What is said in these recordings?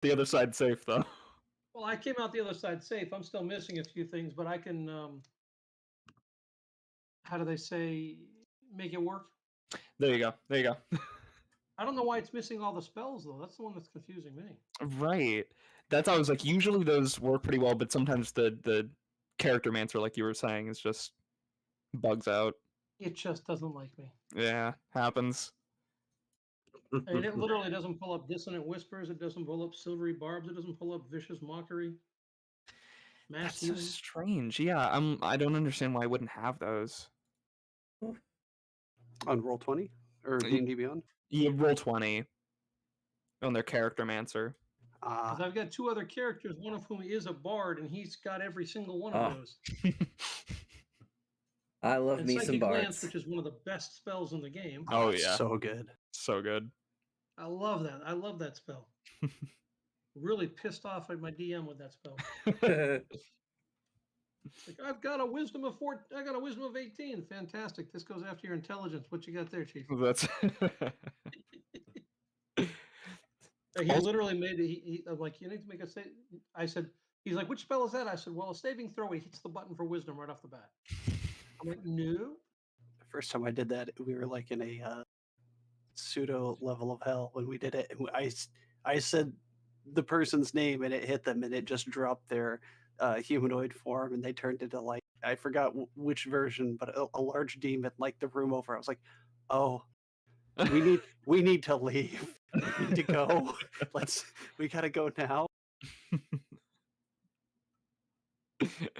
the other side safe, though. Well, I came out the other side safe. I'm still missing a few things, but I can. How do they say? Make it work. There you go. There you go. I don't know why it's missing all the spells though. That's the one that's confusing me. Right. That's how I was like. Usually those work pretty well, but sometimes the character mancer, like you were saying, is just bugs out. It just doesn't like me. Yeah, happens. I mean, it literally doesn't pull up dissonant whispers. It doesn't pull up silvery barbs. It doesn't pull up vicious mockery. Mass That's so healing. strange. Yeah, I don't understand why I wouldn't have those. On Roll20 or D&D Beyond? Yeah, Roll20 on their character mancer. Because I've got two other characters, one of whom is a bard, and he's got every single one of those. I love me some bards. Lance, which is one of the best spells in the game. Oh yeah, so good. So good. I love that. I love that spell. Really pissed off at my DM with that spell. Like, I've got a wisdom of 4. I got a wisdom of 18. Fantastic. This goes after your intelligence. What you got there, Chief? That's. He literally made it. I'm like, you need to make a save. I said, he's like, which spell is that? I said, well, a saving throw. He hits the button for wisdom right off the bat. I'm like, no. The first time I did that, we were like in a pseudo level of hell when we did it. I said the person's name and it hit them and it just dropped their humanoid form and they turned into like, I forgot which version, but a large demon like the room over. I was like, oh, we need to leave. We need to go. We gotta go now.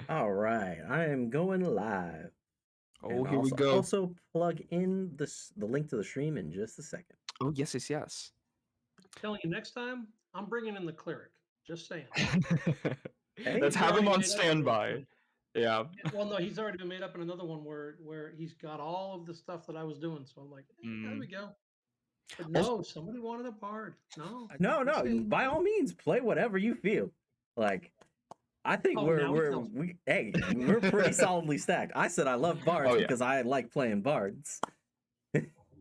All right, I am going live. Oh, here we go. Also, plug in the link to the stream in just a second. Oh, yes. Telling you, next time, I'm bringing in the cleric. Just saying. Let's have him on standby. Yeah. Well, no, he's already been made up in another one where he's got all of the stuff that I was doing. So I'm like, there we go. But no, somebody wanted a bard. No. By all means, play whatever you feel. Like, I think we're pretty solidly stacked. I said I love bards because I like playing bards.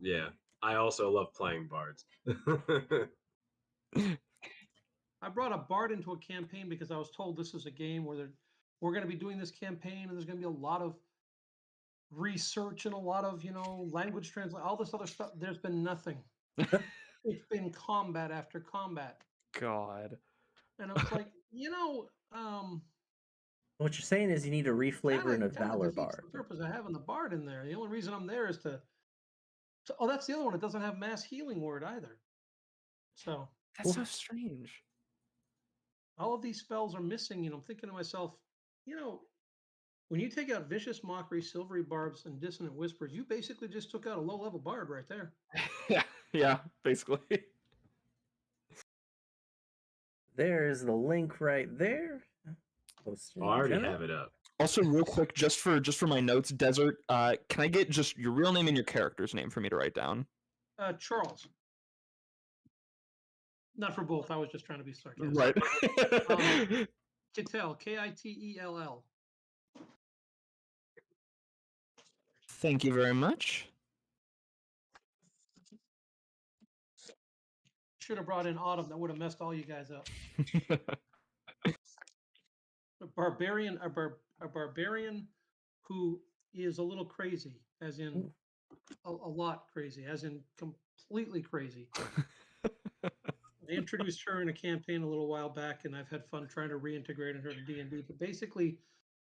Yeah, I also love playing bards. I brought a bard into a campaign because I was told this is a game where we're going to be doing this campaign and there's going to be a lot of research and a lot of, language translation, all this other stuff. There's been nothing. It's been combat after combat. God. And I was like, what you're saying is you need a reflavor and a valor bard. The purpose of having the bard in there. The only reason I'm there is to oh, that's the other one. It doesn't have mass healing word either. So that's so strange. All of these spells are missing. I'm thinking to myself, when you take out vicious mockery, silvery barbs, and dissonant whispers, you basically just took out a low-level bard right there. Yeah, basically. There's the link right there. I already have it up. Also, real quick, just for my notes, Desert, can I get just your real name and your character's name for me to write down? Charles. Not for both. I was just trying to be sarcastic. Right. Kittel, Kitell. Thank you very much. Should have brought in Autumn. That would have messed all you guys up. A barbarian who is a little crazy, as in a lot crazy, as in completely crazy. I introduced her in a campaign a little while back, and I've had fun trying to reintegrate her to D&D. But basically,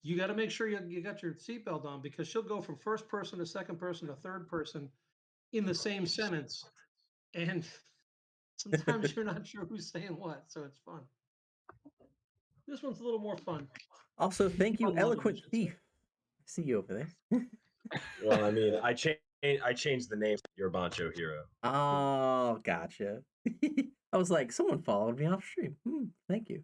you got to make sure you got your seatbelt on because she'll go from first person to second person to third person in the same sentence, and sometimes you're not sure who's saying what, so it's fun. This one's a little more fun. Also, thank you, Eloquent Thief. See you over there. Well, I mean, I changed the name to Your Bancho Hero. Oh, gotcha. I was like, someone followed me off stream. Thank you.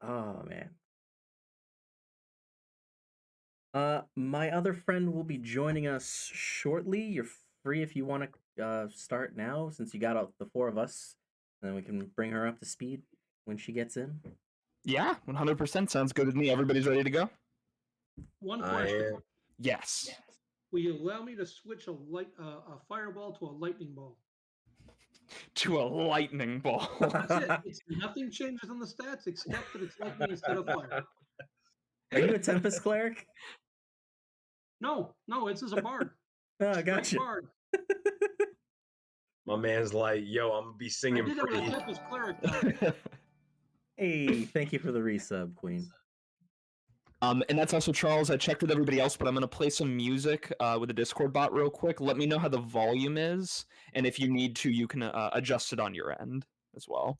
Oh, man. My other friend will be joining us shortly. You're free if you want to start now, since you got the four of us. And then we can bring her up to speed when she gets in. Yeah, 100% sounds good with me. Everybody's ready to go? One question. Yes. Will you allow me to switch a fireball to a lightning ball? to a lightning ball. That's it. It's, nothing changes on the stats except that it's lightning instead of fire. Are you a Tempest cleric? No, this is a bard. Oh, Straight gotcha. bard. My man's like, yo, I'm gonna be I singing did it with a pretty. Tempest cleric though. Hey, thank you for the resub, Queen. And that's also Charles. I checked with everybody else, but I'm gonna play some music with the Discord bot real quick. Let me know how the volume is, and if you need to, you can adjust it on your end as well.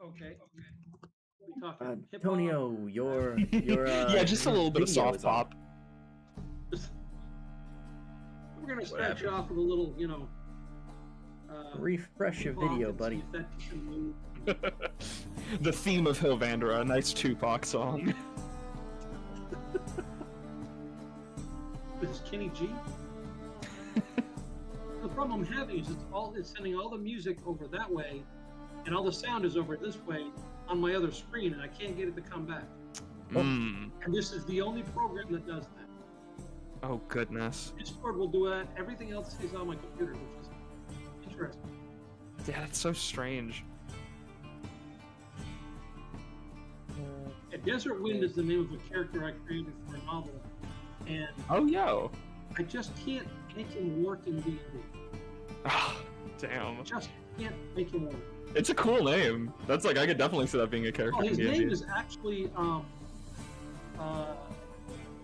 Okay. What are you talking? Hip-hop? Antonio, your Yeah, just a little bit of video soft is on. pop. We're gonna start happened? you off with a little, Refresh your Tupac video, and see buddy. if that can move. The theme of Hillvandra, a nice Tupac song. This is Kenny G. The problem I'm having is it's sending all the music over that way, and all the sound is over this way on my other screen, and I can't get it to come back. Mm. And this is the only program that does that. Oh goodness. Discord will do it. Everything else is on my computer, which is interesting. Yeah, that's so strange. Yeah, Desert Wind is the name of a character I created for a novel, and Oh yo. I just can't make him work in D&D. Ah, damn. Just can't make him work. It's a cool name. That's like I could definitely see that being a character. Oh, his in D&D. name is actually, well,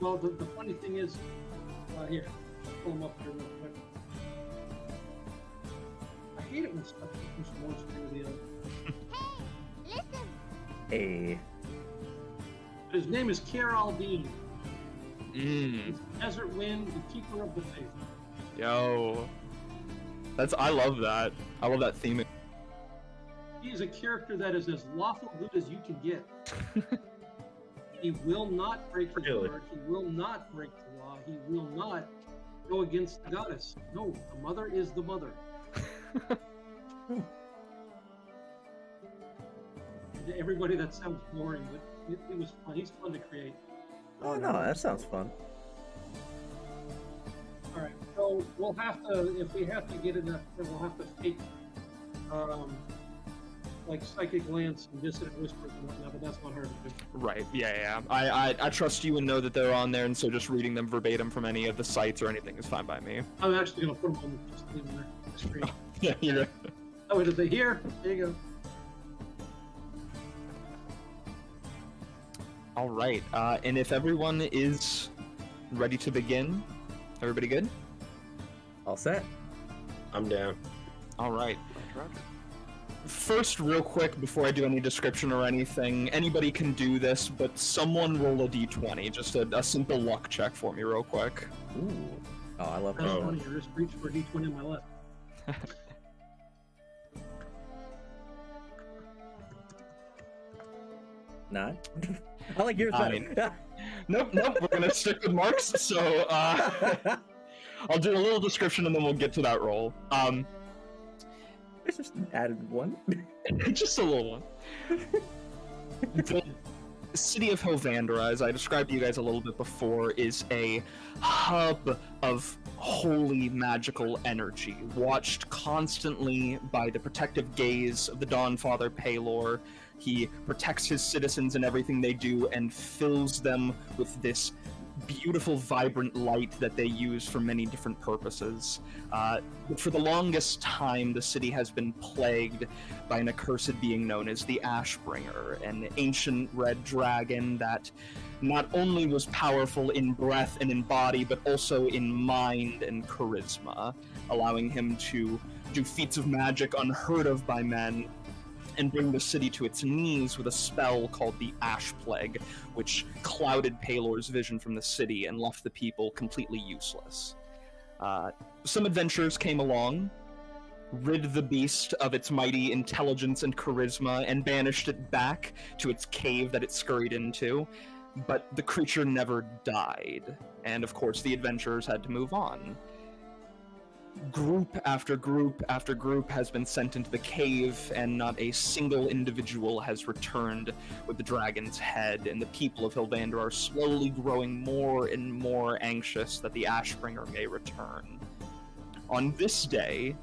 the funny thing is, here, I'll pull him up here real quick. I hate it when stuff goes from one screen to the other. Hey, But his name is Kier Aldine. Mm. He's Desert Wind, the Keeper of the Faith. Yo. I love that. I love that theme. He is a character that is as lawful good as you can get. He will not break his Really? word. He will not break the law. He will not go against the goddess. No, the mother is the mother. To everybody, that sounds boring, but it was fun. He's fun to create. oh no, that sounds fun. All right, so we'll have to, if we have to get enough, then we'll have to fake, like psychic glance and dissonant whispers and whatnot, but that's not hard to do. Right. Yeah. I trust you and know that they're on there, and so just reading them verbatim from any of the sites or anything is fine by me. I'm actually going to put them on just leave them there on the screen. Yeah. You're. Oh, wait, are they here? There you go. All right. And if everyone is ready to begin, everybody good? All set. I'm down. All right. First, real quick, before I do any description or anything, anybody can do this, but someone roll a d20. Just a simple luck check for me, real quick. Ooh. Oh, I love That's that. funny. I just reached for a D20 on my left. Nine. I like yours better. Nope. We're gonna stick with Mark's. So I'll do a little description and then we'll get to that roll. It's just added one. Just a little one. The city of Hillvandra, as I described to you guys a little bit before, is a hub of holy magical energy, watched constantly by the protective gaze of the Dawnfather Paylor. He protects his citizens in everything they do and fills them with this beautiful, vibrant light that they use for many different purposes. But for the longest time, the city has been plagued by an accursed being known as the Ashbringer, an ancient red dragon that not only was powerful in breath and in body, but also in mind and charisma, allowing him to do feats of magic unheard of by men and bring the city to its knees with a spell called the Ash Plague, which clouded Paylor's vision from the city and left the people completely useless. Some adventurers came along, rid the beast of its mighty intelligence and charisma, and banished it back to its cave that it scurried into, but the creature never died, and of course the adventurers had to move on. Group after group after group has been sent into the cave, and not a single individual has returned with the dragon's head, and the people of Hillvandra are slowly growing more and more anxious that the Ashbringer may return. On this day,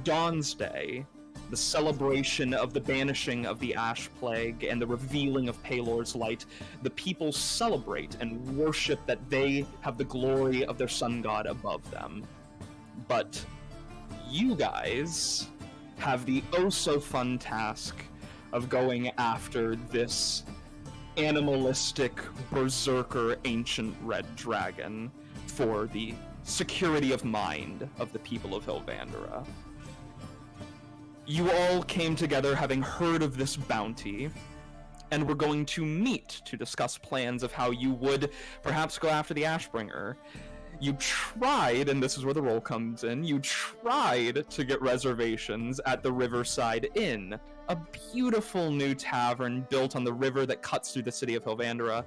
Dawn's Day, the celebration of the banishing of the Ash Plague and the revealing of Pelor's light, the people celebrate and worship that they have the glory of their sun god above them. But you guys have the oh-so-fun task of going after this animalistic berserker ancient red dragon for the security of mind of the people of Hilvandera. You all came together having heard of this bounty, and we're going to meet to discuss plans of how you would perhaps go after the Ashbringer. You tried, and this is where the roll comes in, you tried to get reservations at the Riverside Inn, a beautiful new tavern built on the river that cuts through the city of Hilvandera.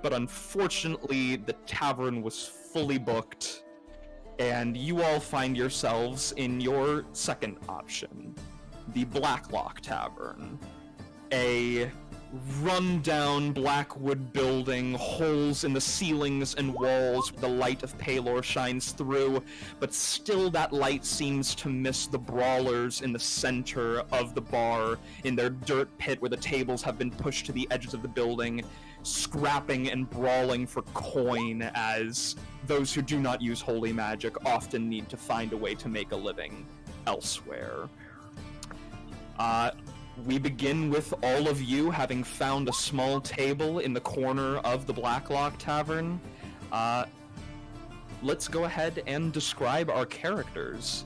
But unfortunately, the tavern was fully booked, and you all find yourselves in your second option, the Blacklock Tavern, a run-down blackwood building, holes in the ceilings and walls where the light of Pelor shines through, but still that light seems to miss the brawlers in the center of the bar, in their dirt pit where the tables have been pushed to the edges of the building, scrapping and brawling for coin, as those who do not use holy magic often need to find a way to make a living elsewhere. We begin with all of you having found a small table in the corner of the Blacklock Tavern. Let's go ahead and describe our characters.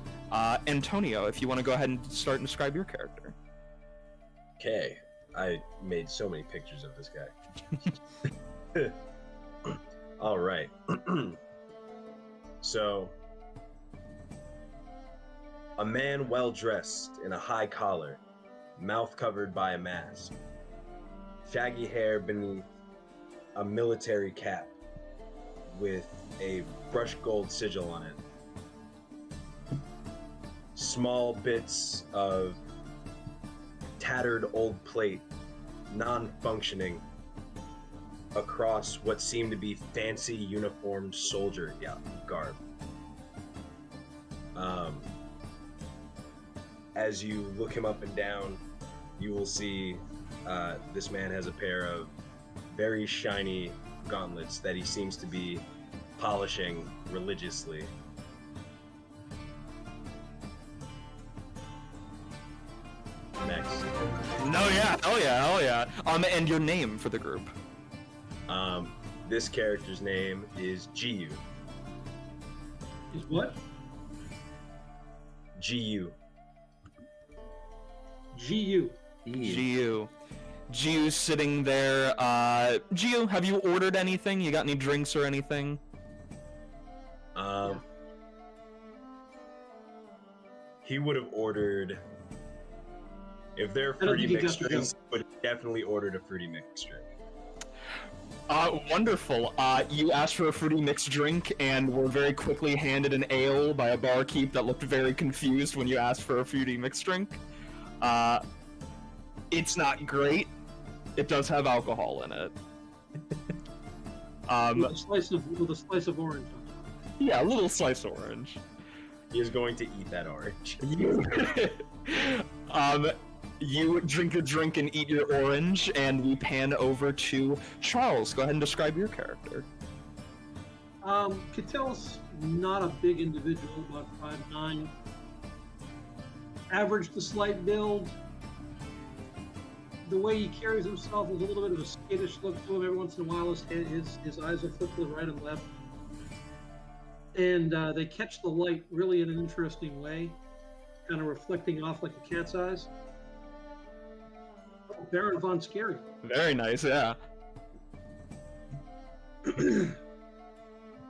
Antonio, if you want to go ahead and start and describe your character. Okay, I made so many pictures of this guy. All right. So, a man well dressed in a high collar, mouth covered by a mask, shaggy hair beneath a military cap with a brushed gold sigil on it, small bits of tattered old plate, non-functioning, across what seemed to be fancy uniformed soldier garb. As you look him up and down, you will see this man has a pair of very shiny gauntlets that he seems to be polishing religiously. Next. No, yeah, oh yeah. And your name for the group. This character's name is Giyu. Is what? Giyu. GU. Giyu sitting there. Giyu, have you ordered anything? You got any drinks or anything? He would have ordered. If they're I don't fruity think he mixed got the drinks, he would have definitely ordered a fruity mixed drink. Wonderful. You asked for a fruity mixed drink and were very quickly handed an ale by a barkeep that looked very confused when you asked for a fruity mixed drink. It's not great. It does have alcohol in it. With a slice of orange on top. Yeah, a little slice of orange. He is going to eat that orange. You drink a drink and eat your orange, and we pan over to Charles. Go ahead and describe your character. Catel's not a big individual, about 5'9". Average to slight build. The way he carries himself is a little bit of a skittish look to him. Every once in a while, his eyes will flip to the right and left. And they catch the light really in an interesting way, kind of reflecting off like a cat's eyes. Oh, Baron von Scary. Very nice, yeah.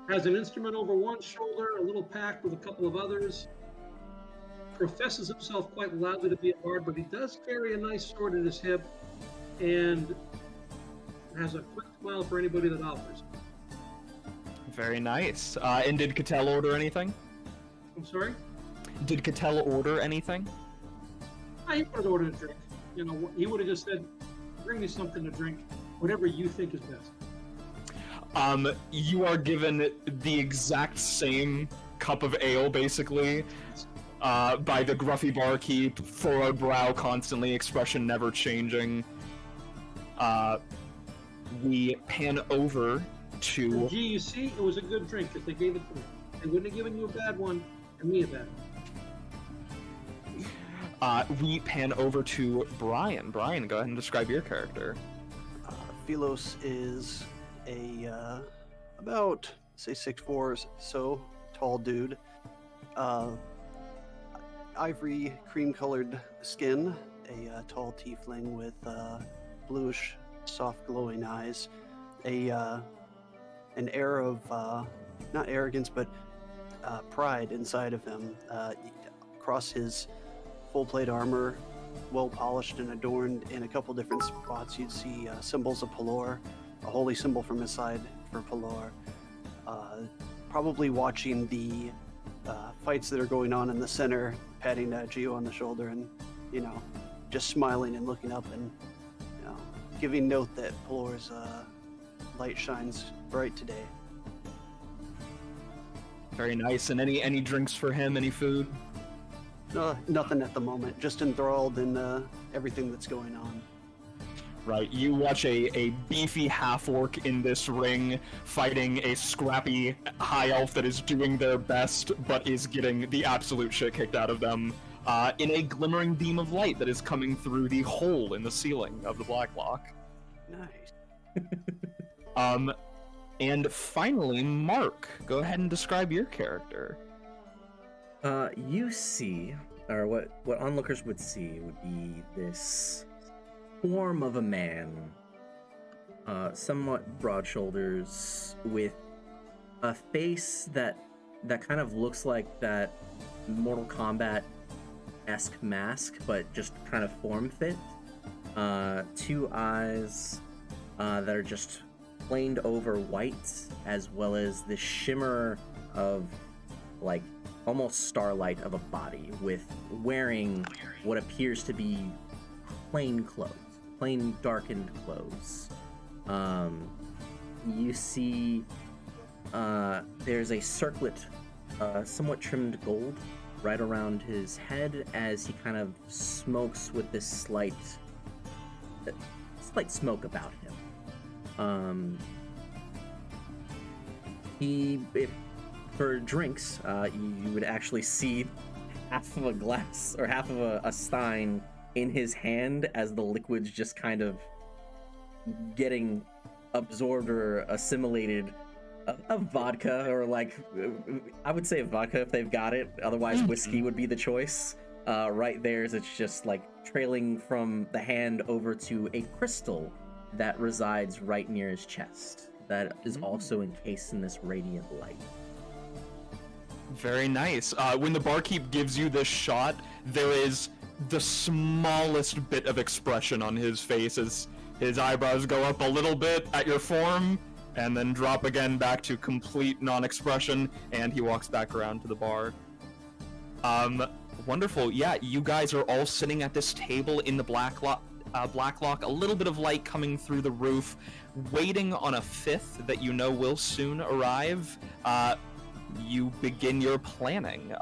Has an instrument over one shoulder, a little pack with a couple of others. Professes himself quite loudly to be a bard, but he does carry a nice sword at his hip and has a quick smile for anybody that offers. Very nice. And did Catel order anything? I'm sorry? Did Catel order anything? He would have ordered a drink. You know, he would have just said, bring me something to drink, whatever you think is best. You are given the exact same cup of ale, basically. by the gruffy barkeep, furrowed brow constantly, expression never changing. We pan over to... Gee, you see, it was a good drink because they gave it to me. They wouldn't have given you a bad one, and me a bad one. We pan over to Brian. Brian, go ahead and describe your character. Philos is a about, say, 6'4", so tall dude. Ivory cream-colored skin, a tall tiefling with bluish, soft, glowing eyes. An air of not arrogance, but pride inside of him. Across his full plate armor, well polished and adorned in a couple different spots, you'd see symbols of Pelor, a holy symbol from his side for Pelor. Probably watching the fights that are going on in the center, patting Gio on the shoulder and, just smiling and looking up and, giving note that Pelor's light shines bright today. Very nice. And any drinks for him? Any food? No, nothing at the moment. Just enthralled in everything that's going on. Right, you watch a beefy half-orc in this ring fighting a scrappy high elf that is doing their best, but is getting the absolute shit kicked out of them in a glimmering beam of light that is coming through the hole in the ceiling of the Blacklock. Nice. And finally, Mark, go ahead and describe your character. You see, or what onlookers would see would be this form of a man, somewhat broad shoulders, with a face that kind of looks like that Mortal Kombat-esque mask, but just kind of form-fit. 2 eyes that are just planed over white, as well as the shimmer of, like, almost starlight of a body, with wearing what appears to be plain clothes. Plain darkened clothes. You see there's a circlet, somewhat trimmed gold, right around his head as he kind of smokes with this slight smoke about him. For drinks, you would actually see half of a glass or half of a stein in his hand as the liquid's just kind of getting absorbed or assimilated of vodka, or like, I would say vodka if they've got it, otherwise whiskey would be the choice. Right there, it's just like trailing from the hand over to a crystal that resides right near his chest that is also encased in this radiant light. Very nice. When the barkeep gives you this shot, there is the smallest bit of expression on his face as his eyebrows go up a little bit at your form and then drop again back to complete non-expression, and he walks back around to the bar. Wonderful. Yeah, you guys are all sitting at this table in the Blacklock, a little bit of light coming through the roof, waiting on a 5th that you know will soon arrive. You begin your planning.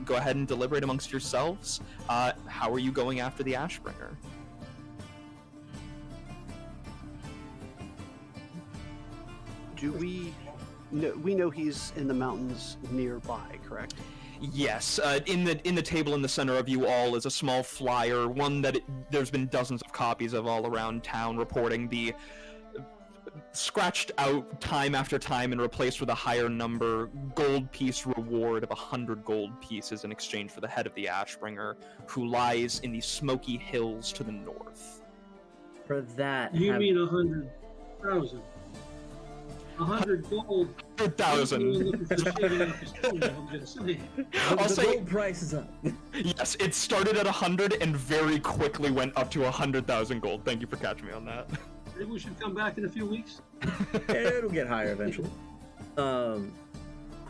Go ahead and deliberate amongst yourselves. How are you going after the Ashbringer? We know he's in the mountains nearby, correct? Yes. In the table in the center of you all is a small flyer, one that there's been dozens of copies of all around town, reporting the scratched out time after time and replaced with a higher number gold piece reward of 100 gold pieces in exchange for the head of the Ashbringer, who lies in the smoky hills to the north. For that, You mean 100,000? 100 gold. 100,000. I'll the say gold price is up. yes. It started at 100 and very quickly went up to 100,000 gold. Thank you for catching me on that. Maybe we should come back in a few weeks. It'll get higher eventually.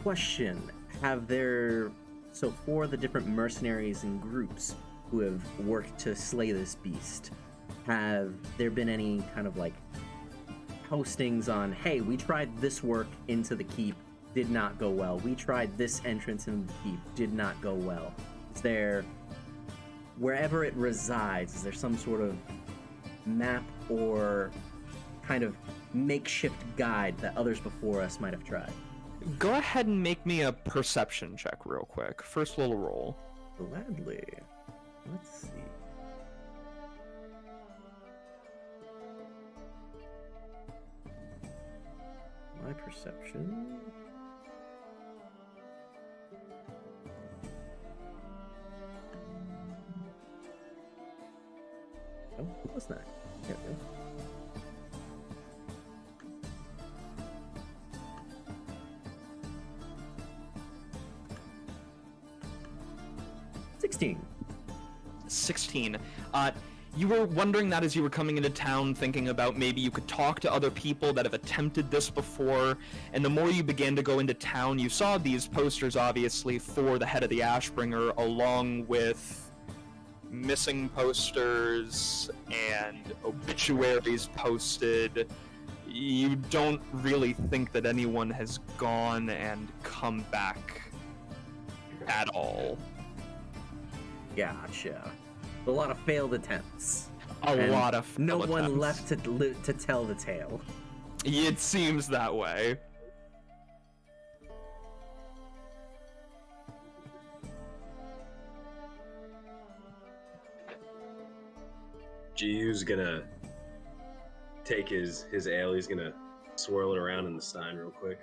Question: so for the different mercenaries and groups who have worked to slay this beast, have there been any kind of like postings on, hey, we tried this work into the keep, did not go well. We tried this entrance into the keep, did not go well. Is there, wherever it resides, is there some sort of map or kind of makeshift guide that others before us might have tried? Go ahead and make me a perception check real quick. First little roll. Gladly. Let's see. My perception. Oh, what's that? There we go. $16. 16. You were wondering that as you were coming into town, thinking about maybe you could talk to other people that have attempted this before, and the more you began to go into town, you saw these posters, obviously, for the head of the Ashbringer, along with missing posters and obituaries posted. You don't really think that anyone has gone and come back at all. Gotcha. A lot of failed attempts. A lot of no failed one attempts. left to tell the tale. It seems that way. GU's gonna take his ale, he's gonna swirl it around in the stein real quick.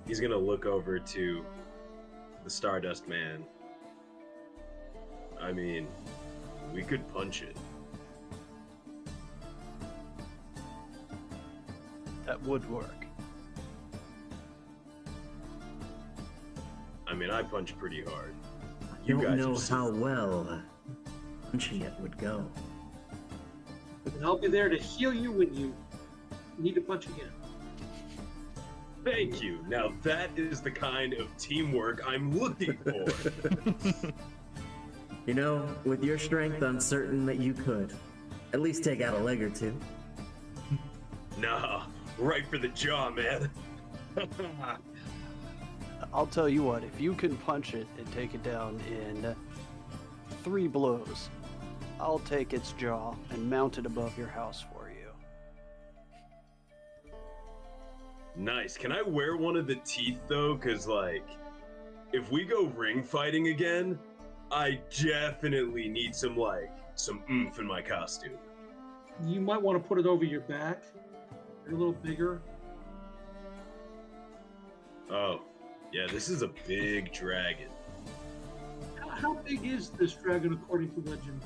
He's gonna look over to the Stardust Man. I mean, we could punch it. That would work. I mean, I punch pretty hard. You don't guys know have seen how it. well punching it would go. And I'll be there to heal you when you need to punch again. Thank you. Now that is the kind of teamwork I'm looking for. You know, with your strength, I'm certain that you could. At least take out a leg or two. Nah, right for the jaw, man. I'll tell you what, if you can punch it and take it down in 3 blows, I'll take its jaw and mount it above your house for you. Nice. Can I wear one of the teeth though? Cause like, if we go ring fighting again, I definitely need some oomph in my costume. You might want to put it over your back. You're a little bigger. Oh, yeah, this is a big dragon. How big is this dragon according to legend?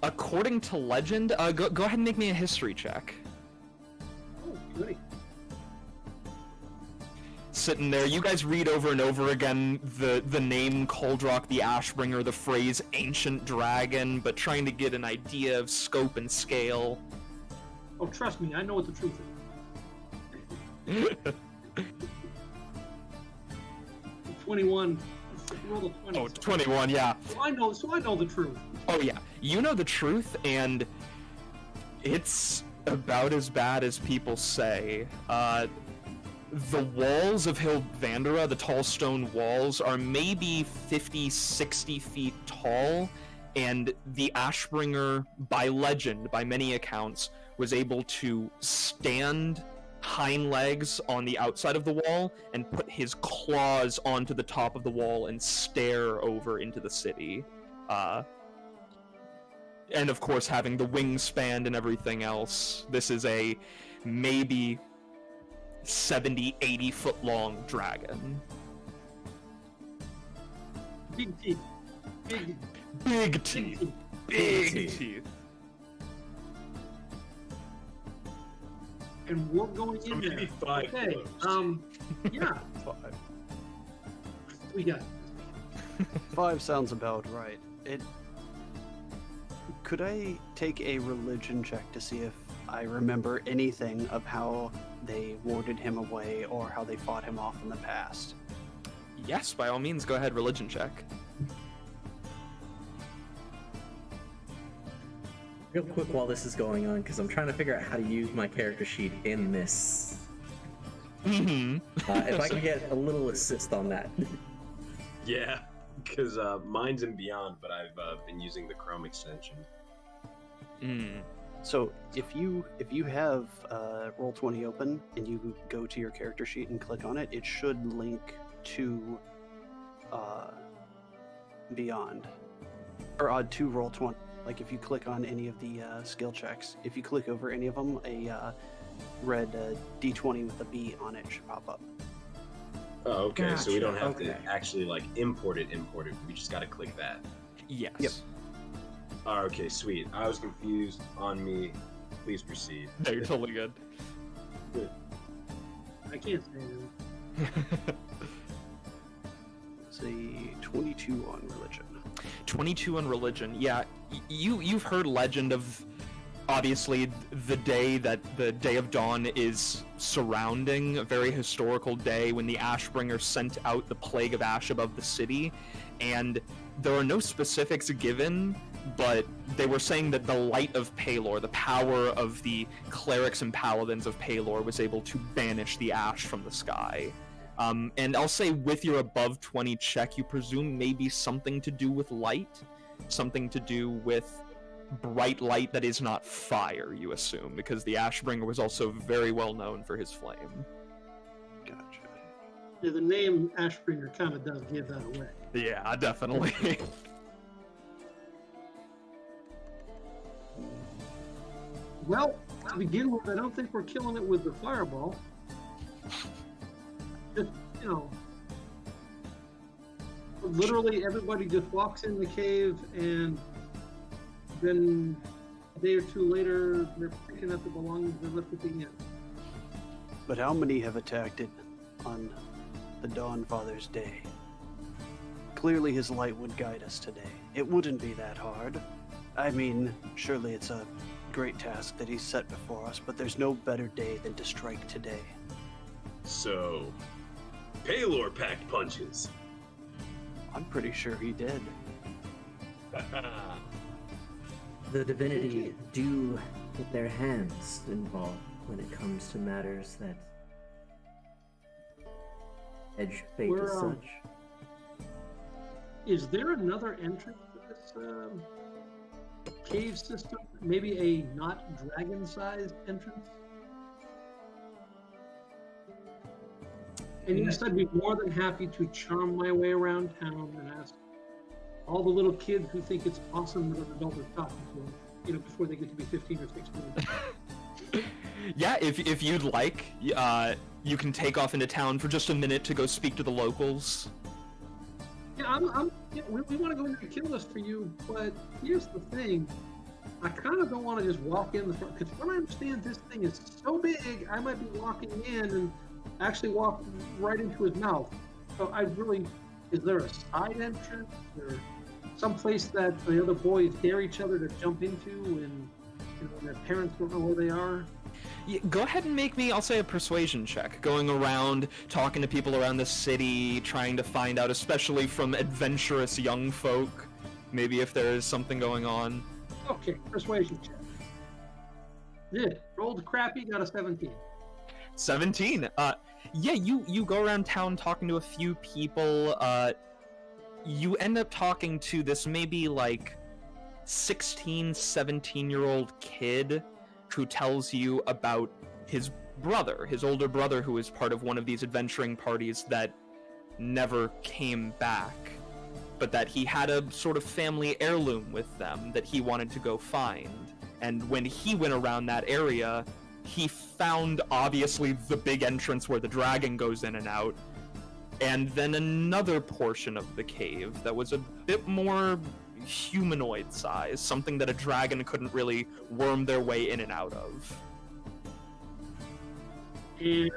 According to legend, go ahead and make me a history check. Oh, goody. Sitting there, you guys read over and over again the name Kuldrok the Ashbringer, the phrase ancient dragon, but trying to get an idea of scope and scale. Oh, trust me, I know what the truth is. 21. Roll a 20. Oh, 21, yeah. So I know the truth. Oh yeah, you know the truth, and it's about as bad as people say. The walls of Hill Vandera, the tall stone walls, are maybe 50, 60 feet tall, and the Ashbringer, by legend, by many accounts, was able to stand hind legs on the outside of the wall and put his claws onto the top of the wall and stare over into the city. And of course, having the wingspan and everything else, this is a maybe 70, 80 foot long dragon. Big teeth. Big Big teeth. Big teeth. And we're going So in there. maybe 5 Okay. blows. Yeah. 5. We got 5 sounds about right. Could I take a religion check to see if I remember anything of how they warded him away or how they fought him off in the past? Yes, by all means, go ahead, religion check. Real quick while this is going on, because I'm trying to figure out how to use my character sheet in this. Mm-hmm. If I can get a little assist on that. Yeah. because mine's in Beyond, but I've been using the Chrome extension. So if you have Roll20 open and you go to your character sheet and click on it, it should link to Beyond or to Roll20. Like if you click on any of the skill checks, if you click over any of them, a red D20 with a B on it should pop up. Oh, okay. So we don't have Gotcha, to okay. actually like import it. We just got to click that. Yes. Yep. Oh, okay, sweet. I was confused. On me. Please proceed. No, you're totally good. I can't say anything. It's a 22 on religion. 22 on religion. Yeah, you've heard legend of obviously the day that the Day of Dawn is surrounding, a very historical day when the Ashbringer sent out the plague of ash above the city, and there are no specifics given, but they were saying that the light of Palor, the power of the clerics and paladins of Palor, was able to banish the ash from the sky. And I'll say with your above 20 check, you presume maybe something to do with light, something to do with bright light that is not fire, you assume, because the Ashbringer was also very well known for his flame. Gotcha. Yeah, the name Ashbringer kind of does give that away. Yeah, definitely. Well, to begin with, I don't think we're killing it with the fireball. Just, you know, literally everybody just walks in the cave, and then a day or two later, they're picking up the belongings they left at the inn. But how many have attacked it on the Dawn Father's Day? Clearly his light would guide us today. It wouldn't be that hard. I mean, surely it's a great task that he's set before us, but there's no better day than to strike today. So, Palor packed punches. I'm pretty sure he did. The divinity do get their hands involved when it comes to matters that edge fate as such. Is there another entrance to this cave system? Maybe a not dragon-sized entrance? And yes, I'd be more than happy to charm my way around town and ask all the little kids who think it's awesome that an adult is talking to them, you know, before they get to be 15 or 16. Yeah, if you'd like, you can take off into town for just a minute to go speak to the locals. Yeah, we want to go in there and kill this for you, but here's the thing. I kind of don't want to just walk in the front, because when I understand this thing is so big, I might be walking in and actually walk right into his mouth. So is there a side entrance or some place that the other boys dare each other to jump into and their parents don't know where they are? Yeah, go ahead and make me, I'll say, a persuasion check. Going around, talking to people around the city, trying to find out, especially from adventurous young folk, maybe if there is something going on. Okay, persuasion check. Yeah, rolled crappy, got a 17. 17. Yeah, you go around town talking to a few people. You end up talking to this maybe like 16, 17-year-old kid who tells you about his brother, his older brother, who was part of one of these adventuring parties that never came back, but that he had a sort of family heirloom with them that he wanted to go find. And when he went around that area, he found obviously the big entrance where the dragon goes in and out, and then another portion of the cave that was a bit more humanoid size, something that a dragon couldn't really worm their way in and out of. And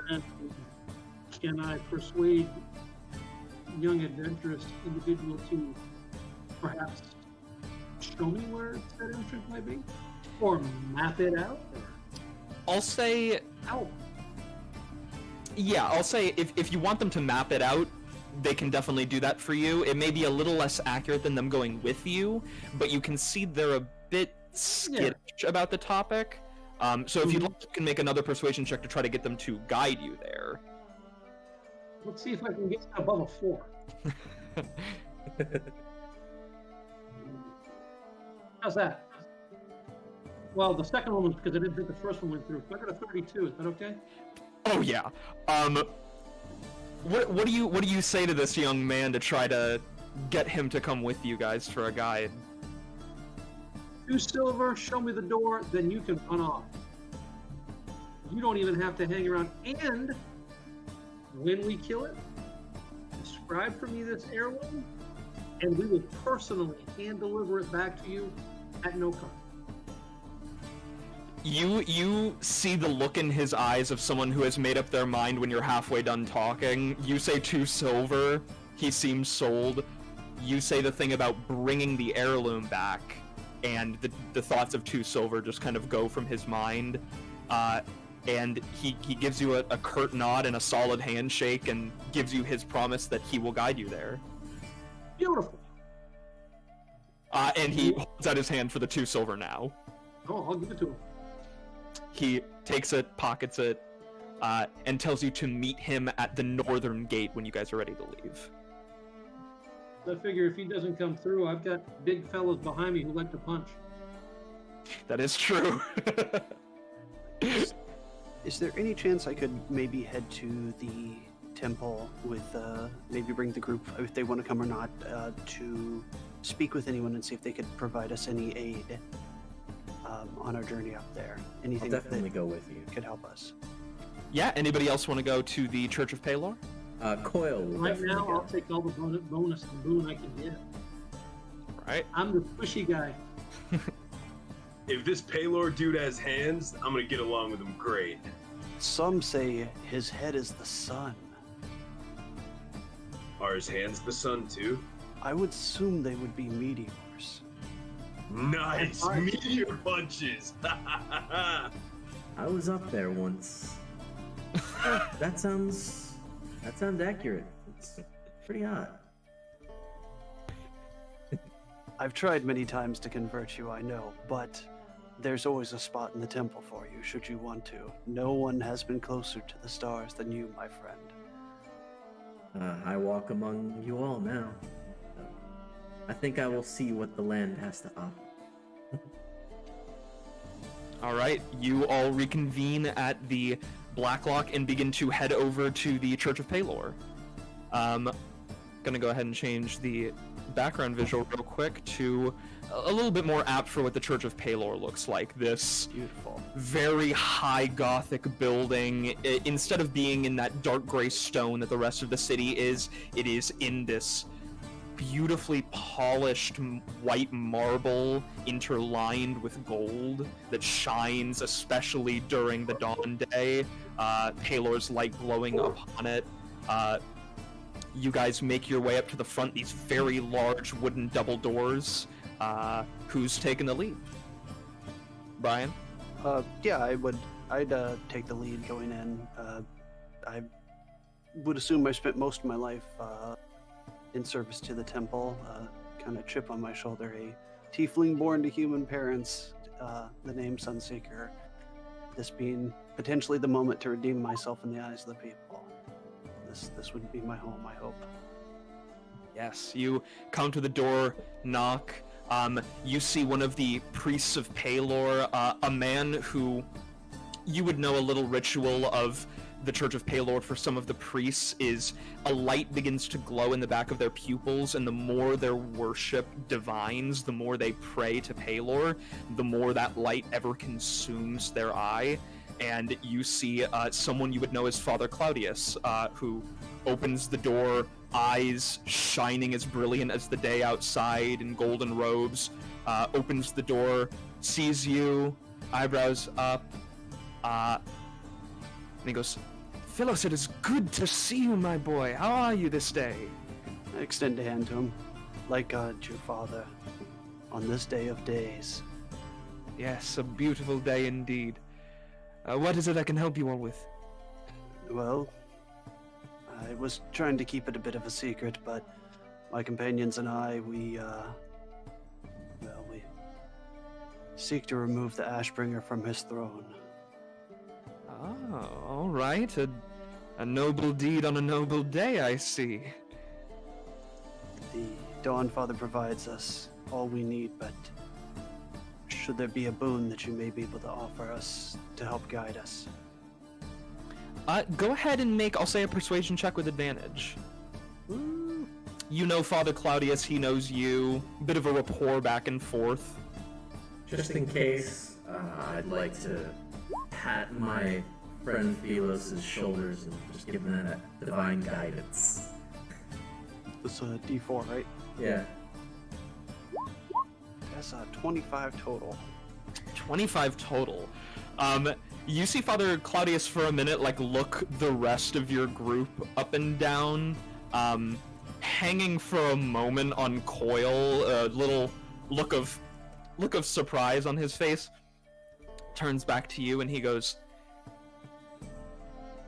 can I persuade young adventurous individual to perhaps show me where that entrance might be? Or map it out? I'll say... Ow. Yeah, I'll say if you want them to map it out, they can definitely do that for you. It may be a little less accurate than them going with you, but you can see they're a bit skittish about the topic. So if you'd like, you can make another persuasion check to try to get them to guide you there. Let's see if I can get above a 4. How's that? Well, the second one was because I didn't think the first one went through. So I got a 32. Is that okay? Oh yeah. What do you say to this young man to try to get him to come with you guys for a guide? 2 silver, show me the door, then you can run off. You don't even have to hang around. And when we kill it, describe for me this heirloom, and we will personally hand deliver it back to you at no cost. You see the look in his eyes of someone who has made up their mind when you're halfway done talking. You say 2 silver, he seems sold. You say the thing about bringing the heirloom back, and the thoughts of 2 silver just kind of go from his mind. And he gives you a curt nod and a solid handshake and gives you his promise that he will guide you there. Beautiful. And he holds out his hand for the 2 silver now. Oh, I'll give it to him. He takes it, pockets it, and tells you to meet him at the northern gate when you guys are ready to leave. I figure if he doesn't come through, I've got big fellas behind me who like to punch. That is true. Is there any chance I could maybe head to the temple with, maybe bring the group, if they want to come or not, to speak with anyone and see if they could provide us any aid on our journey up there? Anything I'll definitely that go with you. could help us? Yeah, anybody else want to go to the Church of Palor? Coil will Right definitely now, go. I'll take all the bonus and boon I can get. Right. I'm the pushy guy. If this Paylor dude has hands, I'm gonna get along with him great. Some say his head is the sun. Are his hands the sun too? I would assume they would be meteors. Nice Alright. meteor punches. I was up there once. That sounds accurate. It's pretty hot. I've tried many times to convert you, I know, but there's always a spot in the temple for you, should you want to. No one has been closer to the stars than you, my friend. I walk among you all now. So I think I will see what the land has to offer. All right, you all reconvene at the Blacklock and begin to head over to the Church of Palor. Gonna go ahead and change the background visual real quick to a little bit more apt for what the Church of Palor looks like. This Beautiful. very high Gothic building. Instead of being in that dark gray stone that the rest of the city is, it is in this beautifully polished white marble interlined with gold that shines especially during the dawn day. Palor's light glowing upon it. You guys make your way up to the front, these very large wooden double doors. Who's taking the lead? Brian? Yeah, I'd take the lead going in. I would assume I spent most of my life in service to the temple, kind of chip on my shoulder, a tiefling born to human parents, the name Sunseeker, this being potentially the moment to redeem myself in the eyes of the people. This would be my home, I hope. Yes, you come to the door, knock. You see one of the priests of Palor, a man who you would know a little ritual of the Church of Palor for some of the priests is a light begins to glow in the back of their pupils, and the more their worship divines, the more they pray to Palor, the more that light ever consumes their eye. And you see someone you would know as Father Claudius, who opens the door, eyes shining as brilliant as the day outside in golden robes, opens the door, sees you, eyebrows up, and he goes, "Philos, it is good to see you, my boy. How are you this day?" I extend a hand to him. Like God, your father, on this day of days. Yes, a beautiful day indeed. What is it I can help you all with? Well, I was trying to keep it a bit of a secret, but my companions and I, we seek to remove the Ashbringer from his throne. Oh, all right. A noble deed on a noble day, I see. The Dawn Father provides us all we need, but should there be a boon that you may be able to offer us to help guide us? Go ahead and make, I'll say, a persuasion check with advantage. You know Father Claudius, he knows you. Bit of a rapport back and forth. Just in case, I'd like to pat my friend Philos' shoulders and just give him that divine guidance. This is a D4, right? Yeah. That's a 25 total. 25 total. You see Father Claudius for a minute, like, look the rest of your group up and down, hanging for a moment on coil, a little look of surprise on his face, turns back to you and he goes,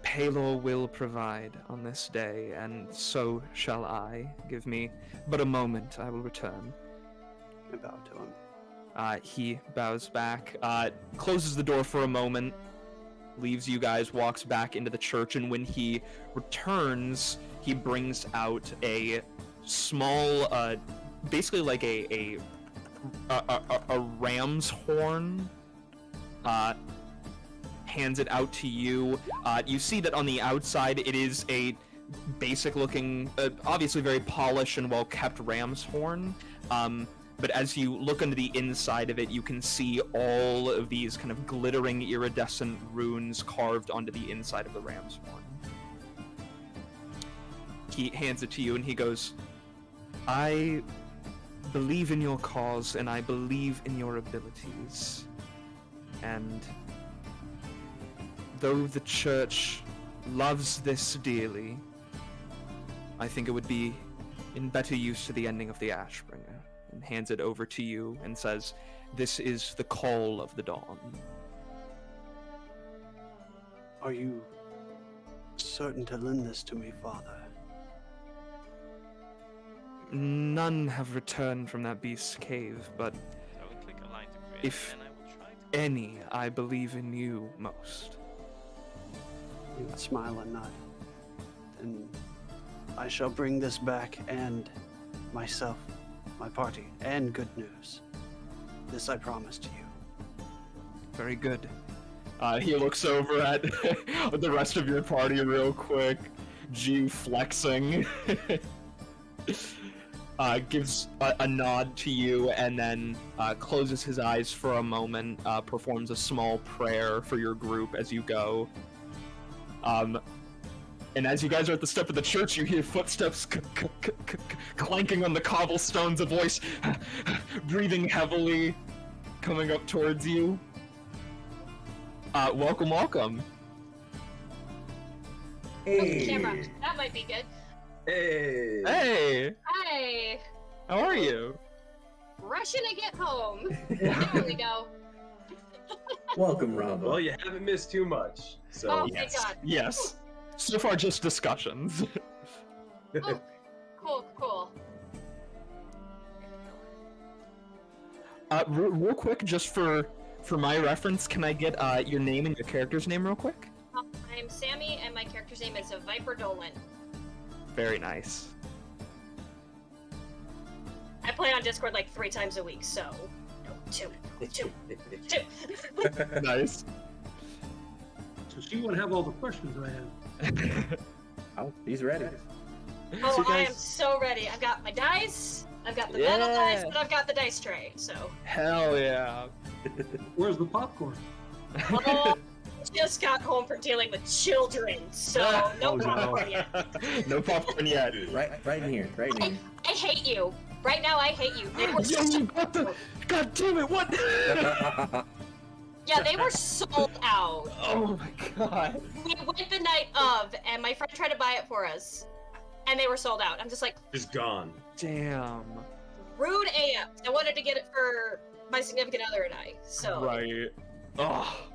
Palor will provide on this day, and so shall I. Give me but a moment, I will return. I bow to him. He bows back, closes the door for a moment, leaves you guys, walks back into the church, and when he returns, he brings out a small, basically like a ram's horn, hands it out to you. You see that on the outside it is a basic looking, obviously very polished and well kept ram's horn. But as you look into the inside of it, you can see all of these kind of glittering iridescent runes carved onto the inside of the ram's horn. He hands it to you and he goes, I believe in your cause and I believe in your abilities. And though the church loves this dearly, I think it would be in better use to the ending of the Ashbringer. And hands it over to you and says, this is the call of the dawn. Are you certain to lend this to me, Father? None have returned from that beast's cave, but if any, I believe in you most. I smile and nod. Then I shall bring this back, and myself, my party, and good news. This I promise to you. Very good. He looks over at the rest of your party real quick, flexing. Gives a nod to you and then closes his eyes for a moment, performs a small prayer for your group as you go. And as you guys are at the step of the church, you hear footsteps clanking on the cobblestones, a voice breathing heavily coming up towards you. Welcome, welcome. Hey. Camera. That might be good. Hey! Hey! Hi. How are you? Rushing to get home. There we go. Welcome, Robo. Well, you haven't missed too much, so Oh, yes. thank God. Yes. So far, just discussions. Oh, cool. Real quick, just for my reference, can I get your name and your character's name real quick? I'm Sammy, and my character's name is Viper Dolan. Very nice. I play on Discord like 3 times a week, so... Two. Nice. So she would have all the questions I have. Oh, he's ready. Oh, So I guys- am so ready. I've got my dice, I've got the metal dice, but I've got the dice tray, so... Hell yeah. Where's the popcorn? Oh, just got home from dealing with children, so no Oh, no. popcorn yet. No popcorn yet. Right in here. Right in here. I hate you. Right now, I hate you. They were Yeah, you got the... God damn it, what? Yeah, they were sold out. Oh my god. We went the night of, and my friend tried to buy it for us, and they were sold out. I'm just like, Just gone. Damn. rude AF. I wanted to get it for my significant other and I, so. Right. Oh.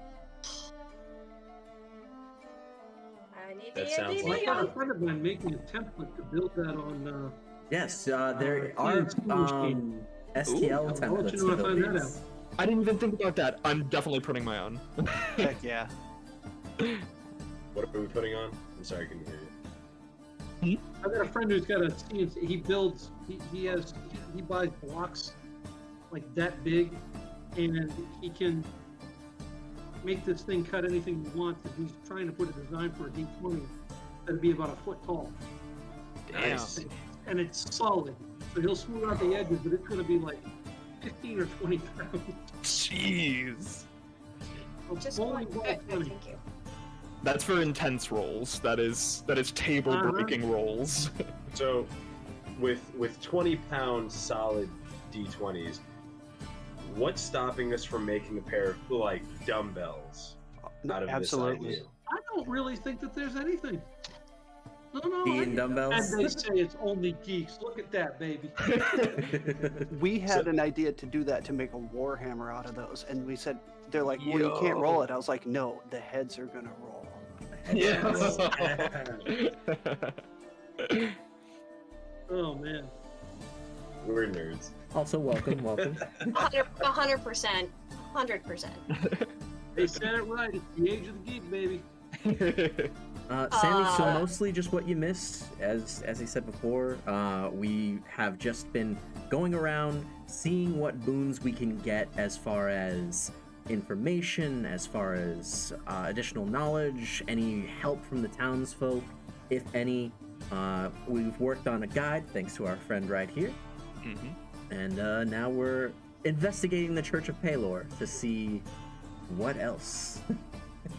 I need That the sounds DVD Well, I got on. a friend of mine making a template to build that on. Yes, there are TNT machine. STL I'll let templates you know to if I build find that these. I didn't even think about that. I'm definitely putting my own. Heck yeah. What are we putting on? I'm sorry, I couldn't hear you. I've got a friend who's got a CNC. He builds. He buys blocks like that big, and he can make this thing cut anything he wants. And he's trying to put a design for a D20 that'd be about a foot tall. Nice. And it's solid. So he'll smooth out the edges, but it's going to be like 15 or 20 pounds. Jeez. Just Holy one. roll Good, 20. thank you. That's for intense rolls. That is table breaking rolls. So, with 20-pound solid D20s, what's stopping us from making a pair of like dumbbells out of Absolutely. this idea? I don't really think that there's anything. No. Being dumbbells. And they say it's only geeks. Look at that, baby. We had an idea to do that to make a warhammer out of those, and we said they're like, well, you can't roll it. I was like, no, the heads are gonna roll. Yes. Oh man. We're nerds. Also, welcome. 100%. 100%. They said it right. It's the age of the geek, baby. Sandy, so mostly just what you missed, as I said before, we have just been going around, seeing what boons we can get as far as information, as far as additional knowledge, any help from the townsfolk, if any. We've worked on a guide, thanks to our friend right here, and now we're investigating the Church of Palor to see what else.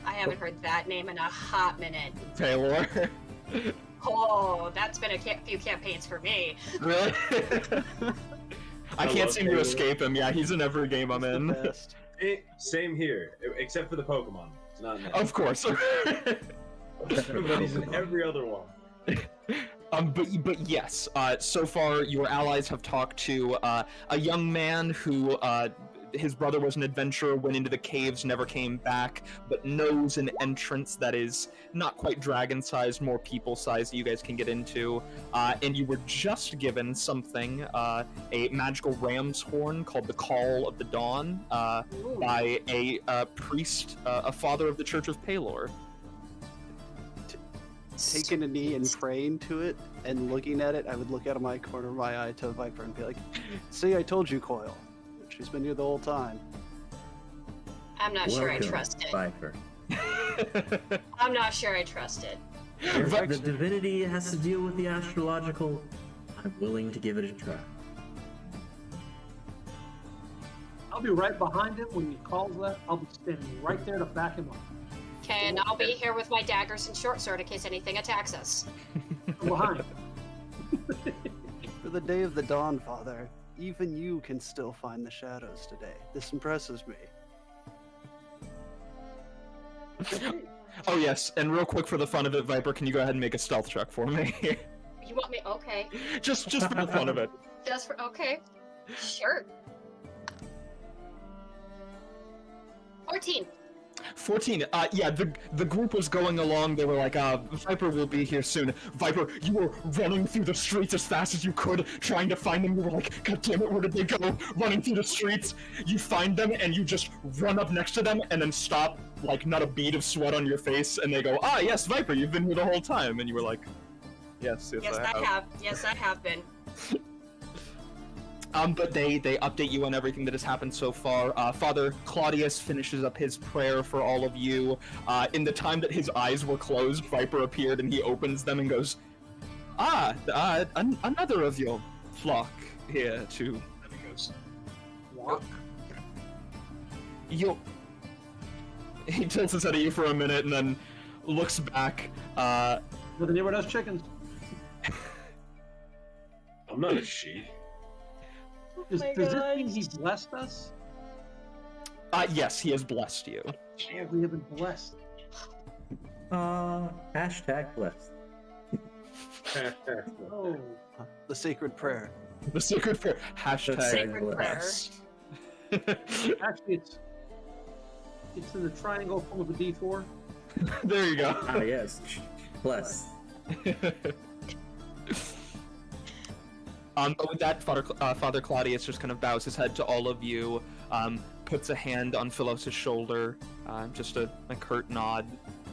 I haven't heard that name in a hot minute. Taylor. Oh, that's been a few campaigns for me. Really? I can't love seem to Taylor. escape him. Yeah, he's in every game I'm in. Best. Same here, except for the Pokemon. Not in that. Of course. But he's in every other one. But yes, so far your allies have talked to a young man who his brother was an adventurer, went into the caves, never came back, but knows an entrance that is not quite dragon-sized, more people-sized that you guys can get into. And you were just given something, a magical ram's horn called the Call of the Dawn, by a priest, a father of the Church of Palor. Taking a knee and praying to it and looking at it, I would look out of my corner of my eye to Viper and be like, see, I told you, Coil. She's been here the whole time. I'm not sure I Welcome, trust it. Viper. I'm not sure I trust it. If the divinity has to deal with the astrological, I'm willing to give it a try. I'll be right behind him when he calls that. I'll be standing right there to back him up. Okay, and I'll be here with my daggers and short sword in case anything attacks us. From behind. For the day of the dawn, Father, even you can still find the shadows today. This impresses me. Oh yes, and real quick for the fun of it, Viper, can you go ahead and make a stealth check for me? You want me? Okay. just for the fun of it. Just for okay. Sure. 14. 14. Yeah, the group was going along. They were like, Viper will be here soon. Viper, you were running through the streets as fast as you could, trying to find them. You were like, God damn it, where did they go? Running through the streets. You find them, and you just run up next to them, and then stop, like, not a bead of sweat on your face, and they go, ah, yes, Viper, you've been here the whole time. And you were like, yes, Yes, I have. Yes, I have been. But they update you on everything that has happened so far. Father Claudius finishes up his prayer for all of you. In the time that his eyes were closed, Viper appeared and he opens them and goes, another of your flock here to... And he goes, Walk. you... He tilts his head at you for a minute and then looks back. But the neighbor does chickens. I'm not a sheep. Does my this God. mean he blessed us? Yes, he has blessed you. Oh, we have been blessed. Hashtag blessed. Oh. The sacred prayer. The sacred prayer. Hashtag Sacred prayer. blessed. Actually, it's in the triangle form of a D4. There you go. Ah, yes. Blessed. But with that, Father Claudius just kind of bows his head to all of you, puts a hand on Philos' shoulder, just a curt nod,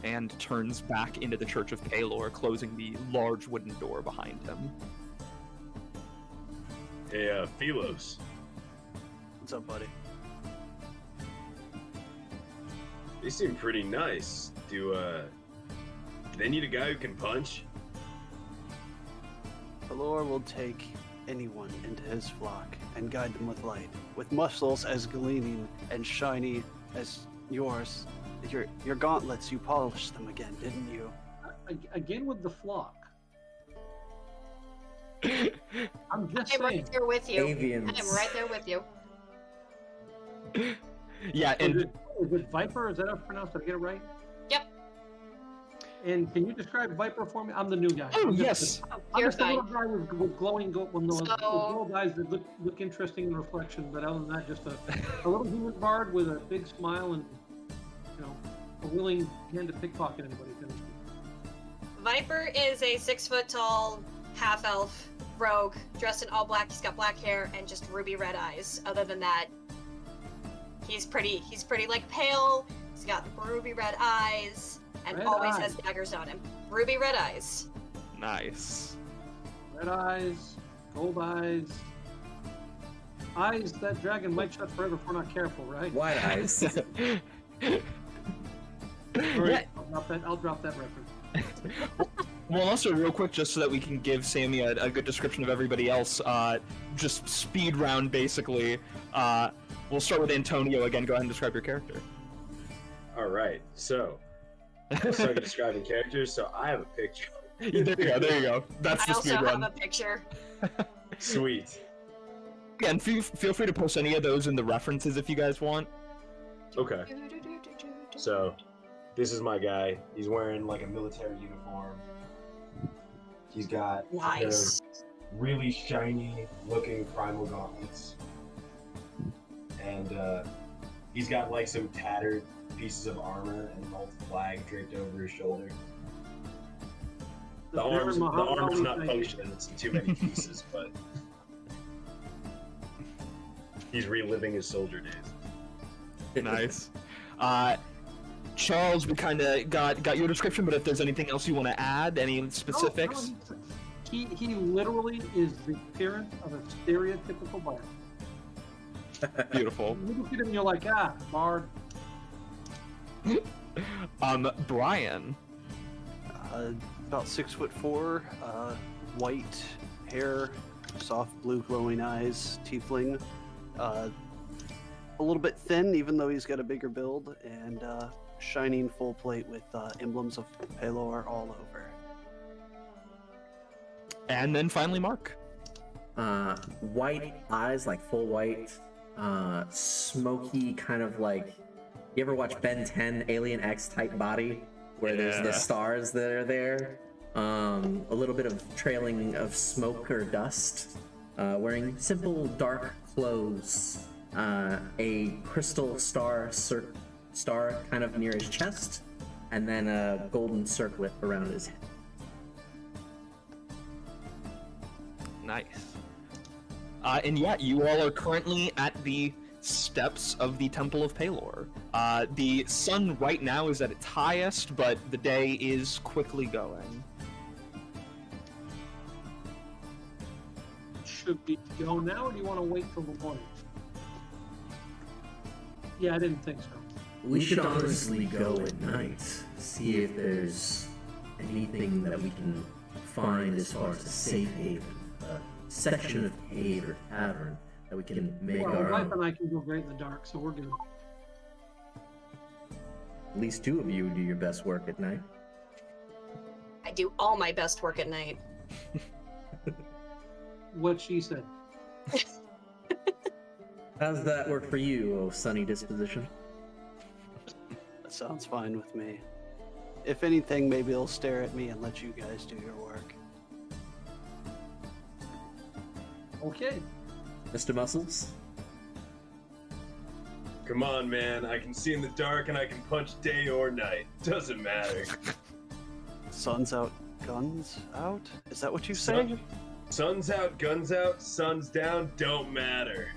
and turns back into the Church of Palor, closing the large wooden door behind him. Hey, Philos. What's up, buddy? They seem pretty nice. Do they need a guy who can punch? The Lord will take anyone into his flock and guide them with light, with muscles as gleaming and shiny as yours. Your gauntlets, you polished them again, didn't you? Again with the flock. I'm just I'm saying. right there with you. Avians. I'm right there with you. Yeah, and Is it Viper? Is that how it's pronounced? Did I get it right? Yep. And can you describe Viper for me? I'm the new guy. Oh, I'm yes. I'm You're just a little guy with glowing gold, with So- gold eyes that look interesting in reflection, but other than that, just a little human bard with a big smile and, you know, a willing hand to pickpocket anybody. Viper is a 6 foot tall half elf rogue dressed in all black. He's got black hair and just ruby red eyes. Other than that, he's pretty like pale. He's got ruby red eyes and Red always eyes. has daggers on him. Ruby red eyes. nice. Red eyes, gold eyes. Eyes that dragon might shut forever if we're not careful, right? Wide eyes. All right, I'll drop that reference. Well, also real quick, just so that we can give Sammy a good description of everybody else, just speed round basically. We'll start with Antonio again. Go ahead and describe your character. All right, so let's start describing characters. So I have a picture. There you go. There you go. That's I the also speed have run. a picture. Sweet. Again, feel free to post any of those in the references if you guys want. Okay. So this is my guy. He's wearing like a military uniform. He's got a pair of Nice. really shiny looking primal gauntlets. And he's got like some tattered pieces of armor and an old flag draped over his shoulder. The arm's not functioning, it's in too many pieces, but he's reliving his soldier days. Nice. Charles, we kind of got your description, but if there's anything else you want to add, any specifics? No, he literally is the appearance of a stereotypical bard. Beautiful. You look at him and you're like, bard. Brian. About 6'4", white hair, soft blue glowing eyes, tiefling. A little bit thin, even though he's got a bigger build, and shining full plate with emblems of Palor all over. And then finally Mark. White eyes, like full white, smoky, kind of like, you ever watch Ben 10 Alien X type body where there's the Yeah. stars that are there? A little bit of trailing of smoke or dust, wearing simple dark clothes, a crystal star kind of near his chest, and then a golden circlet around his head. Nice. And yeah, you all are currently at the steps of the Temple of Palor. The sun right now is at its highest, but the day is quickly going. Should we go now, or do you want to wait till the morning? Yeah, I didn't think so. We should honestly go at night, see if there's anything that we can find as far as a safe haven, a section of cave or tavern that we can make Well, my our wife own. and I can go great in the dark, so we're good. At least two of you do your best work at night. I do all my best work at night. What she said. How's that work for you, oh sunny disposition? That sounds fine with me. If anything, maybe they'll stare at me and let you guys do your work. Okay. Mr. Muscles? Come on, man. I can see in the dark and I can punch day or night. Doesn't matter. Sun's out, guns out? Is that what you say? Sun's out, guns out, sun's down, don't matter.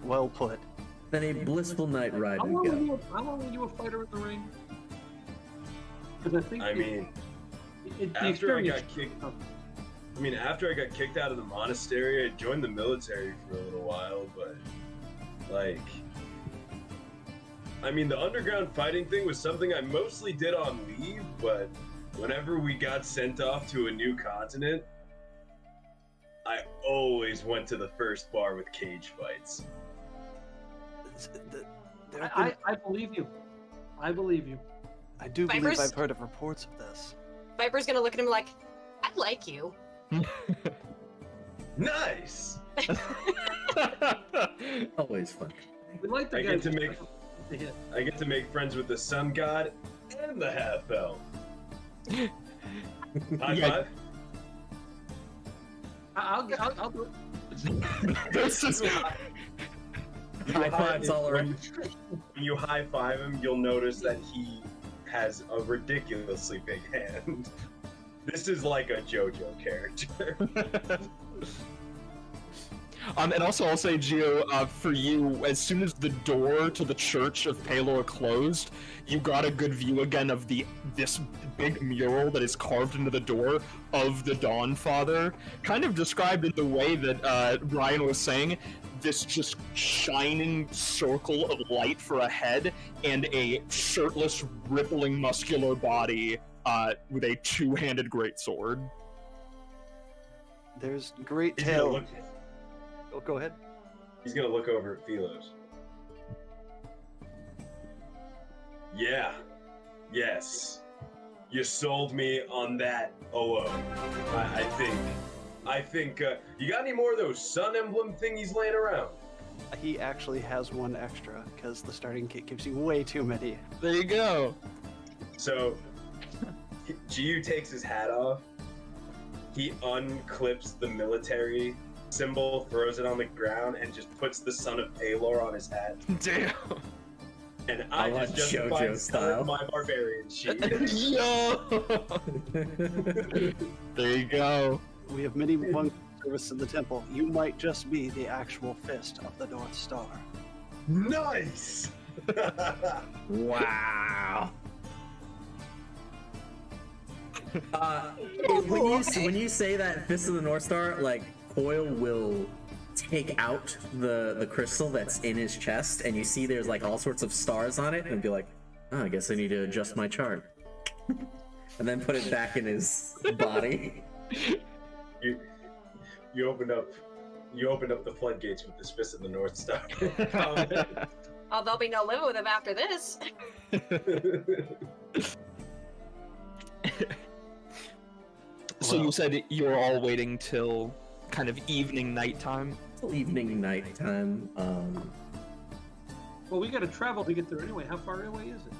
Well put. Then a blissful night ride How we long, go. how long were you a fighter in the ring? Because I think I mean, the after I got experience- kicked, after I got kicked out of the monastery, I joined the military for a little while, but like, I mean, the underground fighting thing was something I mostly did on leave, but whenever we got sent off to a new continent, I always went to the first bar with cage fights. There have been- I believe you. I believe you. I do believe Vipers? I've heard of reports of this. Viper's gonna look at him like, I like you. Nice! Always fun. We like the I guys get to who make- the hit. I get to make friends with the sun god and the half elf. High Yeah. five. I'll do it. This is High fives all around. When you high five him, you'll notice that he has a ridiculously big hand. This is like a JoJo character. And also I'll say, Gio, for you, as soon as the door to the Church of Palor closed, you got a good view again of this big mural that is carved into the door of the Dawn Father, kind of described in the way that Brian was saying, this just shining circle of light for a head and a shirtless, rippling, muscular body with a two-handed greatsword. There's great He's gonna tale. look. Oh, go ahead. He's gonna look over at Philos. Yeah. Yes. You sold me on that. I think. You got any more of those sun emblem thingies laying around? He actually has one extra because the starting kit gives you way too many. There you go. So, Jiu takes his hat off. He unclips the military symbol, throws it on the ground, and just puts the son of Palor on his hat. Damn. And I I just like JoJo justified style. my barbarian sheet. Yo! There you go. We have many monk service in the temple. You might just be the actual fist of the North Star. Nice! Wow. When you say that Fist of the North Star, like Coil will take out the crystal that's in his chest, and you see there's like all sorts of stars on it, and be like, oh, I guess I need to adjust my chart, and then put it back in his body. You opened up the floodgates with this Fist of the North Star. Oh, there'll be no living with him after this. So you said you were all waiting till kind of evening, nighttime? Till evening, nighttime. Well, we got to travel to get there anyway. How far away is it?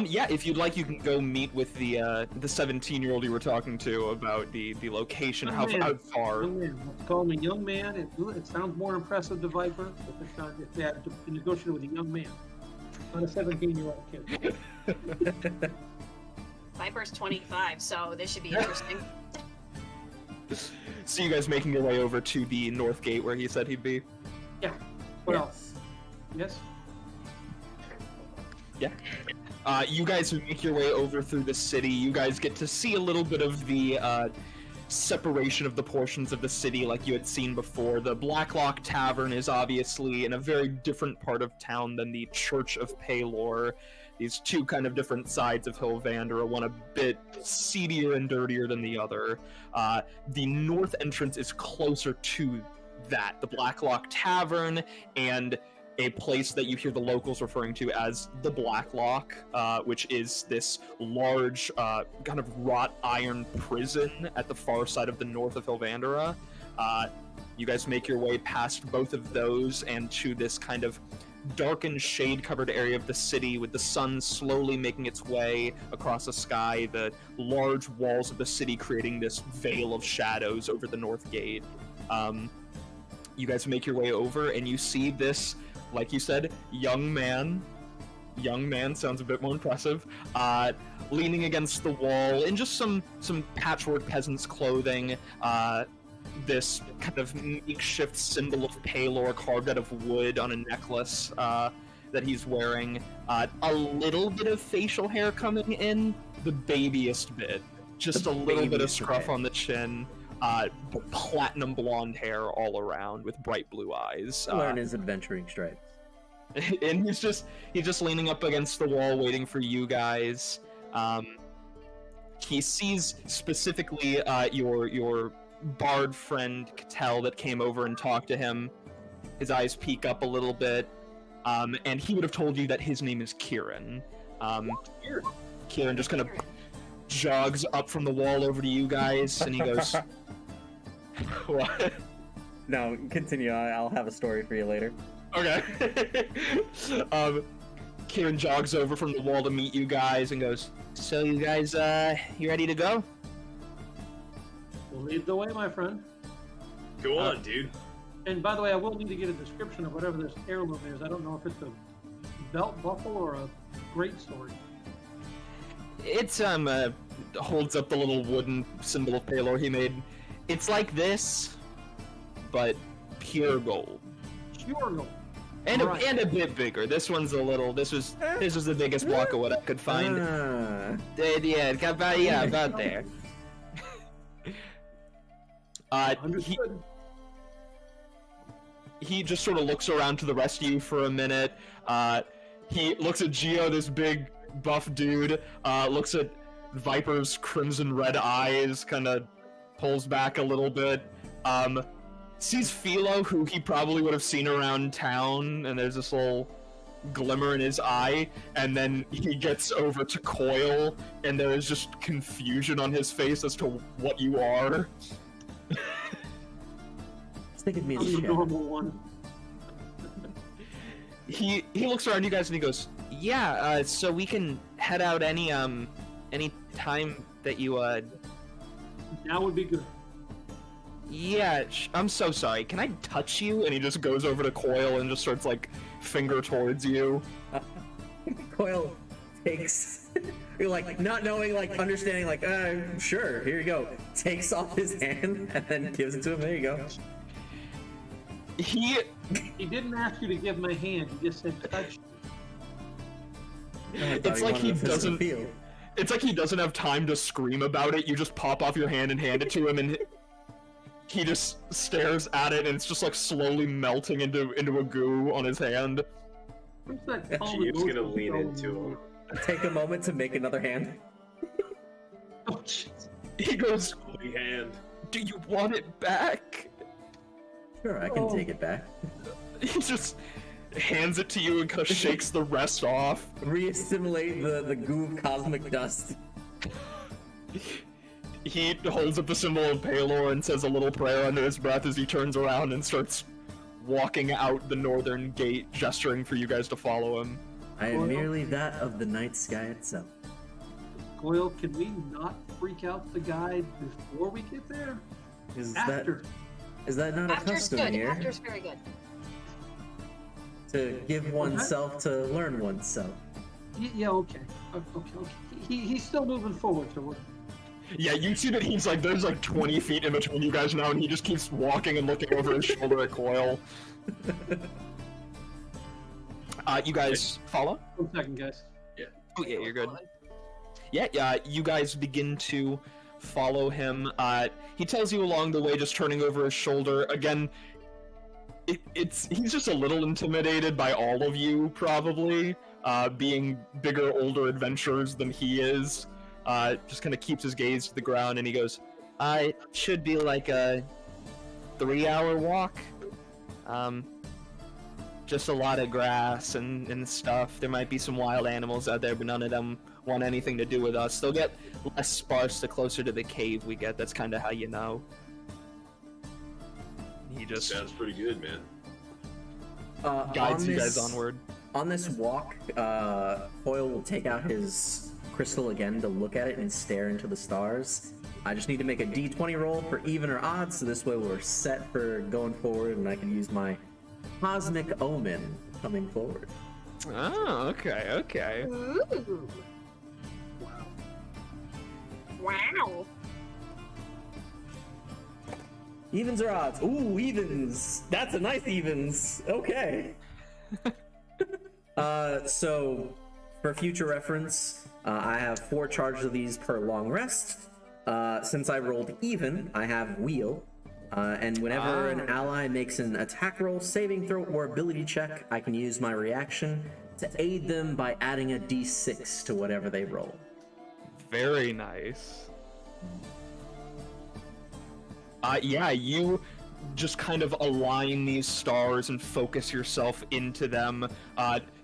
Yeah, if you'd like, you can go meet with the 17-year-old you were talking to about the location. How far? Young man. Let's call him a young man. It sounds more impressive to Viper if they had to negotiate with a young man, not a 17-year-old kid. Viper's 25, so this should be interesting. So you guys making your way over to the north gate where he said he'd be? Yeah. What else? Yes. Yeah. You guys make your way over through the city. You guys get to see a little bit of the separation of the portions of the city like you had seen before. The Blacklock Tavern is obviously in a very different part of town than the Church of Palor. These two kind of different sides of Hilvandra, one a bit seedier and dirtier than the other. The north entrance is closer to that, the Blacklock Tavern, and a place that you hear the locals referring to as the Blacklock, which is this large kind of wrought iron prison at the far side of the north of Hilvandra. You guys make your way past both of those and to this kind of darkened, shade-covered area of the city with the sun slowly making its way across the sky, the large walls of the city creating this veil of shadows over the north gate. You guys make your way over and you see this, like you said, young man sounds a bit more impressive, leaning against the wall in just some patchwork peasant's clothing, this kind of makeshift symbol of Palor carved out of wood on a necklace that he's wearing. A little bit of facial hair coming in, the babiest bit. Just a little bit of scruff on the chin. Platinum blonde hair all around with bright blue eyes. Learn his adventuring stripes. And he's just leaning up against the wall waiting for you guys. He sees specifically your bard friend Cattell that came over and talked to him. His eyes peek up a little bit, and he would have told you that his name is Kieran. Kieran just kind of jogs up from the wall over to you guys, and he goes, "What?" No, continue. I'll have a story for you later. Okay. Kieran jogs over from the wall to meet you guys and goes, "So you guys, you ready to go?" We'll lead the way, my friend. Go on, dude. And by the way, I will need to get a description of whatever this heirloom is. I don't know if it's a belt buckle or a greatsword. It's holds up the little wooden symbol of Palor he made. It's like this, but pure gold. Pure gold. And Right. and a bit bigger. This one's a little. This was the biggest block of what I could find. Yeah, about there. Understood. He just sort of looks around to the rest of you for a minute. He looks at Geo, this big buff dude. Looks at Viper's crimson red eyes, kind of pulls back a little bit. Sees Philo, who he probably would have seen around town, and there's this little glimmer in his eye, and then he gets over to Coil, and there is just confusion on his face as to what you are. I think it means I'm the shit. normal one. He looks around you guys and he goes, "Yeah, so we can head out any time that you Now would be good. Yeah, I'm so sorry. Can I touch you?" And he just goes over to Coil and just starts like finger towards you. Coil takes, you're like not knowing, like understanding, like sure, here you go. Takes off his hand and then gives it to him. There you go. He didn't ask you to give him a hand. He just said touch. It's like he doesn't. It's like he doesn't have time to scream about it. You just pop off your hand and hand it to him, and he just stares at it, and it's just like slowly melting into a goo on his hand. What's that calm Sheep's gonna emotional lean tone? into him. Take a moment to make another hand. Oh, jeez. He goes, Big hand. "Do you want it back?" Sure, I can Oh. take it back. He just hands it to you and kind of shakes the rest off. Re-assimilate the goo of cosmic dust. He holds up the symbol of Palor and says a little prayer under his breath as he turns around and starts walking out the northern gate, gesturing for you guys to follow him. I am merely that of the night sky itself. Goyle, can we not freak out the guy before we get there? Is After. that not a After's custom good. here? After's very good. To give oneself to learn oneself. Yeah, okay. Okay. He's still moving forward, so we're... Yeah, you see that he's like, there's like 20 feet in between you guys now, and he just keeps walking and looking over his shoulder at Coil. You guys follow? 1 second, guys. Oh yeah, you're good. Yeah, you guys begin to follow him. He tells you along the way, just turning over his shoulder. Again, he's just a little intimidated by all of you, probably, being bigger, older adventurers than he is. Just kind of keeps his gaze to the ground, and he goes, "It should be like a 3-hour walk. Just a lot of grass and stuff. There might be some wild animals out there, but none of them want anything to do with us. They'll get less sparse the closer to the cave we get. That's kind of how you know." He just Sounds pretty good, man. guides you guys onward. On this walk, Foyle will take out his crystal again to look at it and stare into the stars. I just need to make a d20 roll for even or odd, so this way we're set for going forward, and I can use my Cosmic Omen coming forward. Oh, okay. Ooh. Wow. Evens or odds? Ooh, evens. That's a nice evens. Okay. So for future reference, I have 4 charges of these per long rest. Since I rolled even, I have wheel. And whenever an ally makes an attack roll, saving throw, or ability check, I can use my reaction to aid them by adding a d6 to whatever they roll. Very nice. Yeah, you just kind of align these stars and focus yourself into them,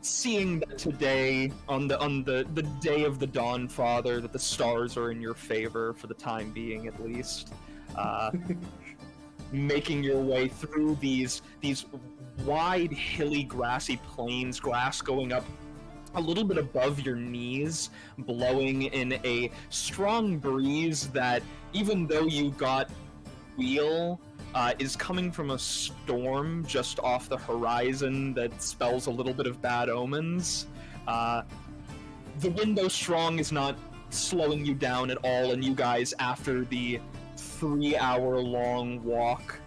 seeing that today, on the day of the Dawn Father, that the stars are in your favor for the time being, at least. Making your way through these wide, hilly, grassy plains, grass going up a little bit above your knees, blowing in a strong breeze that, even though you got wheel, is coming from a storm just off the horizon that spells a little bit of bad omens. The wind, though strong, is not slowing you down at all, and you guys, after the 3-hour-long walk,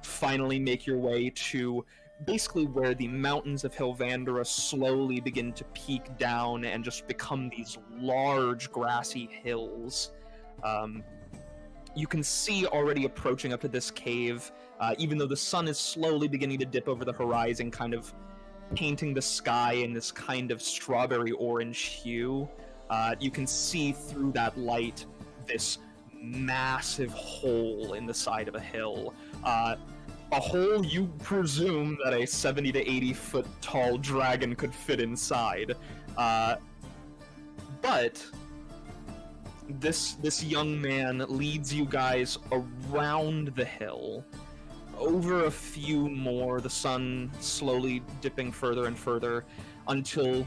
finally make your way to basically where the mountains of Hilvandra slowly begin to peak down and just become these large grassy hills. You can see already approaching up to this cave, even though the sun is slowly beginning to dip over the horizon, kind of painting the sky in this kind of strawberry orange hue. You can see through that light this massive hole in the side of a hill. A hole you presume that a 70 to 80 foot tall dragon could fit inside. But this young man leads you guys around the hill, over a few more, the sun slowly dipping further and further, until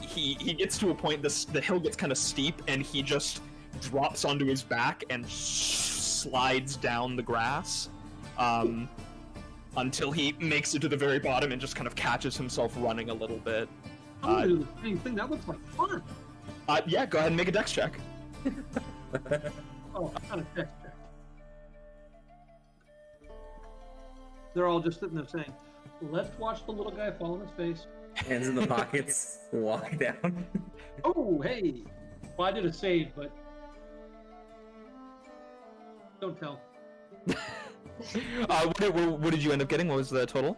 he gets to a point, the hill gets kind of steep, and he just drops onto his back and slides down the grass, until he makes it to the very bottom and just kind of catches himself running a little bit. I'm gonna do the same thing. That looks like fun. Yeah, go ahead and make a dex check. Oh, not a dex check. They're all just sitting there saying, "Let's watch the little guy fall on his face." Hands in the pockets, walk down. Oh, hey! Well, I did a save, but don't tell. What did you end up getting? What was the total?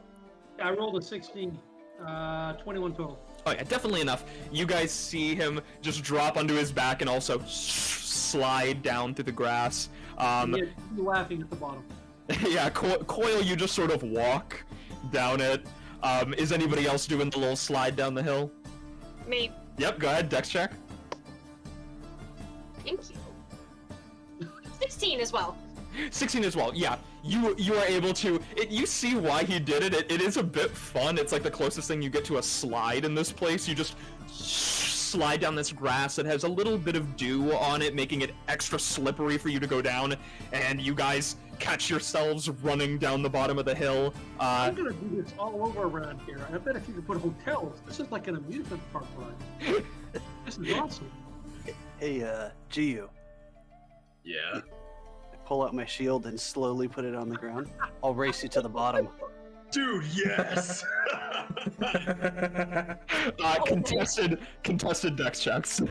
I rolled a 16, 21 total. Oh yeah, definitely enough. You guys see him just drop onto his back and also slide down through the grass. You're laughing at the bottom. Yeah, Coil, you just sort of walk down it. Is anybody else doing the little slide down the hill? Me. Yep, go ahead, dex check. Thank you. 16 as well. 16 as well, yeah. You are able to... you see why he did it. It is a bit fun. It's like the closest thing you get to a slide in this place. You just slide down this grass that has a little bit of dew on it, making it extra slippery for you to go down, and you guys catch yourselves running down the bottom of the hill. I'm gonna do this all over around here. I bet if you could put hotels, this is like an amusement park ride. This is awesome. Hey, Gio. Yeah. I pull out my shield and slowly put it on the ground. I'll race you to the bottom. Dude, yes! Contested dex checks.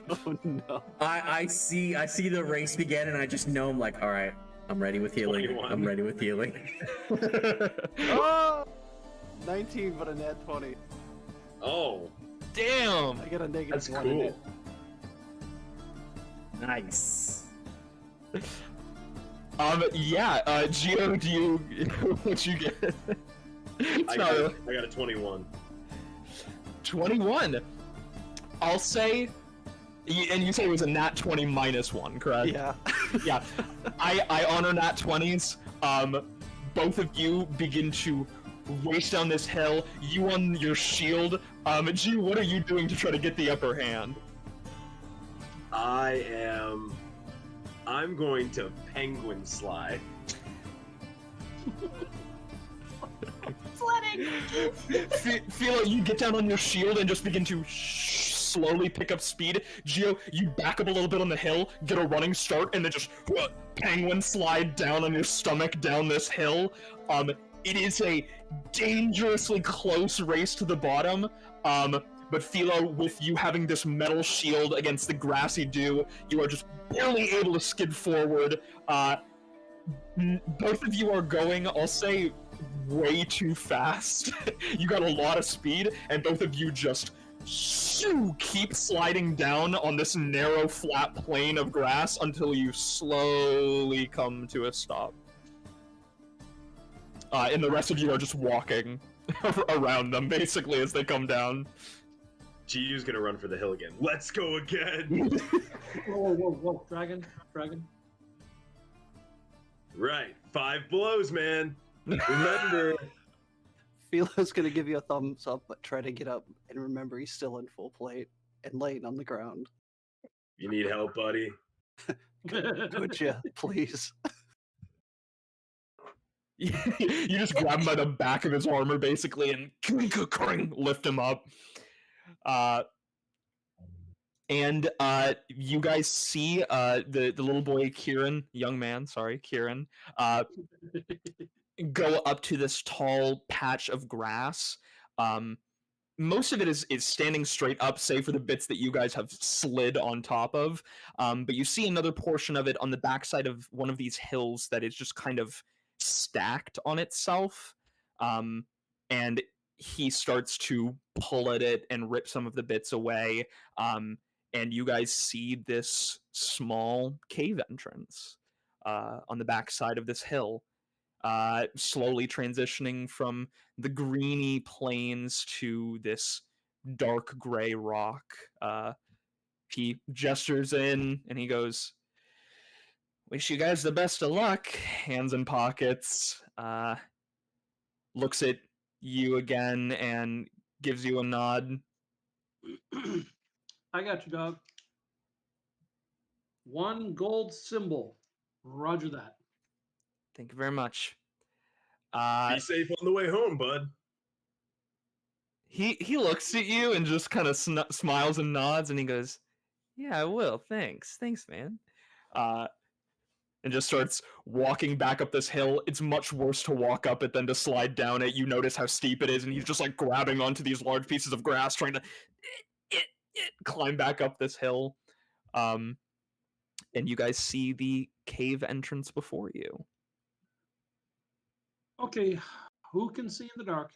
Oh no. I see the race begin, and I just know I'm like, all right, I'm ready with healing. 21. I'm ready with healing. Oh! 19, but a nat 20. Oh, Damn! I get a negative that's 1 in cool. it. Nice. Yeah, Gio, do you... what'd you get? I got a 21. 21. I'll say... And you say it was a nat 20 minus 1, correct? Yeah. Yeah. I honor nat 20s. Both of you begin to race down this hill. You on your shield. G, what are you doing to try to get the upper hand? I'm going to penguin slide. Sledding! Feel like you get down on your shield and just begin to slowly pick up speed. Gio, you back up a little bit on the hill, get a running start, and then just penguin slide down on your stomach down this hill. It is a dangerously close race to the bottom. But Philo, with you having this metal shield against the grassy dew, you are just barely able to skid forward. Both of you are going, I'll say, way too fast. You got a lot of speed, and both of you just keep sliding down on this narrow, flat plane of grass until you slowly come to a stop. And the rest of you are just walking around them, basically, as they come down. GU's gonna run for the hill again. Let's go again! Whoa, dragon. Right, 5 blows, man. Remember. Philo's gonna give you a thumbs up, but try to get up and remember he's still in full plate and laying on the ground. You need help, buddy? Could you, please? You just grab him by the back of his armor, basically, and lift him up. And you guys see the little boy Kieran, Kieran, go up to this tall patch of grass. Most of it is standing straight up, save for the bits that you guys have slid on top of. But you see another portion of it on the backside of one of these hills that is just kind of stacked on itself. And he starts to pull at it and rip some of the bits away. And you guys see this small cave entrance on the backside of this hill, slowly transitioning from the greeny plains to this dark gray rock. He gestures in and he goes, "Wish you guys the best of luck," hands in pockets, looks at you again and gives you a nod. I got you, dog. 1 gold symbol. Roger that. Thank you very much. Be safe on the way home, bud. He looks at you and just kind of smiles and nods, and he goes, "Yeah, I will. Thanks, man." And just starts walking back up this hill. It's much worse to walk up it than to slide down it. You notice how steep it is, and he's just like grabbing onto these large pieces of grass, trying to climb back up this hill. And you guys see the cave entrance before you. Okay, who can see in the dark?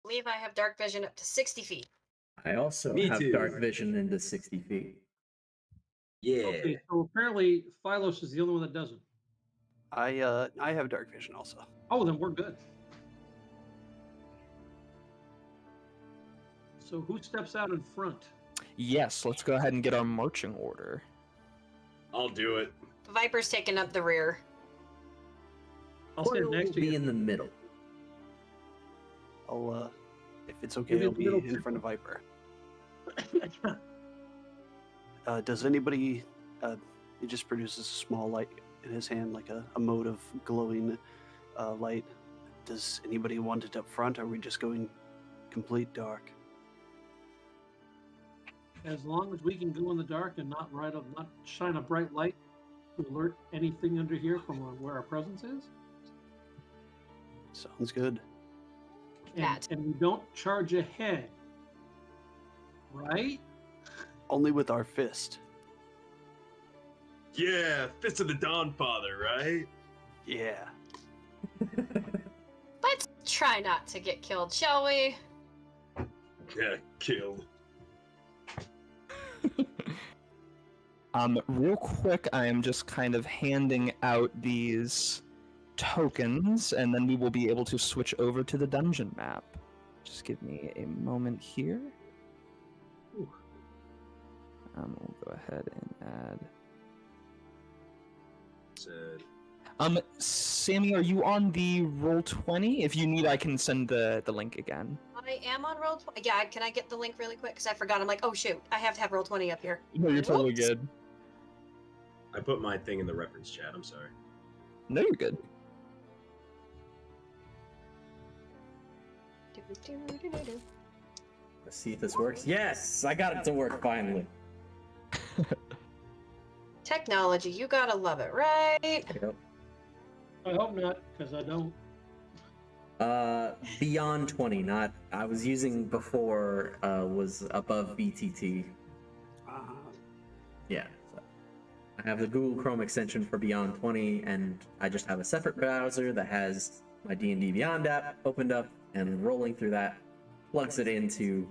I believe I have dark vision up to 60 feet. I also Me have too. dark vision into 60 feet. Yeah. Okay, so apparently Phylos is the only one that doesn't. I have dark vision also. Oh, then we're good. So who steps out in front? Yes, let's go ahead and get our marching order. I'll do it. Viper's taking up the rear. I'll stand Coil next will to be you. in the middle. I'll if it's okay, Maybe I'll a be little in too- front of Viper. Does anybody? He just produces a small light in his hand, like a mode of glowing light. Does anybody want it up front? Or are we just going complete dark? As long as we can go in the dark and not shine a bright light to alert anything under here from where our presence is. Sounds good. And we don't charge ahead. Right? Only with our fist. Yeah, Fist of the Dawn Father, right? Yeah. Let's try not to get killed, shall we? Yeah, killed. Real quick, I am just kind of handing out these tokens, and then we will be able to switch over to the dungeon map. Just give me a moment here. Ooh. We'll go ahead and add. Said. Sammy, are you on the Roll20? If you need, I can send the link again. I am on roll 20. Yeah, can I get the link really quick? Because I forgot. I'm like, oh shoot, I have to have roll 20 up here. No, you're totally Whoops. good. I put my thing in the reference chat, I'm sorry. No, you're good. Let's see if this works. Yes, I got it to work finally. Technology, you gotta love it, right? Yep. I hope not, because I don't. Beyond 20, not I was using before was above BTT. Yeah. So I have the Google Chrome extension for Beyond 20, and I just have a separate browser that has my D&D Beyond app opened up, and rolling through that plugs it into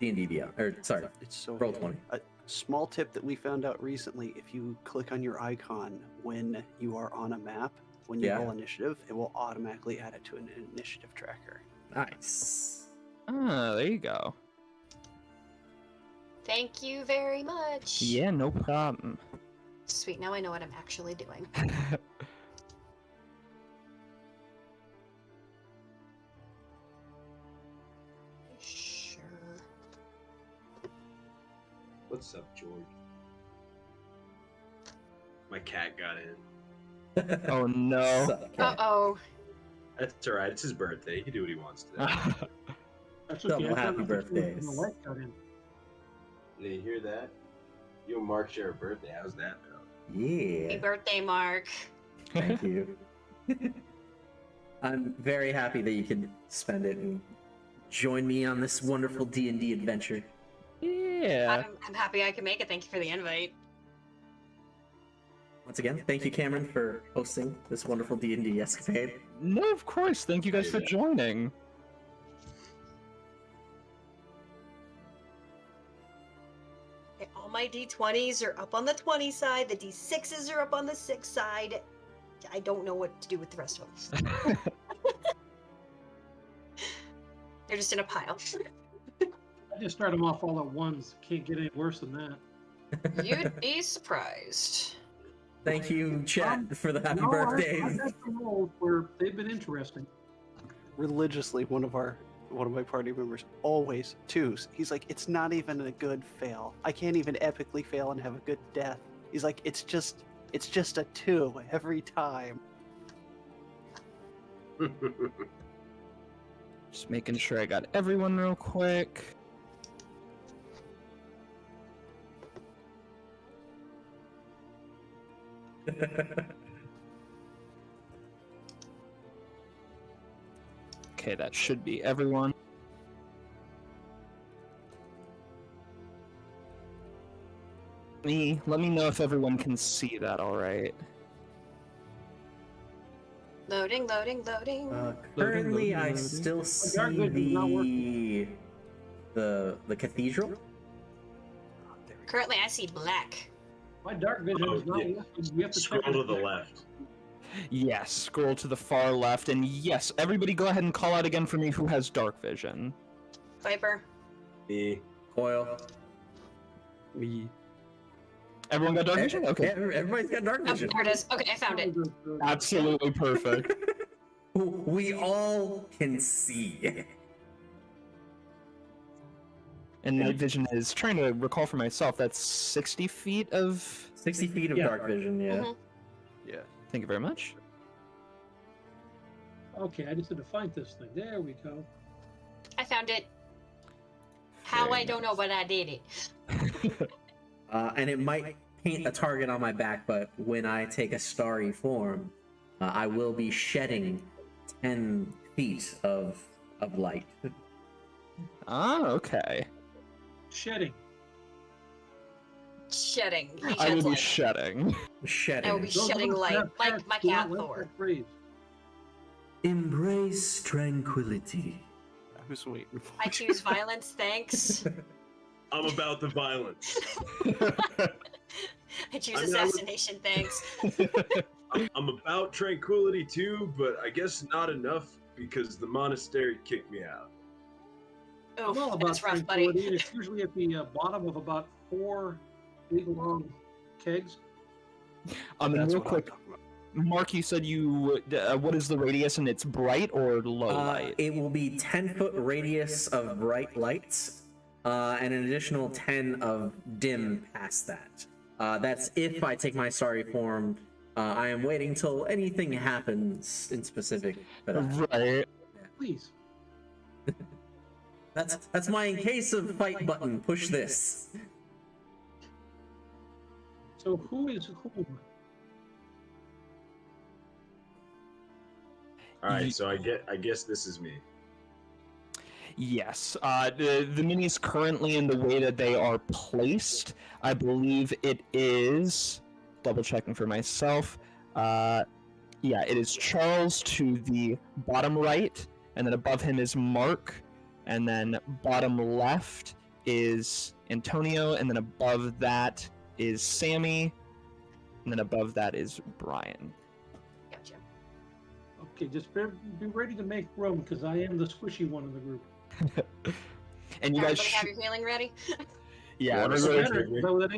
D&D Beyond, or sorry, It's so Roll 20. A small tip that we found out recently: if you click on your icon when you are on a map, when you Yeah. roll initiative, it will automatically add it to an initiative tracker. Nice. Ah, there you go. Thank you very much. Yeah, no problem. Sweet, now I know what I'm actually doing. Sure. What's up, George? My cat got in. Oh no. Suck, cat. Uh-oh. That's alright, it's his birthday. He can do what he wants today. That's Double I thought happy it was birthdays. when the light got in. Did you hear that? You and Mark share a birthday. How's that, though? Happy Yeah. birthday, Mark. Thank you. I'm very happy that you could spend it and join me on this wonderful D&D adventure. Yeah. I'm happy I could make it. Thank you for the invite. Once again, thank you, Cameron, for hosting this wonderful D&D escapade. No, of course. Thank you guys for joining. Okay, all my D20s are up on the 20 side. The D6s are up on the 6 side. I don't know what to do with the rest of them. They're just in a pile. I just start them off all at once. Can't get any worse than that. You'd be surprised. Thank you, chat, for the happy No, birthdays. I've got some rolls where they've been interesting. Religiously, one of my party members always twos. He's like, it's not even a good fail. I can't even epically fail and have a good death. He's like, it's just a 2 every time. Just making sure I got everyone real quick. Okay, that should be everyone. Let me know if everyone can see that all right. Loading, loading, loading. Currently, I loading. still dark see vision is not the cathedral. Currently, I see black. My dark vision Oh, is not yeah. working. We have to Scroll check to it. the left. Yes, scroll to the far left, and yes, everybody go ahead and call out again for me who has dark vision. Viper. Me. Coil. Me. Everyone got dark vision? Okay. Everybody's got dark Oh, vision. there it is. Okay, I found it. Absolutely perfect. We all can see. And night vision is, trying to recall for myself, that's 60 feet of... 60 feet of Yeah. dark vision, yeah. Mhm. Yeah. Thank you very much. Okay, I just had to find this thing. There we go. I found it. How Very I don't know, but I did it. And it might paint a target on my back, but when I take a starry form, I will be shedding 10 feet of light. Ah, okay. Shedding. Shedding. He I will sheds be light. shedding. Shedding. I will be Those shedding of us that light, have like cats my do not cat like Thor. that phrase. Embrace tranquility. I was waiting for I choose violence, thanks. I'm about the violence. I choose I mean, I would- assassination, thanks. I'm about tranquility too, but I guess not enough because the monastery kicked me out. Oof, I'm all about that's rough, tranquility, buddy. and it's usually at the bottom of about 4 big long kegs. And That's real what I'm quick, talking about. Mark, you said you... what is the radius, and it's bright or low light? It will be 10-foot radius of bright lights, and an additional 10 of dim past that. That's if I take my starry form. I am waiting till anything happens in specific for that. Right. Please. That's my in case of fight button. Push this. So who is who? All right, so I guess this is me. Yes, the minis currently in the way that they are placed, I believe it is, double checking for myself, yeah, it is Charles to the bottom right, and then above him is Mark, and then bottom left is Antonio, and then above that is Sammy, and then above that is Brian. Gotcha. Okay, just be ready to make room because I am the squishy one in the group. And you guys, Everybody have your healing ready? yeah, Wanna everybody- switch? Better, but with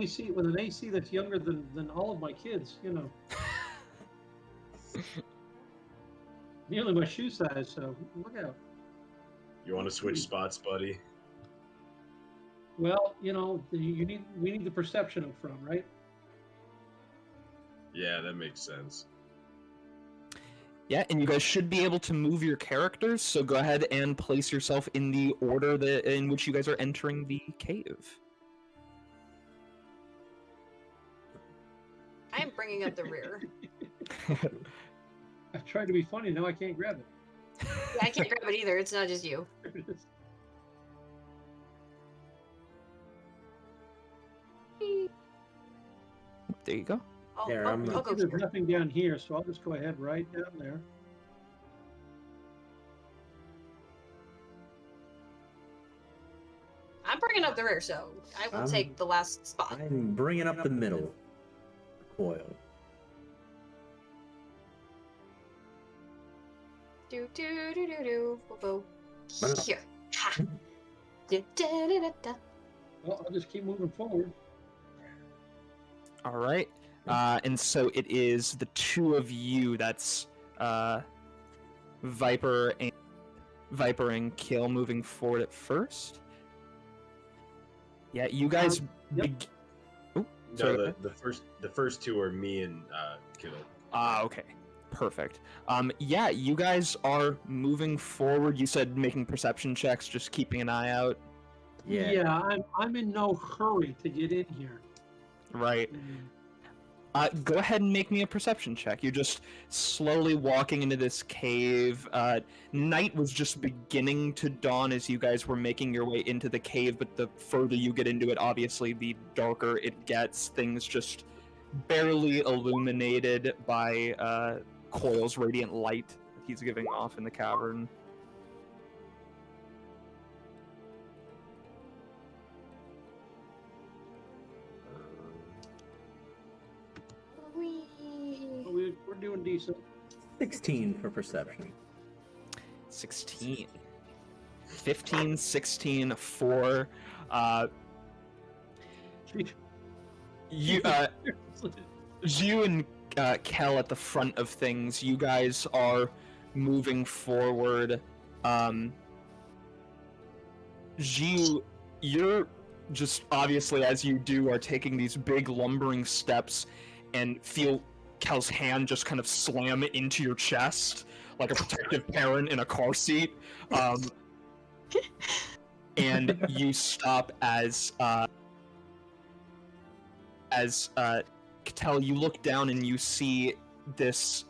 an AC that's younger than all of my kids, you know. Nearly my shoe size, so look out. You want to switch spots, buddy? Well, you know, we need the perception up front, right? Yeah, that makes sense. Yeah, and you guys should be able to move your characters, so go ahead and place yourself in the order in which you guys are entering the cave. I am bringing up the rear. I've tried to be funny, now I can't grab it. Yeah, I can't grab it either. It's not just you. There it is. There you go. Oh, There, oh, I'm I'll go There's here. nothing down here, so I'll just go ahead right down there. I'm bringing up the rear, so I will take the last spot. I'm bringing up the middle coil. Do do do do do. We'll go No. here. Ha. Da, da, da, da, da. Well, I'll just keep moving forward. All right. And so it is the two of you. That's Viper and Kill moving forward at first. Yeah, you guys. Yep. Oh, sorry. No, the first two are me and Kittle. Okay. Perfect. Yeah, you guys are moving forward. You said making perception checks, just keeping an eye out. Yeah. I'm in no hurry to get in here. Right. Go ahead and make me a perception check. You're just slowly walking into this cave. Night was just beginning to dawn as you guys were making your way into the cave, but the further you get into it, obviously, the darker it gets. Things just barely illuminated by Coil's radiant light that he's giving off in the cavern. Whee. We're doing decent. 16 for perception. 16. 15, 16, 4. You and Kel at the front of things, you guys are moving forward. You're just obviously, as you do, are taking these big lumbering steps and feel Kel's hand just kind of slam into your chest like a protective parent in a car seat. And you stop as Cattell, you look down and you see this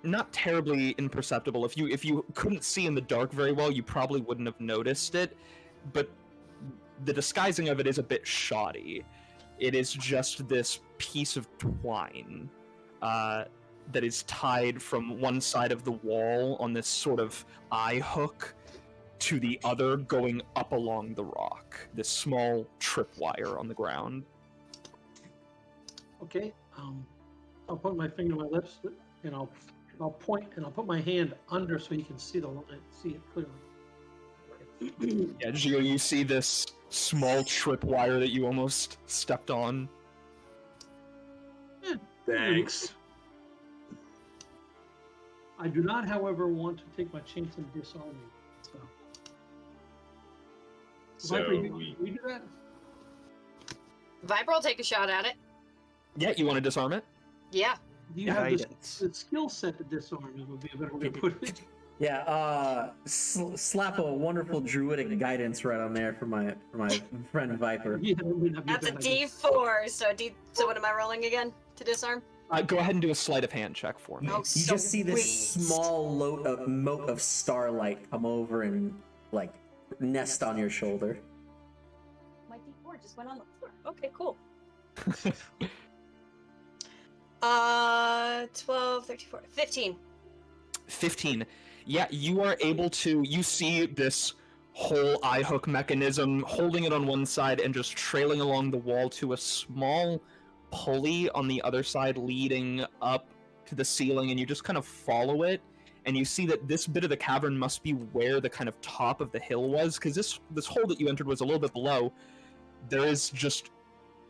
not terribly imperceptible. If you couldn't see in the dark very well, you probably wouldn't have noticed it, but the disguising of it is a bit shoddy. It is just this piece of twine that is tied from one side of the wall on this sort of eye hook to the other, going up along the rock. This small tripwire on the ground. Okay. I'll put my finger on my lips, and I'll point, and I'll put my hand under so you can see the line, see it clearly. Yeah, Gio, you see this small tripwire that you almost stepped on. Thanks. I do not, however, want to take my chance in disarming. So, So Viper, we we do that? Viper will take a shot at it. Yeah, you want to disarm it? Yeah. Do you have Guidance. the skill set to disarm? It would be a better way to put it. Yeah, slap a wonderful druidic guidance right on there for my friend Viper. Yeah, that may not be That's a bad idea. D4. So what am I rolling again to disarm? Go ahead and do a sleight of hand check for me. Oh, You just see this sweet. small mote of starlight come over and like nest on your shoulder. My D4 just went on the floor. Okay, cool. 12, 13, 14, 15. 15. Yeah, you are able to. You see this whole eye hook mechanism holding it on one side and just trailing along the wall to a small pulley on the other side leading up to the ceiling, and you just kind of follow it, and you see that this bit of the cavern must be where the kind of top of the hill was, because this hole that you entered was a little bit below. There is just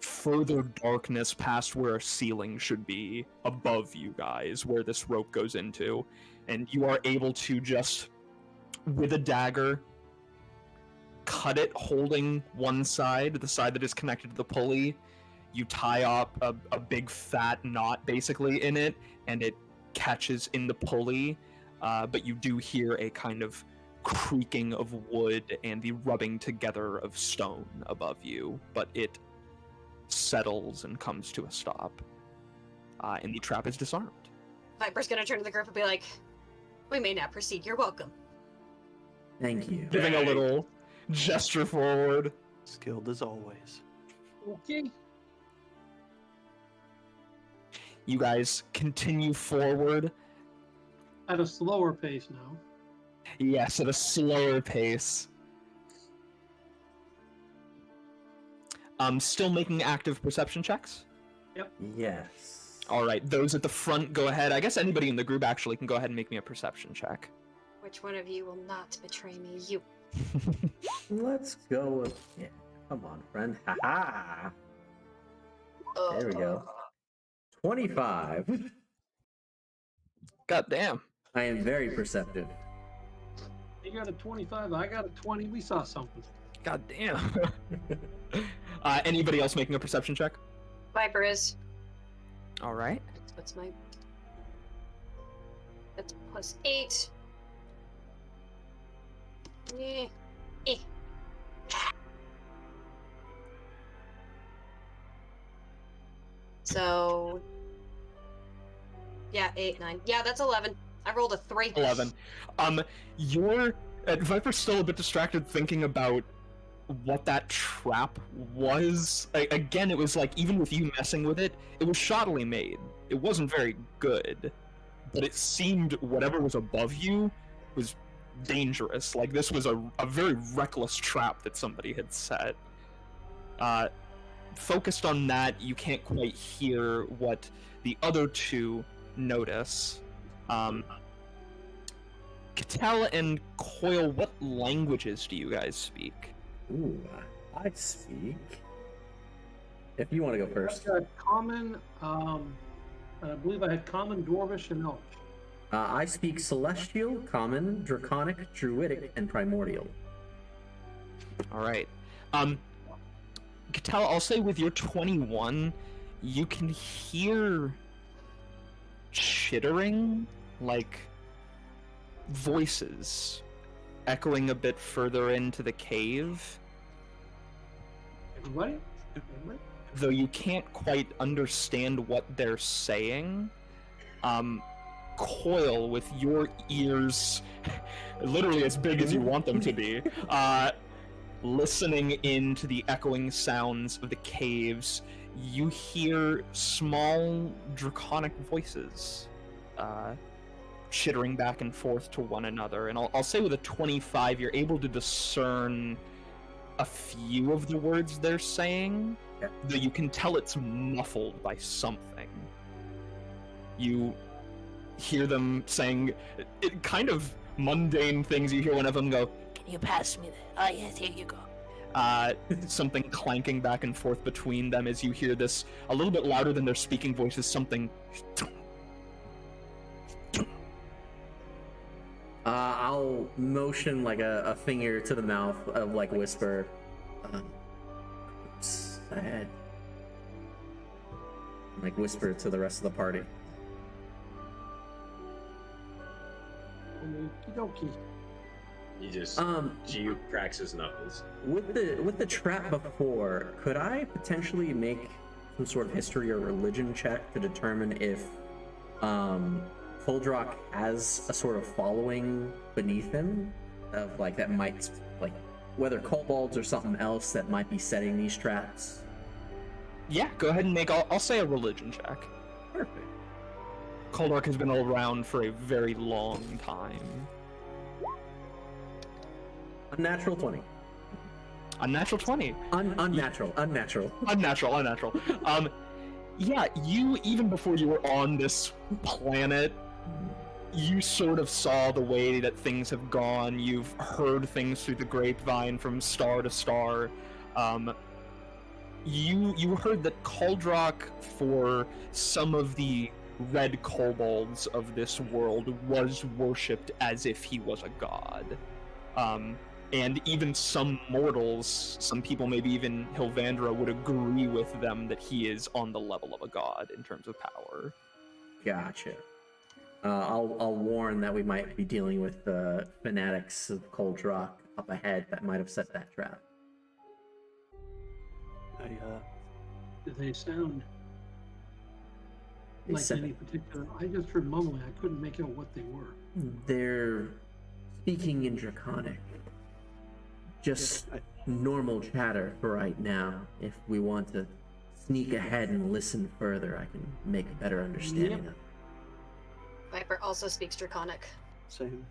further darkness past where a ceiling should be above you guys, where this rope goes into, and you are able to just, with a dagger, cut it holding one side, the side that is connected to the pulley. You tie up a big fat knot basically in it, and it catches in the pulley, but you do hear a kind of creaking of wood and the rubbing together of stone above you, but it settles and comes to a stop, and the trap is disarmed. Viper's gonna turn to the group and be like, "We may now proceed. You're welcome." Thank you. Giving a little gesture forward. Skilled as always. Okay. You guys continue forward. At a slower pace now. Yes, at a slower pace. Still making active perception checks? Yes. Alright, those at the front, go ahead. I guess anybody in the group actually can go ahead and make me a perception check. Which one of you will not betray me? You. Let's go with... Yeah, come on, friend. Ha-ha! There we go. 25. God damn. I am very perceptive. You got a 25, I got a 20. We saw something. God damn. Anybody else making a perception check? Viper is. Alright. What's my... That's +8. Eh. Eh. So... Yeah, 8, 9. Yeah, that's 11. I rolled a 3. 11. Viper's still a bit distracted thinking about what that trap was. Again, it was like, even with you messing with it, it was shoddily made. It wasn't very good. But it seemed whatever was above you was dangerous. Like, this was a very reckless trap that somebody had set. Focused on that, you can't quite hear what the other two notice. Cattell and Coil, what languages do you guys speak? Ooh, I speak. If you want to go first. I got common, I believe I had common, dwarvish, and elf. I speak Celestial, Common, Draconic, Druidic, and Primordial. Alright. Cattell, I'll say with your 21, you can hear chittering, like voices echoing a bit further into the cave. Everybody? Though you can't quite understand what they're saying. Coil, with your ears literally as big as you want them to be, listening into the echoing sounds of the caves, you hear small draconic voices chittering back and forth to one another. And I'll say with a 25, you're able to discern a few of the words they're saying, though you can tell it's muffled by something. You hear them saying it kind of mundane things. You hear one of them go, "Can you pass me that? Oh yes, here you go." Something clanking back and forth between them as you hear this a little bit louder than their speaking voices, something. I'll motion like a finger to the mouth of like whisper. Sad. Like whisper to the rest of the party. Okie dokie. He just Gio cracks his knuckles. With the trap before, could I potentially make some sort of history or religion check to determine if Kuldrok has a sort of following beneath him of like that might like whether kobolds or something else that might be setting these traps? Yeah, go ahead and make. I'll say a religion check. Perfect. Kuldrok has been around for a very long time. Unnatural 20. Unnatural 20. Unnatural. Unnatural. Yeah, you, even before you were on this planet, you sort of saw the way that things have gone. You've heard things through the grapevine from star to star. You heard that Kuldrok, for some of the red kobolds of this world, was worshipped as if he was a god. And even some mortals, some people, maybe even Hilvandra, would agree with them that he is on the level of a god in terms of power. Gotcha. I'll warn that we might be dealing with the fanatics of Kuldrok up ahead that might have set that trap. Did they sound They like said any particular? I just heard mumbling. I couldn't make out what they were. they're speaking in Draconic. Just normal chatter for right now. If we want to sneak ahead and listen further, I can make a better understanding of it. Viper also speaks Draconic. Same.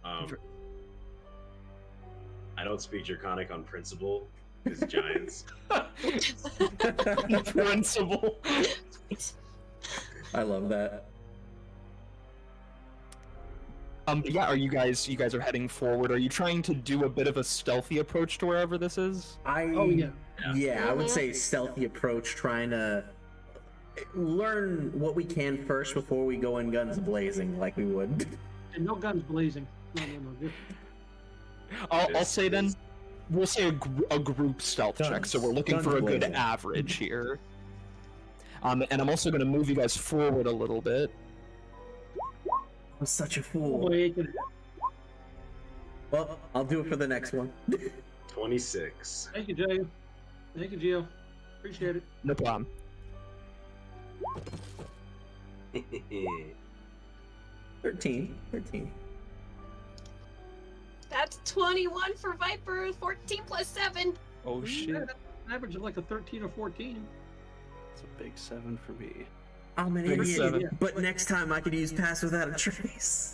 I don't speak Draconic on principle, because giants. Principle. I love that. Yeah, are you guys are heading forward? Are you trying to do a bit of a stealthy approach to wherever this is? Oh yeah. Yeah, I would say stealthy approach, trying to learn what we can first before we go in guns blazing like we would. And no guns blazing. No. Just... I'll say then, we'll say a group stealth check, so we're looking for a good average here. And I'm also going to move you guys forward a little bit. I'm such a fool. Wait. Well, I'll do it for the next one. 26. Thank you, Jay. Thank you, Gio. Appreciate it. No problem. 13. That's 21 for Viper. 14 plus 7. Oh shit. An average of like a 13 or 14. It's a big 7 for me. I'm an Big idiot, 7. but next time I could use pass without a trace.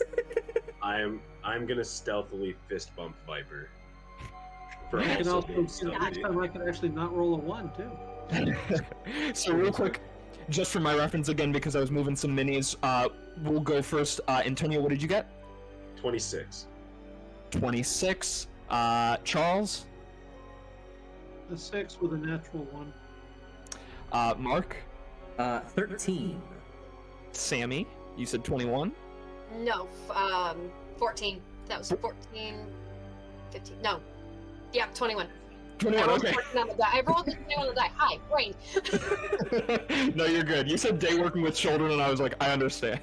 I'm gonna stealthily fist bump Viper. For I can also also, being next stealthy. time I can actually not roll a 1 too. So real quick, just for my reference again, because I was moving some minis, we'll go first. Antonio, what did you get? 26. 26. Charles? A 6 with a natural 1. Mark? 13. Sammy? You said 21? No, 14. That was 14, 15. No. Yeah, 21. 21, I rolled okay. 14 on the die. I rolled the 21 on the die. Hi, brain. No, you're good. You said day working with children, and I was like, I understand.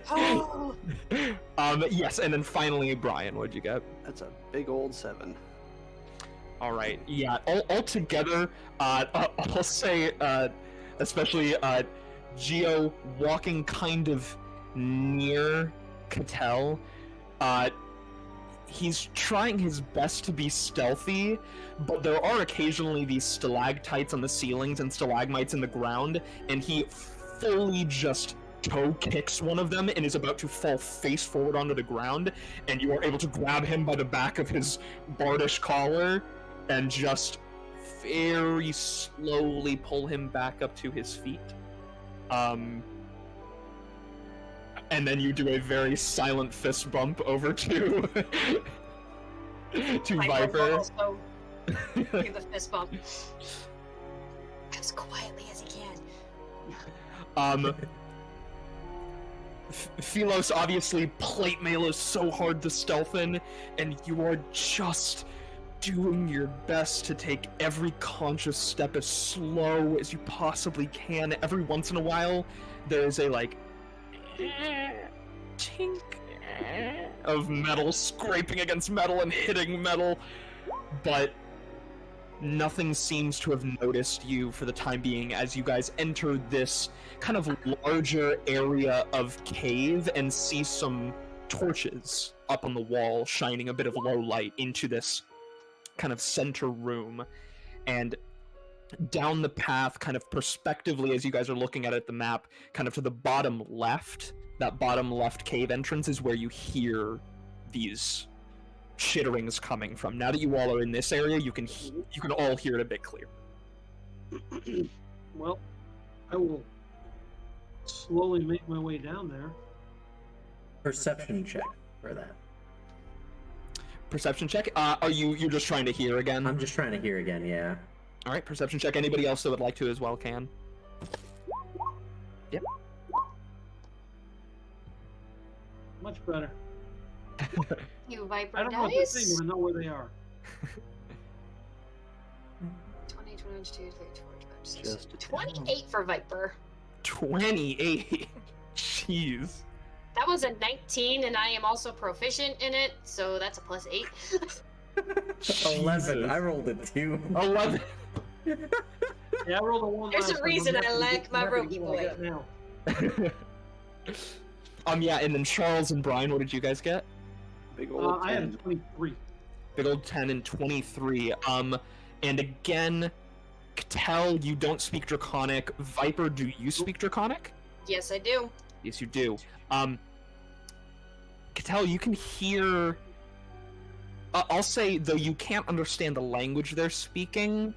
Oh. Yes, and then finally, Brian, what'd you get? That's a big old 7. All right, yeah, all together, I'll say, especially Gio walking kind of near Cattell, he's trying his best to be stealthy, but there are occasionally these stalactites on the ceilings and stalagmites in the ground, and he fully just toe kicks one of them and is about to fall face forward onto the ground, and you are able to grab him by the back of his bardish collar and just very slowly pull him back up to his feet. And then you do a very silent fist bump over to to Viper. Also give the fist bump. As quietly as he can. Philos, obviously, plate mail is so hard to stealth in, and you are just doing your best to take every conscious step as slow as you possibly can. Every once in a while, there's a, like, tink, of metal scraping against metal and hitting metal, but nothing seems to have noticed you for the time being as you guys enter this kind of larger area of cave and see some torches up on the wall shining a bit of low light into this kind of center room. And down the path, kind of prospectively, as you guys are looking at the map, kind of to the bottom left, that bottom left cave entrance is where you hear these chitterings coming from. Now that you all are in this area, you can all hear it a bit clear. Well, I will slowly make my way down there. Perception check for that. Perception check. You're just trying to hear again? I'm just trying to hear again. Yeah. All right, perception check. Anybody else that would like to as well can. Yep. Much better. You Viper I don't know what they're dice. saying, but I know where they are. 20, 22, 24, Just a 28 for Viper. 28. Jeez. That was a 19, and I am also proficient in it, so that's a +8. 11. I rolled a 2. 11. Yeah, I rolled a 1. There's last a time. reason I'm I happy to like get- my I'm happy to roguey get what I boy. got now. Yeah, and then Charles and Brian, what did you guys get? Big old I had 10. 23. Big old 10 and 23. And again, Cattell, you don't speak Draconic. Viper, do you speak Draconic? Yes, I do. Yes, you do. Cattell, you can hear... I'll say, though you can't understand the language they're speaking,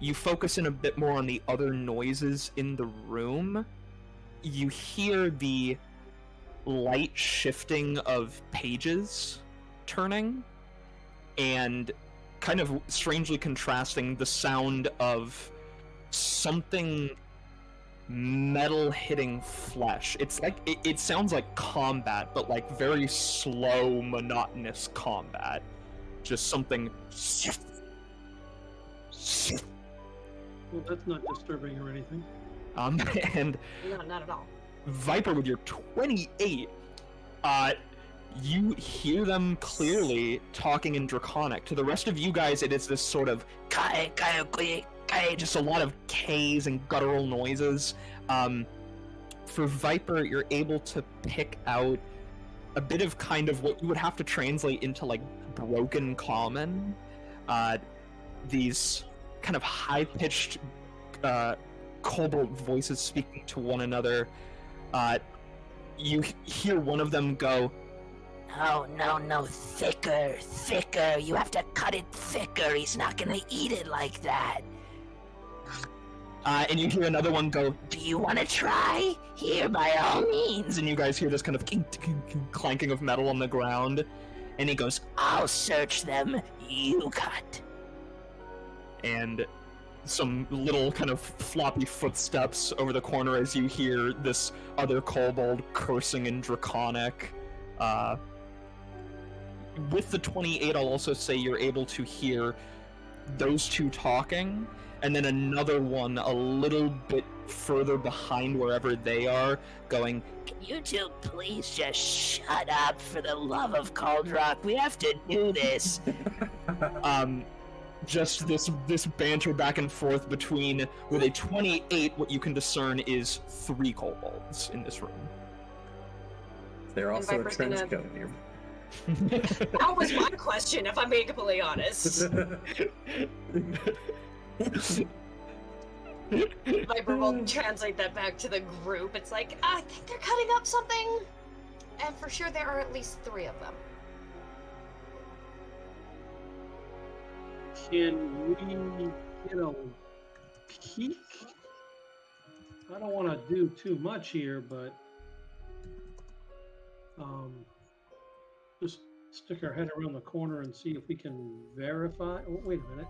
you focus in a bit more on the other noises in the room. You hear the light shifting of pages turning, and kind of strangely contrasting the sound of something metal hitting flesh. It's like it sounds like combat, but like very slow, monotonous combat. Just something. Well, that's not disturbing or anything. And No, not at all. Viper, with your 28, you hear them clearly talking in Draconic. To the rest of you guys, it is this sort of just a lot of K's and guttural noises. For Viper, you're able to pick out a bit of kind of what you would have to translate into like broken common. These kind of high-pitched kobold voices speaking to one another. You hear one of them go, No, thicker. You have to cut it thicker. He's not gonna eat it like that. and you hear another one go, Do you want to try? Here, by all means. and you guys hear this kind of clanking of metal on the ground, and he goes, I'll search them. You cut. and some little kind of floppy footsteps over the corner as you hear this other kobold cursing in Draconic. With the 28, I'll also say you're able to hear those two talking, and then another one a little bit further behind wherever they are, going, Can you two please just shut up for the love of Kuldrok? We have to do this. just this banter back and forth between, with a 28, what you can discern is 3 kobolds in this room. They're also a Viper's trench gonna- coat here. That was my question, if I'm being completely honest. Viper will translate that back to the group. It's like, I think they're cutting up something. And for sure there are at least 3 of them. Can we get a peek? I don't want to do too much here, but just stick our head around the corner and see if we can verify. Oh, wait a minute.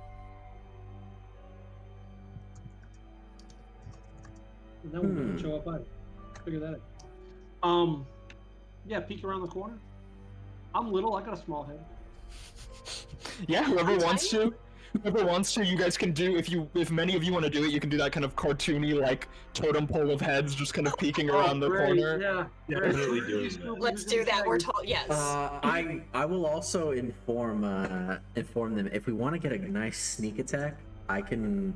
And that one doesn't show up either. Figure that out. Yeah, peek around the corner. I'm little. I got a small head. Yeah, whoever wants to. Whoever wants to, you guys can do. If many of you want to do it, you can do that kind of cartoony, like totem pole of heads, just kind of peeking around the great, corner. Yeah. Yeah. great. Definitely doing that. Let's do that. We're told yes. I will also inform them if we want to get a nice sneak attack. I can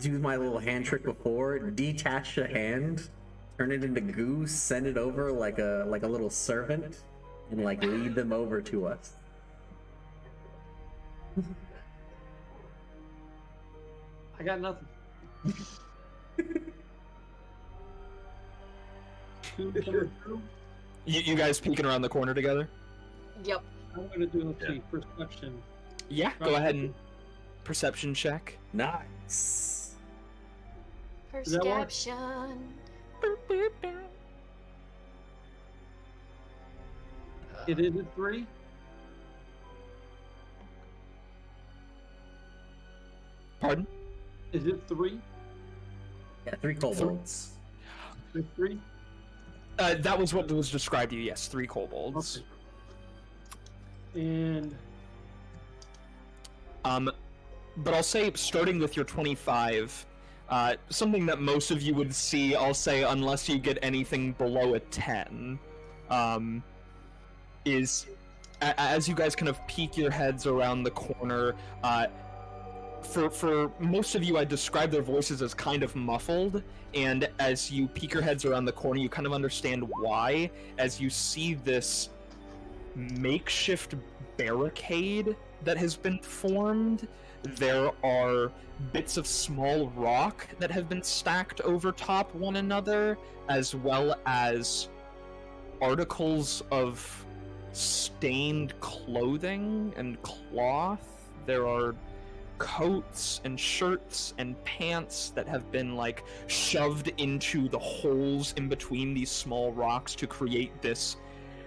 do my little hand trick before, detach a hand, turn it into goo, send it over like a little servant, and like lead them over to us. I got nothing. You guys peeking around the corner together? Yep. I'm gonna do perception. Yeah. Go ahead and perception check. Nice. that work? Perception. It is at 3. Pardon? Is it 3? Yeah, 3 kobolds. Is it 3? That was what was described to you. Yes, 3 kobolds. Okay. And But I'll say, starting with your 25, something that most of you would see, I'll say, unless you get anything below a 10, is as you guys kind of peek your heads around the corner, for most of you, I describe their voices as kind of muffled, and as you peek your heads around the corner, you kind of understand why, as you see this makeshift barricade that has been formed. There are bits of small rock that have been stacked over top one another, as well as articles of stained clothing and cloth. There are coats and shirts and pants that have been like shoved into the holes in between these small rocks to create this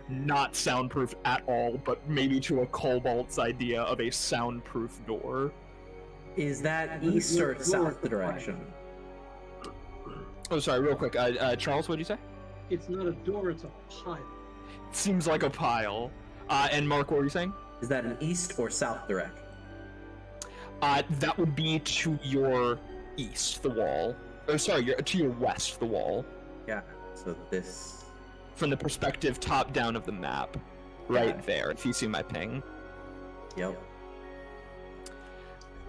not soundproof at all, but maybe to a kobold's idea of a soundproof door. Is that east or south the direction? Oh, sorry, real quick. Charles, what did you say? it's not a door, it's a pile. It seems like a pile. And Mark, what were you saying? Is that an east or south direction? That would be to your east, the wall. Or sorry, to your west, the wall. Yeah, so this... From the perspective top down of the map. Right there, if you see my ping. Yep.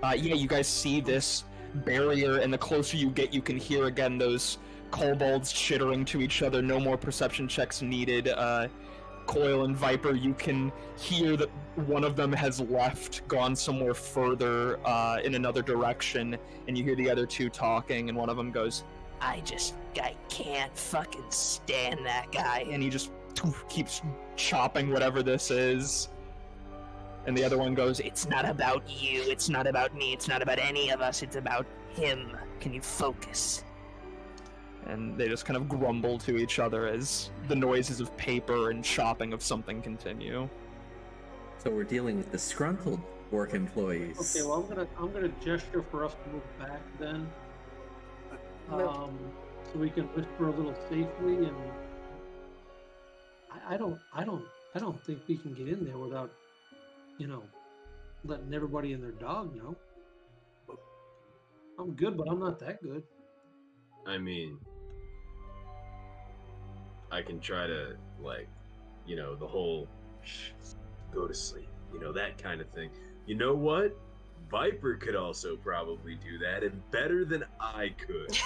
Yeah, you guys see this barrier, and the closer you get, you can hear again those kobolds chittering to each other. No more perception checks needed. Coil and Viper, you can hear that one of them has left, gone somewhere further in another direction, and you hear the other two talking, and one of them goes, I can't fucking stand that guy. and he just keeps chopping whatever this is. And the other one goes, It's not about you, it's not about me, it's not about any of us, it's about him. Can you focus? and they just kind of grumble to each other as the noises of paper and chopping of something continue. So we're dealing with disgruntled work employees. Okay, well I'm gonna gesture for us to move back then. So we can whisper a little safely, and I don't think we can get in there without, letting everybody and their dog know. I'm good, but I'm not that good. I mean, I can try to, the whole go to sleep, that kind of thing. You know what? Viper could also probably do that, and better than I could.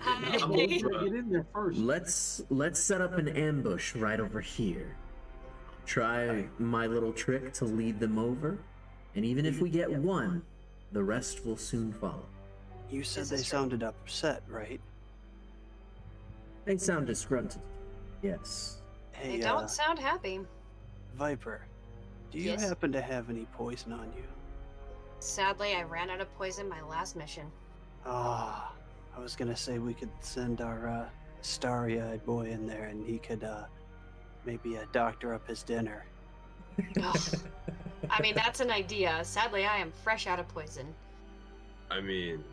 I'm gonna get in there first. Let's set up an ambush right over here. Try my little trick to lead them over, and even if we get one, the rest will soon follow. You said they sounded upset, right? They sound disgruntled. Yes. Hey, They don't sound happy. Viper, do you Yes? happen to have any poison on you? Sadly, I ran out of poison my last mission. Ah, I was gonna say we could send our starry-eyed boy in there, and he could maybe doctor up his dinner. Ugh. I mean, that's an idea. Sadly, I am fresh out of poison. I mean,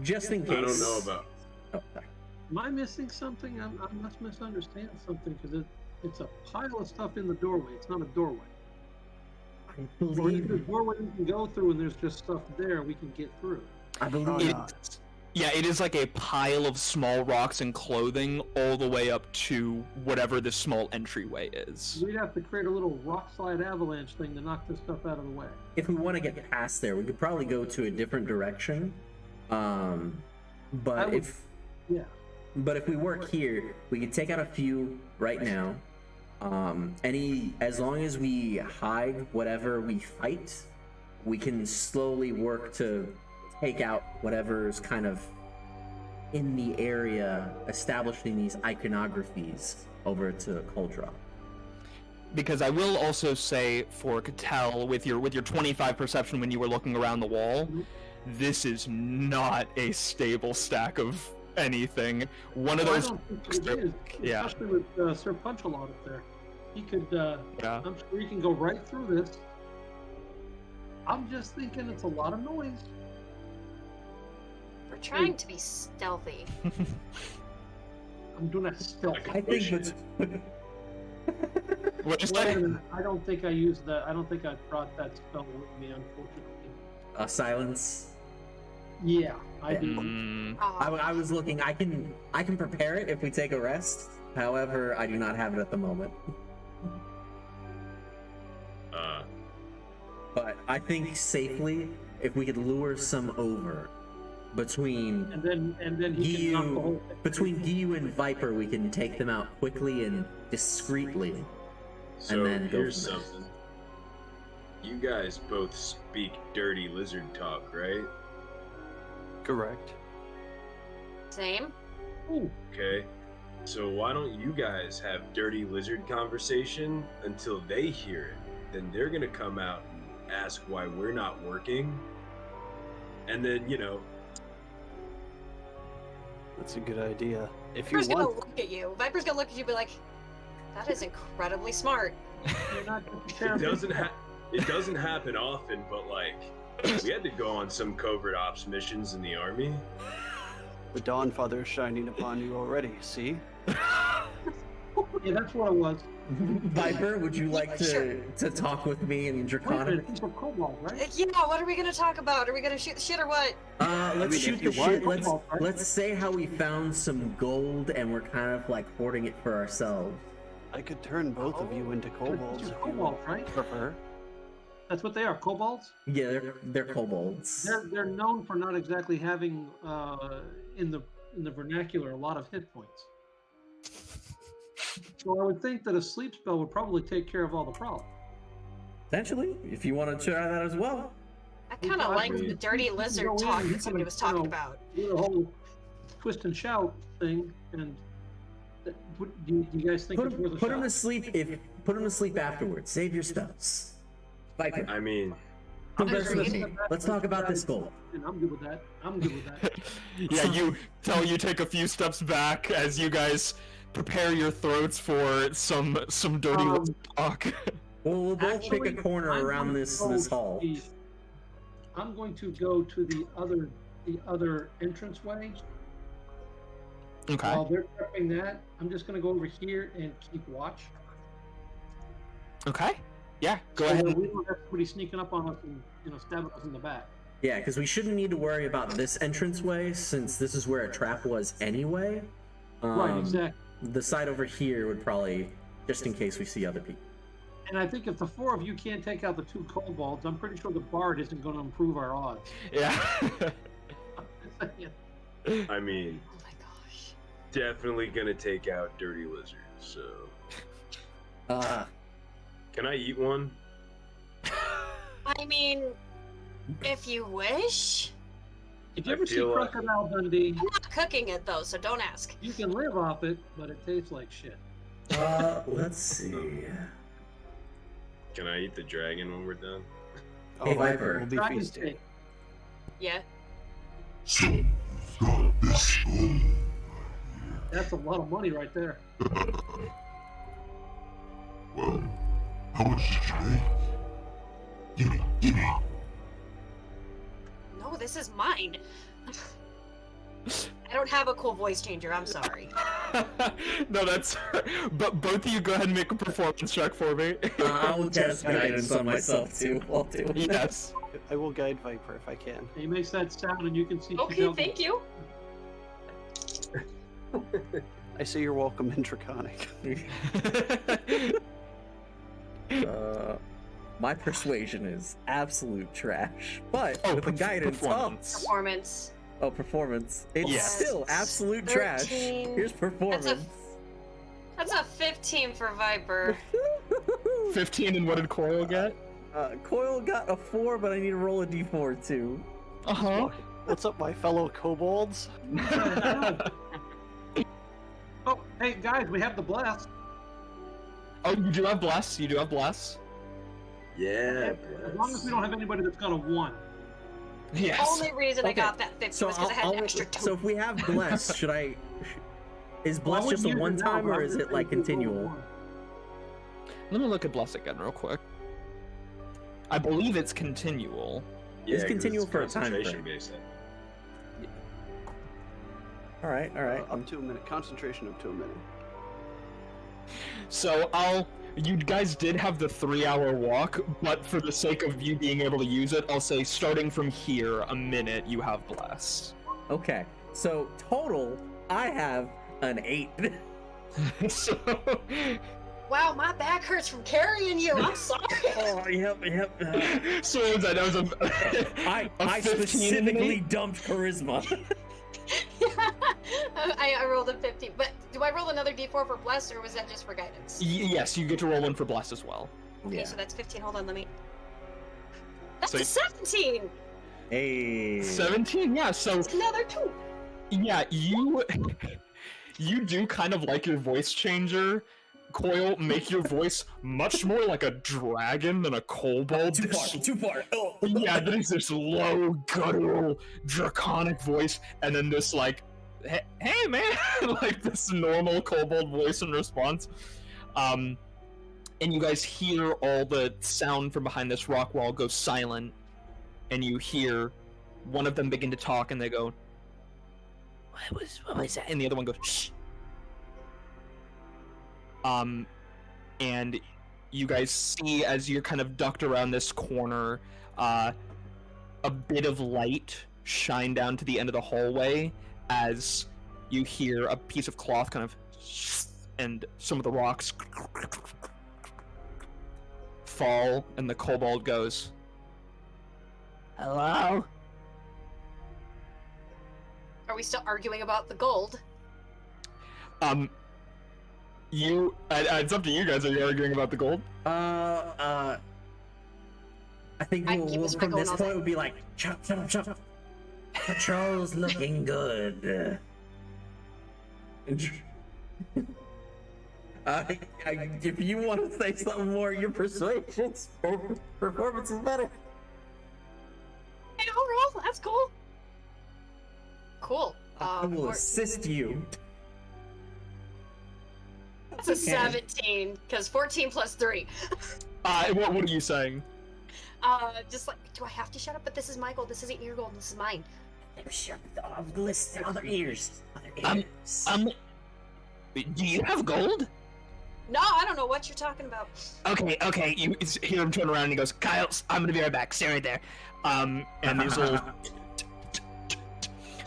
Just in case. I don't know about. Oh, sorry. Am I missing something? I must misunderstand something, because it's a pile of stuff in the doorway. It's not a doorway. Or if believe there's more way we can go through and there's just stuff there we can get through. It is like a pile of small rocks and clothing all the way up to whatever the small entryway is. We'd have to create a little rock slide avalanche thing to knock this stuff out of the way. if we want to get past there, we could probably go to a different direction. But Yeah. if we work here, we could take out a few right now. As long as we hide whatever we fight, we can slowly work to take out whatever's kind of in the area, establishing these iconographies over to Kuldrok. Because I will also say, for Cattell, with your 25 perception when you were looking around the wall, this is not a stable stack of anything. One of I those, don't think it is, yeah. especially with Sir Punchalot up there. He could, Yeah. I'm sure he can go right through this. I'm just thinking it's a lot of noise. We're trying to be stealthy. I'm doing that stealth. I think it's What is Wait a that? minute, I don't think I used that. I don't think I brought that spell with me, unfortunately. silence. Yeah, I do. I was looking. I can prepare it if we take a rest. However, I do not have it at the moment. But I think safely, if we could lure some over between And then he can knock the whole thing. Giyu and Viper, we can take them out quickly and discreetly. So then go here's from there. something. You guys both speak dirty lizard talk, right? Correct. Same. Ooh, Okay. So why don't you guys have dirty lizard conversation until they hear it? Then they're gonna come out and ask why we're not working. And then, That's a good idea. If you Viper's gonna want, look at you. Viper's gonna look at you and be like, that is incredibly smart. you're not it doesn't happen often, but we had to go on some covert ops missions in the army. the Dawn Father is shining upon you already. See? Yeah, that's what it was. Viper, would you like to talk with me in Wait a Draconic? minute, these are kobolds, right? Yeah, what are we gonna talk about? Are we gonna shoot the shit or what? Let's mean, shoot if the you want- shit. Let's Right? let's say how we found some gold and we're kind of like hoarding it for ourselves. I could turn both of you into kobolds These if are you kobolds, right? prefer. That's what they are, kobolds. Yeah, they're kobolds. They're known for not exactly having in the vernacular a lot of hit points. So I would think that a sleep spell would probably take care of all the problems. Potentially, if you want to try that as well. I kind of like the dirty lizard talk that somebody was talking about. Do the whole twist and shout thing, and do you guys think it's worth a Put him shot? to sleep. Put him to sleep afterwards. Save your spells. Viper, I mean, put him to agreed. sleep. Let's talk about this gold. And I'm good with that. I'm good with that. Yeah, you take a few steps back as you guys prepare your throats for some dirty lizard talk. We'll both Actually, pick a corner I'm around going to this go hall. to I'm going to go to the other entranceway. Okay. While they're prepping that, I'm just going to go over here and keep watch. Okay. Yeah, go So ahead. that we don't have somebody sneaking up on us and stabbing us in the back. Yeah, because we shouldn't need to worry about this entranceway since this is where a trap was anyway. Right, exactly. The side over here would probably, just in case we see other people. And I think if the four of you can't take out the two kobolds, I'm pretty sure the bard isn't going to improve our odds. Yeah. I mean, Oh my gosh. definitely gonna take out dirty lizard. So, can I eat one? I mean, if you wish. If you I ever see feel like- Crocodile Dundee, I'm not cooking it though, so don't ask. you can live off it, but it tastes like shit. Let's see. Can I eat the dragon when we're done? Hey, Viper. We'll be Dragon feasting. steak. Yeah. That's a lot of money right there. Well, how much did you make? Gimme. No, this is mine. I don't have a cool voice changer. I'm sorry. No, that's. But both of you go ahead and make a performance check for me. I'll cast guidance on myself too. I'll do it. Yes. I will guide Viper if I can. He makes that sound, and you can see. Okay, thank you. I say you're welcome in Draconic. My persuasion is absolute trash, but Oh, with the guidance up, Performance. oh, performance, it's Yes. still absolute trash. 13. Here's performance. That's a 15 for Viper. 15, and what did Coil get? Coil got a 4, but I need to roll a d4 too. Uh-huh. What's up, my fellow kobolds? Oh, hey guys, we have the bless. Oh, you do have Bless? You do have Bless? Yeah. As long as we don't have anybody that's got a 1. Yes. Only reason I Okay, got that 50 So was because I had an extra 2. so if we have bless, should I? Is bless just a one time or is it like continual? Let me look at Bless again real quick. I believe it's continual. Yeah, It's 'cause continual for a time concentration frame. based. All right. Up to a minute. Concentration up to a minute. So you guys did have the 3-hour walk, but for the sake of you being able to use it, I'll say starting from here, a minute, you have Bless. Okay. So total, I have an 8. So, Wow, my back hurts from carrying you. I'm sorry. Oh, yep. so that was a I 15 specifically dumped charisma. I rolled a 15. But do I roll another d4 for bless, or was that just for guidance? Yes, you get to roll one for Bless as well. Okay, so that's 15. Hold on, let me. That's So- a 17. Hey. 17, yeah, so That's another 2. yeah, you do kind of like your voice changer, Coil, make your voice much more like a dragon than a kobold. Too far. Oh. Yeah, there's this low, guttural, draconic voice, and then this like, hey man, like this normal kobold voice in response. And you guys hear all the sound from behind this rock wall go silent, and you hear one of them begin to talk, and they go, what was that? And the other one goes, shh. And you guys see, as you're kind of ducked around this corner, a bit of light shine down to the end of the hallway as you hear a piece of cloth kind of, and some of the rocks fall, and the kobold goes, hello? Are we still arguing about the gold? It's up to you guys. Are you arguing about the gold? I think I can keep this from going this all point day. would be like chop. Patrol's looking good. If you want to say something more, your persuasion performance is better. Hey, I'll roll. That's cool. Cool. I will assist you. That's a 17, because 14 plus 3. What are you saying? Just like, do I have to shut up? But this is my gold. This isn't your gold. This is mine. Shut up, listen, other ears. Do you have gold? No, I don't know what you're talking about. Okay, you hear him turn around and he goes, Kyle, I'm gonna be right back, stay right there. And these little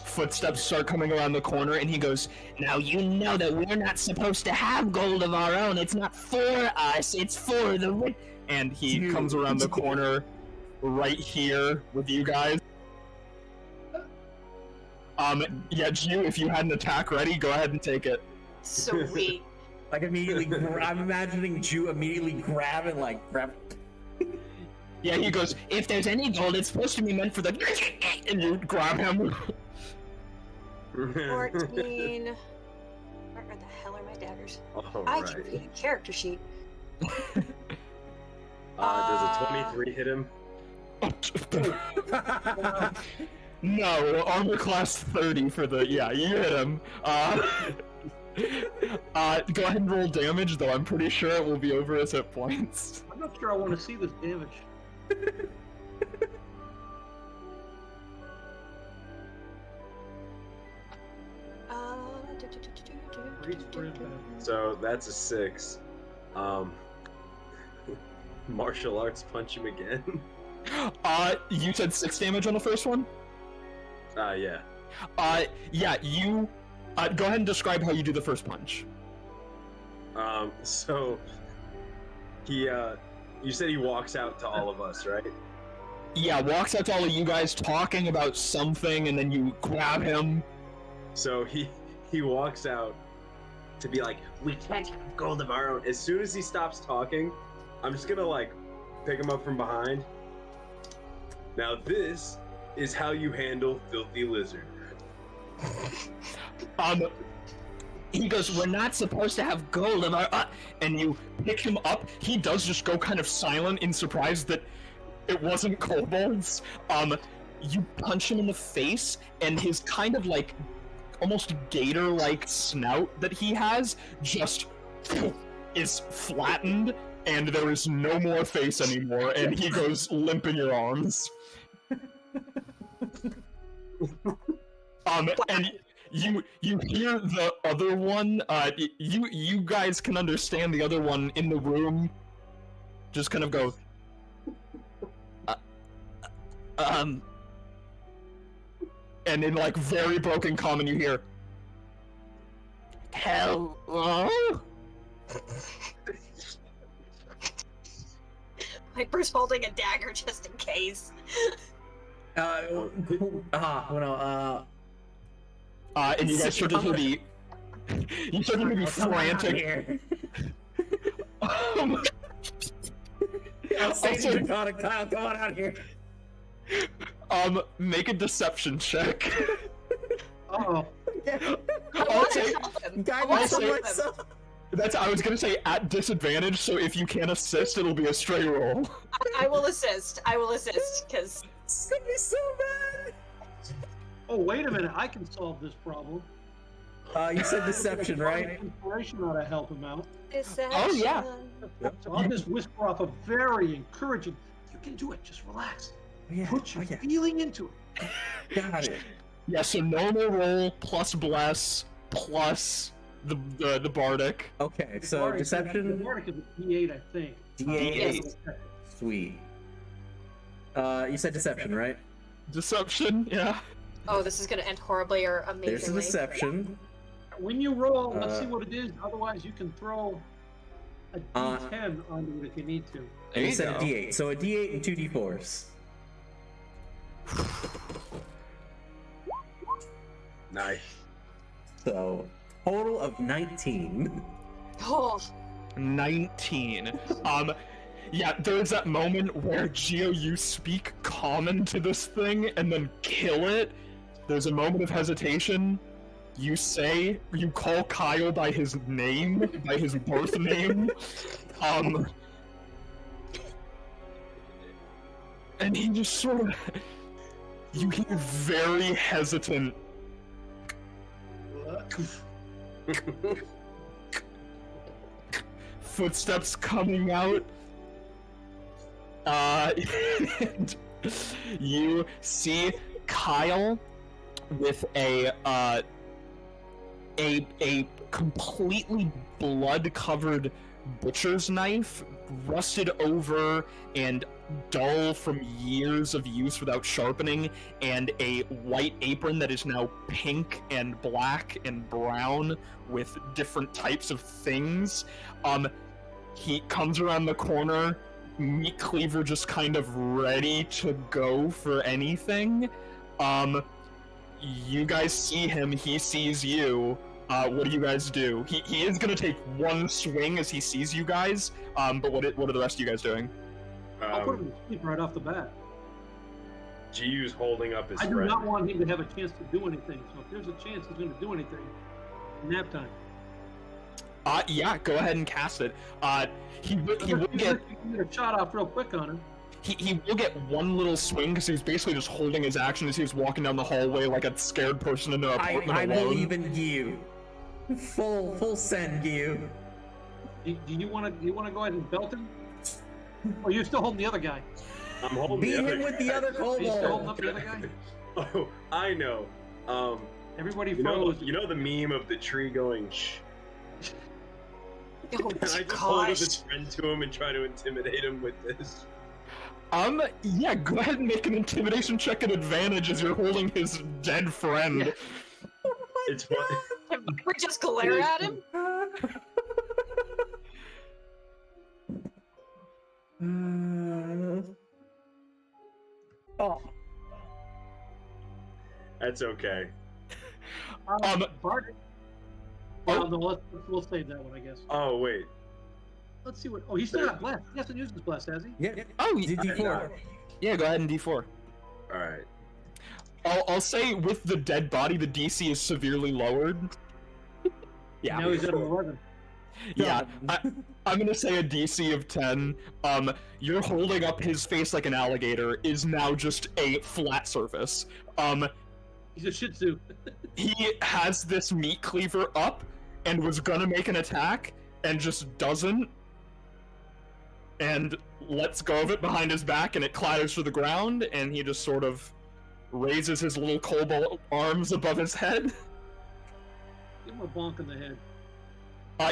footsteps start coming around the corner, and he goes, now you know that we're not supposed to have gold of our own. It's not for us, it's for the rich. And he comes around the corner right here with you guys. Yeah, Ju, if you had an attack ready, go ahead and take it. Sweet. Like immediately, I'm imagining Ju immediately grab. Yeah, he goes, if there's any gold, it's supposed to be meant for the... And you grab him. 14. Where the hell are my daggers? I can read a character sheet. Does a 23 hit him? No, armor class 30 for the... Yeah, you hit him. Go ahead and roll damage, though I'm pretty sure it will be over his hit points. I'm not sure I want to see this damage. Brace for impact. So that's a 6. Martial arts punch him again. You said 6 damage on the first one? Yeah. Yeah, you, go ahead and describe how you do the first punch. So he, you said he walks out to all of us, right? Yeah, walks out to all of you guys talking about something, and then you grab him. So he walks out to be like, we can't have gold of our own. As soon as he stops talking, I'm just gonna like pick him up from behind. Now this is how you handle Filthy Lizard. He goes, we're not supposed to have gold in our, and you pick him up. He does just go kind of silent in surprise that it wasn't kobolds. You punch him in the face, and his kind of like, almost gator-like snout that he has just is flattened, and there is no more face anymore, and he goes limp in your arms. And you hear the other one, you guys can understand the other one in the room just kind of go, and in like very broken common you hear, hello? Viper's holding a dagger just in case. And you guys start to be, you start to be frantic. Also, draconic tile, come on out here. Make a deception check. Uh-oh. I was gonna say at disadvantage, so if you can't assist, it'll be a straight roll. I will assist, because... It's gonna be so bad! Oh, wait a minute, I can solve this problem. You said deception, right? Inspiration ought to help him out. Deception. Oh, yeah. So I'll just whisper off a very encouraging, you can do it, just relax. Yeah. Put your feeling into it. Got it. Yeah, so normal roll, plus bless, plus the bardic. Okay, so deception. The bardic is a D8, I think. D8. Sweet. You said deception, right? Deception, yeah. Oh, this is gonna end horribly or amazingly. There's a deception. When you roll, let's see what it is. Otherwise, you can throw a D10 onto it if you need to. There you said a D8, so a D8 and 2 D4s. Nice. So, total of 19. Oh. 19. Yeah, there's that moment where Geo, you speak common to this thing and then kill it. There's a moment of hesitation. You call Kyle by his name, by his birth name. And he just sort of, you hear very hesitant. Footsteps coming out. And you see Kyle with a completely blood-covered butcher's knife, rusted over and dull from years of use without sharpening, and a white apron that is now pink and black and brown with different types of things. He comes around the corner, meat cleaver just kind of ready to go for anything. You guys see him, he sees you. What do you guys do? He is gonna take one swing as he sees you guys, but what are the rest of you guys doing? I'll put him to sleep right off the bat. Gyu's holding up his I do friend. not want him to have a chance to do anything, so if there's a chance he's going to do anything, nap time. Yeah, go ahead and cast it. He will get a shot off real quick on him. He will get one little swing because he's basically just holding his action as he's walking down the hallway like a scared person in an apartment I alone. believe in you. Full send you. Do you want to go ahead and belt him? Or are you still holding the other guy? I'm holding Beat the other him with the guy. other Are you still holding kobold. up the other guy? Oh, I know. Everybody You know, froze. you know the meme of the tree going shh, Oh, Can I just hold up gosh. his friend to him and try to intimidate him with this? Yeah, go ahead and make an intimidation check at advantage as you're holding his dead friend. It's fun. Can Viper just glare at him? Oh. That's okay. Bart. Oh, no, we'll save that one, I guess. Oh wait. Let's see what. Oh, he's still got blast. He hasn't used his blast, has he? Yeah. Oh, D4. yeah, go ahead and D4. All right. I'll say with the dead body, the DC is severely lowered. Yeah. Now he's at 11. Yeah, I'm gonna say a DC of 10. You're holding up his face like an alligator is now just a flat surface. He's a Shih Tzu. He has this meat cleaver up and was gonna make an attack and just doesn't, and lets go of it behind his back and it clatters to the ground and he just sort of raises his little kobold arms above his head. Give him a bonk in the head.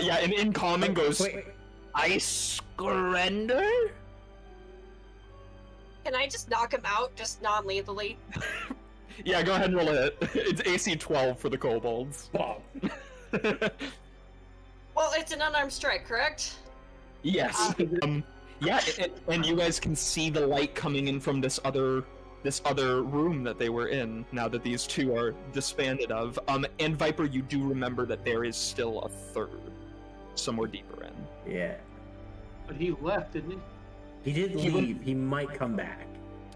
Yeah, and in common goes, Wait. I surrender? Can I just knock him out, just non-lethally? Yeah, go ahead and roll it. It's AC 12 for the kobolds. Well, it's an unarmed strike, correct? Yes. Yeah, and you guys can see the light coming in from this other room that they were in, now that these two are disbanded of. And Viper, you do remember that there is still a third, somewhere deeper in. Yeah. But he left, didn't he? He did leave. He might come back.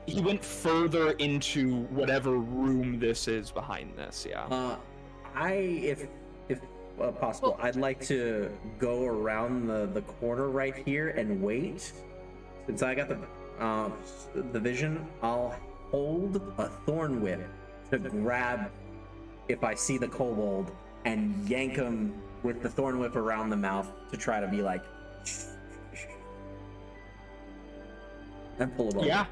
He went further into whatever room this is behind this, yeah. If possible, I'd like to go around the corner right here and wait. Since I got the vision, I'll hold a thorn whip to grab if I see the kobold and yank him with the thorn whip around the mouth to try to be like, and pull him over. Yeah.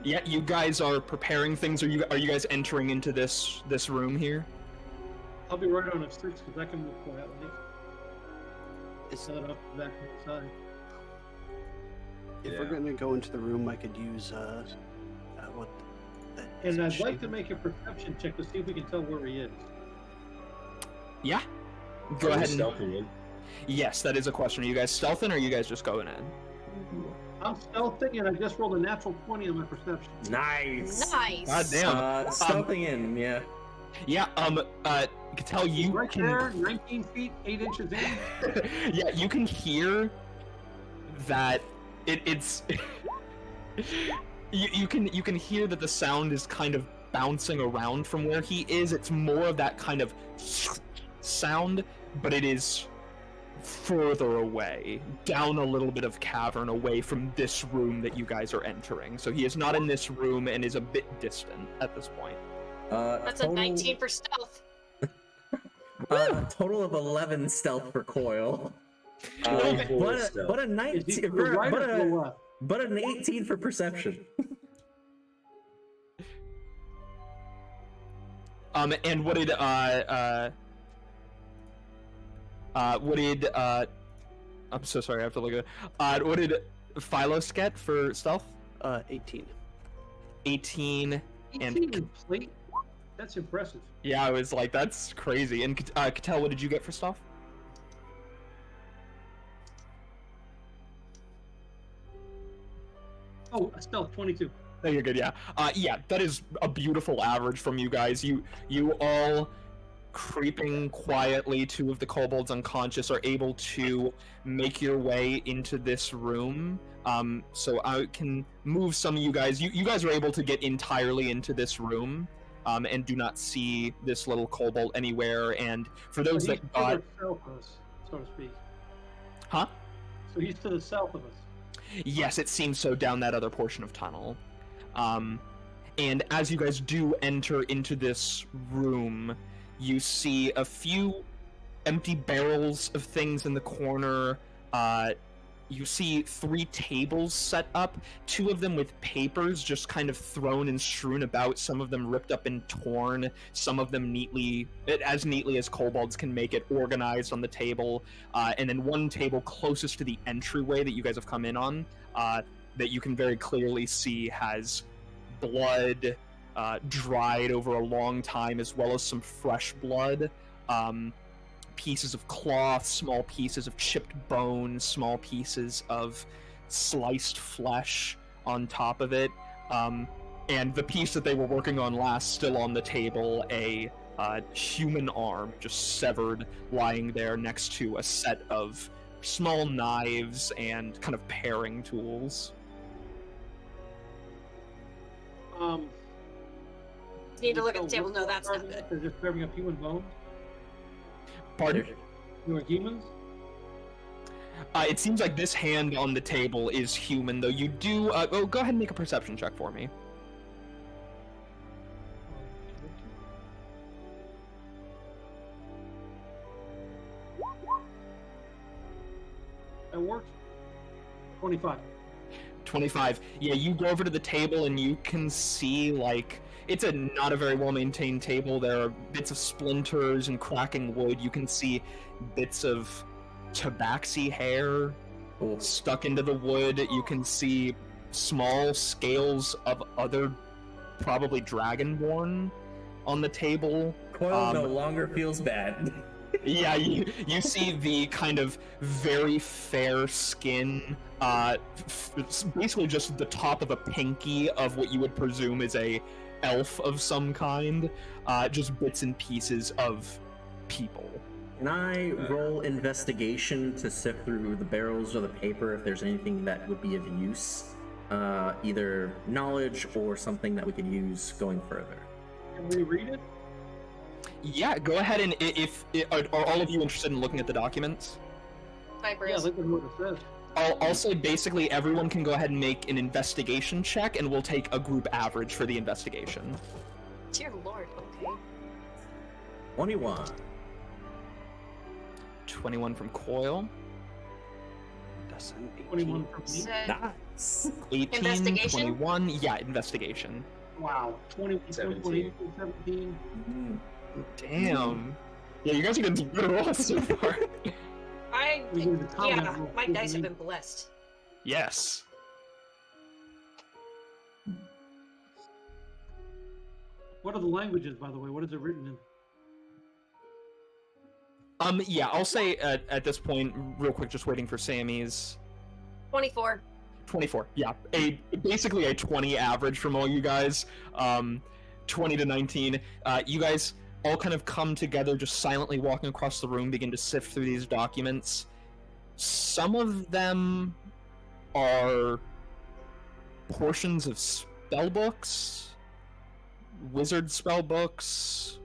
Yeah, you guys are preparing things. Are you guys entering into this room here? I'll be right on the streets because I can move quietly. Is- Set it up the back side. If Yeah. we're gonna go into the room, I could use what? And I'd like to make a perception check to see if we can tell where he is. Yeah. Go Are we ahead and... stealthing in? Yes, that is a question. Are you guys stealthing or are you guys just going in? I'm stealthing and I just rolled a natural 20 on my perception. Nice. Nice. God damn. Stealthing in, yeah. Yeah, Cattell, you right can... there, 19 feet, 8 inches in. Yeah, you can hear that it's... you can hear that the sound is kind of bouncing around from where he is. It's more of that kind of sound, but it is further away, down a little bit of cavern away from this room that you guys are entering. So he is not in this room and is a bit distant at this point. That's a 19 for stealth. Total of 11 stealth for Coil. But a Is 19 he to the right or to the left? but an 18 for perception. And what did I'm so sorry, I have to look at what did Phylos get for stealth? 18. 18 and 18 plate? That's impressive. yeah, I was like, that's crazy. And Cattell, what did you get for stealth? Oh, stealth 22. No, you're good, yeah. Yeah, that is a beautiful average from you guys. You all creeping quietly, two of the kobolds unconscious, are able to make your way into this room. So I can move some of you guys. You guys are able to get entirely into this room, and do not see this little kobold anywhere. And for those So he's that got... to the south of us, so to speak. Huh? So he's to the south of us. Yes, it seems so, down that other portion of tunnel. And as you guys do enter into this room, you see a few empty barrels of things in the corner, you see 3 tables set up, 2 of them with papers just kind of thrown and strewn about, some of them ripped up and torn, some of them as neatly as kobolds can make it, organized on the table, and then one table closest to the entryway that you guys have come in on, that you can very clearly see has blood dried over a long time, as well as some fresh blood, pieces of cloth, small pieces of chipped bone, small pieces of sliced flesh on top of it, and the piece that they were working on last still on the table, a human arm just severed, lying there next to a set of small knives and kind of paring tools. Need to look at the table. No, that's not good. They're just serving up human bones. Pardon? You are humans? It seems like this hand on the table is human, though you do... go ahead and make a perception check for me. That works. 25. 25. Yeah, you go over to the table and you can see, like... It's not a very well-maintained table. There are bits of splinters and cracking wood. You can see bits of tabaxi hair stuck into the wood. You can see small scales of other, probably dragonborn, on the table. Coil no longer feels bad. Yeah, you see the kind of very fair skin, basically just the top of a pinky of what you would presume is a elf of some kind, just bits and pieces of people. Can I roll investigation to sift through the barrels or the paper if there's anything that would be of use? Either knowledge or something that we can use going further. Can we read it? Yeah, go ahead and are all of you interested in looking at the documents? Vipers. Yeah, look at what it says. I'll say basically everyone can go ahead and make an investigation check, and we'll take a group average for the investigation. Dear Lord, okay. 21. 21 from Coil. 21 from me. So, Nice. 18, Investigation? 21. Yeah, investigation. Wow. 21, 17. 17. Damn. Yeah, you guys are getting some good rolls so far. We need to comment Yeah, real my quick, dice have man. been blessed. Yes. What are the languages, by the way? What is it written in? Yeah, I'll say at this point, real quick, just waiting for Sammy's. 24. 24, yeah. Basically a 20 average from all you guys. 20 to 19. You guys all kind of come together, just silently walking across the room, begin to sift through these documents. Some of them are portions of spellbooks, wizard spellbooks.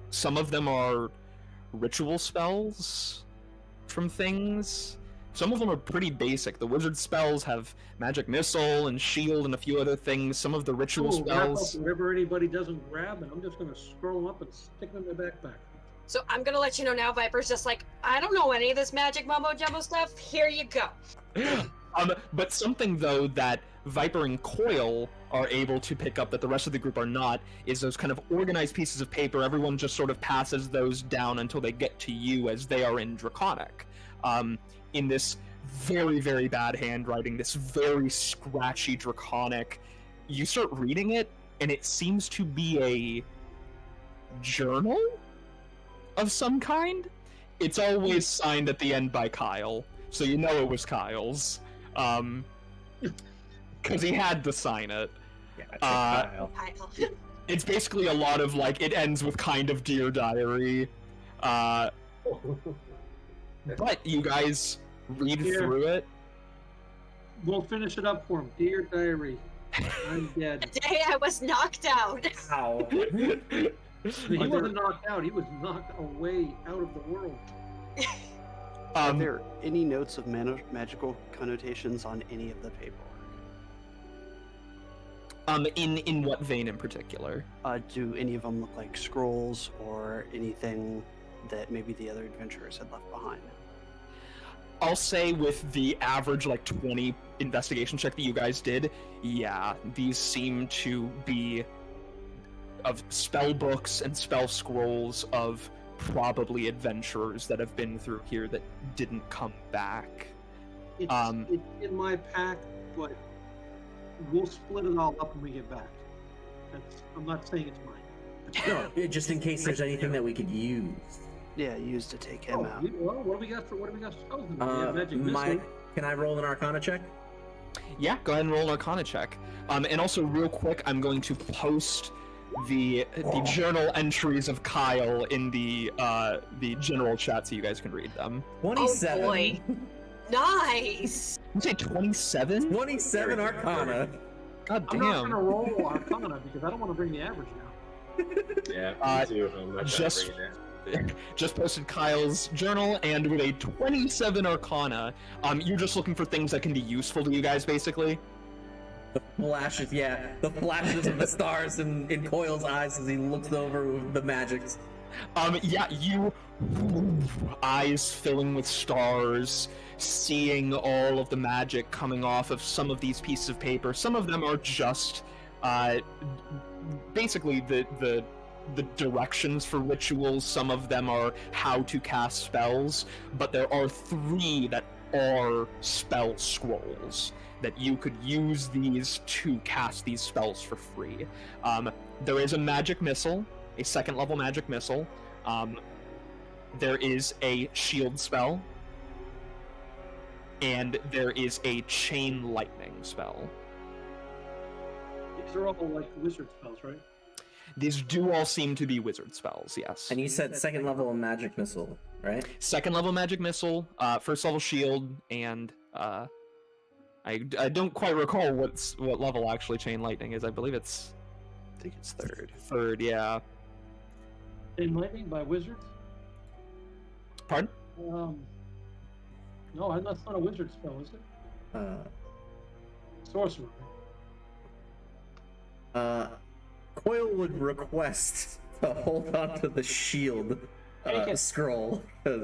Some of them are ritual spells from things. Some of them are pretty basic. The wizard spells have magic missile and shield and a few other things. Some of the ritual spells. Whatever anybody doesn't grab, and I'm just going to scroll them up and stick them in my backpack. So I'm gonna let you know now, Viper's just like, I don't know any of this magic mumbo jumbo stuff. Here you go. But something though that Viper and Coil are able to pick up that the rest of the group are not is those kind of organized pieces of paper. Everyone just sort of passes those down until they get to you, as they are in Draconic. In this very, very bad handwriting, this very scratchy Draconic, you start reading it, and it seems to be a journal of some kind. It's always signed at the end by Kyle, so you know it was Kyle's. Because he had to sign it. Kyle. It's basically a lot of, like, it ends with kind of Dear Diary. But you guys read through it. We'll finish it up for him. Dear Diary, I'm dead. The day I was knocked out. Ow. He wasn't knocked out. He was knocked away out of the world. Are there any notes of magical connotations on any of the paperwork? In what vein in particular? Do any of them look like scrolls or anything that maybe the other adventurers had left behind? I'll say with the average like 20 investigation check that you guys did, yeah, these seem to be of spell books and spell scrolls of probably adventurers that have been through here that didn't come back. It's in my pack, but we'll split it all up when we get back. I'm not saying it's mine. No, just in case there's anything that we could use. Yeah, used to take him out. Well, what do we got for spells? We have magic missile. Can I roll an Arcana check? Yeah, go ahead and roll an Arcana check. And also, real quick, I'm going to post the journal entries of Kyle in the general chat so you guys can read them. 27. Oh boy. Nice! You say 27? 27 Arcana. God I'm damn. not gonna roll Arcana because I don't want to bring the average now. Yeah, me too. I'm not just- trying to bring it down. Just posted Kyle's journal, and with a 27 Arcana, you're just looking for things that can be useful to you guys, basically. The flashes of the stars in Coyle's eyes as he looks over with the magics. Yeah, you eyes filling with stars, seeing all of the magic coming off of some of these pieces of paper. Some of them are just basically the directions for rituals. Some of them are how to cast spells, but there are 3 that are spell scrolls that you could use these to cast these spells for free. There is a magic missile, a 2nd level magic missile. There is a shield spell, and there is a chain lightning spell. These are all like wizard spells, right? These do all seem to be wizard spells, yes. And you said 2nd level magic missile, right? 2nd level magic missile, 1st level shield, and I don't quite recall what level actually chain lightning is. I believe it's I think it's 3rd. 3rd, yeah. Chain lightning by wizards? Pardon? No, that's not a wizard spell, is it? Sorcerer. Coyle would request to hold on to the shield scroll, because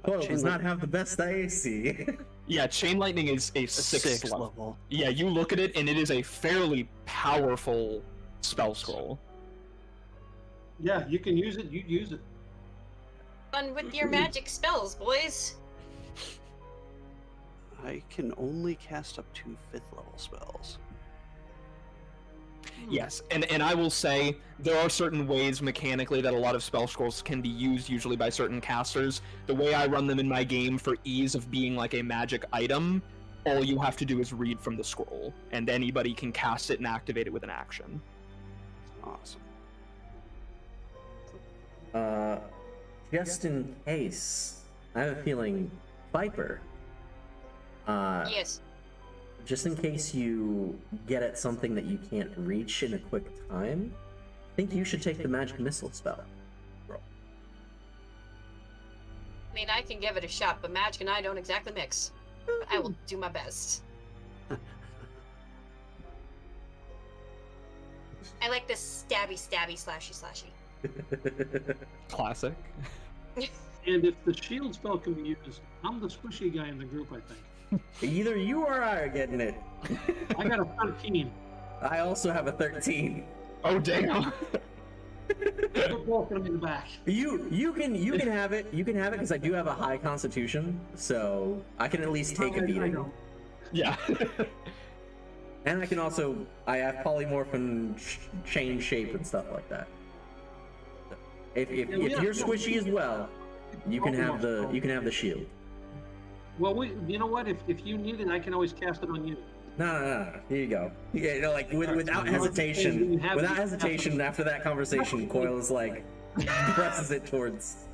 Coyle does not have the best IAC. Yeah, chain lightning is a 6th level. level. Yeah, you look at it, and it is a fairly powerful spell scroll. Yeah, you can use it. You use it. Fun with your magic spells, boys. I can only cast up to 5th level spells. Yes, and I will say there are certain ways mechanically that a lot of spell scrolls can be used, usually by certain casters. The way I run them in my game, for ease of being like a magic item, all you have to do is read from the scroll, and anybody can cast it and activate it with an action. Awesome. Just in case, I have a feeling, Viper. Yes. Just in case you get at something that you can't reach in a quick time, I think you should take the magic missile spell. I mean, I can give it a shot, but magic and I don't exactly mix. But I will do my best. I like this stabby, slashy. Classic. And if the shield spell can be used, I'm the squishy guy in the group, I think. Either you or I are getting it. I got a 13. I also have a 13. Oh damn! We're both gonna be in the back. You can have it. You can have it because I do have a high constitution, so I can at least take a I beating. know. Yeah. And I can also I have polymorph and chain shape and stuff like that. If you're squishy as well, you can have the shield. Well, you know what? If you need it, I can always cast it on you. No. Here you go. Yeah, you know, like without hesitation. Without hesitation, after that conversation, Coyle is like presses it towards.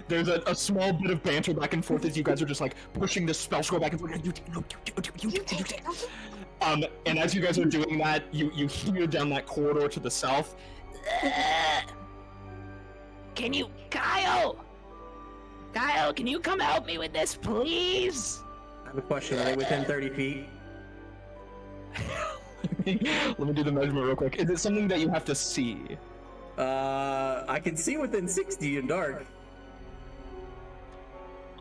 There's a small bit of banter back and forth as you guys are just like pushing this spell scroll back and forth. And as you guys are doing that, you hear down that corridor to the south. Can you, Kyle, can you come help me with this, please? I have a question. Are they within 30 feet? Let me do the measurement real quick. Is it something that you have to see? I can see within 60 in dark.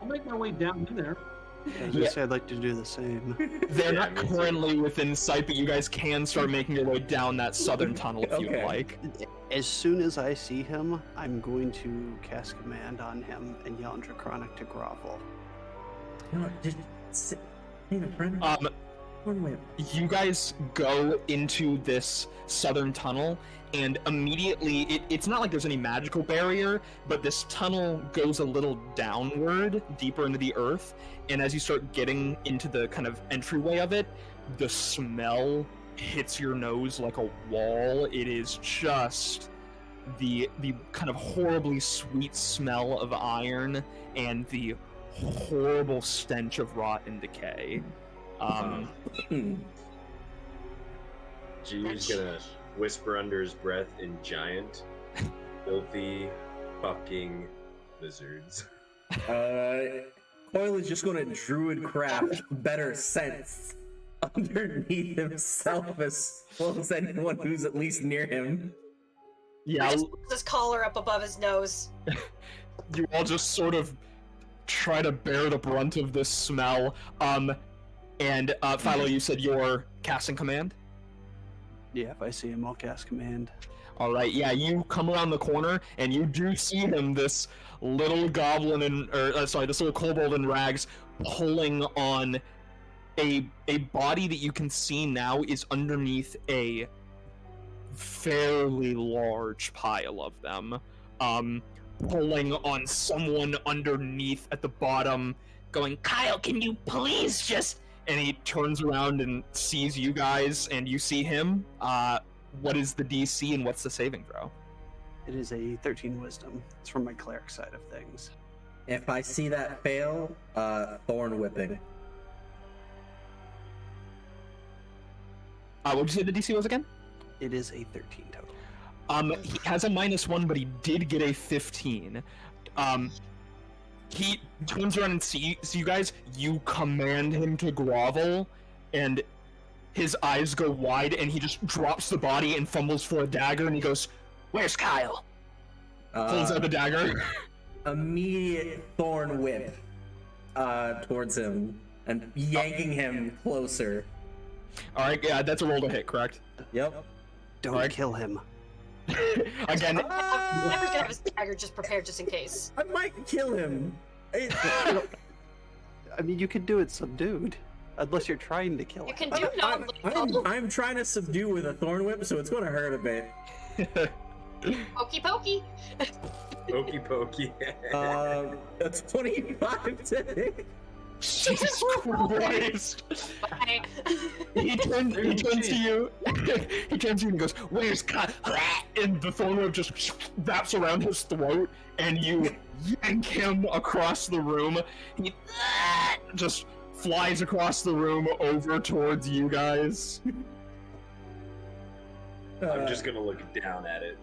I'll make my way down in there. I was gonna say I'd like to do the same. They're Yeah, not me too. currently within sight, but you guys can start making your way down that southern tunnel if you'd Okay. like. As soon as I see him, I'm going to cast command on him and yell in Draconic to grovel. You know what? Just sit. Hey, my friend. One way. You guys go into this southern tunnel, and immediately, it's not like there's any magical barrier, but this tunnel goes a little downward, deeper into the earth, and as you start getting into the kind of entryway of it, the smell hits your nose like a wall. It is just the kind of horribly sweet smell of iron and the horrible stench of rot and decay. G's gonna whisper under his breath in giant, filthy, fucking lizards. Coil is just going to druid craft better sense underneath himself as well as anyone who's at least near him. Yeah, Just pulls his collar up above his nose. you all just sort of try to bear the brunt of this smell. And Philo, you said you're casting command? Yeah, if I see him, I'll cast command. Alright, yeah, you come around the corner, and you do see him, this little goblin this little kobold in rags, pulling on a body that you can see now is underneath a fairly large pile of them. Pulling on someone underneath at the bottom, going, "Kyle, can you please just..." And he turns around and sees you guys, and you see him. What is the DC and what's the saving throw? It is a 13 wisdom. It's from my cleric side of things. If I see that fail, thorn whipping. What did you say the DC was again? It is a 13 total. He has a -1, but he did get a 15. He turns around and sees you guys. You command him to grovel, and his eyes go wide, and he just drops the body and fumbles for a dagger, and he goes, "Where's Kyle?" Pulls out the dagger. Immediate thorn whip towards him and yanking him closer. Alright, yeah, that's a roll to hit, correct? Yep. Don't Alright. kill him. Again, Never's gonna have his dagger just prepared just in case. I might kill him. I mean, you could do it subdued. Unless you're trying to kill You him. can do non-lethal. I'm trying to subdue with a thorn whip, so it's going to hurt a bit. Pokey pokey. Pokey pokey. That's 25 to hit. Jesus Christ! Bye. He turns to you. He turns to you and goes, "Where's Kyle?" And the thorn whip just wraps around his throat, and you yank him across the room. He just flies across the room over towards you guys. I'm just gonna look down at it.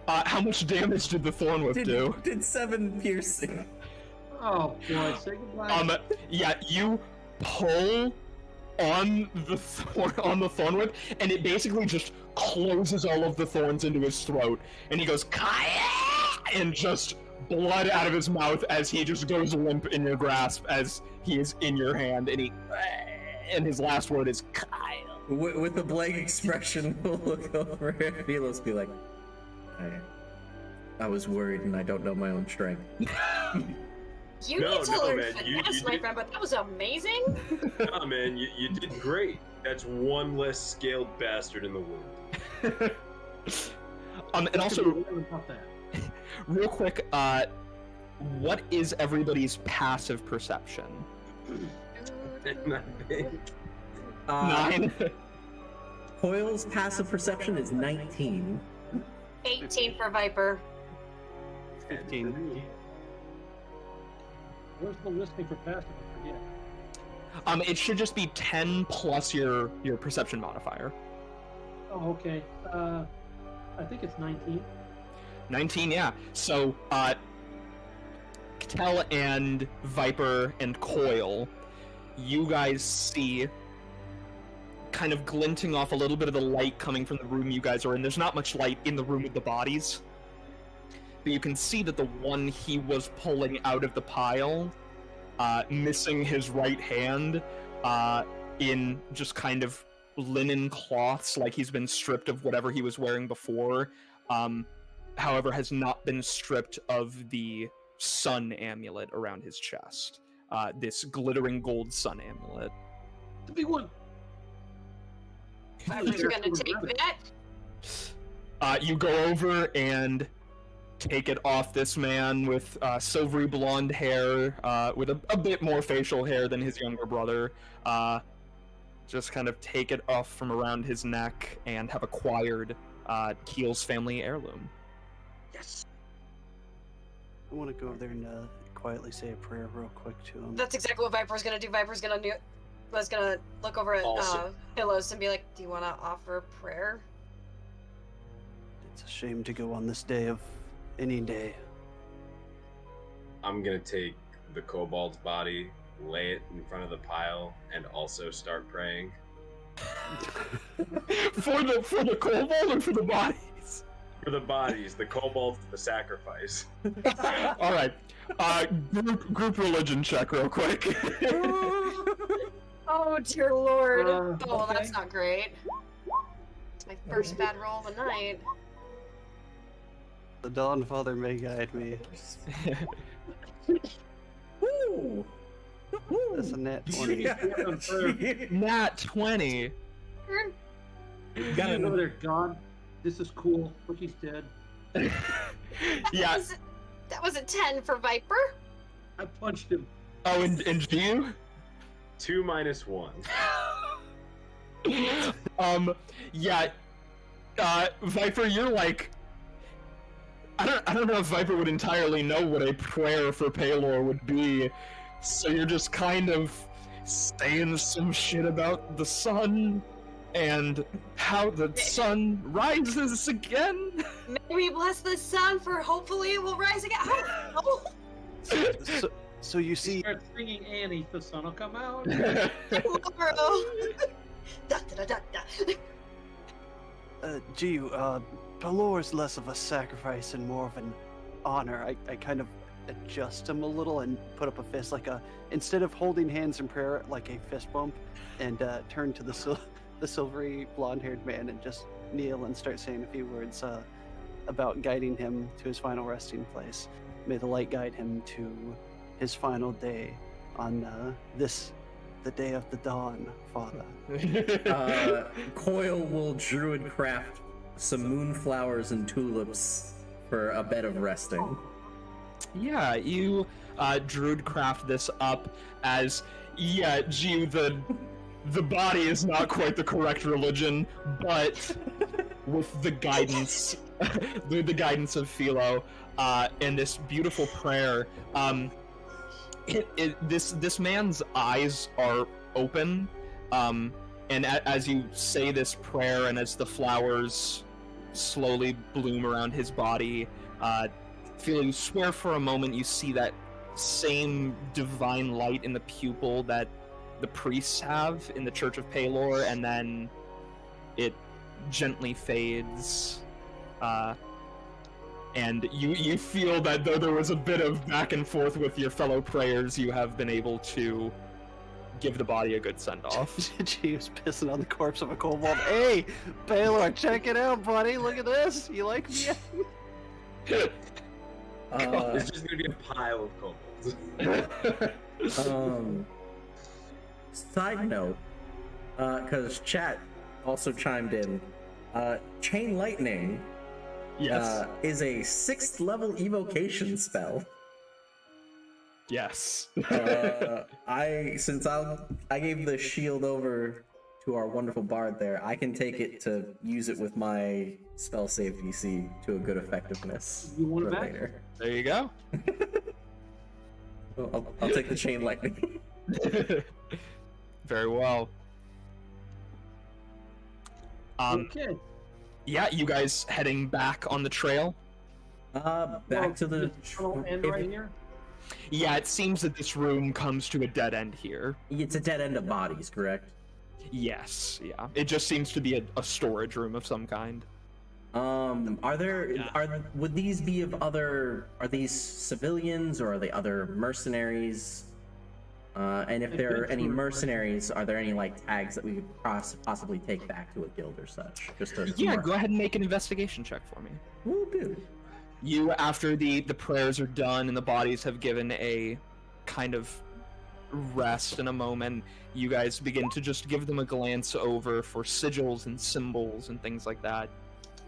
How much damage did the thorn whip do? Did 7 piercing. Oh boy, say goodbye. Yeah, you pull on the thorn whip, and it basically just closes all of the thorns into his throat, and he goes, "Kyle!" and just blood out of his mouth as he just goes limp in your grasp as he is in your hand, and his last word is "Kyle." With a blank expression, we'll look over at Philos, be like, I was worried and I don't know my own strength. You No, need to no, learn man, you finesse, my did- friend, but that was amazing. Nah, man, you did great. That's one less scaled bastard in the wound. And also, About that. real quick, what is everybody's passive perception? And I think 9. Coil's passive perception is 19. 18 for Viper. 15. Where's the listing for passive? I forget. It should just be 10 plus your perception modifier. Oh, okay. I think it's 19. 19, yeah. So, Kel and Viper and Coil, you guys see kind of glinting off a little bit of the light coming from the room you guys are in. There's not much light in the room with the bodies, but you can see that the one he was pulling out of the pile missing his right hand, in just kind of linen cloths, like he's been stripped of whatever he was wearing before. However, has not been stripped of the sun amulet around his chest. This glittering gold sun amulet. The big one. Viper's gonna take that. You go over and take it off this man with silvery blonde hair, with a bit more facial hair than his younger brother. Just kind of take it off from around his neck and have acquired Keel's family heirloom. Yes. I want to go over there and quietly say a prayer real quick to him. That's exactly what Viper's gonna do. Viper's gonna look over at Pillows and be like, "Do you want to offer a prayer?" It's a shame to go on this day of any day. I'm gonna take the kobold's body, lay it in front of the pile, and also start praying. for the kobold or for the bodies? For the bodies, the kobold's the sacrifice. All right. Group religion check real quick. Oh dear lord. Oh, okay. that's not great. It's my first bad roll of the night. The Dawn Father may guide me. Woo! That's a nat 20. Nat 20. Got Over there, God. This is cool. Look, he's dead. Yeah. That was a 10 for Viper. I punched him. Oh, and you? 2 minus 1. Yeah. Viper, you're like, I don't know if Viper would entirely know what a prayer for Paylor would be, so you're just kind of saying some shit about the sun and how the sun rises again. May we bless the sun, for hopefully it will rise again. I don't know. So you see, Start singing Annie, the sun will come out. Tomorrow. Da, da, da, da. Pelor's less of a sacrifice and more of an honor. I kind of adjust him a little and put up a fist, like instead of holding hands in prayer, like a fist bump, and turn to the silvery blonde-haired man and just kneel and start saying a few words about guiding him to his final resting place. May the light guide him to his final day on the day of the dawn, Father. Coil will druid craft some moonflowers and tulips for a bed of resting. Yeah, you druid craft this up as, yeah, gee, the body is not quite the correct religion, but with the guidance, the guidance of Philo, and this beautiful prayer, this man's eyes are open, and as you say this prayer, and as the flowers slowly bloom around his body, Philo, you swear for a moment you see that same divine light in the pupil that the priests have in the Church of Paylor, and then it gently fades, and you feel that though there was a bit of back and forth with your fellow prayers, you have been able to give the body a good send-off. She was pissing on the corpse of a kobold. Hey, Paylor, check it out, buddy. Look at this. You like me? It's just gonna be a pile of kobolds. Side note, because chat also chimed in, Chain Lightning is a 6th level evocation spell. Yes. I gave the shield over to our wonderful bard there, I can take it to use it with my spell save DC to a good effectiveness You want it for back? later. There you go. I'll take the chain lightning. Very well. Okay. Yeah, you guys heading back on the trail? Back to the tunnel end right here. Yeah, it seems that this room comes to a dead end here. It's a dead end of bodies, correct? Yes, yeah. It just seems to be a storage room of some kind. Would these be are these civilians or are they other mercenaries? And if I there are could any for- mercenaries, are there any like tags that we could possibly take back to a guild or such? Just to Yeah, mark. go ahead and make an investigation check for me. Will do. You, after the prayers are done and the bodies have given a kind of rest in a moment, you guys begin to just give them a glance over for sigils and symbols and things like that.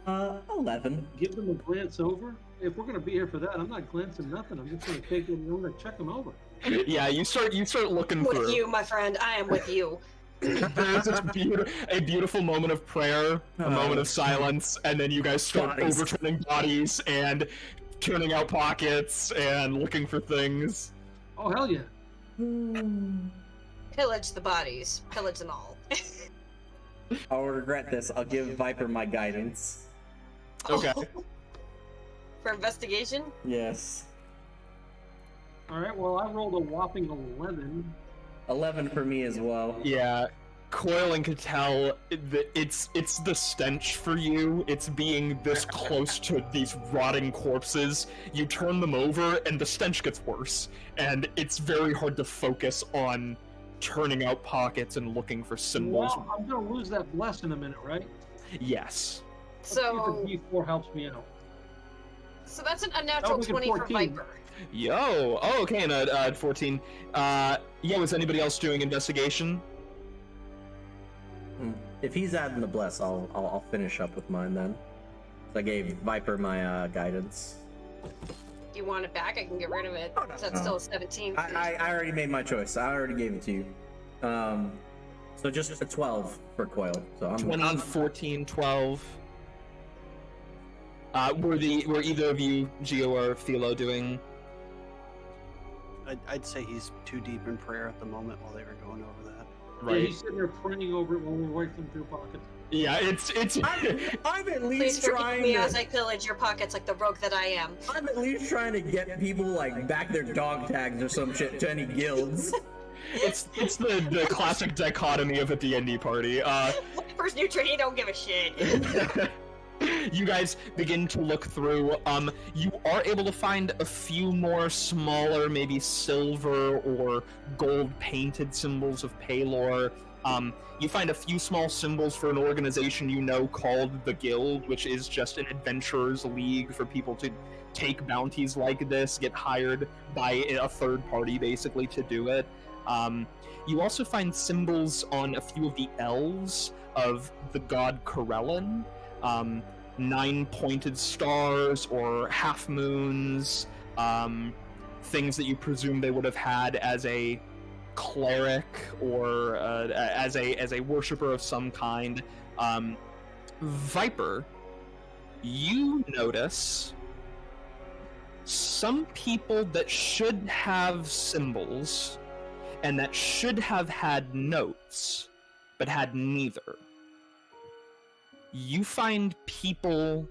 11. Give them a glance over. If we're gonna be here for that, I'm not glancing nothing. I'm just gonna take it and I'm gonna check them over. Yeah, you start looking With through. you, my friend. I am with you. There's this a beautiful moment of prayer, a moment of silence, and then you guys start Bodies. overturning bodies and turning out pockets and looking for things. Oh hell yeah! Pillage the bodies. Pillage them all. I'll regret this. I'll give Viper my guidance. Okay. For investigation? Yes. All right. Well, I rolled a whopping 11. 11 for me as well. Yeah, Coiling could tell that it's the stench for you. It's being this close to these rotting corpses. You turn them over, and the stench gets worse. And it's very hard to focus on turning out pockets and looking for symbols. Well, I'm gonna lose that bless in a minute, right? Yes. Let's see if So, the D4 helps me out. so that's an unnatural That'll make it 20 for 14. Viper. Yo. Oh, okay. And 14. Yeah. Was anybody else doing investigation? If he's adding the bless, I'll finish up with mine then. So I gave Viper my guidance. Do you want it back? I can get rid of it. Oh, no, So it's no. still a 17. I already made my choice. I already gave it to you. So just a 12 for Coil. So I'm 20, 14, 12. Were either of you, Gio or Philo, doing? I'd say he's too deep in prayer at the moment while they were going over that. Yeah, he's sitting there praying over it while we're rifling through pockets. Yeah, it's. I'm at Please least forgive trying me to. as I pillage your pockets like the rogue that I am. I'm at least trying to get people like back their dog tags or some shit to any guilds. It's the classic dichotomy of a D&D party. Viper's neutral, he don't give a shit. You guys begin to look through. You are able to find a few more smaller, maybe silver or gold painted symbols of Paylor. You find a few small symbols for an organization you know called the Guild, which is just an adventurers league for people to take bounties like this, get hired by a third party basically to do it. You also find symbols on a few of the elves of the god Corellin. 9 pointed stars or half moons, things that you presume they would have had as a cleric or as a worshiper of some kind. Viper, you notice some people that should have symbols and that should have had notes, but had neither. You find people,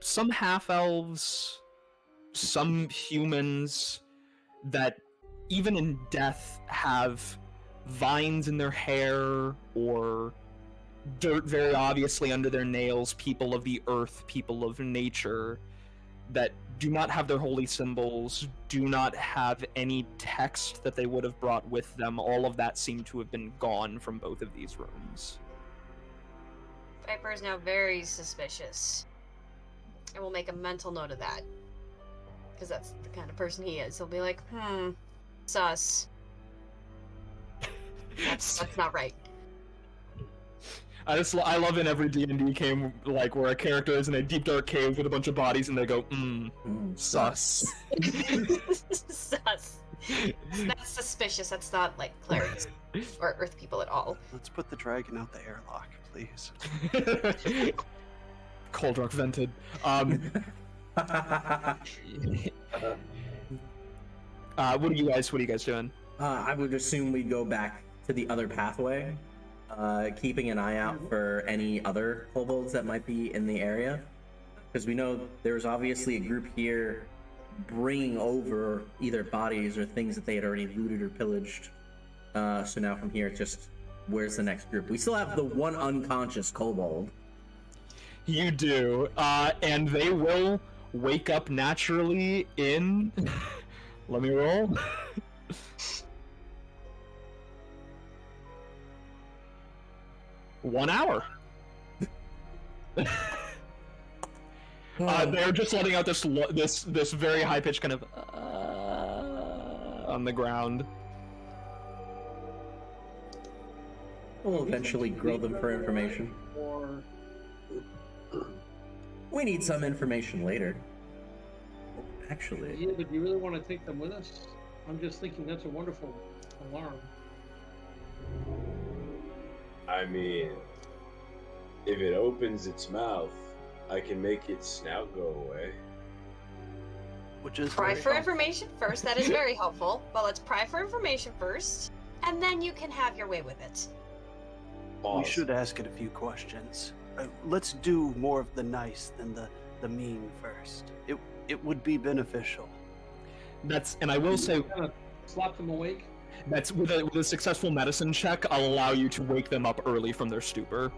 some half-elves, some humans, that even in death have vines in their hair or dirt very obviously under their nails, people of the earth, people of nature, that do not have their holy symbols, do not have any text that they would have brought with them. All of that seemed to have been gone from both of these rooms. Viper is now very suspicious. I will make a mental note of that. Because that's the kind of person he is. He'll be like, sus. That's not right. I love in every D&D game, like, where a character is in a deep dark cave with a bunch of bodies and they go, sus. Sus. That's suspicious. That's not like clerics or earth people at all. Let's put the dragon out the airlock, please. Kuldrok vented. What are you guys doing? I would assume we go back to the other pathway, keeping an eye out for any other kobolds that might be in the area, because we know there's obviously a group here bringing over either bodies or things that they had already looted or pillaged. So now from here, it's just where's the next group? We still have the one unconscious kobold. You do, and they will wake up naturally in... Let me roll. 1 hour. They're just letting out this very high pitched kind of on the ground. We'll eventually grill them for information. Or We need some information later. Actually, yeah, but do you really want to take them with us? I'm just thinking that's a wonderful alarm. I mean, if it opens its mouth, I can make its snout go away. Which is Pry very for helpful. information first. That is very helpful. But let's pry for information first, and then you can have your way with it. We Awesome. should ask it a few questions. Let's do more of the nice than the mean first. It would be beneficial. And I will say Kind of slap them awake. that's with a successful medicine check, I'll allow you to wake them up early from their stupor.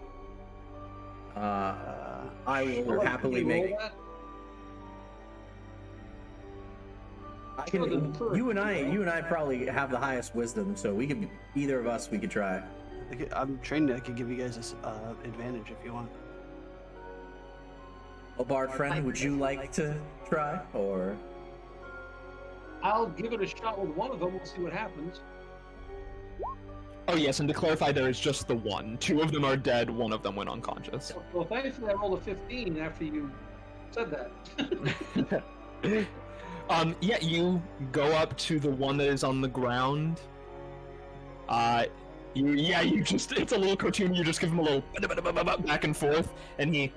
I will Well, happily can you roll make. that? I can. Sure. You and I probably have the highest wisdom, so we could. Either of us, we could try. I'm trained. I could give you guys this advantage if you want. Oh, Bard friend, would you like to try, or? I'll give it a shot with one of them. We'll see what happens. Oh yes, and to clarify, there is just the one. 2 of them are dead, 1 of them went unconscious. Well, thankfully I rolled a 15 after you said that. Yeah, you go up to the one that is on the ground. You just, it's a little cartoon, you just give him a little back and forth, and he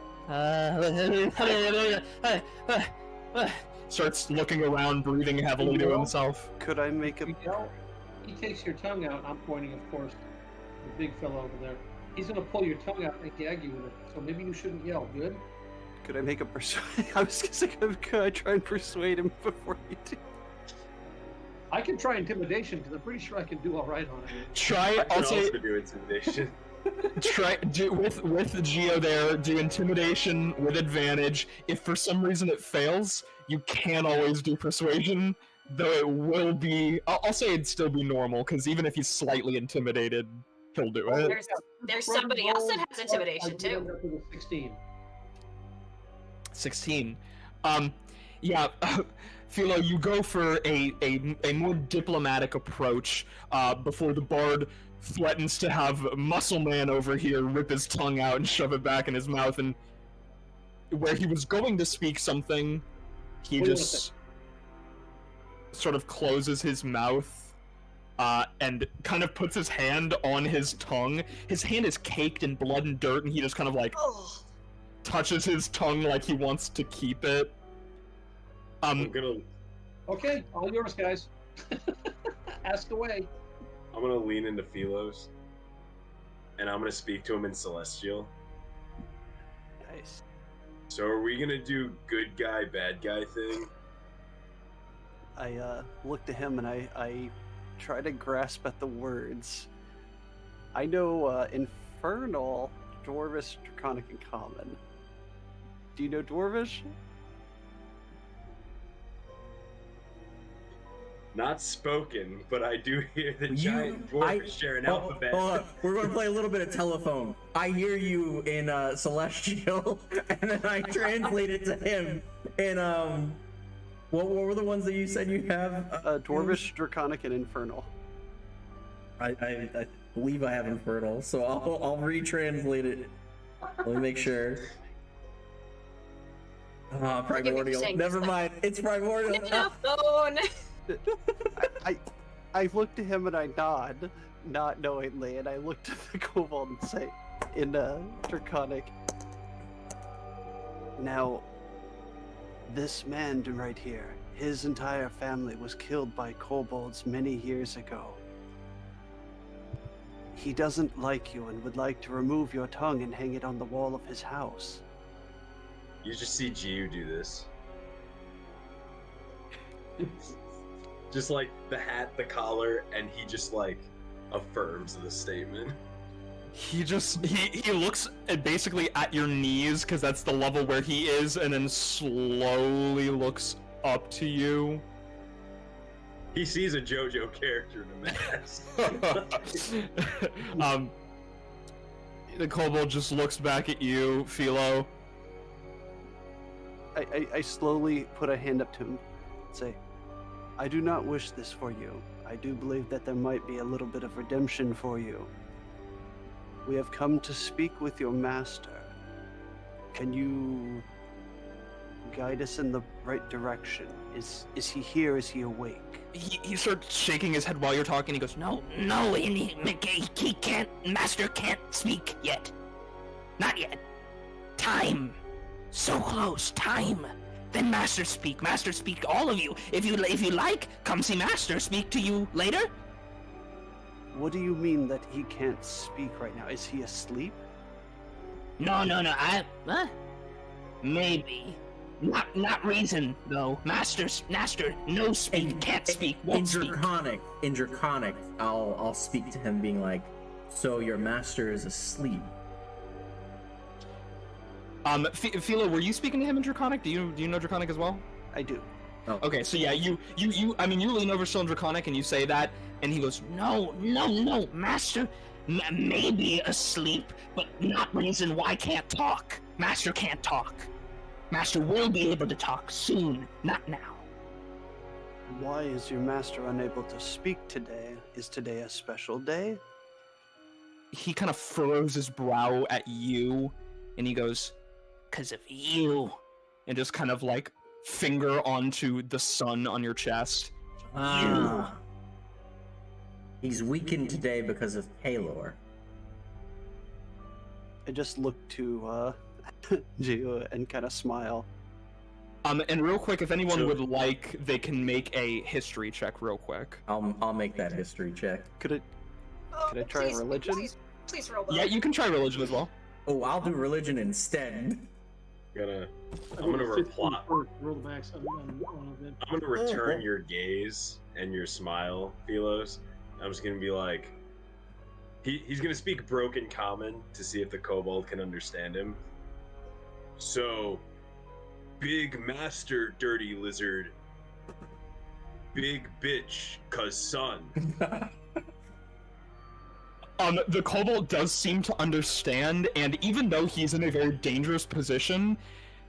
starts looking around, breathing heavily to himself. Could I make a? You yell, he takes your tongue out, and I'm pointing, of course, the big fellow over there. He's going to pull your tongue out and gag you with it, so maybe you shouldn't yell, good? Could I make a persuade? I was gonna say, could I try and persuade him before you do? I can try intimidation, because I'm pretty sure I can do all right on it. Try, I can also, also do intimidation. with the Geo there, do intimidation with advantage. If for some reason it fails, you can always do persuasion, though it will be, I'll say it'd still be normal, because even if he's slightly intimidated, he'll do it. There's somebody else that has intimidation I too. end up with a 16. 16. Yeah, Philo, you go for a more diplomatic approach before the bard threatens to have Muscle Man over here rip his tongue out and shove it back in his mouth, and where he was going to speak something, he Wait, just sort of closes his mouth and kind of puts his hand on his tongue. His hand is caked in blood and dirt, and he just kind of like Oh, touches his tongue like he wants to keep it. I'm gonna Okay, all yours, guys. Ask away. lean into Philos, and I'm gonna speak to him in Celestial. Nice. So are we gonna do good guy, bad guy thing? I looked at him and I try to grasp at the words. I know Infernal, Dwarvish, Draconic, and Common. Do you know Dwarvish? Not spoken, but I do hear the giant dwarf share an alphabet. Hold on. We're going to play a little bit of telephone. I hear you in Celestial, and then I translate it to him. And what were the ones that you said you have? Dwarvish, Draconic, and Infernal. I believe I have Infernal, so I'll retranslate it. Let me make sure. Primordial. saying Never this. mind. It's Primordial. give me a phone. I looked at him and I nod, not knowingly, and I looked at the kobold and say, in Draconic, now, this man right here, his entire family was killed by kobolds many years ago. He doesn't like you and would like to remove your tongue and hang it on the wall of his house. You just see Giu do this. Just like the hat, the collar, and he just like affirms the statement. He just he looks basically at your knees because that's the level where he is, and then slowly looks up to you. He sees a JoJo character in a mask. The kobold just looks back at you, Philo. I slowly put a hand up to him and say, I do not wish this for you. I do believe that there might be a little bit of redemption for you. We have come to speak with your master. Can you guide us in the right direction? Is he here? Is he awake? He starts shaking his head while you're talking. He goes, no. No, and he can't. Master can't speak yet. Not yet. Time. So close. Time. Then Master speak. Master speak. All of you. If you like, come see Master. Speak to you later. What do you mean that he can't speak right now? Is he asleep? No. Maybe. Not reason though. Master, no speak, can't speak, won't speak. In Draconic, I'll speak to him, being like, "So your master is asleep." Philo, were you speaking to him in Draconic? Do you know Draconic as well? I do. Oh. Okay, so yeah, you lean over still in Draconic and you say that, and he goes, No, Master, maybe asleep, but not reason why can't talk. Master can't talk. Master will be able to talk soon, not now. Why is your master unable to speak today? Is today a special day? he kind of furrows his brow at you, and he goes, "'Cause of you." And just kind of like finger onto the sun on your chest. Ah. He's weakened today because of Halor. I just look to Gio and kind of smile. And real quick, if anyone would like, they can make a history check real quick. I'll make that history check. Could I try religion? Please roll well. Yeah, you can try religion as well. Oh, I'll do religion instead. I'm gonna reply. Roll the max on it. I'm gonna return your gaze and your smile, Philos. I'm just gonna be like, he's gonna speak broken common to see if the kobold can understand him. So, big master, dirty lizard. Big bitch, 'cause son. The kobold does seem to understand, and even though he's in a very dangerous position,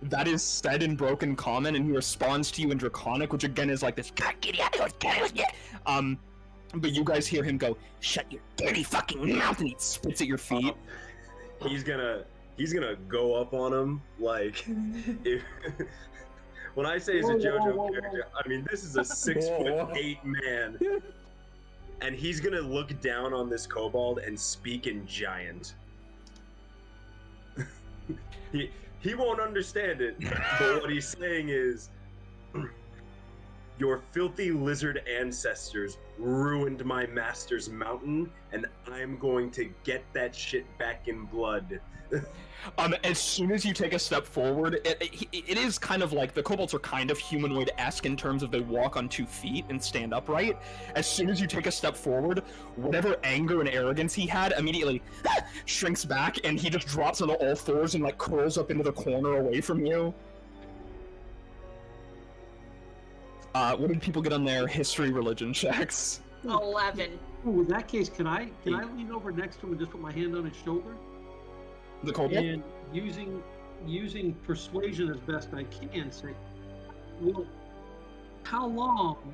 that is said in broken common, and he responds to you in draconic, which again is like this, "God, get out of here, but you guys hear him go, "Shut your dirty fucking mouth," and he spits at your feet. He's gonna go up on him like if when I say he's a JoJo character, I mean this is a 6'8" man. And he's gonna look down on this kobold and speak in giant. He won't understand it, but what he's saying is, your filthy lizard ancestors ruined my master's mountain, and I'm going to get that shit back in blood. As soon as you take a step forward, it is kind of like the kobolds are kind of humanoid-esque in terms of they walk on 2 feet and stand upright. As soon as you take a step forward, whatever anger and arrogance he had immediately shrinks back, and he just drops onto all fours and like curls up into the corner away from you. What did people get on their history religion checks? 11. Ooh, in that case, can I lean over next to him and just put my hand on his shoulder? The kobold? And using persuasion as best I can, say, well, how long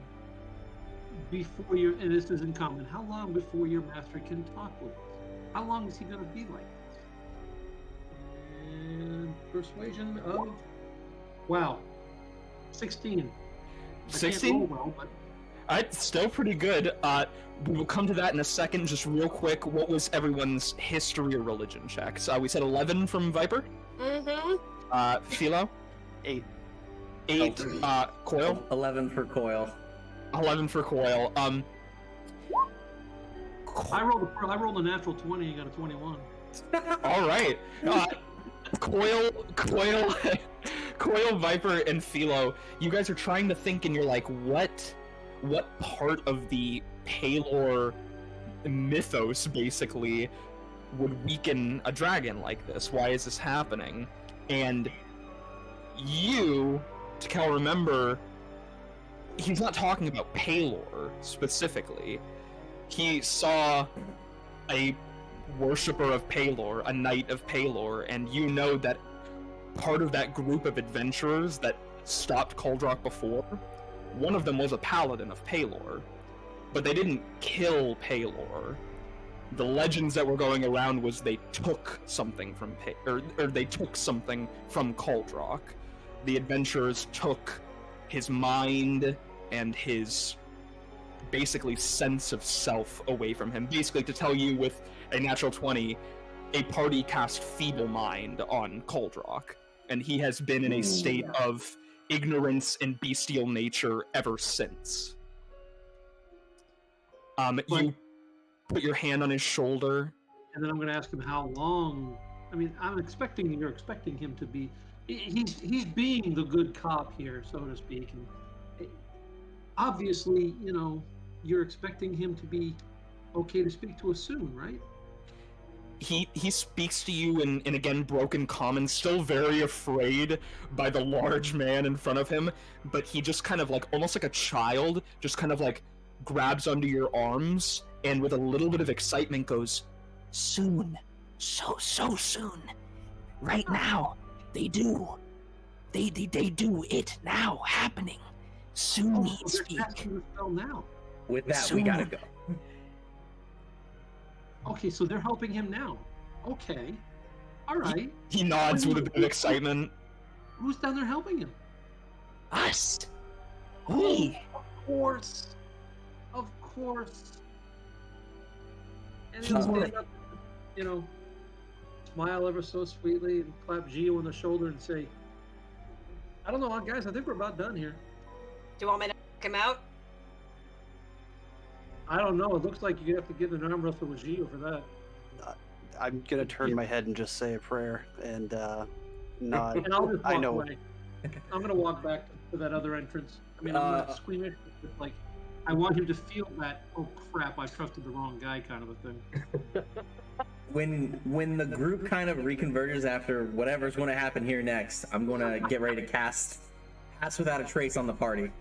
before and this is in common, how long before your master can talk with us? How long is he going to be like this? And persuasion of, wow, 16. 16? Well, but... Alright, still pretty good. We will come to that in a second. Just real quick, what was everyone's history or religion checks? We said 11 from Viper? Mm-hmm. Philo? 8. 8, Coil? 11 for Coil. 11 for Coil. I rolled a natural 20 and got a 21. Alright. Coil, Viper, and Philo, you guys are trying to think, and you're like, what part of the Halor mythos, basically, would weaken a dragon like this? Why is this happening? And you, Takel, remember, he's not talking about Halor specifically. He saw a worshiper of Palor, a knight of Palor, and you know that part of that group of adventurers that stopped Kuldrok before, one of them was a paladin of Palor, but they didn't kill Palor. The legends that were going around was they took something from they took something from Kuldrok. The adventurers took his mind and his basically sense of self away from him. Basically, to tell you with a natural 20, a party cast Feeble Mind on Kuldrok, and he has been in a state of ignorance and bestial nature ever since. You put your hand on his shoulder, and then I'm going to ask him how long. I mean, you're expecting him to be. He's being the good cop here, so to speak. And obviously, you know, you're expecting him to be okay to speak to us soon, right? He speaks to you in again broken common, still very afraid by the large man in front of him, but he just kind of like, almost like a child, just kind of like grabs under your arms and with a little bit of excitement goes, Soon. So soon. Right now. They do. They do it now, happening. Soon he speak. Now. With that, Soon. we gotta go. Okay, so they're helping him now. Okay. All right. He nods with a bit of excitement. Who's down there helping him? Us. We. Of course. And he'll stand up, you know, smile ever so sweetly and clap Gio on the shoulder and say, I don't know, guys, I think we're about done here. Do you want me to knock him out? I don't know. It looks like you have to get an arm wrestle with Gio for that. I'm gonna turn my head and just say a prayer and nod. And I'll just walk I know. away. I'm gonna walk back to that other entrance. I mean, I'm not squeamish, but like, I want him to feel that, oh crap, I trusted the wrong guy kind of a thing. When the group kind of reconverges after whatever's going to happen here next, I'm going to get ready to cast Pass Without a Trace on the party.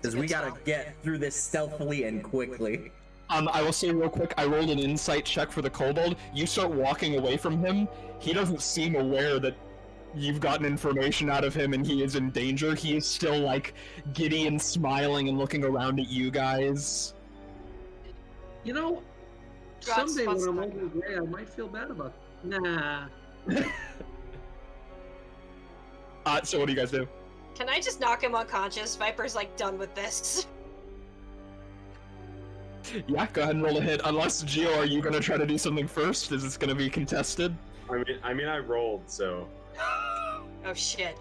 Because we got to get through this stealthily and quickly. I will say real quick, I rolled an insight check for the kobold. You start walking away from him, he doesn't seem aware that you've gotten information out of him and he is in danger. He is still, like, giddy and smiling and looking around at you guys. You know, God's someday when I'm responsible. older gray, I might feel bad about it. Nah. So what do you guys do? Can I just knock him unconscious? Viper's like done with this. Yeah, go ahead and roll a hit. Unless, Gio, are you gonna try to do something first? Is this gonna be contested? I mean, I rolled, so. Oh shit.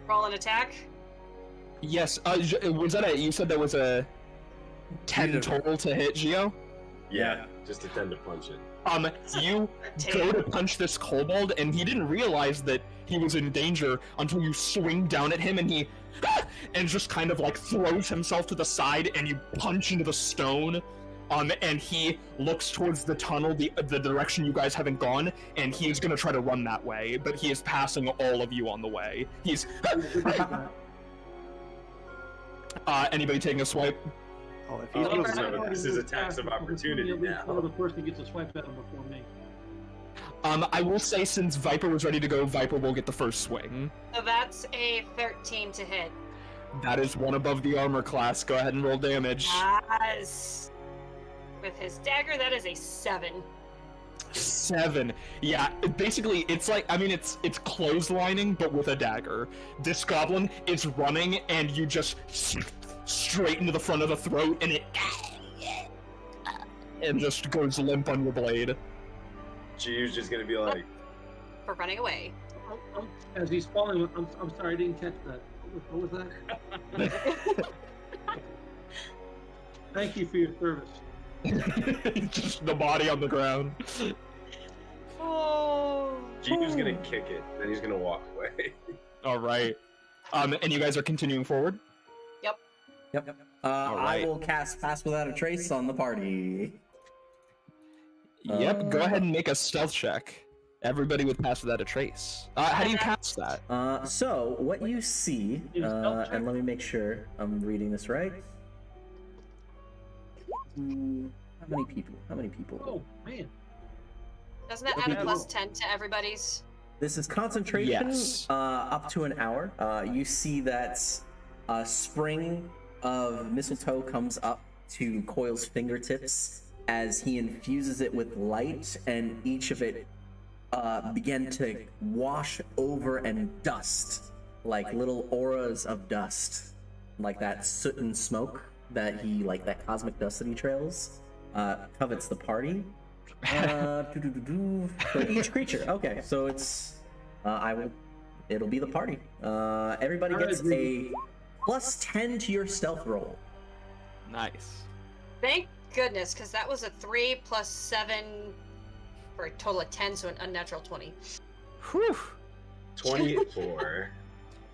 Roll an attack. Yes, was that you said that was a 10 total to hit, Gio? Yeah, just attempt to punch it. You go to punch this kobold, and he didn't realize that he was in danger until you swing down at him, and he and just kind of like throws himself to the side, and you punch into the stone. And he looks towards the tunnel, the direction you guys haven't gone, and he is gonna try to run that way, but he is passing all of you on the way. He's anybody taking a swipe? Oh, if he's Oh, moving, so this is attacks of opportunity now. The person gets a swipe at him before me. I will say, since Viper was ready to go, Viper will get the first swing. So that's a 13 to hit. That is one above the armor class. Go ahead and roll damage. Yes. With his dagger, that is a 7. 7. Yeah, basically, it's like, I mean, it's clotheslining, but with a dagger. This goblin is running, and you just straight into the front of the throat, and it and just goes limp on your blade. Gio's just gonna be like, For running away. As he's falling, I'm sorry, I didn't catch that. What was that? Thank you for your service. Just the body on the ground. Oh. Gio's gonna kick it, then he's gonna walk away. All right. And you guys are continuing forward? Yep. Alright. I will cast Pass Without a Trace on the party. Yep, go ahead and make a stealth check. Everybody with Pass Without a Trace. How do you cast that? So what you see, and let me make sure I'm reading this right. How many people? How many people? Oh man. Doesn't that add a plus 10 to everybody's? This is concentration Yes. up to an hour. You see that a spring of mistletoe comes up to Coil's fingertips as he infuses it with light, and each of it begin to wash over and dust, like little auras of dust, like that soot and smoke that he, like that cosmic dust that he trails, covets the party. For each creature. Okay, so it's it'll be the party. Everybody gets a plus 10 to your stealth roll. Nice. Thank goodness, because that was a 3 plus 7 for a total of 10, so an unnatural 20. Whew. 24.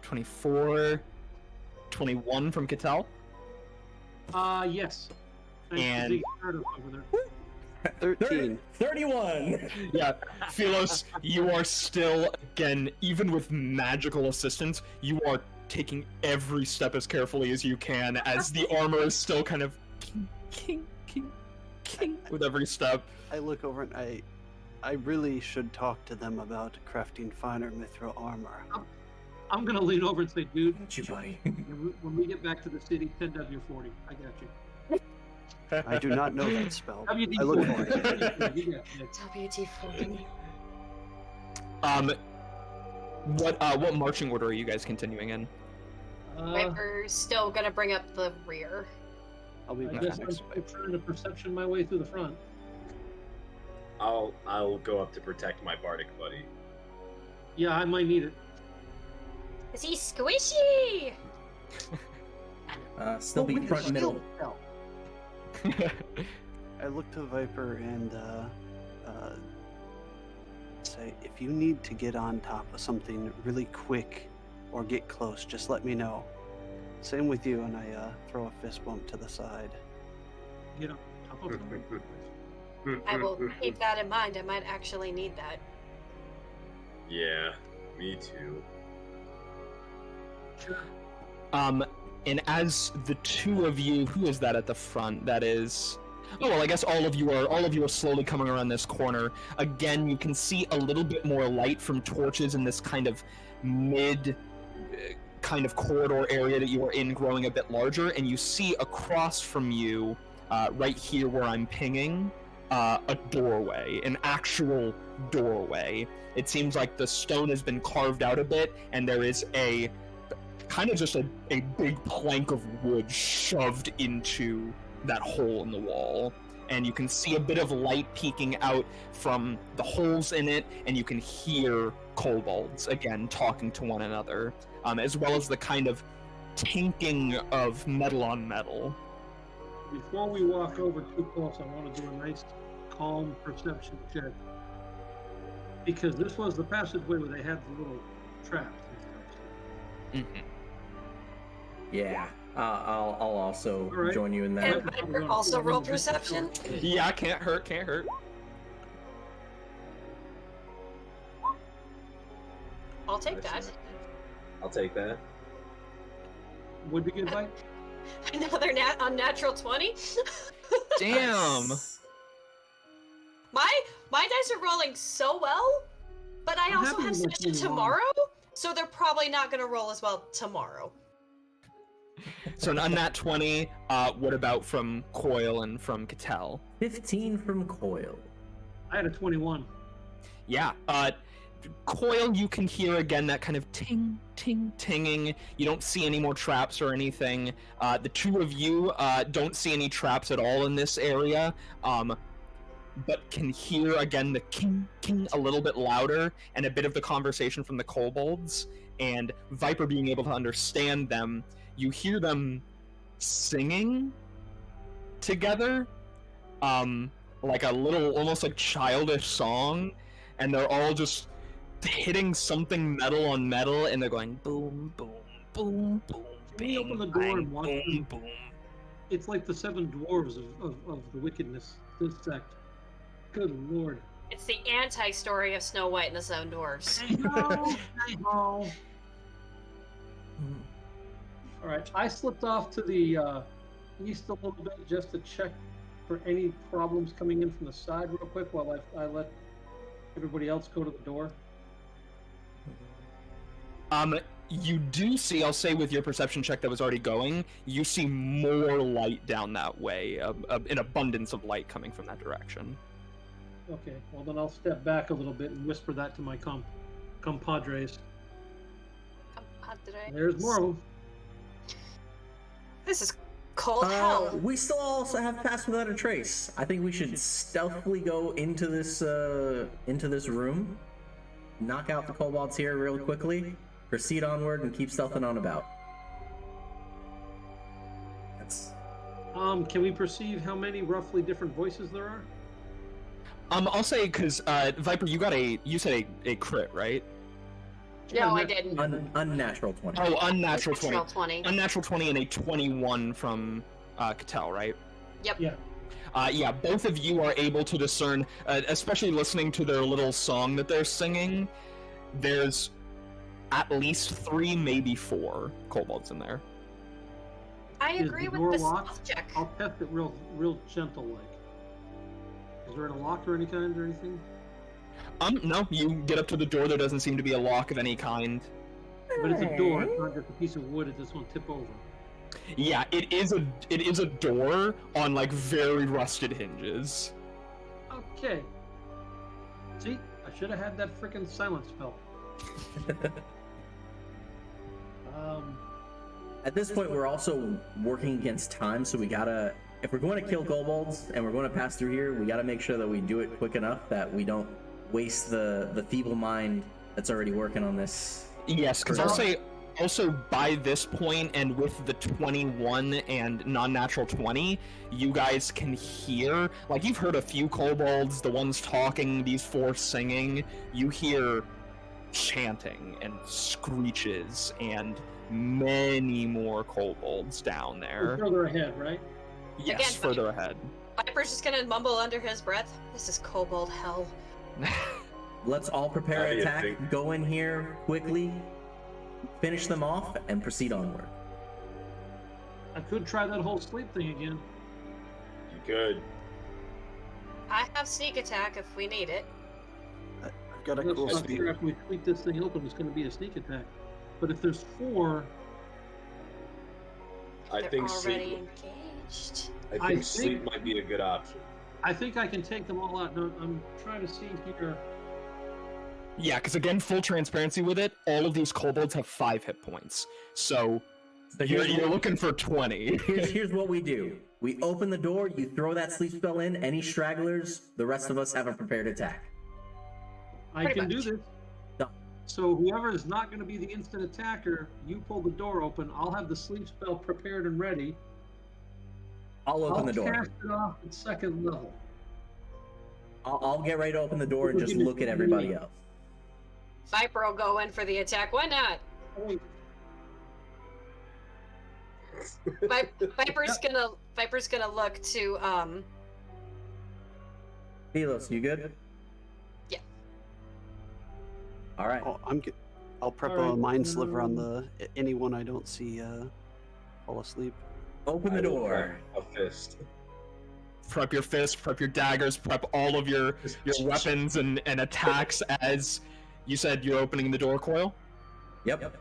24. 21 from Cattell. Yes. And- Zeke started over there. 13. 31. Yeah, Philos, you are still, again, even with magical assistance, you are taking every step as carefully as you can, as the armor is still kind of king with every step. I look over and I really should talk to them about crafting finer mithril armor. I'm gonna lean over and say, dude, Got you, buddy. when we get back to the city, 10W40. I got you. I do not know that spell. WD40. I look for it. You got it. WD-40. What marching order are you guys continuing in? Viper's still gonna bring up the rear. I'll be I back guess next I'm week. trying to perception my way through the front. I'll go up to protect my bardic buddy. Yeah, I might need it. Is he squishy? Still be front and middle. I look to Viper and say, if you need to get on top of something really quick or get close, just let me know. Same with you, and I throw a fist bump to the side. Get on top of it. I will keep that in mind. I might actually need that. Yeah, me too. And as the two of you, who is that at the front? That is, oh well, I guess all of you are slowly coming around this corner. Again, you can see a little bit more light from torches in this kind of mid kind of corridor area that you are in, growing a bit larger, and you see across from you, right here where I'm pinging, a doorway, an actual doorway. It seems like the stone has been carved out a bit, and there is a kind of just a big plank of wood shoved into that hole in the wall. And you can see a bit of light peeking out from the holes in it, and you can hear kobolds, again, talking to one another, as well as the kind of tinking of metal on metal. Before we walk over too close, I want to do a nice, calm perception check. Because this was the passageway where they had the little traps and stuff. Mm-hmm. Yeah. I'll also Alright. join you in And that. Viper also roll perception. Yeah, can't hurt, can't hurt. I'll take that. I'll take that. Would be good, Mike? Another unnatural 20. Damn! My dice are rolling so well, but I I'm also happy have with my session 21. tomorrow, so they're probably not gonna roll as well tomorrow. So an unnat 20, what about from Coil and from Cattell? 15 from Coil. I had a 21. Yeah, Coil, you can hear again that kind of ting, ting, tinging. You don't see any more traps or anything. The two of you don't see any traps at all in this area, but can hear again the king, king a little bit louder, and a bit of the conversation from the kobolds. And Viper being able to understand them, you hear them singing together, like a little, almost like childish song, and they're all just hitting something metal on metal, and they're going boom, boom, boom, boom, Can we open the bang, door bang, and watch boom, them? boom. It's like the seven dwarves of the wickedness, this sect. Good lord. It's the anti-story of Snow White and the Seven Dwarfs. I know. Alright, I slipped off to the east a little bit just to check for any problems coming in from the side real quick while I let everybody else go to the door? You do see, I'll say with your perception check that was already going, you see more light down that way, an abundance of light coming from that direction. Okay, well then I'll step back a little bit and whisper that to my compadres. There's more of them. This is cold hell. We still also have passed without a trace. I think we should stealthily go into this room, knock out the kobolds here real quickly, proceed onward, and keep stealthing on about. That's... Can we perceive how many roughly different voices there are? I'll say, because, Viper, you said a crit, right? No, I didn't. Unnatural 20. Oh, unnatural 20. Natural 20. Unnatural 20 and a 21 from, Cattell, right? Yep. Yeah. Yeah, both of you are able to discern, especially listening to their little song that they're singing, there's at least 3, maybe 4 kobolds in there. I Is agree the with door the locked? stealth check. I'll test it real gentle like. Is there a lock or any kind or anything? No, you get up to the door, there doesn't seem to be a lock of any kind. But it's a door, it's not just a piece of wood, it just won't tip over. Yeah, it is a door on, like, very rusted hinges. Okay. See, I should have had that frickin' silence spell. At this point, we're also working against time, so we gotta... If we're going to kill kobolds and we're going to pass through here, we gotta make sure that we do it quick enough that we don't waste the feeble mind that's already working on this. Yes, because I'll say, also by this point, and with the 21 and non-natural 20, you guys can hear, like, you've heard a few kobolds, the ones talking, these 4 singing, you hear chanting and screeches and many more kobolds down We're there. further ahead, right? Yes, Again, further ahead. Viper's just gonna mumble under his breath. This is kobold hell. Let's all prepare How an do you attack, think? go in here quickly, finish them off, and proceed onward. I could try that whole sleep thing again. You could. I have sneak attack if we need it. I've got a I'm cool not speed. sure after we tweak this thing open, it's going to be a sneak attack. But if there's 4, I They're think already sleep. engaged. I think sleep might be a good option. I think I can take them all out. No, I'm trying to see here. Yeah, because again, full transparency with it, all of these kobolds have 5 hit points. So, So you're here's, looking for 20. here's what we do. We open the door, you throw that sleep spell in, any stragglers, the rest of us have a prepared attack. I Pretty can do much. this. Done. So whoever is not going to be the instant attacker, you pull the door open. I'll have the sleep spell prepared and ready. I'll open I'll the door. cast it off at 2nd level. I'll get ready to open the door and just look at everybody else. Viper will go in for the attack. Why not? Oh, wait. Viper's gonna look to Velos, you good? Yeah. All right. Oh, I'm good. I'll prep All right, a mind sliver on the anyone I don't see fall asleep. Open the I will door. prep a fist. Prep your fists, prep your daggers, prep all of your weapons and attacks as you said you're opening the door, Coil. Yep.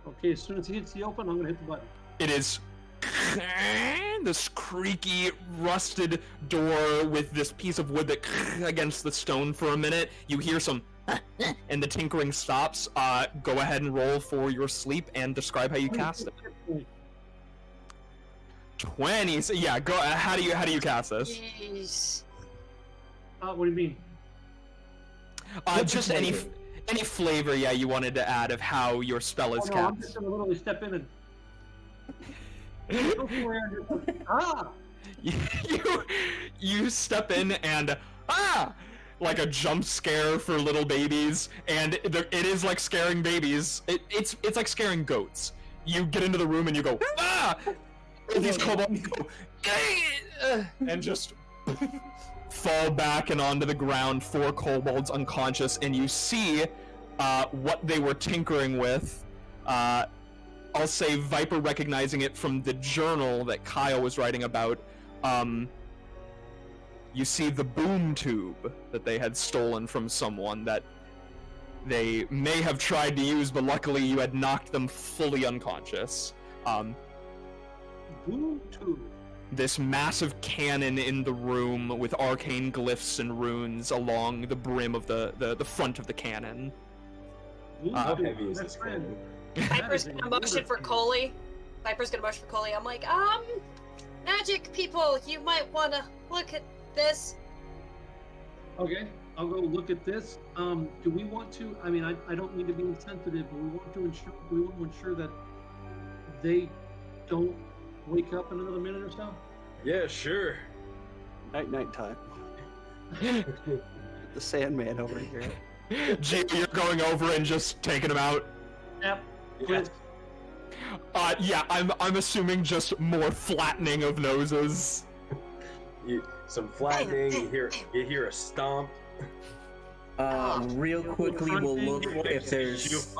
Okay, as soon as he hits the open, I'm going to hit the button. It is this creaky, rusted door with this piece of wood that against the stone for a minute. You hear some and the tinkering stops. Go ahead and roll for your sleep and describe how you cast it. 20. So yeah, go. How do you cast this? jeez. What do you mean? What's Just the any flavor? flavor, yeah, you wanted to add of how your spell is Oh, no, I'm cast. just going to literally step in and... you step in and like a jump scare for little babies, and it is like scaring babies. It's like scaring goats. You get into the room and you go and these kobolds go and just fall back and onto the ground. 4 kobolds unconscious, and you see what they were tinkering with. I'll say Viper recognizing it from the journal that Kyle was writing about. you see the boom tube that they had stolen from someone that they may have tried to use, but luckily you had knocked them fully unconscious. Boom tube. This massive cannon in the room with arcane glyphs and runes along the brim of the front of the cannon. How heavy is this cannon? Viper's gonna motion for Coley. I'm like, magic people, you might wanna look at this. Okay, I'll go look at this. Do we want to? I mean, I don't mean to be insensitive, but we want to ensure that they don't wake up in another minute or so. Yeah, sure. Night time. The Sandman over here. Gee, you're going over and just taking them out. Yep. Yeah. Yeah, I'm assuming just more flattening of noses. Some flattening. You hear a stomp. Real quickly, we'll look if there's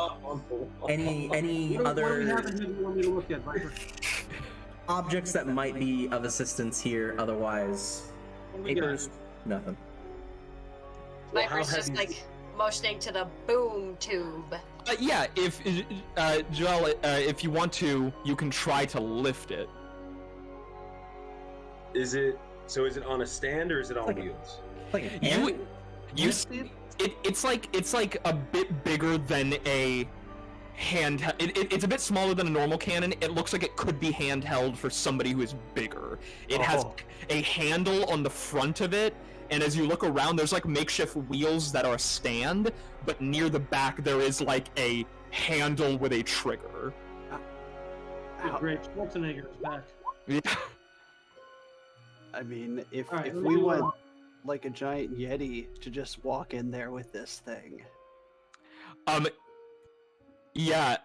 any What do we have other in here you want me to look at, Viper? objects that might be of assistance here. Otherwise, What do we got? papers, nothing. Well, Viper's how just heavy is- like motioning to the boom tube. Yeah, if Joel, if you want to, you can try to lift it. Is it on a stand or is it on Like a- wheels? Like an You ant? you see, it's like a bit bigger than a hand. It's a bit smaller than a normal cannon. It looks like it could be handheld for somebody who is bigger. It has a handle on the front of it, and as you look around, there's like makeshift wheels that are a stand, but near the back there is like a handle with a trigger. Oh, great, Schwarzenegger is back. Yeah. I mean, if All right, if let we me, want like a giant yeti to just walk in there with this thing. Yeah,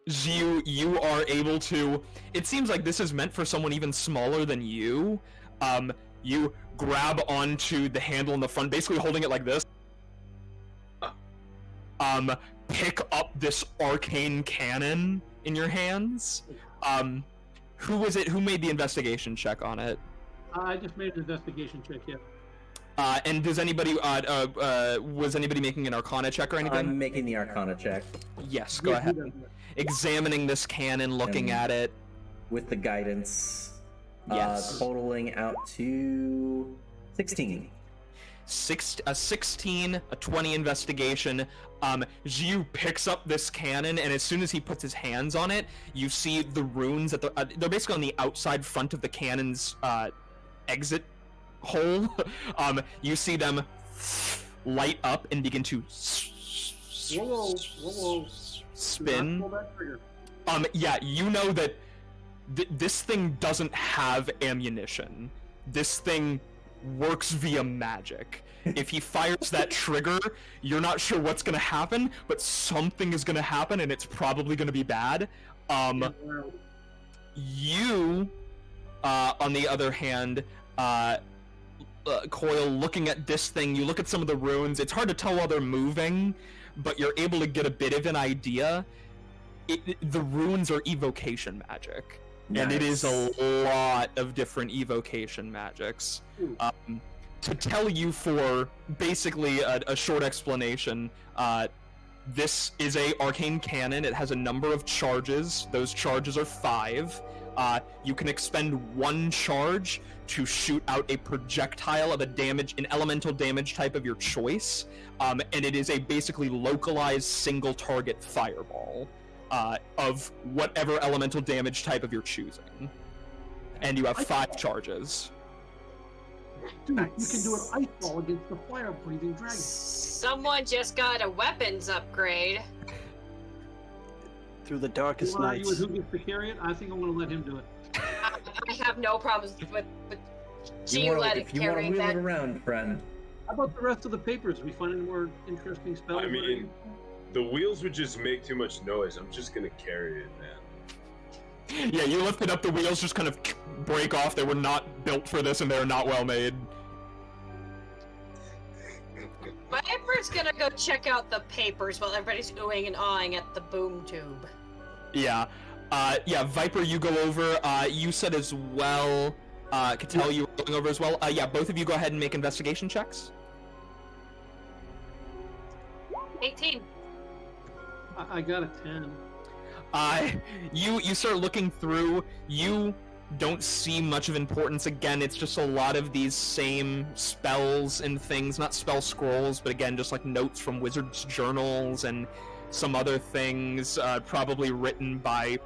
you are able to. It seems like this is meant for someone even smaller than you. You grab onto the handle in the front, basically holding it like this. Pick up this arcane cannon in your hands. Who was it? Who made the investigation check on it? I just made an investigation check, yeah. And does anybody was anybody making an Arcana check or anything? I'm making the Arcana check Yes, go Yeah, ahead. he does that. Examining this cannon, looking at it. with the guidance. Yes. Totaling out to 16. A 16, a 20 investigation. Jiu picks up this cannon, and as soon as he puts his hands on it, you see the runes at they're basically on the outside front of the cannon's exit hole. You see them light up and begin to Whoa. spin. Pull that trigger. Yeah, you know that this thing doesn't have ammunition. This thing works via magic. If he fires that trigger, you're not sure what's gonna happen, but something is gonna happen, and it's probably gonna be bad. You, on the other hand, Coil, looking at this thing, you look at some of the runes. It's hard to tell while they're moving, but you're able to get a bit of an idea. The runes are evocation magic. And it is a lot of different evocation magics. To tell you for basically a short explanation, this is a arcane cannon. It has a number of charges. Those charges are 5. You can expend 1 charge to shoot out a projectile of an elemental damage type of your choice. And it is a basically localized single target fireball. Of whatever elemental damage type of your choosing. And you have 5 charges. Dude, you can do an ice ball against the fire-breathing dragon. Someone just got a weapons upgrade. Through the darkest You nights. with who gets to carry it? I think I'm going to let him do it. I have no problems with If you want to carrying wheel that. it around, friend. How about the rest of the papers? We find any more interesting spells? I mean, the wheels would just make too much noise. I'm just gonna carry it, man. Yeah, you lifted up, the wheels just kind of break off. They were not built for this, and they're not well made. Viper's gonna go check out the papers while everybody's oohing and awing at the boom tube. Yeah. Yeah, Viper, you go over. You said as well, Cattell, you were going over as well. Yeah, both of you go ahead and make investigation checks. 18. I got a 10. You start looking through. You don't see much of importance. Again, it's just a lot of these same spells and things, not spell scrolls, but again, just like notes from wizards' journals and some other things, probably written by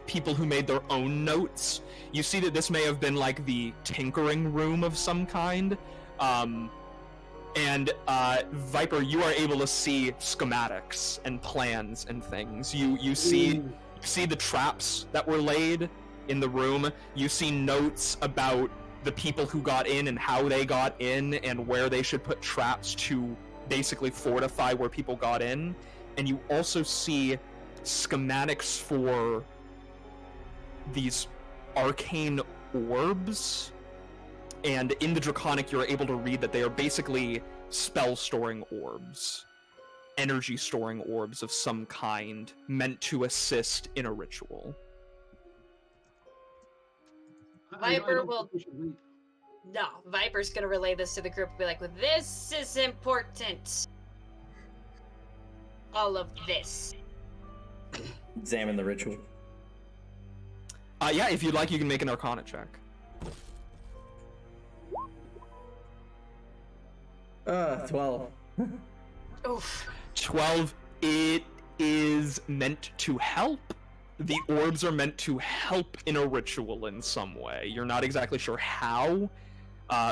people who made their own notes. You see that this may have been like the tinkering room of some kind. And Viper, you are able to see schematics and plans and things. You see the traps that were laid in the room. You see notes about the people who got in and how they got in and where they should put traps to basically fortify where people got in. And you also see schematics for these arcane orbs. And in the Draconic, you're able to read that they are basically spell-storing orbs. Energy-storing orbs of some kind, meant to assist in a ritual. Viper will... No, Viper's gonna relay this to the group and be like, well, this is important. All of this. Examine the ritual. Yeah, if you'd like, you can make an Arcana check. 12. Oof. 12. It is meant to help. The orbs are meant to help in a ritual in some way. You're not exactly sure how.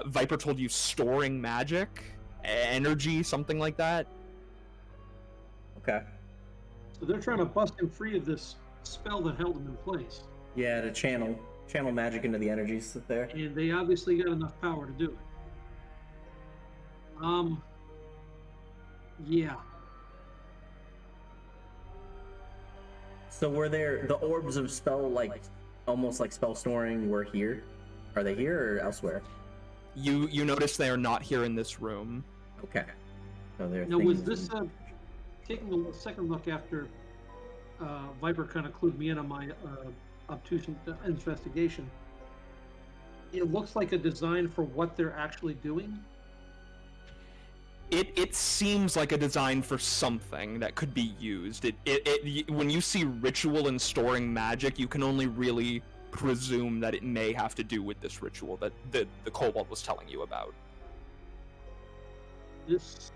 Viper told you storing magic, energy, something like that. Okay. So they're trying to bust him free of this spell that held him in place. Yeah, to channel magic into the energies there. And they obviously got enough power to do it. Yeah. So were there the orbs of spell, like almost like spell storing, were here? Are they here or elsewhere? You notice they are not here in this room. Okay. So there. Now, was this taking a second look after Viper kind of clued me in on my obtuse investigation? It looks like a design for what they're actually doing. It seems like a design for something that could be used. When you see ritual and storing magic, you can only really presume that it may have to do with this ritual that the kobold was telling you about. This,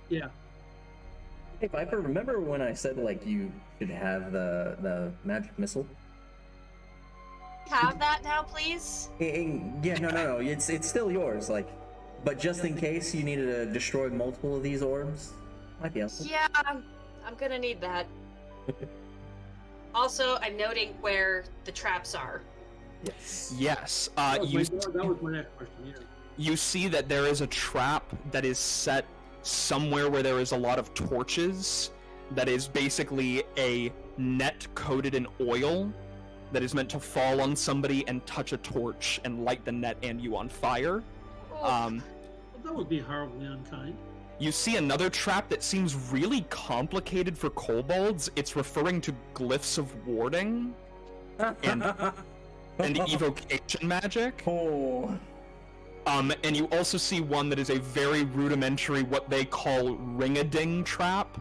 yeah. Hey Viper, remember when I said like you should have the magic missile? Have that now, please? Yeah, no. It's still yours. Like, but just in case you needed to destroy multiple of these orbs, might be helpful. Yeah, I'm gonna need that. Also, I'm noting where the traps are. Yes. That was my next question. Yeah. You see that there is a trap that is set somewhere where there is a lot of torches. That is basically a net coated in oil that is meant to fall on somebody and touch a torch and light the net and you on fire. Well, that would be horribly unkind. You see another trap that seems really complicated for kobolds. It's referring to glyphs of warding and evocation magic. Oh. And you also see one that is a very rudimentary, what they call ring-a-ding trap.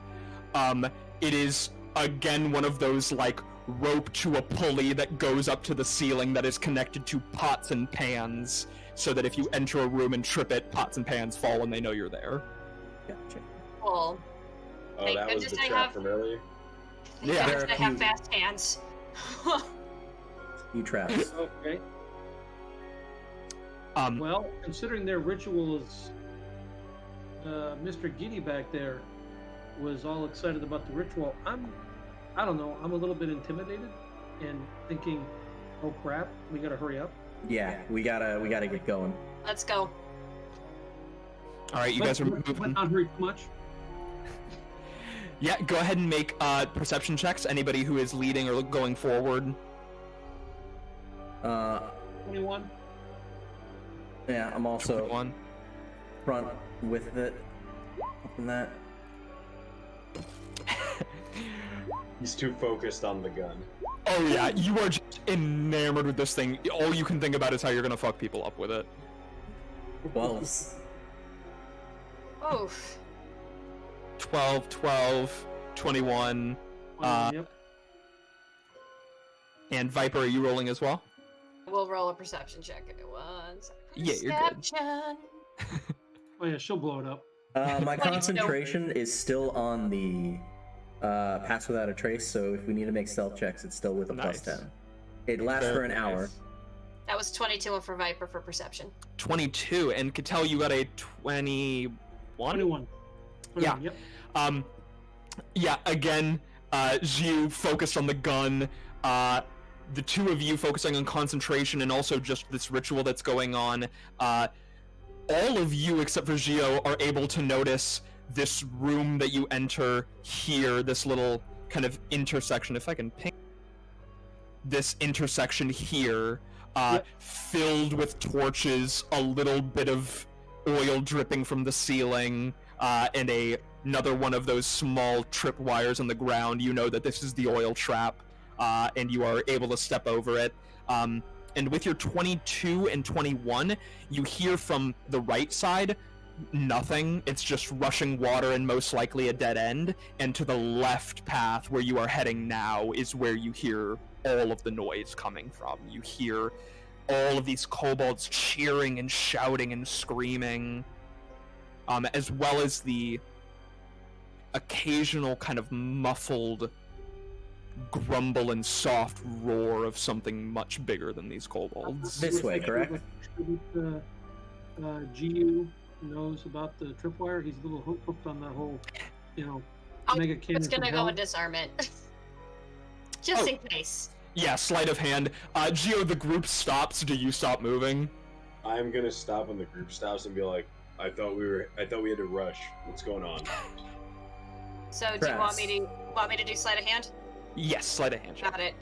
It is, again, one of those, like, rope to a pulley that goes up to the ceiling that is connected to pots and pans, so that if you enter a room and trip it, pots and pans fall and they know you're there. Gotcha. Cool. Oh, Thank that was goodness the I trap have- from earlier? Yeah. There I have fast hands. You traps. Okay. Well, considering their ritual is, Mr. Giddy back there was all excited about the ritual. I don't know. I'm a little bit intimidated and thinking, oh crap, we gotta hurry up. Yeah, we gotta get going. Let's go. All right, you guys are moving. Not hurry too much. Yeah, go ahead and make perception checks. Anybody who is leading or going forward. 21. Yeah, I'm also 21. front with it. From that. He's too focused on the gun. Oh yeah, you are just enamored with this thing. All you can think about is how you're gonna fuck people up with it. 12s. Oof. 12, 12, 21. Yep. And Viper, are you rolling as well? We'll roll a perception check. One second. Yeah, you're good. Perception. Oh yeah, she'll blow it up. My 22. concentration is still on the pass without a trace, so if we need to make stealth checks, it's still with a Nice. +10. It lasts for an hour. That was 22 for Viper for perception. 22, and could tell you got a 21? 21. Yeah. Yep. Yeah, again, Zhu focused on the gun, the two of you focusing on concentration and also just this ritual that's going on. All of you, except for Gio, are able to notice this room that you enter here, this little kind of intersection, if I can ping this intersection here, filled with torches, a little bit of oil dripping from the ceiling, and another one of those small trip wires on the ground. You know that this is the oil trap, and you are able to step over it. And with your 22 and 21, you hear from the right side nothing. It's just rushing water and most likely a dead end. And to the left path where you are heading now is where you hear all of the noise coming from. You hear all of these kobolds cheering and shouting and screaming, as well as the occasional kind of muffled grumble and soft roar of something much bigger than these kobolds. This way, correct? GU knows about the tripwire. He's a little hooked on that whole, mega cannon. It's gonna from go hell. and disarm it. Just in case. Yeah, sleight of hand. Gio, the group stops. Do you stop moving? I'm gonna stop when the group stops and be like, I thought we had to rush. What's going on? So do you want me to do sleight of hand? Yes, sleight of hand. check. Got it.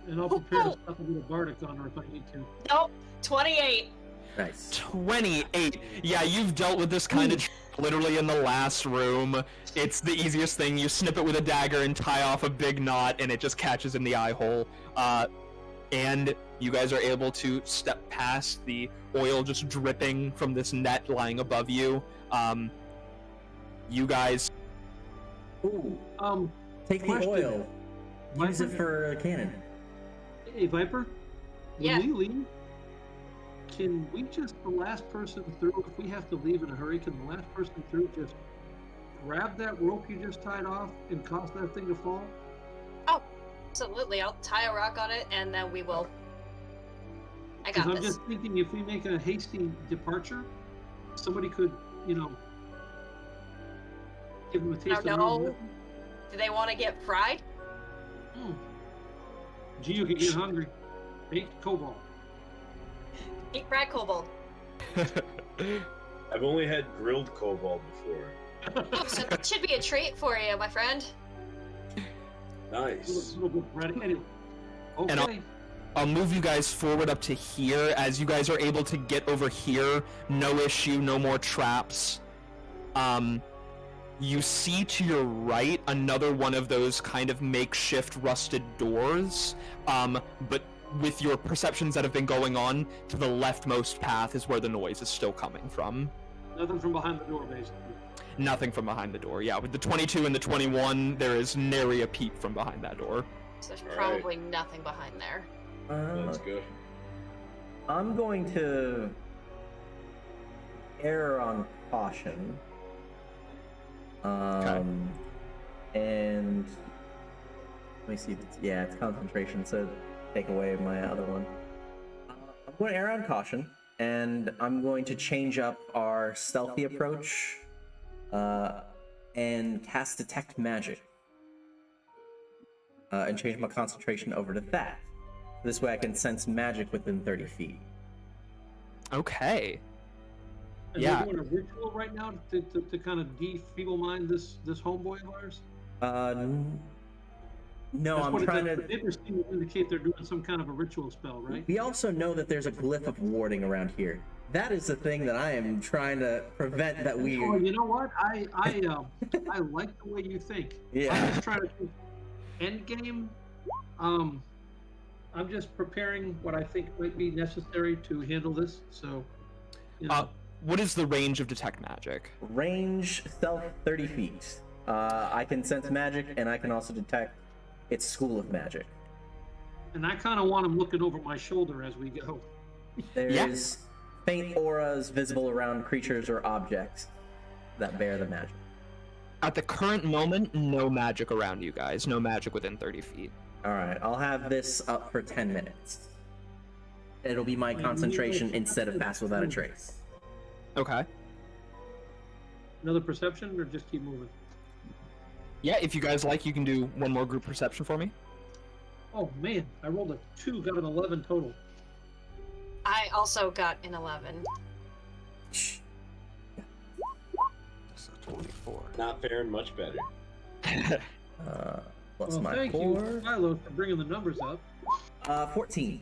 And I'll prepare to stop a little bardic on her if I need to. Nope. 28. Nice. 28. Yeah, you've dealt with this kind of literally in the last room. It's the easiest thing. You snip it with a dagger and tie off a big knot, and it just catches in the eye hole. And you guys are able to step past the oil just dripping from this net lying above you. You guys. Ooh. Take the Question. oil. Use it Viper? for a cannon. Hey, Viper? Yeah. When we leave, can we just, the last person through, if we have to leave in a hurry, can the last person through just grab that rope you just tied off and cause that thing to fall? Oh, absolutely. I'll tie a rock on it, and then we will. I got Because I'm this. just thinking if we make a hasty departure, somebody could, give them a taste Oh, of no. their own Do they want to get fried? Gio could get hungry. Baked cobalt. Eat fried kobold. I've only had grilled cobalt before. Oh, so that should be a treat for you, my friend. Nice. A little bit bread. Anyway. And Okay. I'll move you guys forward up to here. As you guys are able to get over here, no issue, no more traps. You see to your right another one of those kind of makeshift rusted doors, but with your perceptions that have been going on, to the leftmost path is where the noise is still coming from. Nothing from behind the door, basically. Nothing from behind the door. Yeah, with the 22 and the 21, there is nary a peep from behind that door. So there's All right. probably nothing behind there. That's good. I'm going to err on caution. And let me see. Yeah, it's concentration, so take away my other one. I'm going to err on caution, and I'm going to change up our stealthy approach and cast Detect Magic. And change my concentration over to that. This way I can sense magic within 30 feet. Okay. And Yeah. we're doing a ritual right now to kind of de-feeble-mind this homeboy of ours? No, That's I'm what trying the to... papers seem to indicate they're doing some kind of a ritual spell, right? We also know that there's a glyph of warding around here. That is the thing that I am trying to prevent that we. Oh, you know what? I like the way you think. Yeah. I'm just trying to think end game. I'm just preparing what I think might be necessary to handle this. So, you know. What is the range of detect magic? Range stealth 30 feet. I can sense magic, and I can also detect its school of magic. And I kind of want him looking over my shoulder as we go. There's faint auras visible around creatures or objects that bear the magic. At the current moment, no magic around you guys. No magic within 30 feet. Alright, I'll have this up for 10 minutes. It'll be my concentration instead of Pass Without a Trace. Okay. Another perception, or just keep moving? Yeah, if you guys like, you can do one more group perception for me. Oh man, I rolled a 2, got an 11 total. I also got an 11. That's a 24. Not faring much better. Plus Well, my thank 4. you, Philo, for bringing the numbers up. 14.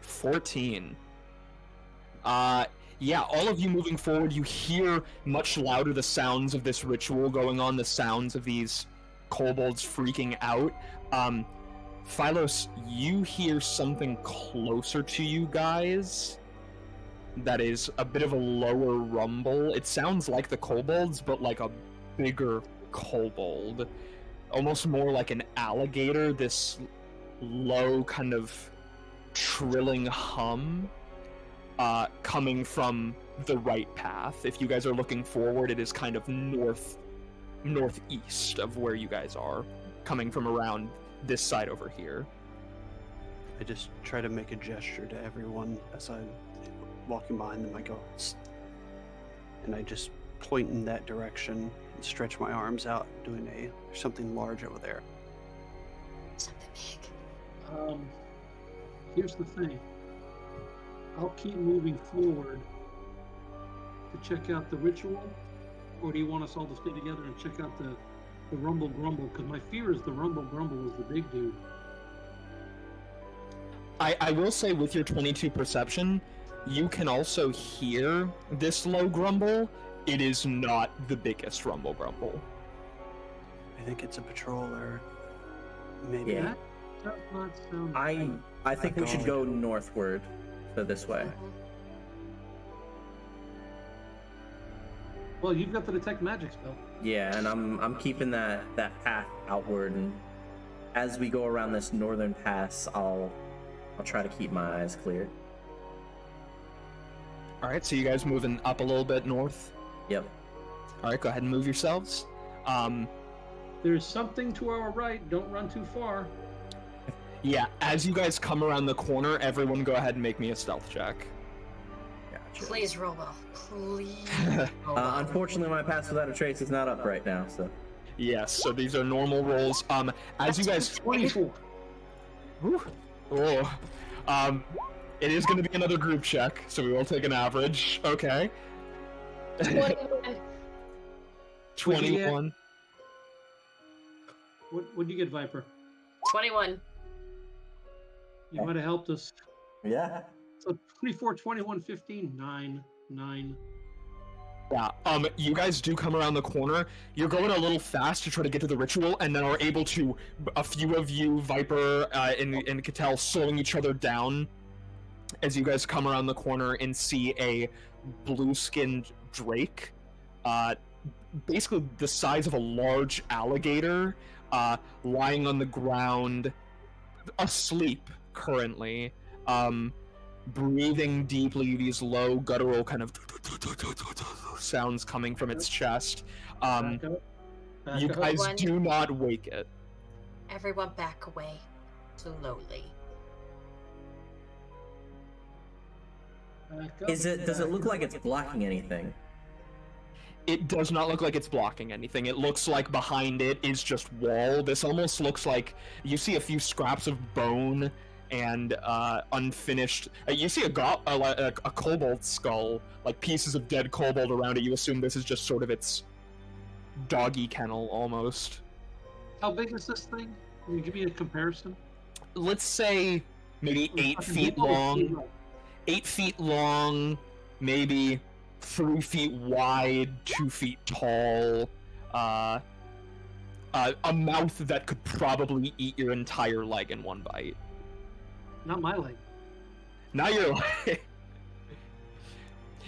14. Yeah, all of you moving forward, you hear much louder the sounds of this ritual going on, the sounds of these kobolds freaking out. Phylos, you hear something closer to you guys that is a bit of a lower rumble. It sounds like the kobolds, but like a bigger kobold. Almost more like an alligator, this low kind of trilling hum. Coming from the right path. If you guys are looking forward, it is kind of northeast of where you guys are, coming from around this side over here. I just try to make a gesture to everyone as I'm walking behind them. I go, "Psst," and I just point in that direction and stretch my arms out, doing there's something large over there. Something big. Here's the thing. I'll keep moving forward to check out the ritual, or do you want us all to stay together and check out the rumble grumble? Because my fear is the rumble grumble is the big dude. I will say, with your 22 perception, you can also hear this low grumble. It is not the biggest rumble grumble. I think it's a patrol, or maybe. Yeah. That does not sound I think we should go northward, so this way. Well, you've got the detect magic spell. Yeah, and I'm keeping that path outward, and as we go around this northern pass, I'll try to keep my eyes clear. All right, so you guys moving up a little bit north. Yep. All right, go ahead and move yourselves. There's something to our right. Don't run too far. Yeah, as you guys come around the corner, everyone go ahead and make me a stealth check. Gotcha. Please roll well. Please. roll well. Unfortunately, my Pass Without a Trace is not up right now, so. Yes, so these are normal rolls. As you guys 24. Whew. Oh. It is going to be another group check, so we will take an average. Okay. 21. 21. What'd you get, Viper? 21. You might have helped us. Yeah. So 24, 21, 15, 9. Yeah, you guys do come around the corner. You're going a little fast to try to get to the ritual, and then are able to, a few of you, Viper and Cattell, slowing each other down as you guys come around the corner and see a blue-skinned drake, basically the size of a large alligator, lying on the ground, asleep currently, breathing deeply, these low guttural kind of sounds coming from its chest. You guys do not wake it. Everyone back away. Slowly. Does it look like it's blocking anything? It does not look like it's blocking anything. It looks like behind it is just wall. This almost looks like you see a few scraps of bone and unfinished. You see a kobold skull, like pieces of dead kobold around it. You assume this is just sort of its doggy kennel almost. How big is this thing? Can you give me a comparison? Let's say maybe 8 feet long. 8 feet long, maybe 3 feet wide, 2 feet tall. A mouth that could probably eat your entire leg in one bite. Not my leg. Not your leg.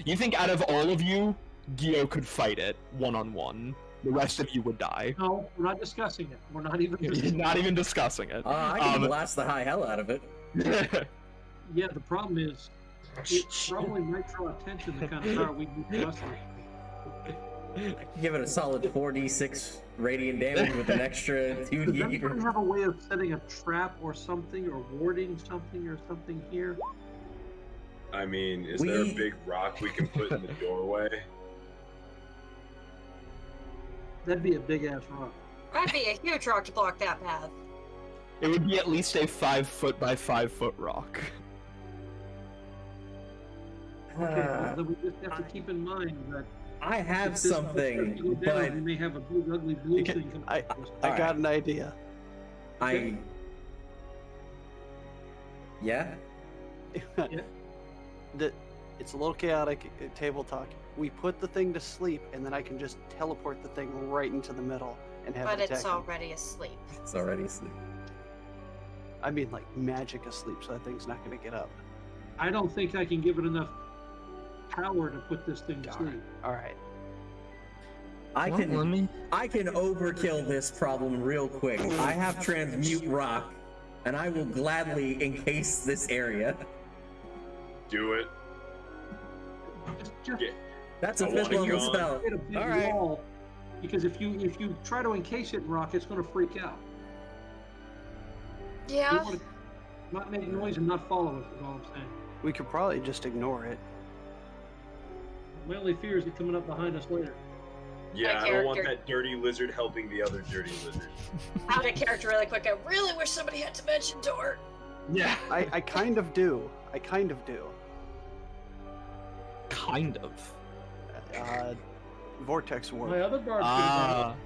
You think out of all of you, Gio could fight it one-on-one. The rest of you would die. No, we're not discussing it. We're not even. You're not even discussing it. I can blast the high hell out of it. Yeah, the problem is, it probably might draw attention the kind of power we need to wrestle. I can give it a solid 4d6 radiant damage with an extra 2 Does heat. anybody have a way of setting a trap or something, or warding something here? I mean, is there a big rock we can put in the doorway? That'd be a big ass rock. That'd be a huge rock to block that path. It would be at least a 5 foot by 5 foot rock. Okay, well, then we just have to keep in mind that I have if this something, goes down, but we may have a big ugly blue thing come I across. got an idea. Yeah? It's a little chaotic table talk. We put the thing to sleep, and then I can just teleport the thing right into the middle and have But it attack it's him. already asleep. It's already asleep. I mean, like magic asleep, so that thing's not going to get up. I don't think I can give it enough power to put this thing to Darn. sleep. All right. I can overkill this problem real quick. I have transmute rock, and I will gladly encase this area. Do it. Just Yeah. That's a I 5th wanna level go on. spell. hit a big All right. wall, because if you try to encase it in rock, it's going to freak out. You Yeah. want to not make noise and not follow us, is all I'm saying. We could probably just ignore it. My only fear is it coming up behind us later. Yeah, My I don't want character- that dirty lizard helping the other dirty lizard. Out of character really quick. I really wish somebody had dimension door. Yeah. I kind of do. I kind of do. Kind of. Vortex warp. My other bard.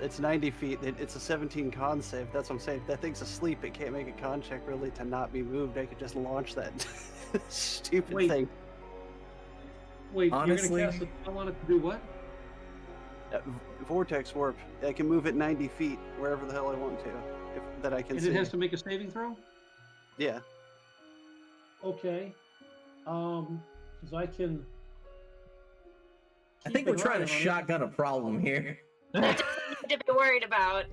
It's 90 feet. It's a 17 con save. That's what I'm saying. If that thing's asleep, it can't make a con check really to not be moved. I could just launch that stupid Wait. thing. Wait, Honestly- you're going to cast a spell on it to do what? Vortex warp. I can move it 90 feet wherever the hell I want to. That I can And see. it has to make a saving throw? Yeah. Okay. Because I can. I think we're trying to shotgun a problem here. Nothing to be worried about.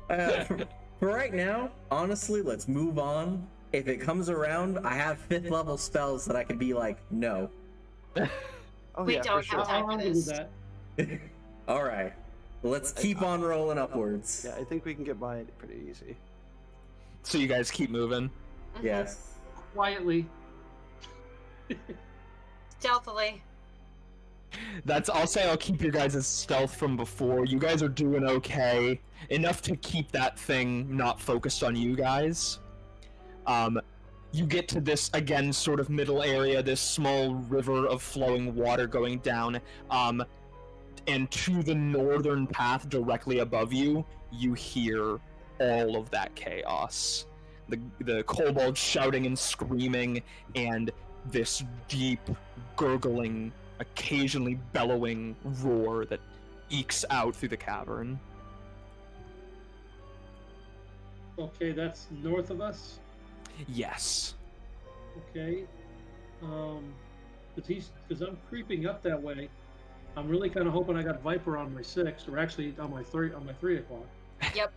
For right now, honestly, let's move on. If it comes around, I have 5th level spells that I could be like, no. Oh, We yeah, don't for have sure. time for I'll do this. that. All right, let's keep on rolling upwards. Yeah, I think we can get by it pretty easy. So you guys keep moving. Mhm. Yes. Quietly. Stealthily. I'll say I'll keep your guys' stealth from before. You guys are doing okay. Enough to keep that thing not focused on you guys. You get to this, again, sort of middle area, this small river of flowing water going down, and to the northern path directly above you, you hear all of that chaos. The kobolds shouting and screaming, and this deep, gurgling, occasionally bellowing roar that ekes out through the cavern. Okay, that's north of us. Yes. Okay. Because I'm creeping up that way. I'm really kind of hoping I got Viper on my 6th, or actually on my 3 o'clock. Yep.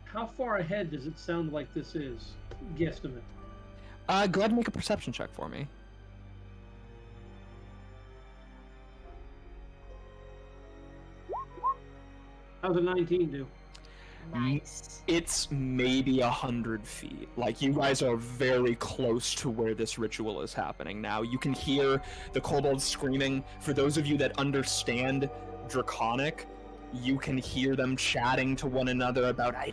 How far ahead does it sound like this is? Guesstimate. Go ahead and make a perception check for me. How's a 19 do? Nice. It's maybe 100 feet. Like, you guys are very close to where this ritual is happening now. You can hear the kobolds screaming. For those of you that understand Draconic, you can hear them chatting to one another about, I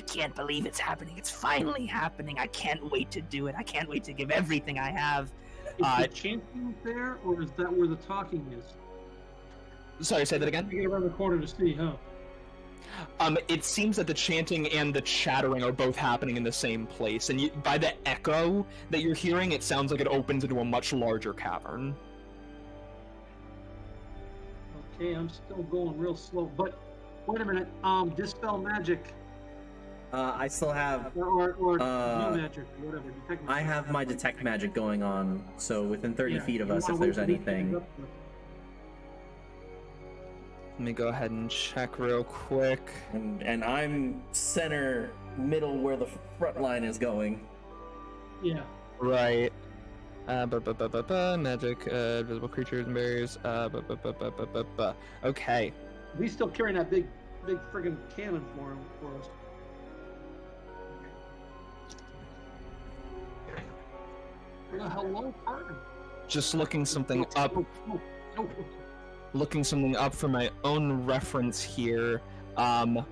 can't believe it's happening. It's finally happening. I can't wait to do it. I can't wait to give everything I have. Is the chanting there, or is that where the talking is? Sorry, say that You again? get around the corner to see, huh? It seems that the chanting and the chattering are both happening in the same place, and by the echo that you're hearing, it sounds like it opens into a much larger cavern. Okay, I'm still going real slow, but wait a minute. Dispel magic I still have. or view magic, or whatever. Detect magic. I have my detect magic going on, so within 30 Yeah, feet of you us, wanna if wait there's till he comes anything. up with- Let me go ahead and check real quick. And I'm center middle where the front line is going. Yeah. Right. Magic, visible creatures and barriers. Okay. He's still carrying that big friggin' cannon for us. Hello, partner. Just looking something up. No. Looking something up for my own reference here. Coil,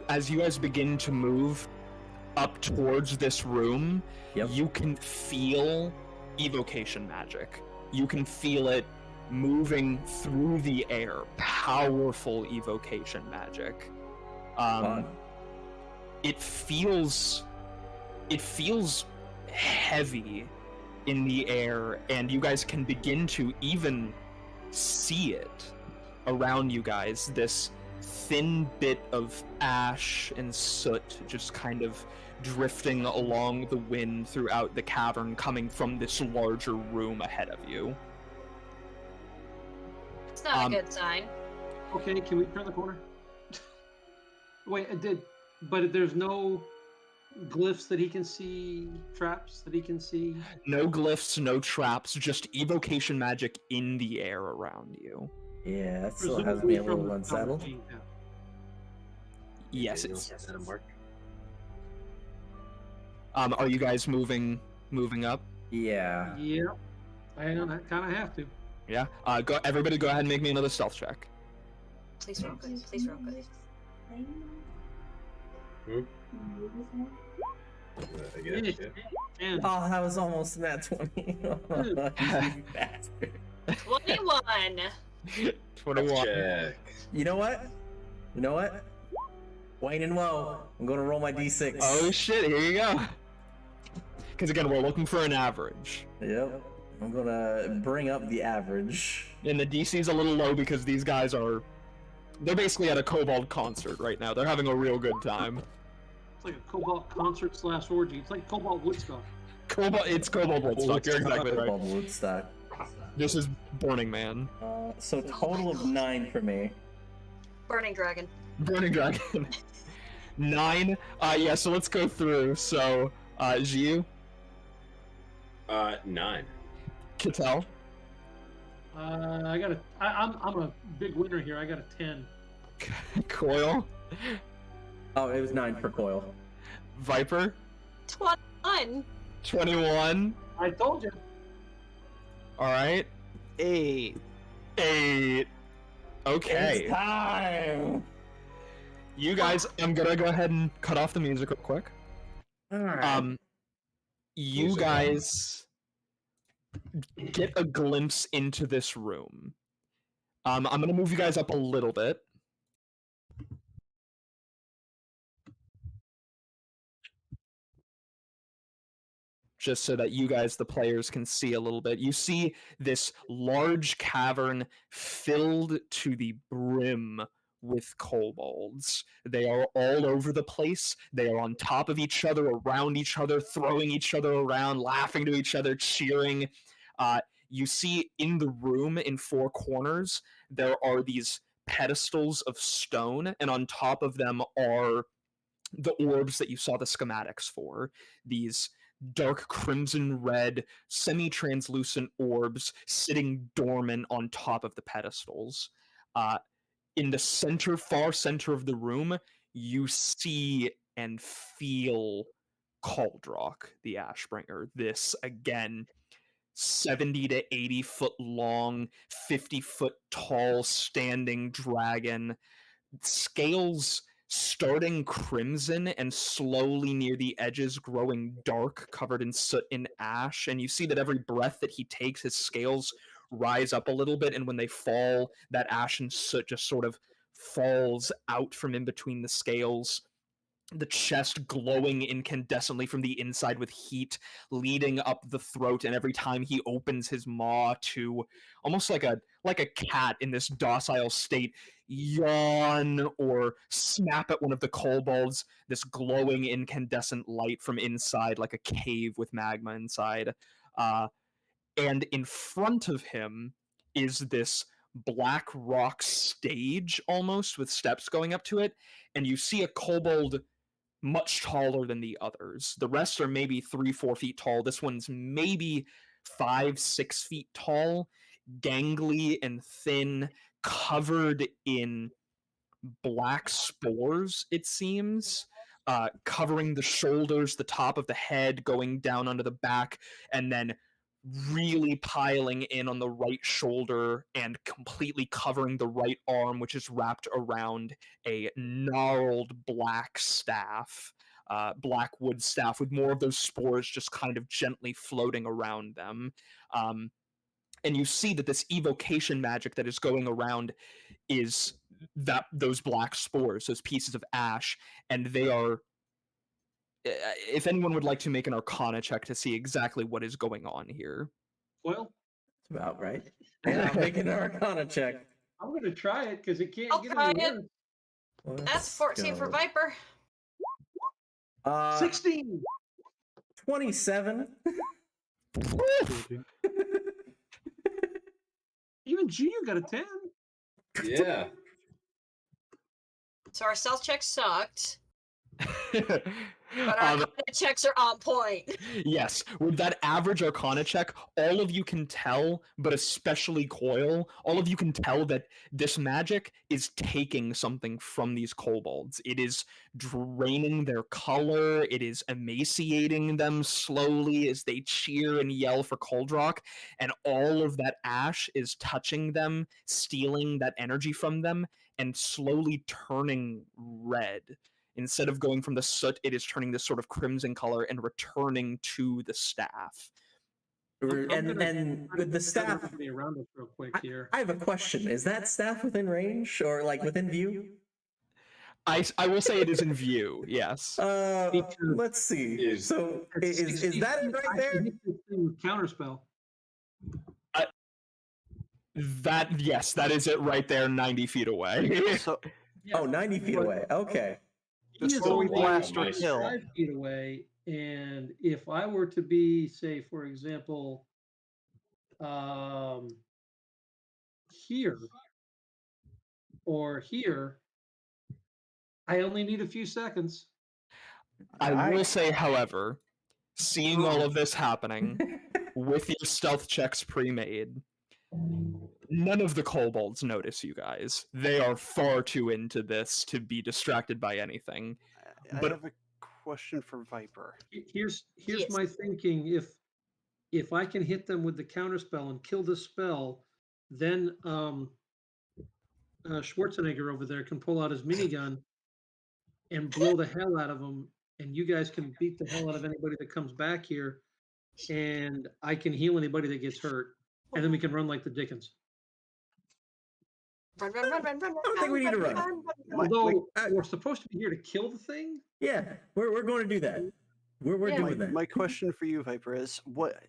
as you guys begin to move up towards this room, Yep. you can feel evocation magic. You can feel it moving through the air. Powerful evocation magic. Fun. It feels heavy in the air, and you guys can begin to even see it around you guys. This thin bit of ash and soot just kind of drifting along the wind throughout the cavern, coming from this larger room ahead of you. It's not a good sign. Okay, can we turn the corner? Wait, but there's no glyphs that he can see, traps that he can see. No glyphs, no traps, just evocation magic in the air around you. Yeah, that still has Presumably me a from little the unsettled. machine, yeah. Yes, Daniel, it's. is that a mark? Are you guys moving up? Yeah. Yeah, I kind of have to. Yeah. Everybody, go ahead and make me another stealth check. Please roll good. Please roll good. I guess, yeah. And Oh, that was almost that 20. You bastard. 21. 21. Check. You know what? Wayne and Woe. I'm gonna roll my d6. Oh shit, here you go. Because again, we're looking for an average. Yep. I'm gonna bring up the average. And the DC's a little low because these guys they're basically at a Kobold concert right now. They're having a real good time. it's like a Cobalt concert / orgy. It's like Cobalt Woodstock. It's Kobold Woodstock, you're exactly right. Cobalt Woodstock. This is Burning Man. So total of 9 for me. Burning dragon. Burning Dragon. 9. Yeah, so let's go through. So, Jiu, 9. Kittel, I'm a big winner here. I got a 10. Coil, Oh, it was 9 for Coil. Viper, 21. 21. I told you. Alright. 8. 8. Okay. It's time! You guys, I'm gonna go ahead and cut off the music real quick. Alright. You Music guys get a glimpse into this room. I'm gonna move you guys up a little bit. Just so that you guys, the players, can see a little bit. You see this large cavern filled to the brim with kobolds. They are all over the place. They are on top of each other, around each other, throwing each other around, laughing to each other, cheering. You see in the room, in 4 corners, there are these pedestals of stone, and on top of them are the orbs that you saw the schematics for. These dark crimson red, semi-translucent orbs sitting dormant on top of the pedestals. In the center, far center of the room, you see and feel Kuldrok, the Ashbringer. This, again, 70 to 80 foot long, 50 foot tall standing dragon. Scales starting crimson and slowly near the edges growing dark, covered in soot and ash. And you see that every breath that he takes, his scales rise up a little bit, and when they fall, that ash and soot just sort of falls out from in between the scales, the chest glowing incandescently from the inside with heat leading up the throat, and every time he opens his maw to almost like a cat in this docile state yawn or snap at one of the kobolds, this glowing incandescent light from inside like a cave with magma inside, and in front of him is this black rock stage almost with steps going up to it, and you see a kobold much taller than the others. The rest are maybe 3-4 feet tall. This one's maybe 5-6 feet tall, gangly and thin, covered in black spores, it seems, covering the shoulders, the top of the head, going down onto the back, and then really piling in on the right shoulder and completely covering the right arm, which is wrapped around a gnarled black staff, black wood staff with more of those spores just kind of gently floating around them. And you see that this evocation magic that is going around is those black spores, those pieces of ash, and they are. If anyone would like to make an Arcana check to see exactly what is going on here. Well, That's about right. Yeah, I'm making an Arcana check. I'm going to try it because it can't I'll get try any it. worse. That's 14 for Viper. 16! 27. Even G, you got a 10. Yeah. So our stealth check sucked, but our Um, Arcana checks are on point. Yes, with that average Arcana check, all of you can tell, but especially Coil, all of you can tell that this magic is taking something from these kobolds. It is draining their color, it is emaciating them slowly as they cheer and yell for Kuldrok, and all of that ash is touching them, stealing that energy from them, and slowly turning red. Instead of going from the soot, it is turning this sort of crimson color and returning to the staff. And with the staff, Around us real quick here. I have a question. Is that staff within range or like within view? I will say it is in view, yes. Let's see. So is that it right there? Counterspell. Yes, that is it right there, 90 feet away. So, Yeah, 90 feet away. Okay. he is before we only blast or 5 kill. feet away, and if I were to be, say, for example, here or here, I only need a few seconds. I will say, however, seeing all of this happening, with your stealth checks pre-made, none of the kobolds notice you guys. They are far too into this to be distracted by anything. I But- have a question for Viper. Here's Yes. my thinking. If I can hit them with the counterspell and kill the spell, then Schwarzenegger over there can pull out his minigun and blow the hell out of them, and you guys can beat the hell out of anybody that comes back here, and I can heal anybody that gets hurt, and then we can run like the Dickens. Run, run, run, run, run, run. I don't think we need to run. Although we're supposed to be here to kill the thing. Yeah, we're going to do that. We're Yeah. doing that. My question for you, Viper, is what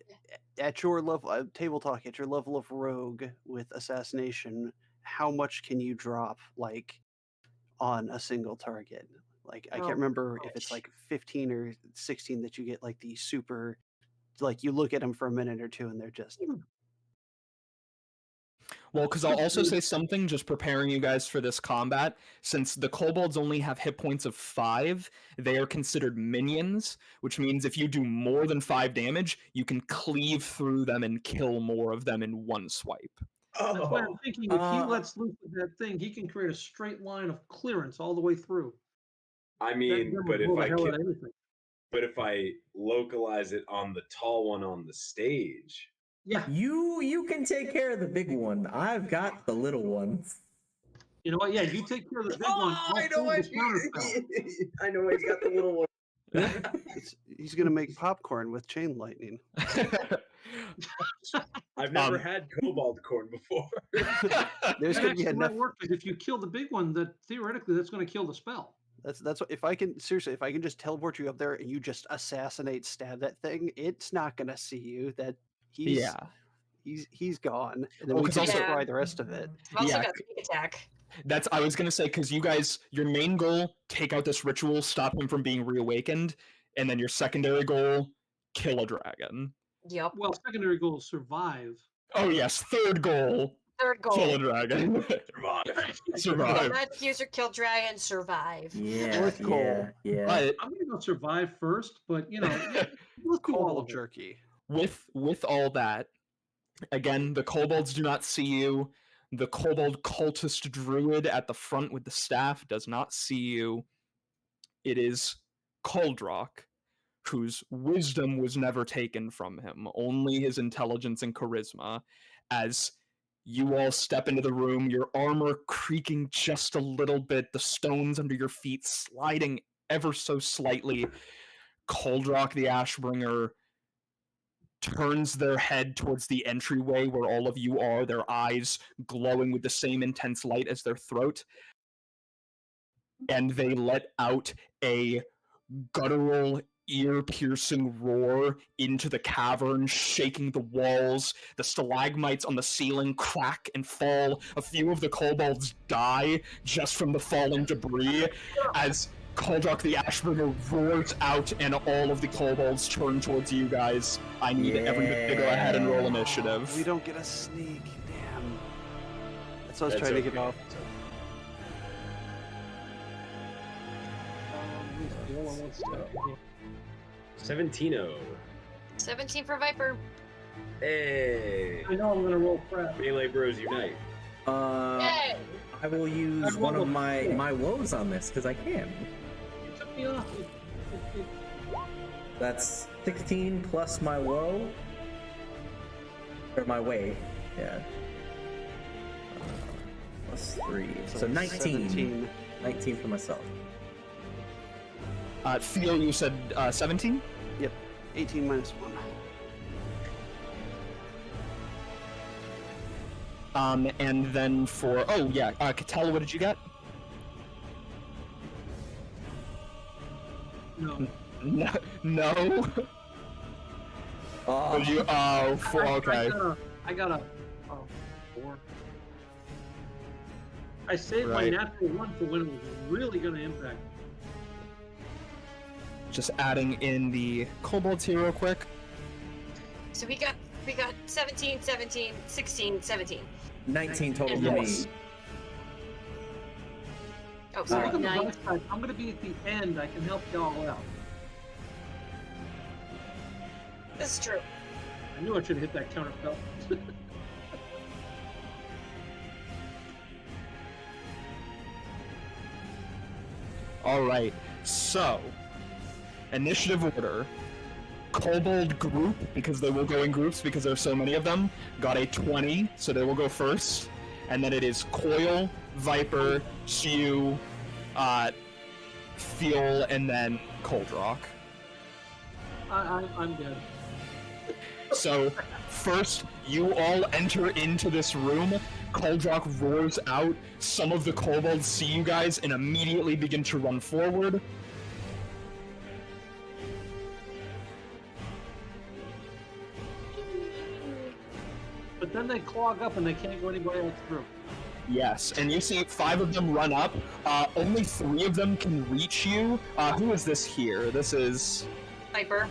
at your level, table talk, at your level of rogue with assassination, how much can you drop like on a single target? Like I Oh, can't remember if it's gosh. like 15 or 16 that you get like the super, like you look at them for a minute or two and they're just Well, because I'll also say something just preparing you guys for this combat. Since the kobolds only have hit points of 5, they are considered minions, which means if you do more than 5 damage, you can cleave through them and kill more of them in one swipe. That's why I'm thinking if he Uh, lets loose with that thing, he can create a straight line of clearance all the way through. I That mean, gun but will blow the if I hell out can, of anything. but if I localize it on the tall one on the stage, Yeah, You can take care of the big one. I've got the little one. you know what? Yeah, you take care of the big one. I'll pull the counterspell. I know he's got the little one. he's gonna make popcorn with chain lightning. I've never had cobalt corn before. There's That gonna be actually might enough. work because if you kill the big one, that theoretically that's going to kill the spell. That's what, if I can seriously, if I can just teleport you up there and you just assassinate, stab that thing, it's not gonna see you. That he's he's gone, and then Oh, we 'cause can also- destroy the rest of it. I've also Yeah. got sneak attack. That's I was gonna say because you guys, your main goal, take out this ritual, stop him from being reawakened, and then your secondary goal, kill a dragon. Yep. Well, secondary goal is survive. Oh yes, third goal, Third goal. kill a dragon. Survive. Magic user, kill dragon, survive. Yeah, Fourth goal. yeah. But I'm going to go survive first, but you know, let's do all Cold of it. jerky. with all that, again, the kobolds do not see you. The kobold cultist druid at the front with the staff does not see you. It is Kuldrok, whose wisdom was never taken from him, only his intelligence and charisma. As you all step into the room, your armor creaking just a little bit, the stones under your feet sliding ever so slightly, Kuldrok the Ashbringer turns their head towards the entryway where all of you are, their eyes glowing with the same intense light as their throat. And they let out a guttural, ear-piercing roar into the cavern, shaking the walls. The stalagmites on the ceiling crack and fall. A few of the kobolds die just from the falling debris as Kuldrok the Ashbringer roars out and all of the kobolds turn towards you guys. I need everybody to go ahead and roll initiative. We don't get a sneak. Damn. That's what I was That's trying to okay. get off. 17-0. 17 for Viper. Hey! I know I'm going to roll crap. Melee Bros Unite. Yay! I will use one of my woes on this because I can. It took me off. That's 16 plus my woe. Or my way, yeah. Plus 3. So 19. 17. 19 for myself. Theo, you said 17? Yep. 18 minus 1. And then for Cattell, what did you get? No. No. Oh, Did you? Oh, four. Okay. I got a 4. I saved my Right. natural 1 for when it was really going to impact. Just adding in the kobolds here real quick. So we got 17, 17, 16, 17. 19 total for Yes. me. Oh, sorry, Look on the 9. bright side, I'm going to be at the end. I can help y'all out. This is true. I knew I should have hit that counter spell. All right. So, initiative order. Kobold group, because they will go in groups because there's so many of them, got a 20, so they will go first. And then it is Coil, Viper, Hugh, Fuel, and then Kuldrok. I'm dead. So, first, you all enter into this room. Kuldrok roars out. Some of the kobolds see you guys and immediately begin to run forward. But then they clog up and they can't go anybody else through. Yes, and you see 5 of them run up. Only 3 of them can reach you. Who is this here? This is Viper.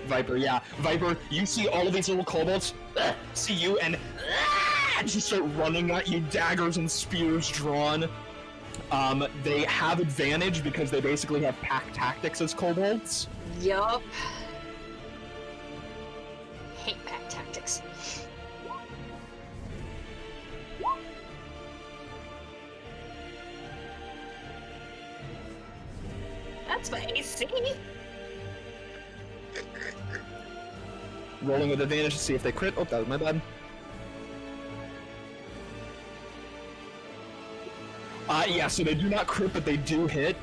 Viper, yeah. Viper, you see all of these little kobolds see you and just start running at you, daggers and spears drawn. They have advantage because they basically have pack tactics as kobolds. Yup. Hate pack tactics. That's my AC. Rolling with advantage to see if they crit. Oh, that was my bad. Yeah, so they do not crit, but they do hit.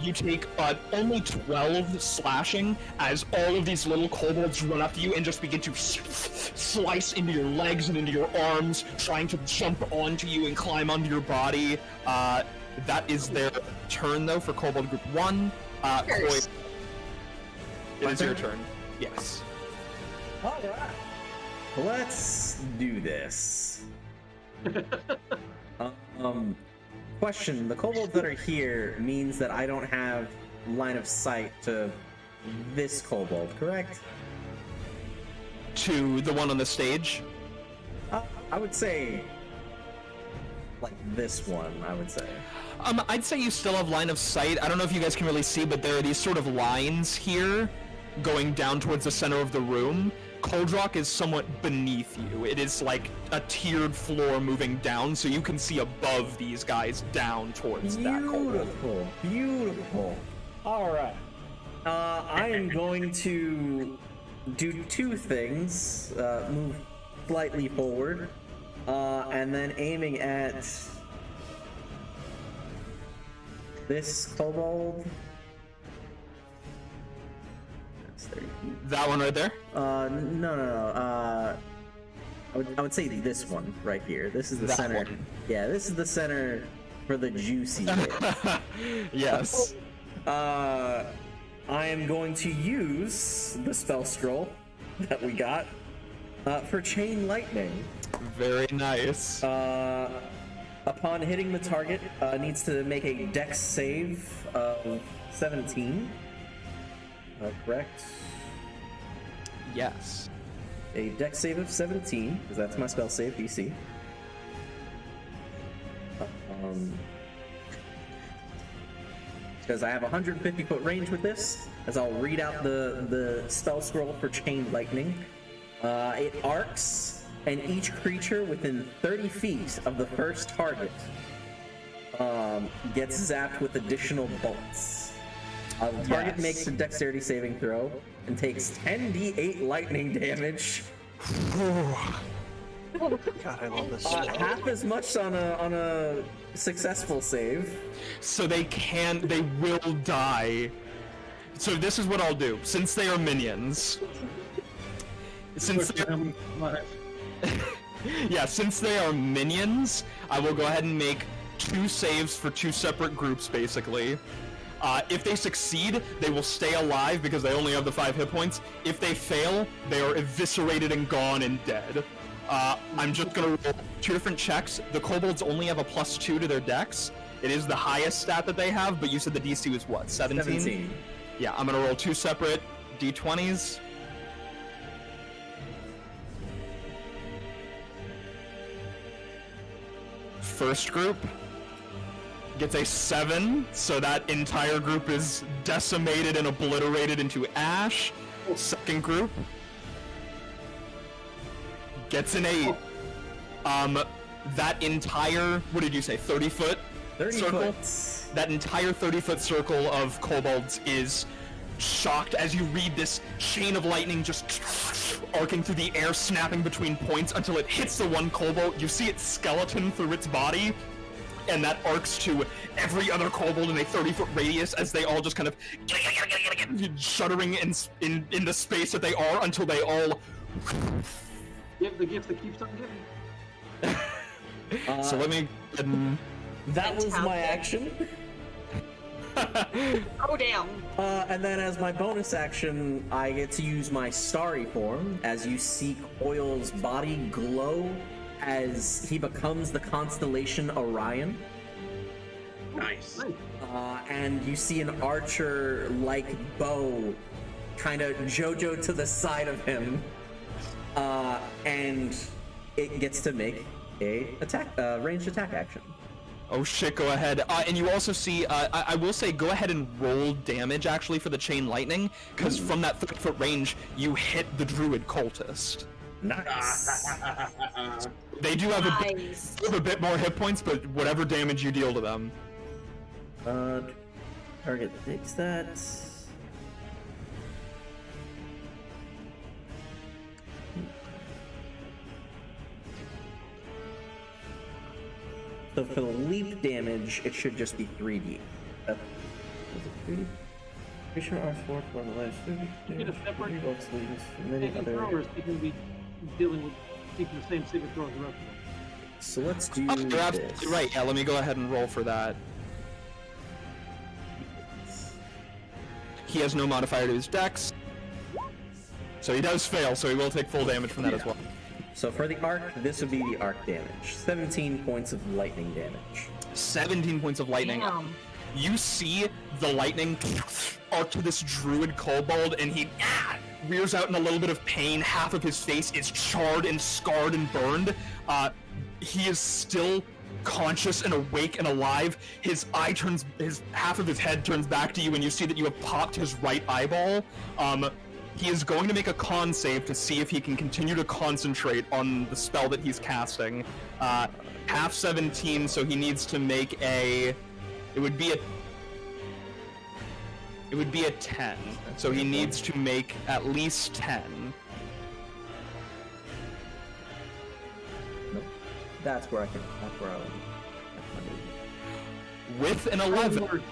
You take only 12 slashing as all of these little kobolds run up to you and just begin to slice into your legs and into your arms, trying to jump onto you and climb onto your body. That is their turn, though, for Kobold Group 1. Koi, it is your turn. Yes. All right. Let's do this. Question: the kobolds that are here means that I don't have line of sight to this kobold, correct? To the one on the stage? I would say like this one, I would say. I'd say you still have line of sight. I don't know if you guys can really see, but there are these sort of lines here going down towards the center of the room. Kuldrok is somewhat beneath you. It is like a tiered floor moving down, so you can see above these guys down towards that kobold. Beautiful, beautiful. All right. I am going to do two things. Move slightly forward, and then aiming at this kobold. That's 30 feet. That one right there? No. I would say this one right here. This is the That center. one. Yeah, this is the center for the juicy bit. Yes. I am going to use the spell scroll that we got for Chain Lightning. Very nice. Upon hitting the target, needs to make a Dex save of 17. Correct? Yes. A Dex save of 17, because that's my spell save DC. Because I have 150-foot range with this, as I'll read out the spell scroll for Chain Lightning. It arcs, and each creature within 30 feet of the first target gets zapped with additional bolts. The target Yes. makes a dexterity saving throw and takes 10d8 lightning damage. God, I love this spell. Half as much on a successful save. So they will die. So this is what I'll do. Since they are minions. Since they are minions, I will go ahead and make 2 saves for 2 separate groups, basically. If they succeed, they will stay alive because they only have the 5 hit points. If they fail, they are eviscerated and gone and dead. I'm just gonna roll 2 different checks. The kobolds only have a +2 to their dex. It is the highest stat that they have, but you said the DC was what, 17? 17. Yeah, I'm gonna roll 2 separate d20s. First group gets a 7, so that entire group is decimated and obliterated into ash. Second group gets an 8. That entire, what did you say, 30-foot 30 circle? foot. That entire 30-foot circle of kobolds is shocked as you read this chain of lightning just arcing through the air, snapping between points until it hits the one kobold. You see its skeleton through its body, and that arcs to every other kobold in a 30-foot radius as they all just kind of shuddering in the space that they are until they all... Give the gift that keeps on giving. So let me... That was my action. Oh, damn. And then as my bonus action, I get to use my starry form as you see Oil's body glow as he becomes the constellation Orion. Nice. And you see an archer-like bow kind of JoJo to the side of him. And it gets to make a ranged attack action. Oh shit, go ahead. And you also see, I will say, go ahead and roll damage, actually, for the chain lightning, because from that 30-foot range, you hit the druid cultist. Nice. They do have a bit more hit points, but whatever damage you deal to them. Target takes that. So for the leap damage, it should just be 3d. Patient are forth for the last 30 Get a separate- evokes leads many Taking other. throwers, they can be dealing with keeping the same saving throw as the rest of them. So let's do Oh, you're this. absolutely right. Yeah, let me go ahead and roll for that. He has no modifier to his dex. So he does fail, so he will take full damage from that as well. So for the arc, this would be the arc damage. 17 points of lightning damage. 17 points of lightning. Damn. You see the lightning arc to this druid kobold, and he rears out in a little bit of pain. Half of his face is charred and scarred and burned. He is still conscious and awake and alive. His half of his head turns back to you, and you see that you have popped his right eyeball. He is going to make a con save to see if he can continue to concentrate on the spell that he's casting. Half 17, so he needs to make a. It would be a 10. So he needs to make at least 10. Nope. That's where I would. With an 11,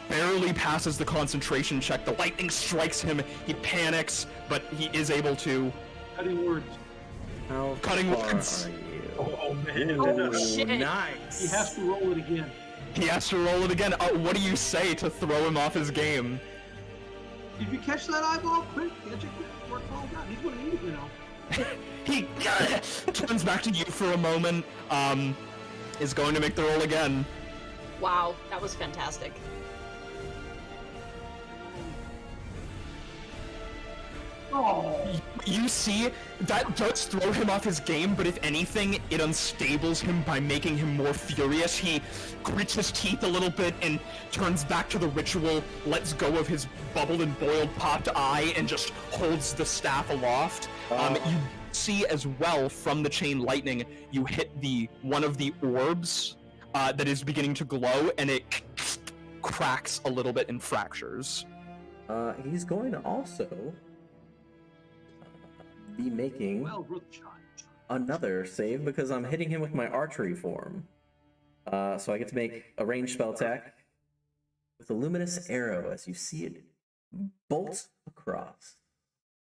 barely passes the concentration check. The lightning strikes him. He panics, but he is able to. Cutting words. How Cutting far words. are you? Oh man. Oh, shit. Nice. He has to roll it again. He has to roll it again. What do you say to throw him off his game? Did you catch that eyeball? Quick, catch it quick. Work all down. He's gonna need it, you know. He turns back to you for a moment. Is going to make the roll again. Wow, that was fantastic. Oh, You see, that does throw him off his game, but if anything, it unstables him by making him more furious. He grits his teeth a little bit and turns back to the ritual, lets go of his bubbled and boiled popped eye, and just holds the staff aloft. You see as well from the chain lightning, you hit one of the orbs that is beginning to glow, and it cracks a little bit and fractures. He's going to also be making well, root shot. another save because I'm hitting him with my archery form. So I get to make a ranged spell attack with a luminous arrow as you see it bolt across.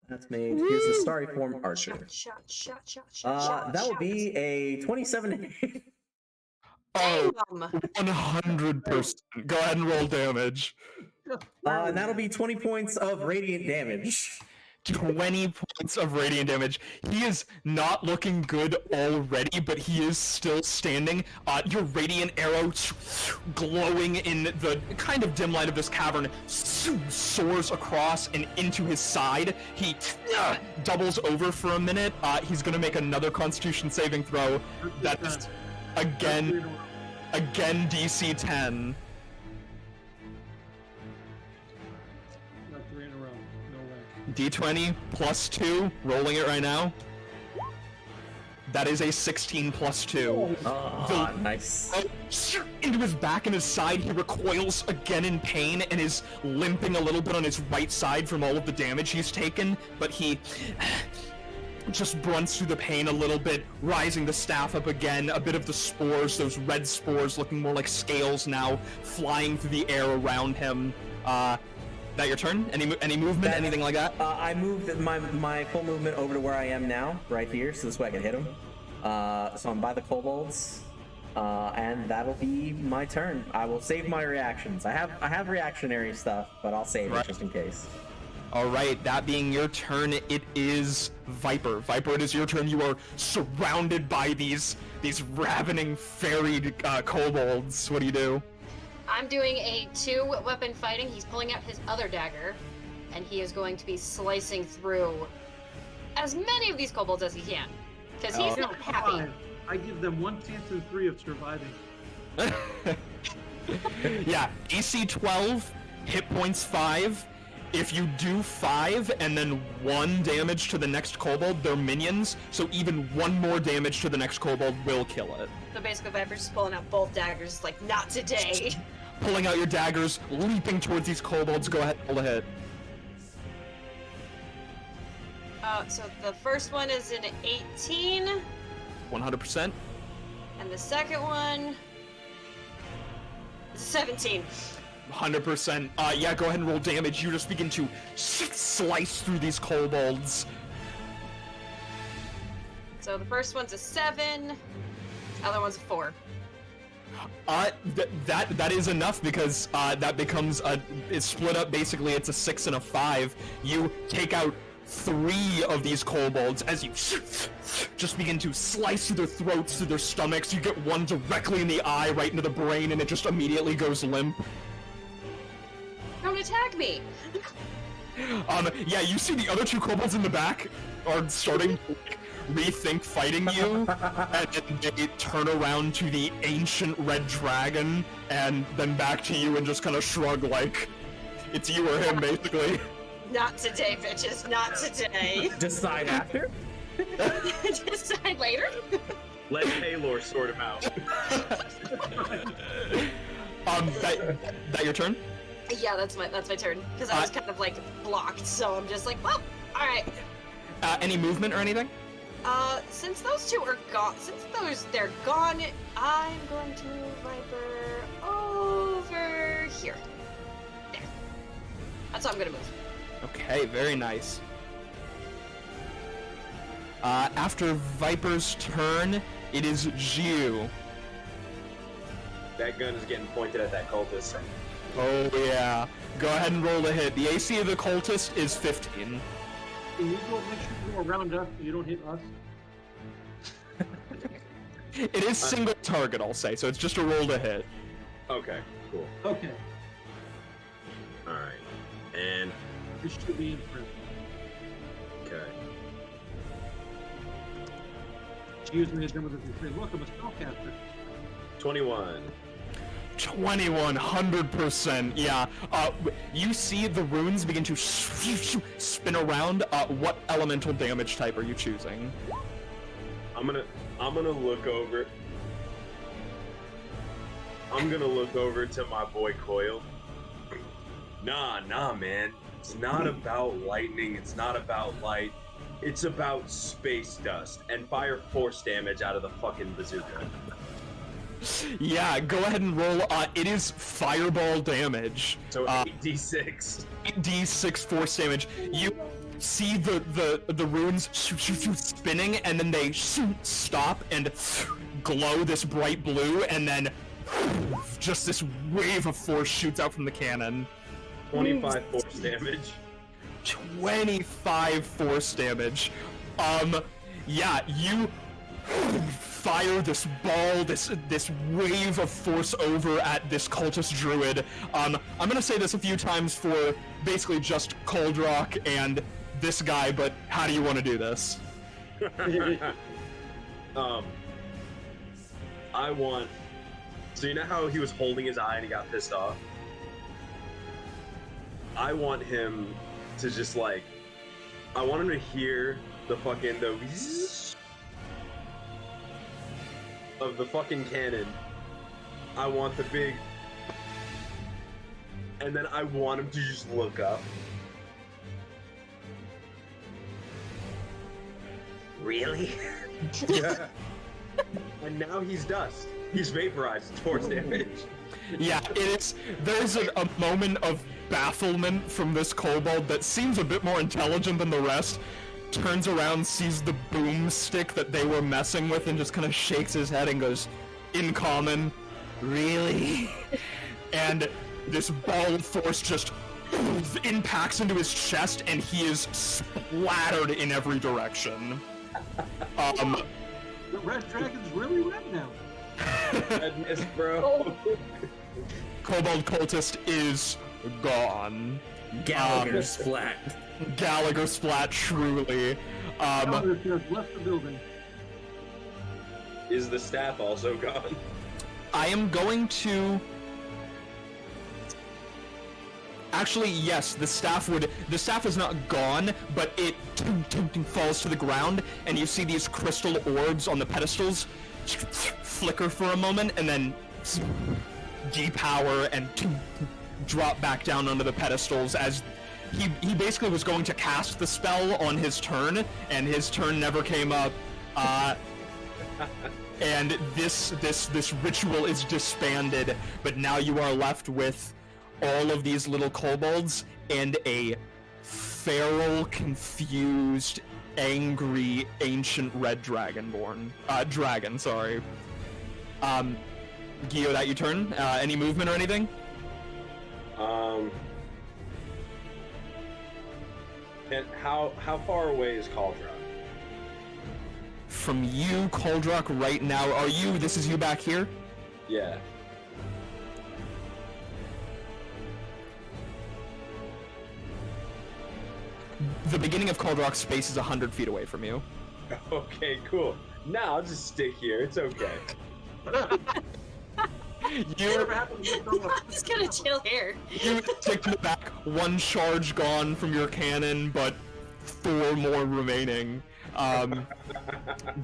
That's made. Here's the starry form archer. Shot. That would be a 27. Oh, Damn. 100%. Go ahead and roll damage. And that'll be 20 points of radiant damage. 20 points of radiant damage. He is not looking good already, but he is still standing. Your radiant arrow, glowing in the kind of dim light of this cavern, soars across and into his side. He doubles over for a minute. He's going to make another Constitution saving throw. That's again DC 10. Not 3 in a row. No way. D20 plus 2, rolling it right now. That is a 16 plus 2. Oh, nice. Into his back and his side, he recoils again in pain and is limping a little bit on his right side from all of the damage he's taken, but he just grunts through the pain a little bit, rising the staff up again. A bit of the spores, those red spores looking more like scales now, flying through the air around him. That your turn? Any movement? Anything like that? I moved my full movement over to where I am now, right here, so this way I can hit him. So I'm by the kobolds, and that'll be my turn. I will save my reactions. I have reactionary stuff, but I'll save it just in case. All right, that being your turn, it is Viper. Viper, it is your turn. You are surrounded by these ravening fairy kobolds. What do you do? I'm doing a 2-weapon fighting. He's pulling out his other dagger, and he is going to be slicing through as many of these kobolds as he can, because he's not happy. I give them 1 chance in 3 of surviving. Yeah, AC 12, hit points 5. If you do 5 and then 1 damage to the next kobold, they're minions, so even 1 more damage to the next kobold will kill it. So basically, Viper's just pulling out both daggers, like, not today. Pulling out your daggers, leaping towards these kobolds. Go ahead, roll a hit. So the first one is an 18. 100%. And the second one is 17. 100%. Yeah, go ahead and roll damage. You just begin to slice through these kobolds. So the first one's a 7, other one's a 4. That is enough because that becomes it's split up. Basically, it's a 6 and a 5. You take out 3 of these kobolds as you just begin to slice through their throats, through their stomachs. You get one directly in the eye, right into the brain, and it just immediately goes limp. Don't attack me! Yeah, you see the other 2 kobolds in the back are starting to rethink fighting you, and then they turn around to the ancient red dragon, and then back to you and just kind of shrug like, it's you or him, basically. Not today, bitches, not today. Decide after? Decide later? Let Paylor sort him out. That your turn? Yeah, that's my turn. Because I was kind of like blocked, so I'm just like, well, alright. Any movement or anything? Since those 2 are gone, they're gone, I'm going to move Viper over here. There. That's how I'm gonna move. Okay, very nice. After Viper's turn, it is Jiu. That gun is getting pointed at that cultist. Oh yeah. Go ahead and roll a hit. The AC of the cultist is 15. Can you go make sure you go around us so you don't hit us? It is single target, I'll say, so it's just a roll to hit. Okay, cool. Okay. Alright. And This should be in print. okay. Excuse me, as them with the look, I'm a spellcaster. 21. 100%, yeah. You see the runes begin to spin around. What elemental damage type are you choosing? I'm gonna look over. I'm gonna look over to my boy Coil. Nah, man. It's not about lightning. It's not about light. It's about space dust and fire force damage out of the fucking bazooka. Yeah, go ahead and roll. It is fireball damage. So 8d6. 8d6 force damage. You see the runes spinning, and then they stop and glow this bright blue, and then just this wave of force shoots out from the cannon. 25 force damage. 25 force damage. Yeah, you fire this ball, this wave of force over at this cultist druid. I'm gonna say this a few times for basically just Kuldrok and this guy, but how do you want to do this? I want. So you know how he was holding his eye and he got pissed off? I want him to just like. I want him to hear the fucking of the fucking cannon. I want the big. And then I want him to just look up. Really? Yeah. And now he's dust. He's vaporized. It's force damage. Yeah, there's a moment of bafflement from this kobold that seems a bit more intelligent than the rest. Turns around, sees the boomstick that they were messing with, and just kind of shakes his head and goes, "In common, really?" And this ball of force just impacts into his chest, and he is splattered in every direction. The red dragon's really red now. Goodness, bro. Kobold cultist is gone. Gallagher splat. Gallagher splat, truly. Gallagher has left the building. Is the staff also gone? I am going to... Actually, yes, the staff is not gone, but it falls to the ground, and you see these crystal orbs on the pedestals flicker for a moment, and then depower and drop back down onto the pedestals as he basically was going to cast the spell on his turn, and his turn never came up. And this ritual is disbanded, but now you are left with all of these little kobolds and a feral, confused, angry, ancient red dragon, sorry. Gio, that your turn? Any movement or anything? And how far away is Kuldrok? From you, Kuldrok, right now, this is you back here? Yeah. The beginning of Kuldrok's space is 100 feet away from you. Okay, cool. Now I'll just stick here. It's okay. You're I'm just gonna chill here. You stick to the back, one charge gone from your cannon, but 4 more remaining.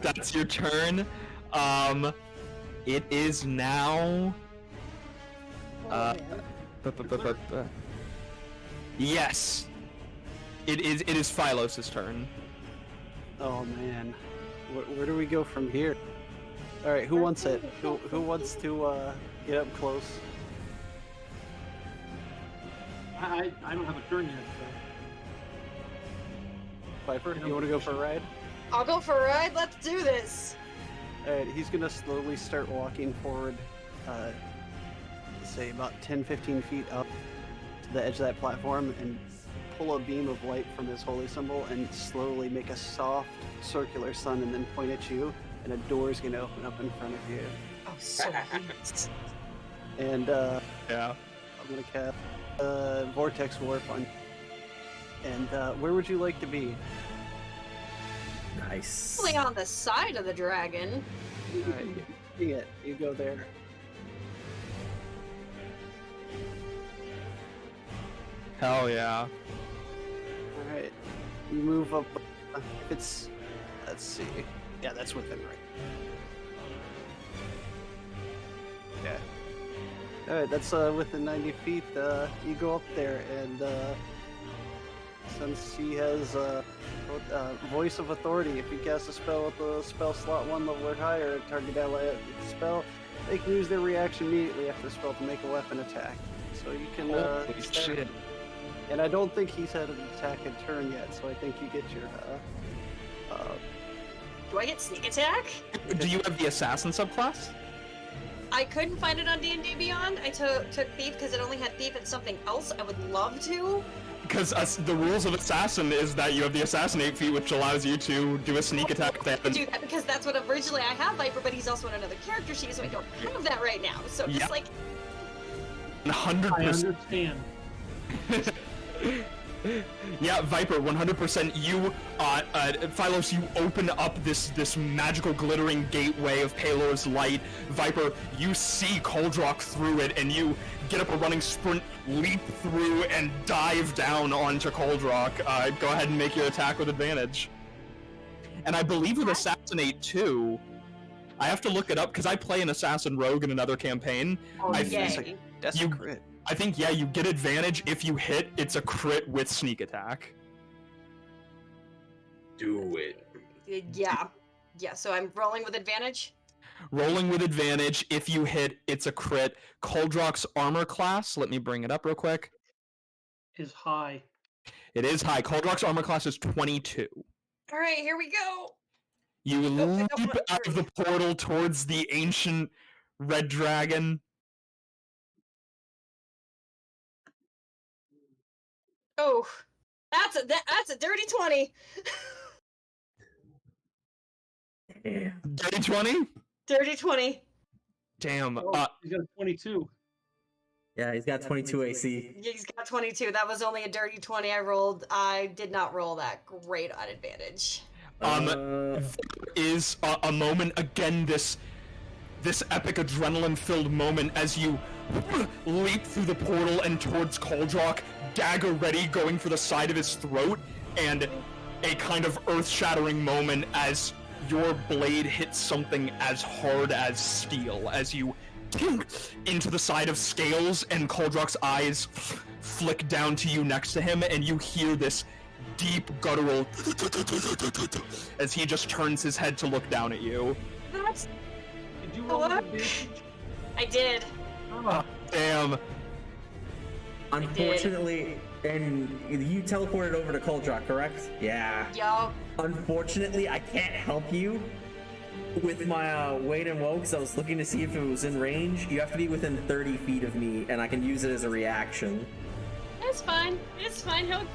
That's your turn. It is now. Yes. It is Philos's turn. Oh man, where do we go from here? All right, who wants it? Who wants to get up close? I don't have a turn yet. So. Viper, you want to go for a ride? I'll go for a ride. Let's do this. All right, he's gonna slowly start walking forward, say about 10-15 feet up to the edge of that platform, and pull a beam of light from his holy symbol and slowly make a soft circular sun and then point at you, and a door is gonna open up in front of you. Oh, sweet. And Yeah. I'm gonna cast Vortex Warp on. And where would you like to be? Nice. Probably on the side of the dragon. Alright, you go there. Hell yeah. Alright, you move up. Let's see. Yeah, that's within right. Yeah. Alright, that's within 90 feet. You go up there, and since he has Voice of Authority, if you cast a spell with the spell slot 1 level or higher, target ally at the spell, they can use their reaction immediately after the spell to make a weapon attack. So you can Holy shit. And I don't think he's had an attack in turn yet, so I think you get your Do I get sneak attack? Do you have the assassin subclass? I couldn't find it on D&D Beyond. I took Thief because it only had Thief and something else. I would love to. Because the rules of assassin is that you have the assassinate feat, which allows you to do a sneak attack. I do that because that's what originally I have Viper, but he's also in another character sheet, so I don't have that right now. So Yep. just like 100%. I understand. Yeah, Viper, 100%. You, Phylos, you open up this magical glittering gateway of Palor's light. Viper, you see Kuldrok through it, and you get up a running sprint, leap through, and dive down onto Kuldrok. Go ahead and make your attack with advantage. And I believe with Assassinate too, I have to look it up because I play an Assassin Rogue in another campaign. oh, I That's You- a crit. I think, yeah, you get advantage if you hit. It's a crit with sneak attack. Do it. yeah. So I'm rolling with advantage. Rolling with advantage. If you hit, it's a crit. Kuldrok's armor class, let me bring it up real quick. Is high. It is high. Kuldrok's armor class is 22. All right, here we go. You I don't leap wanna out of the portal towards the ancient red dragon. Oh, that's a dirty 20. Damn. Dirty 20? Dirty 20. Damn. Oh, he's got 22. Yeah, he's got 22 AC. He's got 22. That was only a dirty 20 I rolled. I did not roll that great on advantage. Is a moment again, this epic adrenaline-filled moment as you leap through the portal and towards Kuldrok, dagger ready, going for the side of his throat, and a kind of earth-shattering moment as your blade hits something as hard as steel, as you tink into the side of Scales, and Kuldrok's eyes flick down to you next to him, and you hear this deep guttural as he just turns his head to look down at you. That's Did you roll with What? advantage? I did. Oh, Damn. Unfortunately, and you teleported over to Kuldrok, correct? Yeah. Yo. Unfortunately, I can't help you with my wait and woe because I was looking to see if it was in range. You have to be within 30 feet of me, and I can use it as a reaction. That's fine. It's fine. He'll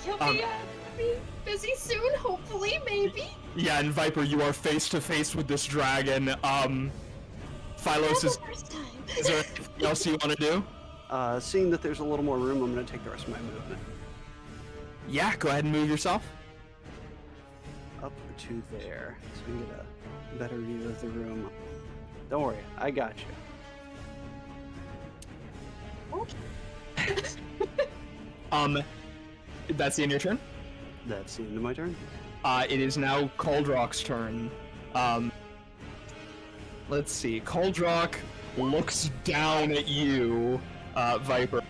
be busy soon, hopefully, maybe. Yeah, and Viper, you are face to face with this dragon. Phylos, is there anything else you want to do? Seeing that there's a little more room, I'm going to take the rest of my movement. Yeah, go ahead and move yourself. Up to there, so we can get a better view of the room. Don't worry, I got you. That's the end of your turn? That's the end of my turn. It is now Kuldrok's turn. Let's see. Kuldrok looks down at you, Viper.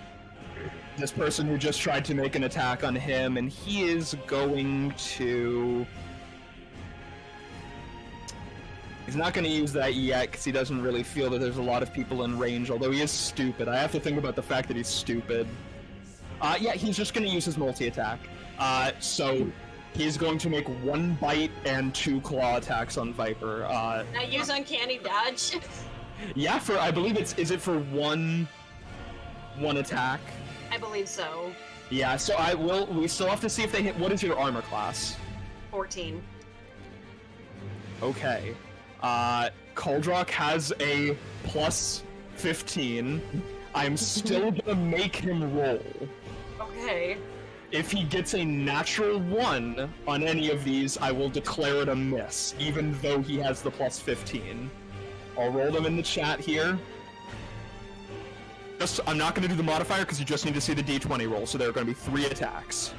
This person who just tried to make an attack on him, and he is going to... He's not going to use that yet, because he doesn't really feel that there's a lot of people in range, although he is stupid. I have to think about the fact that he's stupid. Yeah, he's just going to use his multi-attack. So he's going to make 1 bite and 2 claw attacks on Viper. I use Uncanny Dodge. Yeah, I believe is it for one attack? I believe so. Yeah, so we still have to see if they hit. What is your armor class? 14. Okay. Kuldrok has a plus 15. I'm still gonna make him roll. Okay. If he gets a natural 1 on any of these, I will declare it a miss, even though he has the plus 15. I'll roll them in the chat here. I'm not going to do the modifier because you just need to see the d20 roll, so there are going to be 3 attacks.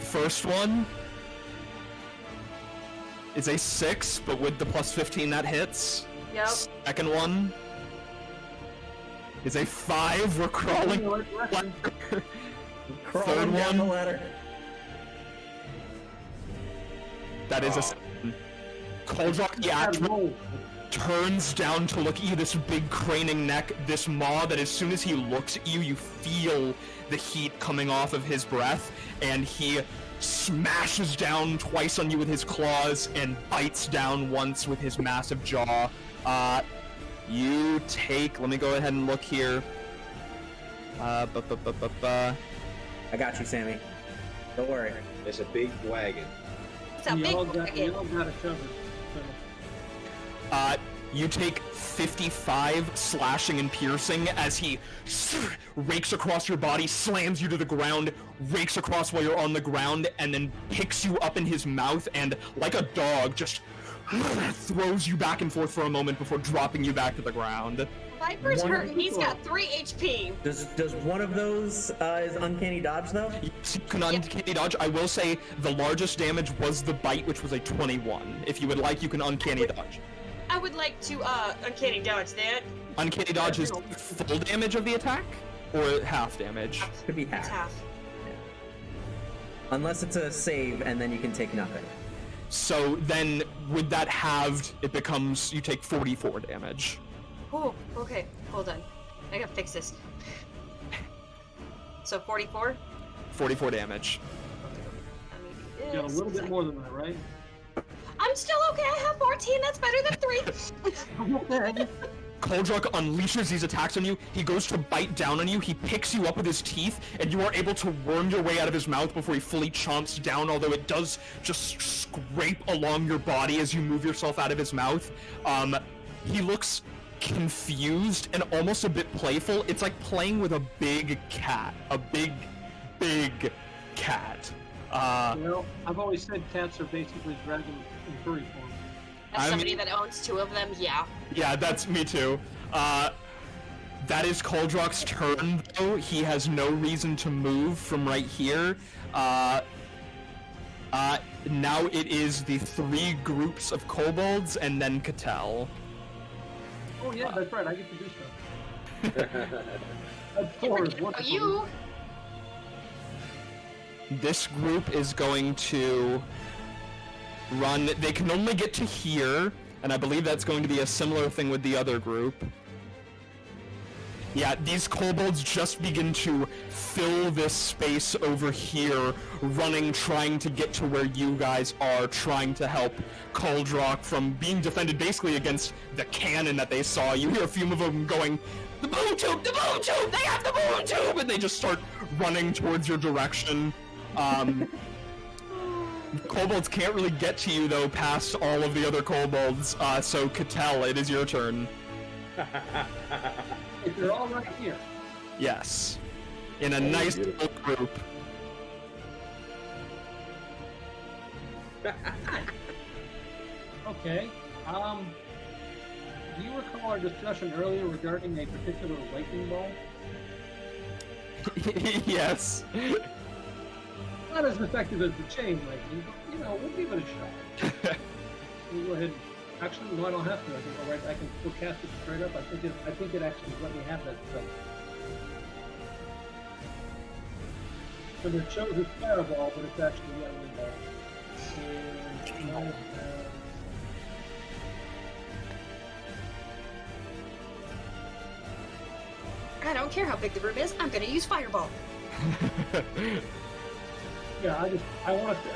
First one is a 6, but with the plus 15 that hits. Yep. Second one is a 5. We're crawling. Crawling down the ladder. That is a 7. Kuldrok the Atro turns down to look at you, this big craning neck, this maw that as soon as he looks at you, you feel the heat coming off of his breath, and he smashes down twice on you with his claws and bites down once with his massive jaw. You take, let me go ahead and look here. I got you, Sammy. Don't worry. It's a big wagon. It's a big wagon. You all got it covered. You take 55 slashing and piercing as he rakes across your body, slams you to the ground, rakes across while you're on the ground, and then picks you up in his mouth and, like a dog, just throws you back and forth for a moment before dropping you back to the ground. Viper's hurt and he's got 3 HP. Does one of those is Uncanny Dodge, though? Yes, you can Uncanny Dodge. I will say the largest damage was the bite, which was a 21. If you would like, you can Uncanny Dodge. I would like to Uncanny Dodge that. Uncanny Dodge is full damage of the attack, or half damage? Could be half. It's half. Yeah. Unless it's a save, and then you can take nothing. So then, with that halved, it becomes, you take 44 damage. Oh, okay. Hold on. I gotta fix this. So 44? 44 damage. You got a little bit more than that, right? I'm still okay. I have 14. That's better than 3. Okay. Kuldrok unleashes these attacks on you. He goes to bite down on you. He picks you up with his teeth, and you are able to worm your way out of his mouth before he fully chomps down, although it does just scrape along your body as you move yourself out of his mouth. He looks confused and almost a bit playful. It's like playing with a big cat. A big cat. I've always said cats are basically dragon in furry form. As somebody that owns 2 of them, yeah. Yeah, that's me too. That is Kuldrok's turn, though. He has no reason to move from right here. Now it is the 3 groups of kobolds and then Cattell. Oh yeah, that's right. I get to do stuff. That's Yeah, 4 but is wonderful. you. This group is going to run. They can only get to here, And I believe that's going to be a similar thing with the other group. Yeah, these kobolds just begin to fill this space over here, running, trying to get to where you guys are, trying to help Kuldrok from being defended basically against the cannon that they saw. You hear a few of them going, "The boom tube! The boom tube! They have the boom tube!" And they just start running towards your direction. Kobolds can't really get to you, though, past all of the other kobolds, so Cattell, it is your turn. They're all right here. Yes. In a nice little group. Okay. Do you recall our discussion earlier regarding a particular lightning ball? Yes. Not as effective as the chain lightning, but we'll give it a shot. We'll go ahead. Actually, no, I don't have to. I think I can still cast it straight up. I think it actually let me have that spell. So it shows it's fireball, but it's actually lightning ball. And I don't care how big the room is. I'm gonna use fireball. yeah, I got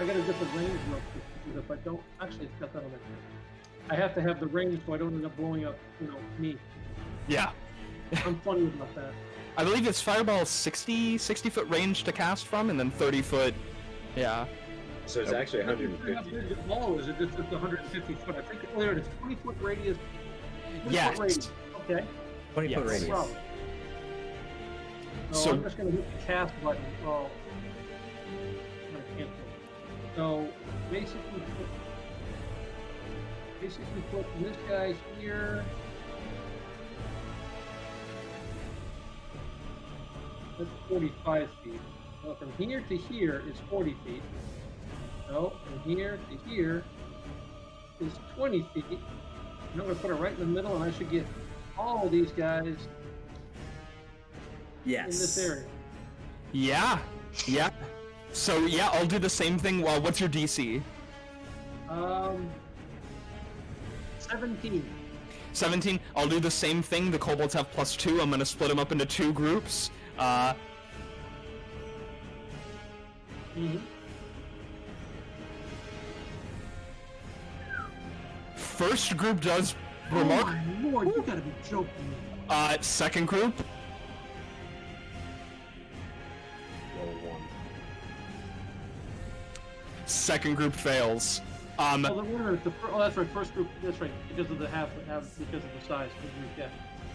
a different range real quick because if I don't, actually, it's got that on my. I have to have the range so I don't end up blowing up, me. Yeah. I'm funny about that. I believe it's fireball 60-foot range to cast from, and then 30-foot. Yeah. So it's actually 150. How big the ball is? It's just 150 foot. I think there it is. 20-foot radius. 20 Yes. foot radius. Okay. 20-foot Yes. radius. So I'm just going to hit the cast button. Well, I can't do it. So basically put this guy here. That's 45 feet. So from here to here is 40 feet. So from here to here is 20 feet. And I'm going to put it right in the middle, and I should get all of these guys Yes. in this area. Yeah. Yeah. So, yeah, I'll do the same thing. Well, what's your DC? 17. 17. I'll do the same thing. The kobolds have +2. I'm going to split them up into 2 groups. First group does remark. Oh my lord, you gotta be joking me. Second group. Second group fails. Oh, the winner, that's right, first group, that's right, because of the half because of the size of the group, yeah.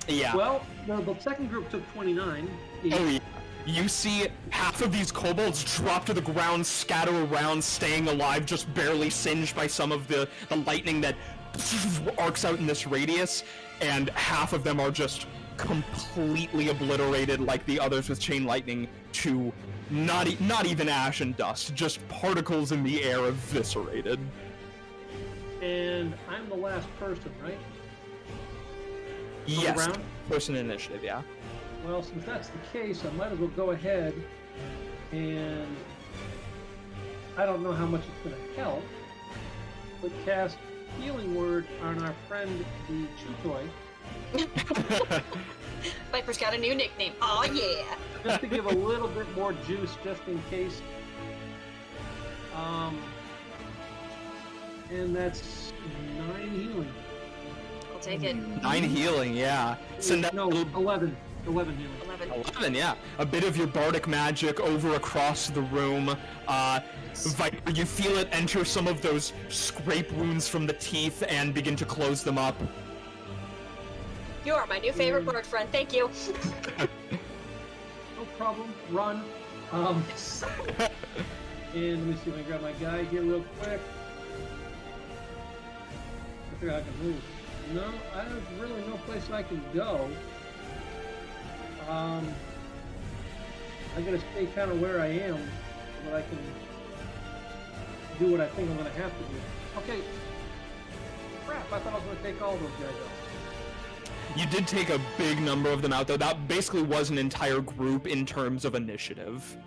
Yeah. Well, the second group took 29. Oh, yeah. You see half of these kobolds drop to the ground, scatter around, staying alive, just barely singed by some of the lightning that arcs out in this radius, and half of them are just completely obliterated like the others with chain lightning to not even ash and dust, just particles in the air eviscerated. And I'm the last person, right? Yes, round? person initiative, yeah. Well, since that's the case, I might as well go ahead and I don't know how much it's going to help, but cast Healing Word on our friend, the Chew Toy. Viper's got a new nickname. Oh yeah! Just to give a little bit more juice, just in case. And that's 9 healing. I'll take it. 9 healing, yeah. Send that No, 11. 11 healing. 11, yeah. A bit of your bardic magic over across the room. Viper, you feel it enter some of those scrape wounds from the teeth and begin to close them up. You are my new favorite bird friend. Thank you. No problem. Run. And let me see if I can grab my guy here real quick. I figure I can move. No, there's really no place I can go. I gotta stay kind of where I am so that I can do what I think I'm gonna have to do. Okay. Crap, I thought I was gonna take all those guys out. You did take a big number of them out, though. That basically was an entire group in terms of initiative.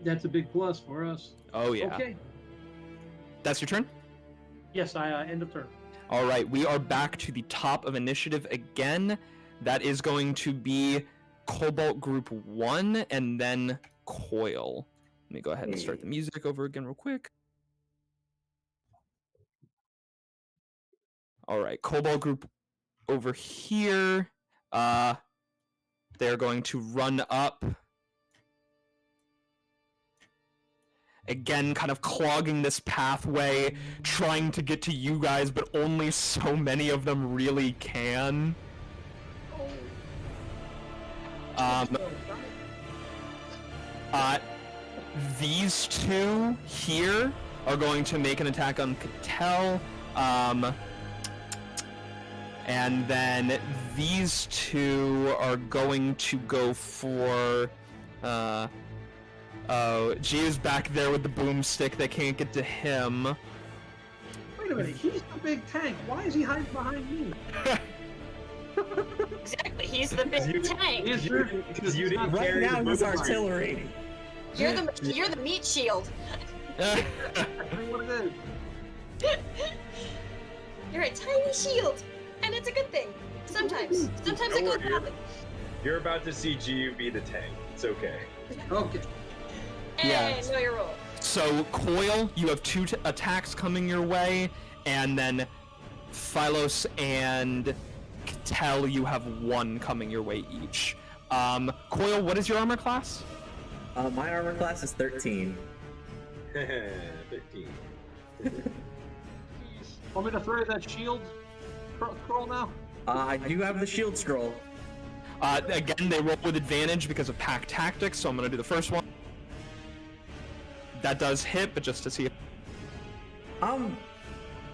That's a big plus for us. Oh, yeah. Okay. That's your turn? Yes, I end of turn. All right, we are back to the top of initiative again. That is going to be Cobalt Group 1 and then Coil. Let me go ahead and start the music over again real quick. All right, Cobalt Group over here. They're going to run up. Again, kind of clogging this pathway, trying to get to you guys, but only so many of them really can. These two here are going to make an attack on Cattell. And then these two are going to go for... Oh, G is back there with the boomstick. They can't get to him. Wait a minute, he's the big tank. Why is he hiding behind me? Exactly, he's the big tank. Because you didn't Right carry now the he's boom artillery. You're the meat shield. That's what it is. You're a tiny shield, and it's a good thing. Sometimes it goes badly. You're about to see GU be the tank. It's okay. Okay. And know your role. So, Coil, you have two attacks coming your way, and then Phylos and Cattell, you have one coming your way each. Coil, what is your armor class? My armor class is 13. 13. Want me to throw that shield scroll now? I do have the shield scroll. Again, they roll with advantage because of pack tactics, so I'm going to do the first one. That does hit, but just to see if...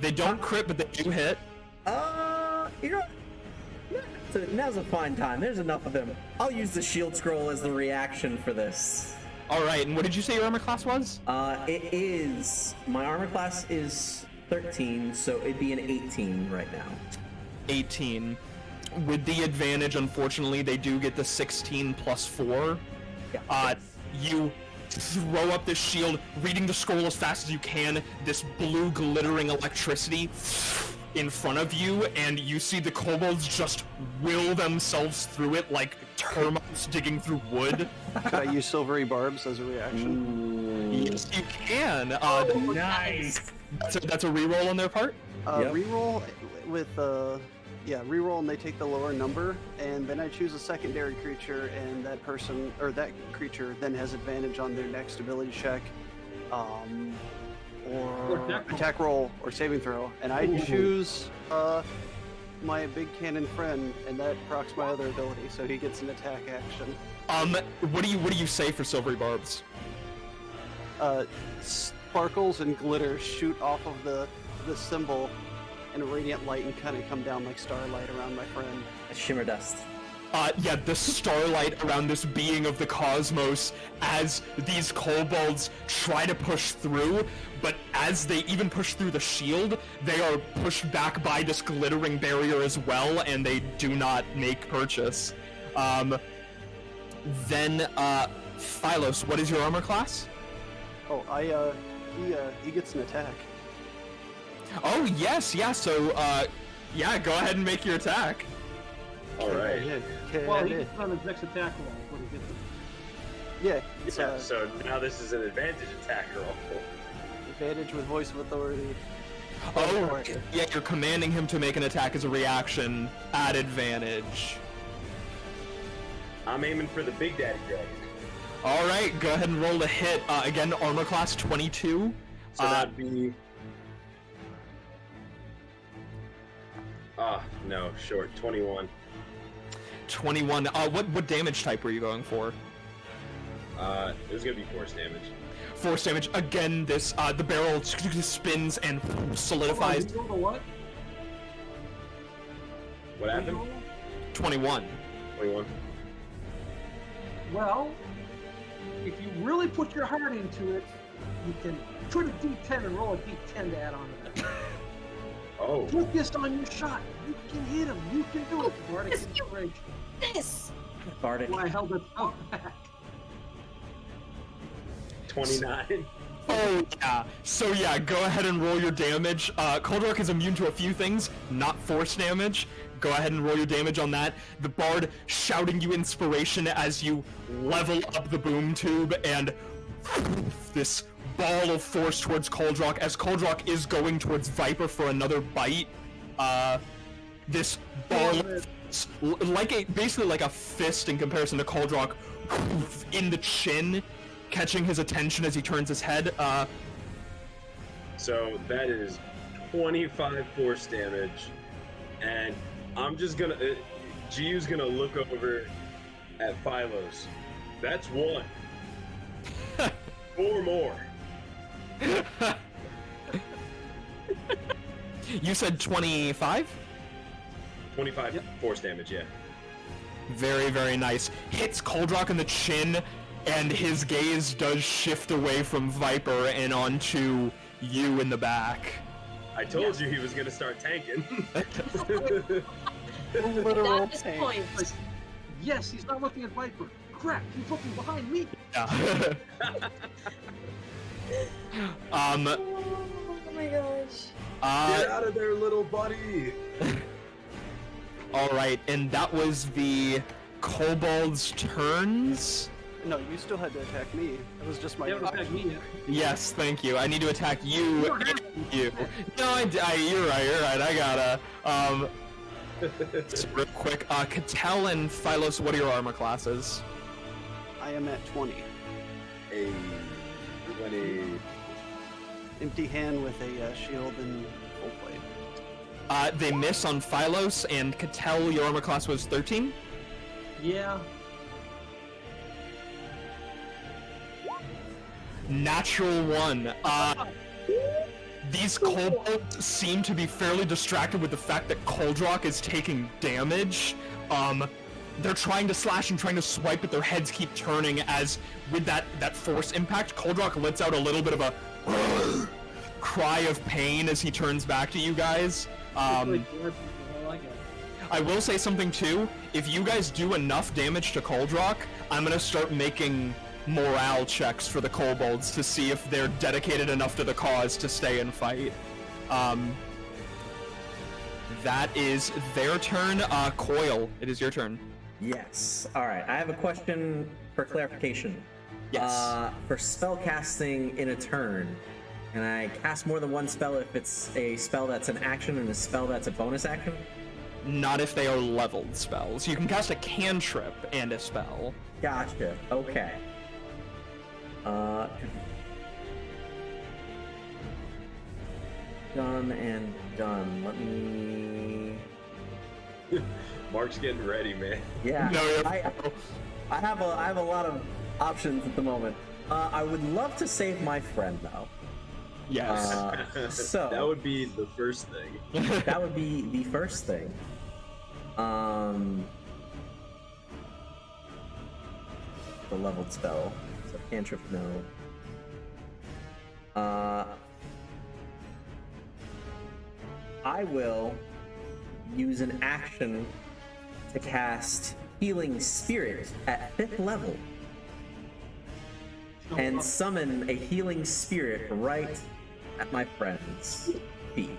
They don't crit, but they do hit. You know, now's a fine time. There's enough of them. I'll use the shield scroll as the reaction for this. Alright, and what did you say your armor class was? My armor class is 13, so it'd be an 18 right now. 18. With the advantage, unfortunately, they do get the 16 plus 4. Yeah. You throw up this shield, reading the scroll as fast as you can, this blue glittering electricity in front of you, and you see the kobolds just will themselves through it like termites digging through wood. Could I use silvery barbs as a reaction? Yes, you can. Nice! That's a reroll on their part? Yep. Reroll with, reroll and they take the lower number, and then I choose a secondary creature, and that person, or that creature, then has advantage on their next ability check, or attack roll, or saving throw, and I choose my big cannon friend, and that procs my other ability, so he gets an attack action. What do you say for silvery barbs? Sparkles and glitter shoot off of the symbol and a radiant light and kind of come down like starlight around my friend. Shimmer dust. Yeah, the starlight around this being of the cosmos as these kobolds try to push through, but as they even push through the shield, they are pushed back by this glittering barrier as well, and they do not make purchase. Then, Phylos, what is your armor class? Oh, he gets an attack. Oh, yes, yeah, so, yeah, go ahead and make your attack. Alright. Well, he's on his next attack roll when he gets it. Yeah, So now this is an advantage attack roll. advantage with voice of authority. Oh, yeah, you're commanding him to make an attack as a reaction at advantage. I'm aiming for the Big Daddy Dragon. Alright, go ahead and roll the hit. Again, armor class 22. So that'd be... no, short. 21. 21. What damage type were you going for? It was gonna be force damage. Force damage. Again, this, the barrel spins and solidifies. You rolled a what? What happened? 21. 21. Well, if you really put your heart into it, you can put a D10 and roll a D10 to add on to that. Oh. Focus on your shot. You can hit him. You can do it. Bardic Yes, you- inspiration. This. Bardic. Why I held it back. 29. Oh yeah. So yeah, go ahead and roll your damage. Kuldrok is immune to a few things, not force damage. Go ahead and roll your damage on that. The bard shouting you inspiration as you level up the boom tube, and this ball of force towards Kuldrok as Kuldrok is going towards Viper for another bite. This ball of force, basically like a fist in comparison to Kuldrok, in the chin, catching his attention as he turns his head. So that is 25 force damage, and I'm just gonna. Giu's gonna look over at Phylos. That's 1. 4 more. You said 25? 25 force damage, yeah. Very, very nice. Hits Kuldrok in the chin, and his gaze does shift away from Viper and onto you in the back. I told you he was gonna start tanking. Literal At this tank. point, Yes, he's not looking at Viper. Crap, he's looking behind me. Yeah. oh my gosh. Get out of there, little buddy! All right, and that was the kobold's turns. No, you still had to attack me. It was just my They haven't attacked me yet. Yes, thank you. I need to attack you don't have and you. No, you're right. I gotta. Just real quick, Cattell and Phylos, what are your armor classes? I am at 20. A 20. Empty hand with a shield and full plate. They miss on Phylos, and Cattell, your armor class was 13? Yeah. Natural 1. These kobolds seem to be fairly distracted with the fact that Kuldrok is taking damage. They're trying to slash and trying to swipe, but their heads keep turning as, with that force impact, Kuldrok lets out a little bit of a cry of pain as he turns back to you guys. I will say something too. If you guys do enough damage to Kuldrok, I'm gonna start making morale checks for the kobolds to see if they're dedicated enough to the cause to stay and fight. That is their turn. Coil, it is your turn. Yes. All right. I have a question for clarification. Yes. For spell casting in a turn, can I cast more than one spell if it's a spell that's an action and a spell that's a bonus action? Not if they are leveled spells. You can cast a cantrip and a spell. Gotcha. Okay. Done and done. Let me. Mark's getting ready, man. Yeah. No, you're- I have a lot of options at the moment. I would love to save my friend though. Yes. So that would be the first thing. That would be the first thing. The leveled spell. So cantrip, no. I will use an action to cast Healing Spirit at 5th level. And summon a Healing Spirit right at my friend's feet.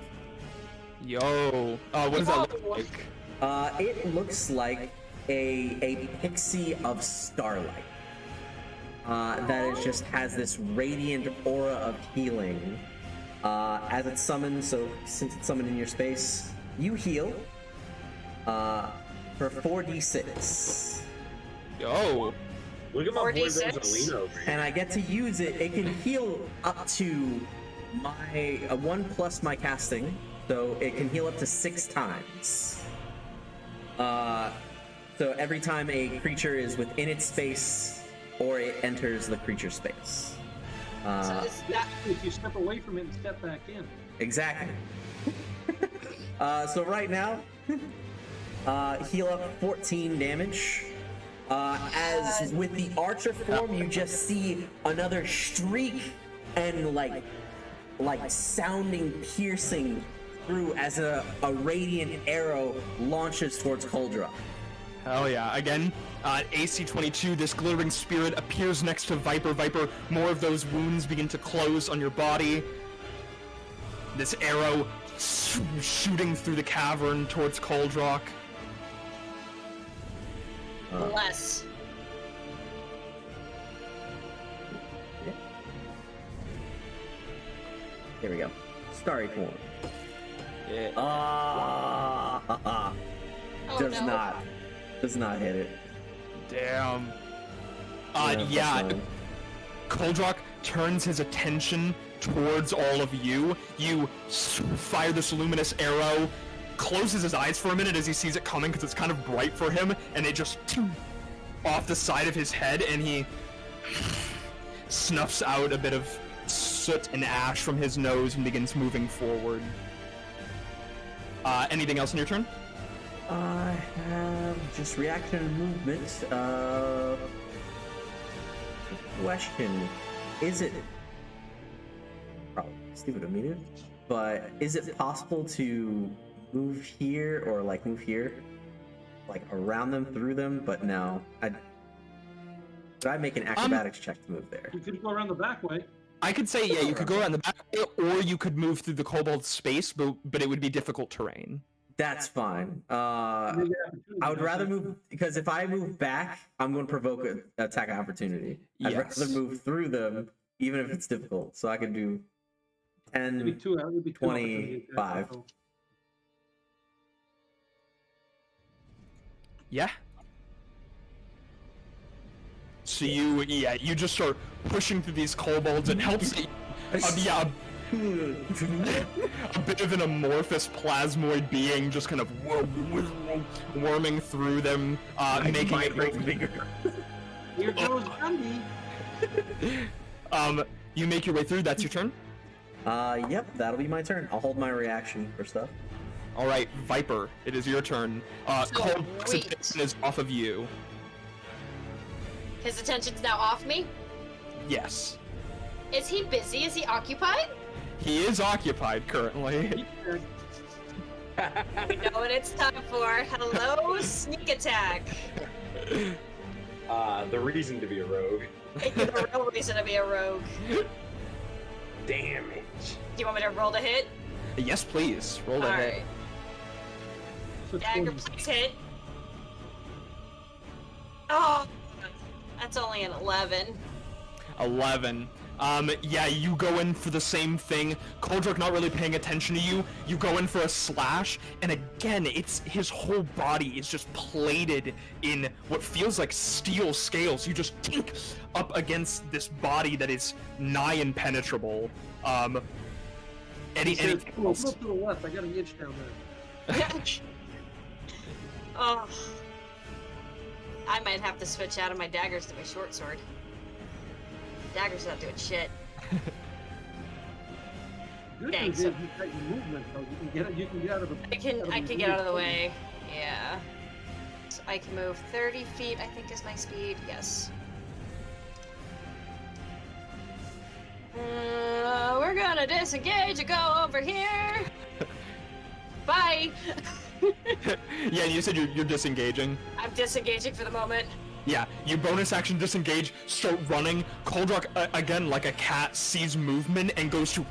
Yo. What does that look like? It looks like a pixie of starlight. That it just has this radiant aura of healing. As it's summoned, so since it's summoned in your space, you heal for 4d6. Yo. Look at my boy 4d6. Rosalina over here. And I get to use it. It can heal up to my 1 plus my casting, so it can heal up to 6 times. So every time a creature is within its space or it enters the creature space. So is that If you step away from it and step back in. Exactly. So right now, heal up 14 damage. As with the archer form, you just see another streak and like sounding, piercing through as a radiant arrow launches towards Kuldrok. Hell yeah. Again, AC 22, this glittering spirit appears next to Viper. Viper, more of those wounds begin to close on your body. This arrow shooting through the cavern towards Kuldrok. Bless. Yeah. Here we go. Starry form. Yeah. Oh, Does no. not hit it. Damn. Yeah, Yeah. that's fine. Kuldrok turns his attention towards all of you. You fire this luminous arrow, closes his eyes for a minute as he sees it coming because it's kind of bright for him, and it just off the side of his head, and he snuffs out a bit of soot and ash from his nose and begins moving forward. Anything else in your turn? I have just reaction and movement. Question: is it probably stupid of me to, but is it possible to move here or like move here, like around them, through them? But no, could I make an acrobatics check to move there? You could go around the back way. I could say, yeah, you could go around the back, or you could move through the kobold space, but it would be difficult terrain. That's fine. I would rather move, because if I move back, I'm going to provoke an attack of opportunity. I'd Yes. rather move through them, even if it's difficult. So I could do 10, It'd be two 25. Yeah. So you just start pushing through these kobolds. It helps that a bit of an amorphous plasmoid being just kind of worming through them, making it bigger. Here goes Gumby. You make your way through. That's your turn. Yep, that'll be my turn. I'll hold my reaction for stuff. All right, Viper, it is your turn. Kuldrok's Sweet. attention is off of you. His attention's now off me. Yes, Is he busy? Is he occupied? he is occupied currently. We know what it's time for. Hello, sneak attack. The reason to be a rogue. The real reason to be a rogue. Damage. Do you want me to roll to hit? Yes, please. Roll the hit. Alright. Dagger, please hit. Oh, that's only an 11. 11. Yeah, you go in for the same thing. Kuldrok not really paying attention to you. You go in for a slash, and again, his whole body is just plated in what feels like steel scales. You just tink up against this body that is nigh impenetrable. Anything else? Look to the left. I got an itch down there. Oh. I might have to switch out of my daggers to my short sword. Dagger's not doing shit. Good Thanks. news is you've got your movement, though. You can get out of the. I can get out of the way. Yeah. So I can move 30 feet, I think is my speed. Yes. We're gonna disengage and go over here. Bye. Yeah, you said you're disengaging. I'm disengaging for the moment. Yeah, you bonus action disengage, start running. Kuldrok, again, like a cat, sees movement and goes to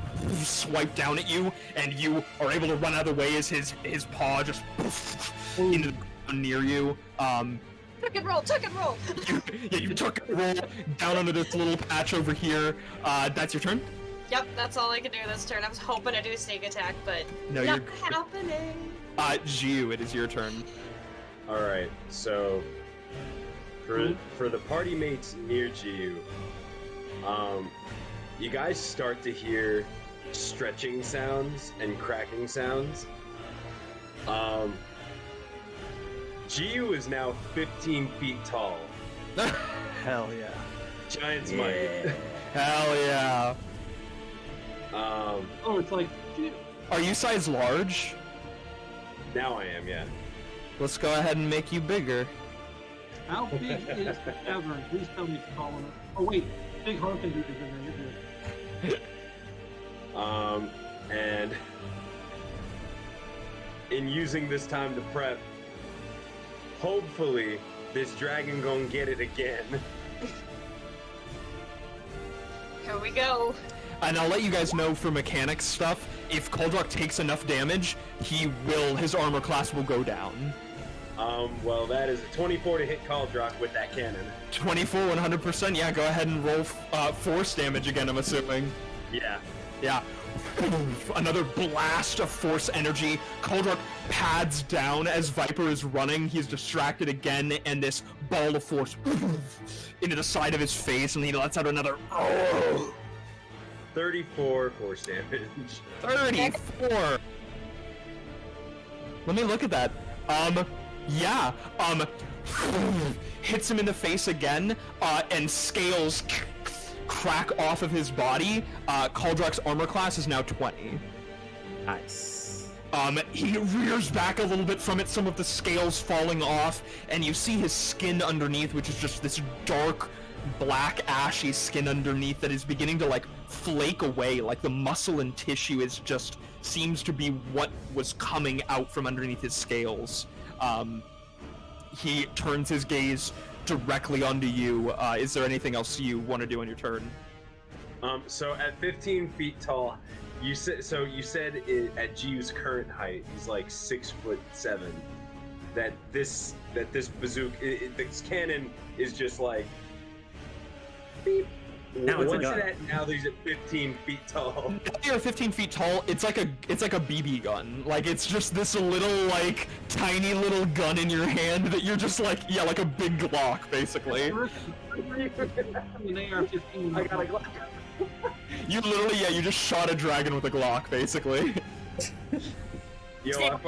swipe down at you, and you are able to run out of the way as his paw just into the ground near you. Tuck and roll, tuck and roll. You took a roll down onto this little patch over here. That's your turn? Yep, that's all I can do this turn. I was hoping to do sneak attack, but No, not you're- happening. Jiu, it is your turn. All right, so for the party mates near Jiu, you guys start to hear stretching sounds and cracking sounds. Jiu is now 15 feet tall. Hell yeah. Giant's might. Hell yeah. Oh, it's like. Are you size large? Now I am, yeah. Let's go ahead and make you bigger. How big is the cavern? Please tell me it's tall enough. Oh wait, big honking dude is in there. You're good. And in using this time to prep, hopefully this dragon gonna get it again. Here we go. And I'll let you guys know for mechanics stuff, if Kuldrok takes enough damage, his armor class will go down. Well, that is a 24 to hit Kuldrok with that cannon. 24, 100%, yeah, go ahead and roll force damage again, I'm assuming. Yeah. Yeah. Another blast of force energy. Kuldrok pads down as Viper is running. He's distracted again, and this ball of force into the side of his face, and he lets out another 34 force damage. 34! Let me look at that. Yeah, hits him in the face again, and scales crack off of his body. Kuldrok's armor class is now 20. Nice. He rears back a little bit from it, some of the scales falling off, and you see his skin underneath, which is just this dark, black, ashy skin underneath that is beginning to, like, flake away, like the muscle and tissue is just, seems to be what was coming out from underneath his scales. He turns his gaze directly onto you. Is there anything else you want to do on your turn? So at 15 feet tall, you said at Jiu's current height, he's like 6'7". That this bazooka, this cannon is just like beep. Now it's What's a gun. it at now that he's at 15 feet tall? If you're 15 feet tall, it's like a BB gun. Like, it's just this little, like, tiny little gun in your hand that you're just like, yeah, like a big Glock, basically. An AR-15. I got a Glock. You literally, yeah, you just shot a dragon with a Glock, basically. Yo,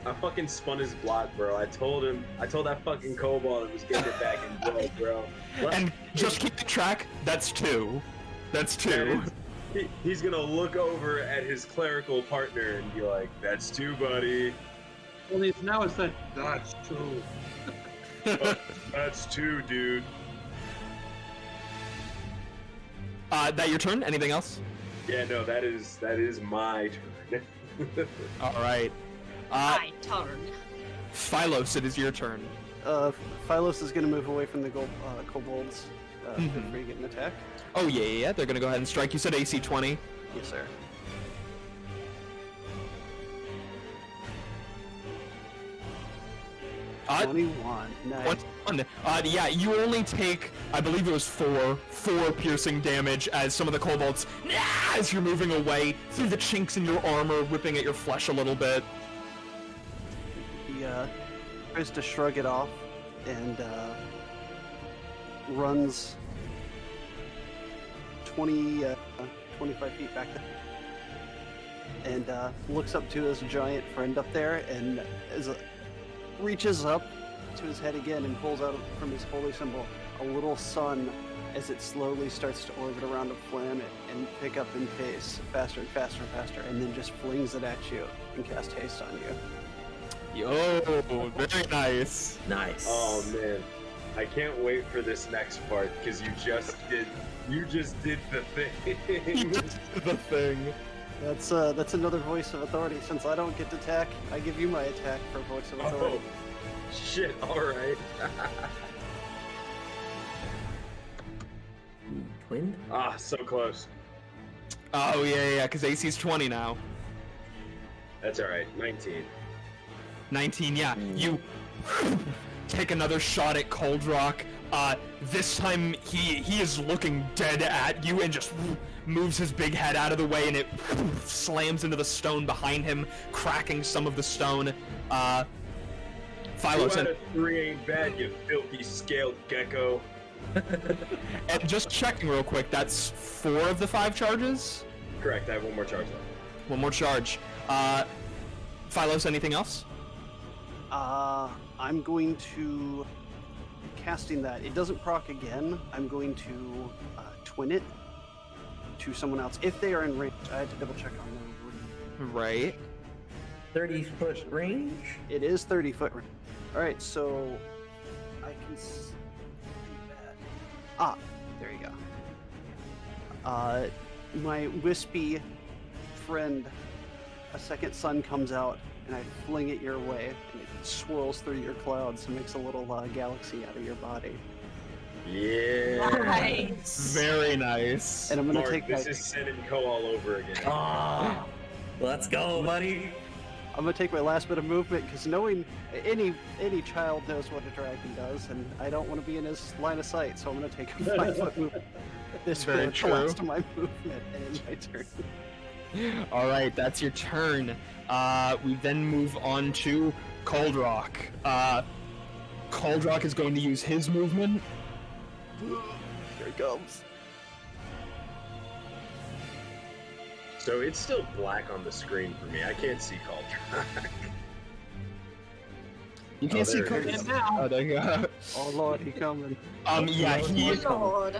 I fucking spun his block, bro. I told that fucking kobold it was getting it back in blood, bro. And just keep the track, that's 2. That's 2. He's gonna look over at his clerical partner and be like, "That's 2, buddy." Well, now it's that. That's 2. That's 2, dude. That your turn? Anything else? Yeah, no, that is my turn. Alright. My turn. Phylos, it is your turn. Phylos is going to move away from the kobolds before you get an attack. Oh, yeah, they're gonna go ahead and strike. You said AC 20. Yes, sir. Uh, 21. Nice. 21. Yeah, you only take, I believe it was 4 piercing damage as some of the kobolds, as you're moving away through the chinks in your armor, ripping at your flesh a little bit. He tries to shrug it off and runs 25 feet back there. And looks up to his giant friend up there and reaches up to his head again and pulls out from his holy symbol a little sun as it slowly starts to orbit around a flame and pick up in pace faster and faster and faster, and then just flings it at you and cast haste on you. Yo, very nice. Nice. Oh man, I can't wait for this next part because you just did the thing. The thing. That's another voice of authority. Since I don't get to attack, I give you my attack for voice of authority. Oh, shit! All right. Twin? Ah, so close. Oh, yeah, because AC's 20 now. That's all right. 19. 19, yeah. You take another shot at Kuldrok. This time he is looking dead at you and just moves his big head out of the way, and it slams into the stone behind him, cracking some of the stone. Phylos, 2 out of 3 ain't bad, you filthy scaled gecko. and just checking real quick, that's 4 of the 5 charges? Correct, I have 1 more charge left. 1 more charge. Phylos, anything else? I'm going to casting that. It doesn't proc again. I'm going to twin it to someone else if they are in range. I had to double check on them. Right. 30-foot range? It is 30-foot range. All right, so I can see that. Ah, there you go. My wispy friend, a second sun comes out and I fling it your way, and it swirls through your clouds and makes a little galaxy out of your body. Yeah. Nice. Very nice. And I'm gonna Mark, take this my, is Sen and Co all over again. Ah, let's go, buddy. I'm gonna take my last bit of movement because knowing any child knows what a dragon does, and I don't want to be in his line of sight, so I'm gonna take a 5-foot movement. This Very much true. last of my movement and end my turn. All right, that's your turn. We then move on to Kuldrok. Kuldrok is going to use his movement. Here it comes. So it's still black on the screen for me. I can't see Kuldrok. You can't see there it Kuldrok is. now. Oh, there you go. Oh lord, he coming. Yeah, he Lord.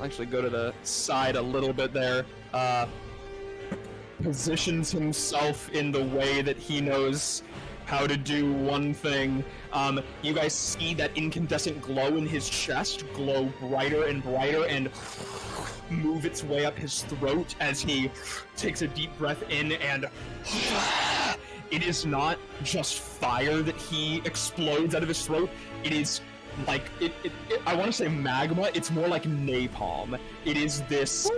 actually go to the side a little bit there. Positions himself in the way that he knows how to do one thing. You guys see that incandescent glow in his chest glow brighter and brighter and move its way up his throat as he takes a deep breath in, and it is not just fire that he explodes out of his throat. It is like I want to say magma. It's more like napalm. It is this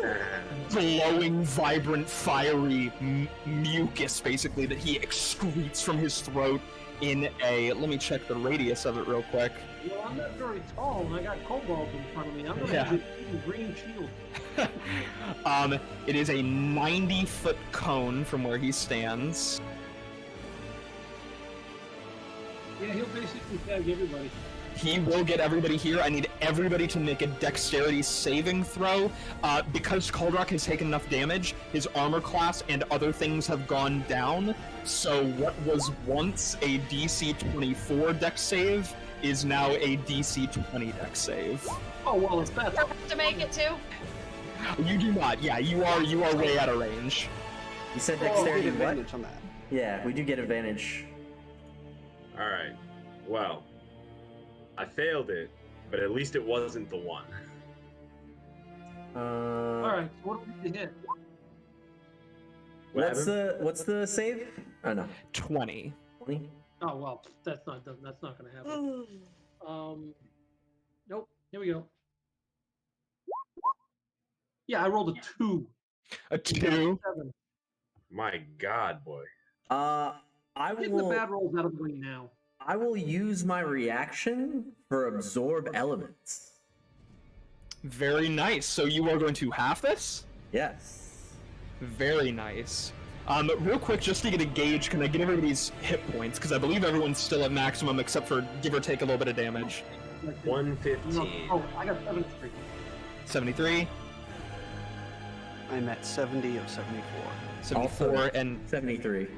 glowing, vibrant, fiery mucus, basically, that he excretes from his throat in a... Let me check the radius of it real quick. Well, I'm not very tall, and I got kobolds in front of me. I'm gonna Yeah. have a green shield. It is a 90-foot cone from where he stands. Yeah, he'll basically tag everybody. He will get everybody here. I need everybody to make a dexterity saving throw. Because Kuldrok has taken enough damage, his armor class and other things have gone down. So what was once a DC 24 dex save is now a DC 20 dex save. Oh well, it's that. Do I have to make it too? You do not. Yeah, you are way out of range. You said Oh, get dexterity, what? advantage on that. Yeah, we do get advantage. All right. Well, I failed it, but at least it wasn't the one. All right. So what do we hit? What What's the save? Oh no, 20. 20. Oh well, that's not gonna happen. Nope. Here we go. Yeah, I rolled a 2. A 2. 7. My God, boy. I Get the will. bad rolls out of the way now. I will use my reaction for absorb elements. Very nice. So you are going to half this? Yes. Very nice. Real quick, just to get a gauge, can I get everybody's hit points? Because I believe everyone's still at maximum except for give or take a little bit of damage. 115. Oh, I got 73. 73, I'm at 70 of 74. 74, Also- and 73.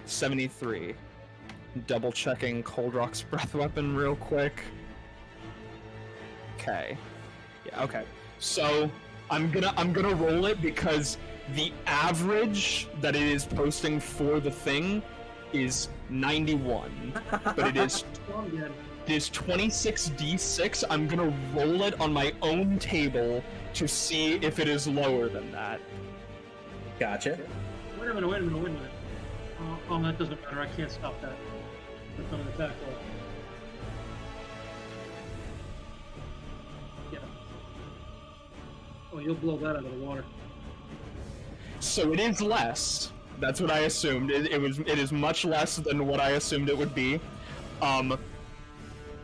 73. Double checking Kuldrok's breath weapon real quick. Okay. Yeah, okay. So I'm gonna roll it because the average that it is posting for the thing is 91. But it is I'm dead. It is 26d6. I'm gonna roll it on my own table to see if it is lower than that. Gotcha. Wait a minute. Oh, that doesn't matter. I can't stop that. That's not an attack roll. Yeah. Oh, you'll blow that out of the water. So it is less. That's what I assumed. It is much less than what I assumed it would be.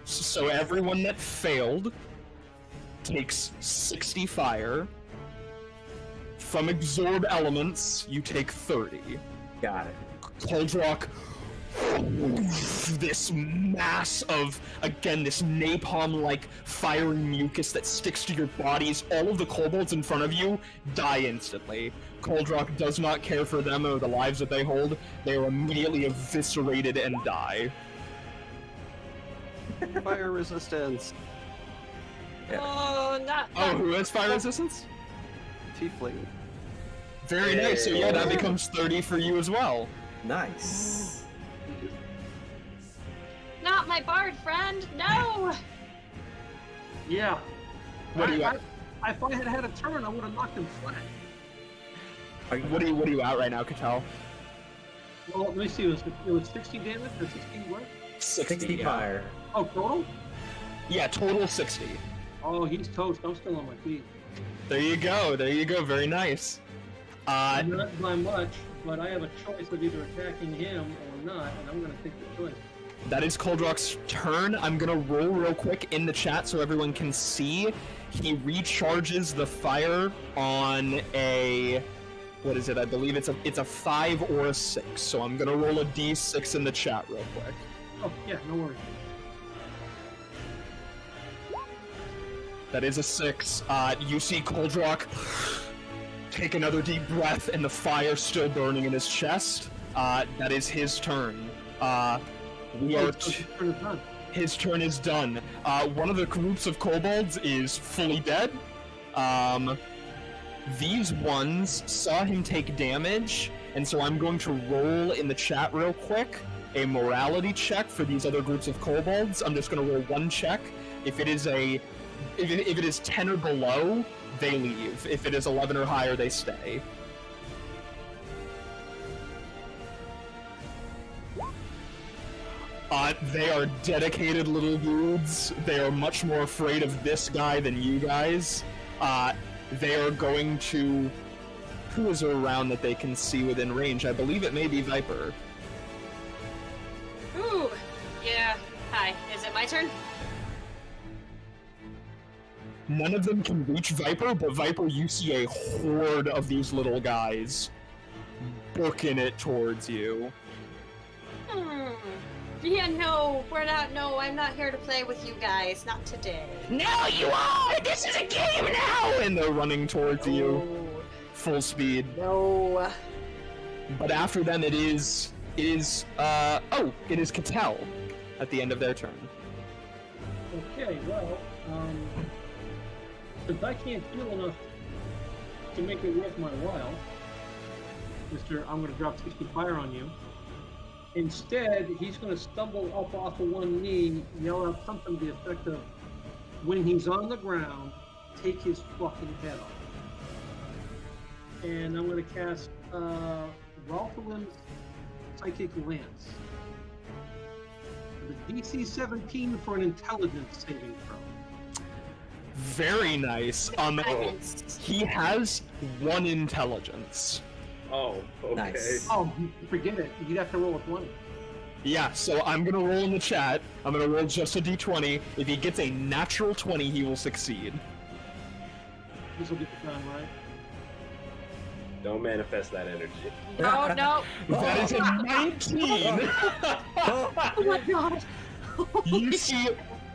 So everyone that failed takes 60 fire. From absorb elements, you take 30. Got it. Kuldrok, this mass of, again, this napalm-like fiery mucus that sticks to your bodies. All of the kobolds in front of you die instantly. Kuldrok does not care for them or the lives that they hold. They are immediately eviscerated and die. Fire resistance. Yeah. Oh, not. Oh, who has fire resistance? Tiefling. Very nice. So yeah, that becomes 30 for you as well. Nice. Not my bard friend. No. Yeah. What do you at? If I had had a turn, I would have knocked him flat. What are you at right now, Catal? Well, let me see. It was 60 damage or 60 what? 60 yeah. fire. Oh, total? Yeah, total 60. Oh, he's toast. I'm still on my feet. There you go. There you go. Very nice. Not by much, but I have a choice of either attacking him or not, and I'm going to take the choice. That is Kuldrok's turn. I'm gonna roll real quick in the chat so everyone can see. He recharges the fire on a, what is it? I believe it's a 5 or a 6. So I'm gonna roll a d6 in the chat real quick. Oh, yeah, no worries. That is a 6. You see Kuldrok take another deep breath, and the fire still burning in his chest. That is his turn. His turn is done. One of the groups of kobolds is fully dead. These ones saw him take damage, and so I'm going to roll in the chat real quick a morality check for these other groups of kobolds. I'm just going to roll one check. If it is if it is 10 or below, they leave. If it is 11 or higher, they stay. They are dedicated little dudes. They are much more afraid of this guy than you guys. They are going to... Who is around that they can see within range? I believe it may be Viper. Ooh, yeah. Hi, is it my turn? None of them can reach Viper, but Viper, you see a horde of these little guys booking it towards you. Yeah, no, I'm not here to play with you guys, not today. Now you are! This is a game now! And they're running towards you, full speed. No. But after them, it is Cattell at the end of their turn. Okay, well, since I can't heal enough to make it worth my while, Mr. I'm going to drop 60 fire on you. Instead, he's going to stumble up off of one knee, yell out something to the effect of, when he's on the ground, take his fucking head off. And I'm going to cast Ralphalin's Psychic Lance. The DC 17 for an intelligence saving throw. Very nice. He has 1 intelligence. Oh, okay. Nice. Oh, forget it. You'd have to roll a 20. Yeah, so I'm gonna roll in the chat. I'm gonna roll just a d20. If he gets a natural 20, he will succeed. This will get the time, right? Don't manifest that energy. Oh, no. That is a 19! Oh my god. You see,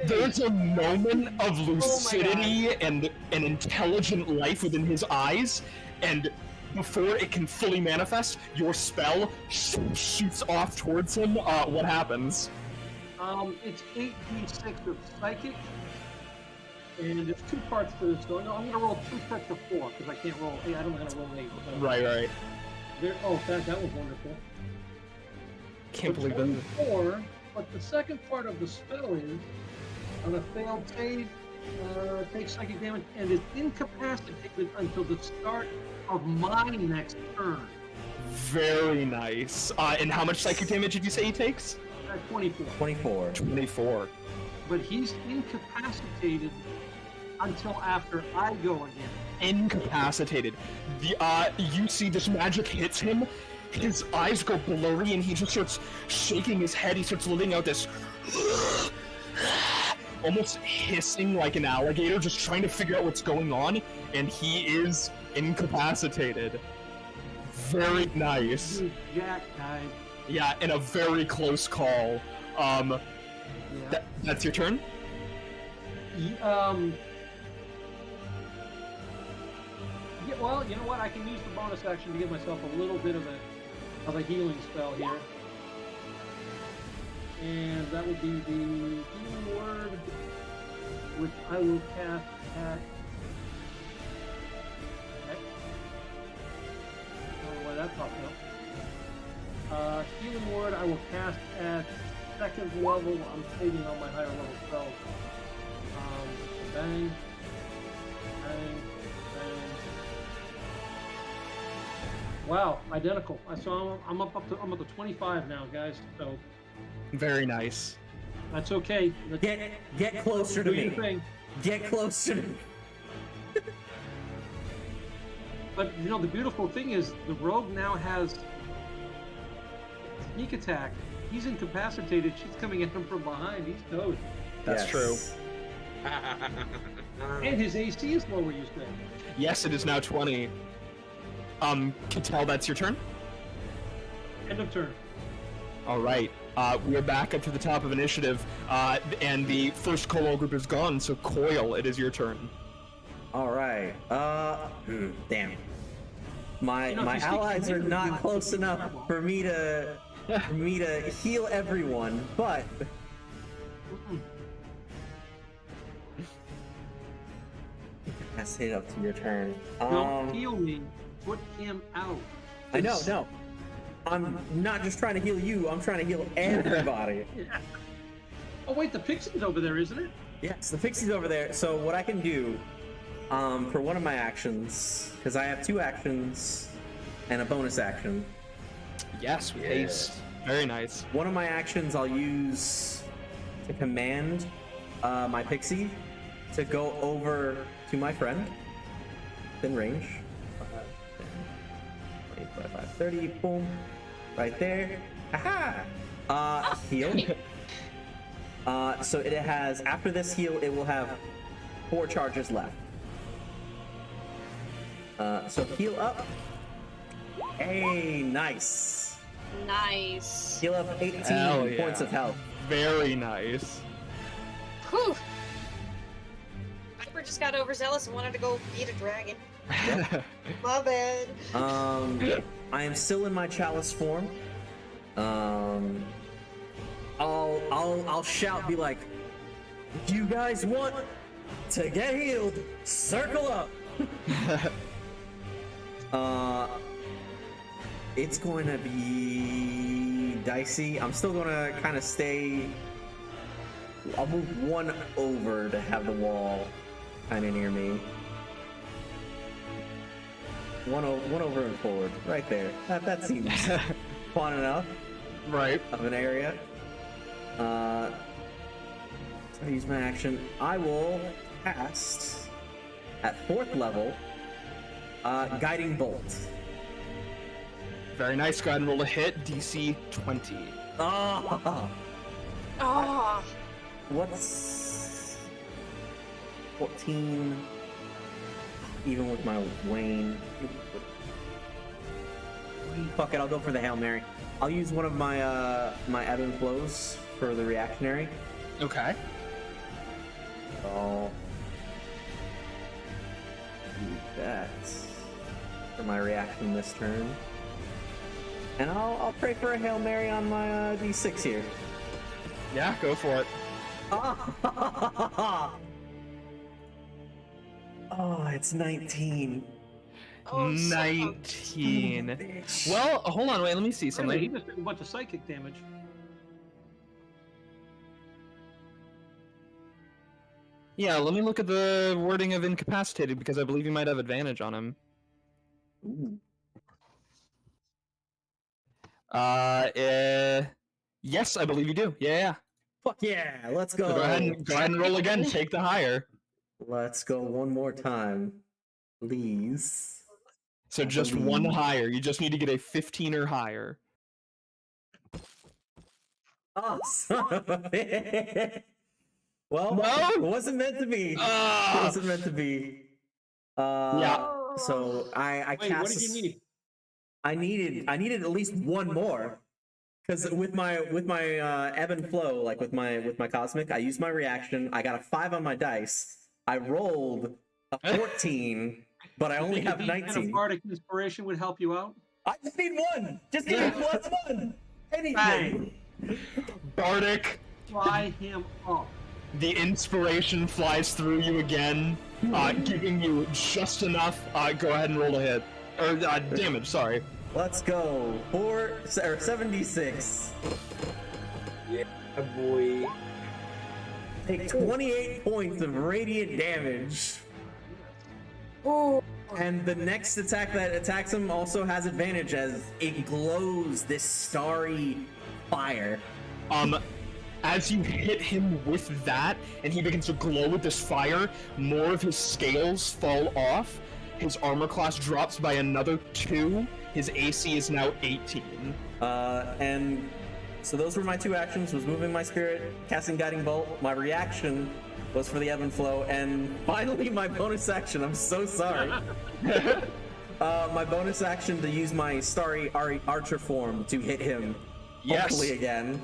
there's a moment of lucidity and an intelligent life within his eyes, and before it can fully manifest, your spell shoots off towards him. What happens? It's 8d6 of psychic, and there's 2 parts to this. So no, I'm gonna roll 2 sets of 4 because I can't roll 8. I don't know how to roll 8. Right. That was wonderful. Can't believe that. 4, but the second part of the spell is on a failed save, takes psychic damage and is incapacitated until the start of my next turn. Very nice. And how much psychic damage did you say he takes? 24. 24. But he's incapacitated until after I go again. Incapacitated. You see this magic hits him, his eyes go blurry, and he just starts shaking his head. He starts letting out this almost hissing like an alligator, just trying to figure out what's going on, and he is incapacitated. Very nice. Jack died. Yeah, in a very close call. That's your turn? Yeah, well, you know what? I can use the bonus action to give myself a little bit of a healing spell here. And that would be the healing word, which I will cast at... Okay. I don't know why that popped up. Healing word I will cast at 2nd level. I'm saving on my higher level spells. Bang. Bang. Bang. Wow, identical. I'm up to 25 now, guys. So Very nice. that's okay. Get closer to Do your me. thing. Get closer to me. But you know, the beautiful thing is the rogue now has sneak attack. He's incapacitated. She's coming at him from behind. He's toast. That's true. And his AC is lower, you say? Yes, it is now 20. Cattell, that's your turn? End of turn. All right. We're back up to the top of initiative, and the first Colo group is gone, so Coil, it is your turn. All right. Damn. My allies are not close enough for me to heal everyone, but that's it up to your turn. Don't heal me. Put him out. I know, no. I'm not just trying to heal you, I'm trying to heal everybody. Yeah. Oh wait, the pixie's over there, isn't it? Yes, the pixie's over there. So what I can do, for one of my actions, because I have 2 actions and a bonus action. Yes, with haste. Very nice. One of my actions I'll use to command my pixie to go over to my friend within range. 25, 30, boom. Right there. Aha! Heal. So it has, after this heal, it will have 4 charges left. So heal up. Hey, nice. Nice. Heal up 18 Hell yeah. points of health. Very nice. Whew. Viper just got overzealous and wanted to go beat a dragon. My bad. I am still in my chalice form. I'll shout, be like, if you guys want to get healed, circle up. It's going to be dicey. I'm still going to kind of stay. I'll move 1 over to have the wall kind of near me. One over and forward, right there. That seems fun enough. Right. Of an area. So I use my action. I will cast at 4th level, Guiding Bolt. Very nice. Go ahead and roll a hit. DC 20. Oh. Oh. What's 14? Even with my Wayne. Fuck it, I'll go for the Hail Mary. I'll use one of my my ebb and flows for the reactionary. Okay. I'll use that for my reaction this turn. And I'll pray for a Hail Mary on my D6 here. Yeah, go for it. Oh, it's 19. Oh, 19. Well, hold on, wait, let me see Really, he something. just did a bunch of psychic damage. Yeah, let me look at the wording of incapacitated because I believe you might have advantage on him. Ooh. Yes, I believe you do. Yeah. Fuck yeah, let's go. So go ahead and roll again. Take the higher. Let's go one more time, please. So just one higher. You just need to get a 15 or higher. Oh, son of a bitch. Well, No? it wasn't meant to be. It wasn't meant to be. Yeah. So I Wait, cast. what did you need? I needed at least one more, because with my ebb and flow, like with my cosmic, I used my reaction. I got a 5 on my dice. I rolled a 14, but I only have 19. Bardic inspiration would help you out. I just need one. Just give me +1. Anything. Bardic. Fly him up. The inspiration flies through you again, giving you just enough. Go ahead and roll a hit. Or damage, sorry. Let's go. 76. Yeah, boy. Take 28 points of radiant damage. Ooh. And the next attack that attacks him also has advantage as it glows this starry fire. As you hit him with that, and he begins to glow with this fire, more of his scales fall off. His armor class drops by another 2. His AC is now 18. And so those were my 2 actions, was moving my spirit, casting Guiding Bolt. My reaction was for the ebb and flow, and finally my bonus action, I'm so sorry. My bonus action to use my starry archer form to hit him, hopefully again.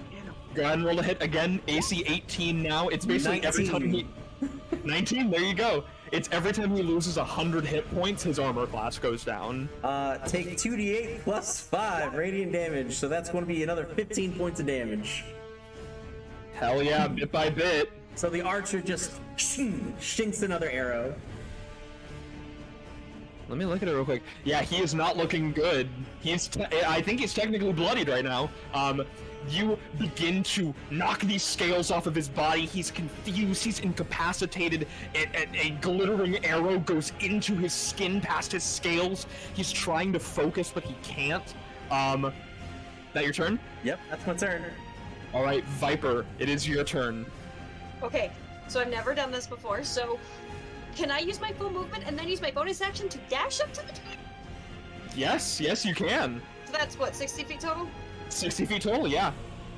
Go ahead and roll a hit again. AC 18 now. It's basically 19. every time he... 19, there you go. It's every time he loses 100 hit points, his armor class goes down. Take 2d8 plus 5 radiant damage, so that's going to be another 15 points of damage. Hell yeah, bit by bit. So the archer just shinks another arrow. Let me look at it real quick. Yeah, he is not looking good. I think he's technically bloodied right now. You begin to knock these scales off of his body. He's confused. He's incapacitated. A glittering arrow goes into his skin past his scales. He's trying to focus, but he can't. That your turn? Yep, that's my turn. All right, Viper, it is your turn. Okay, so I've never done this before, so can I use my full movement and then use my bonus action to dash up to the top? Yes, you can. So that's what, 60 feet total? 60 feet total, yeah.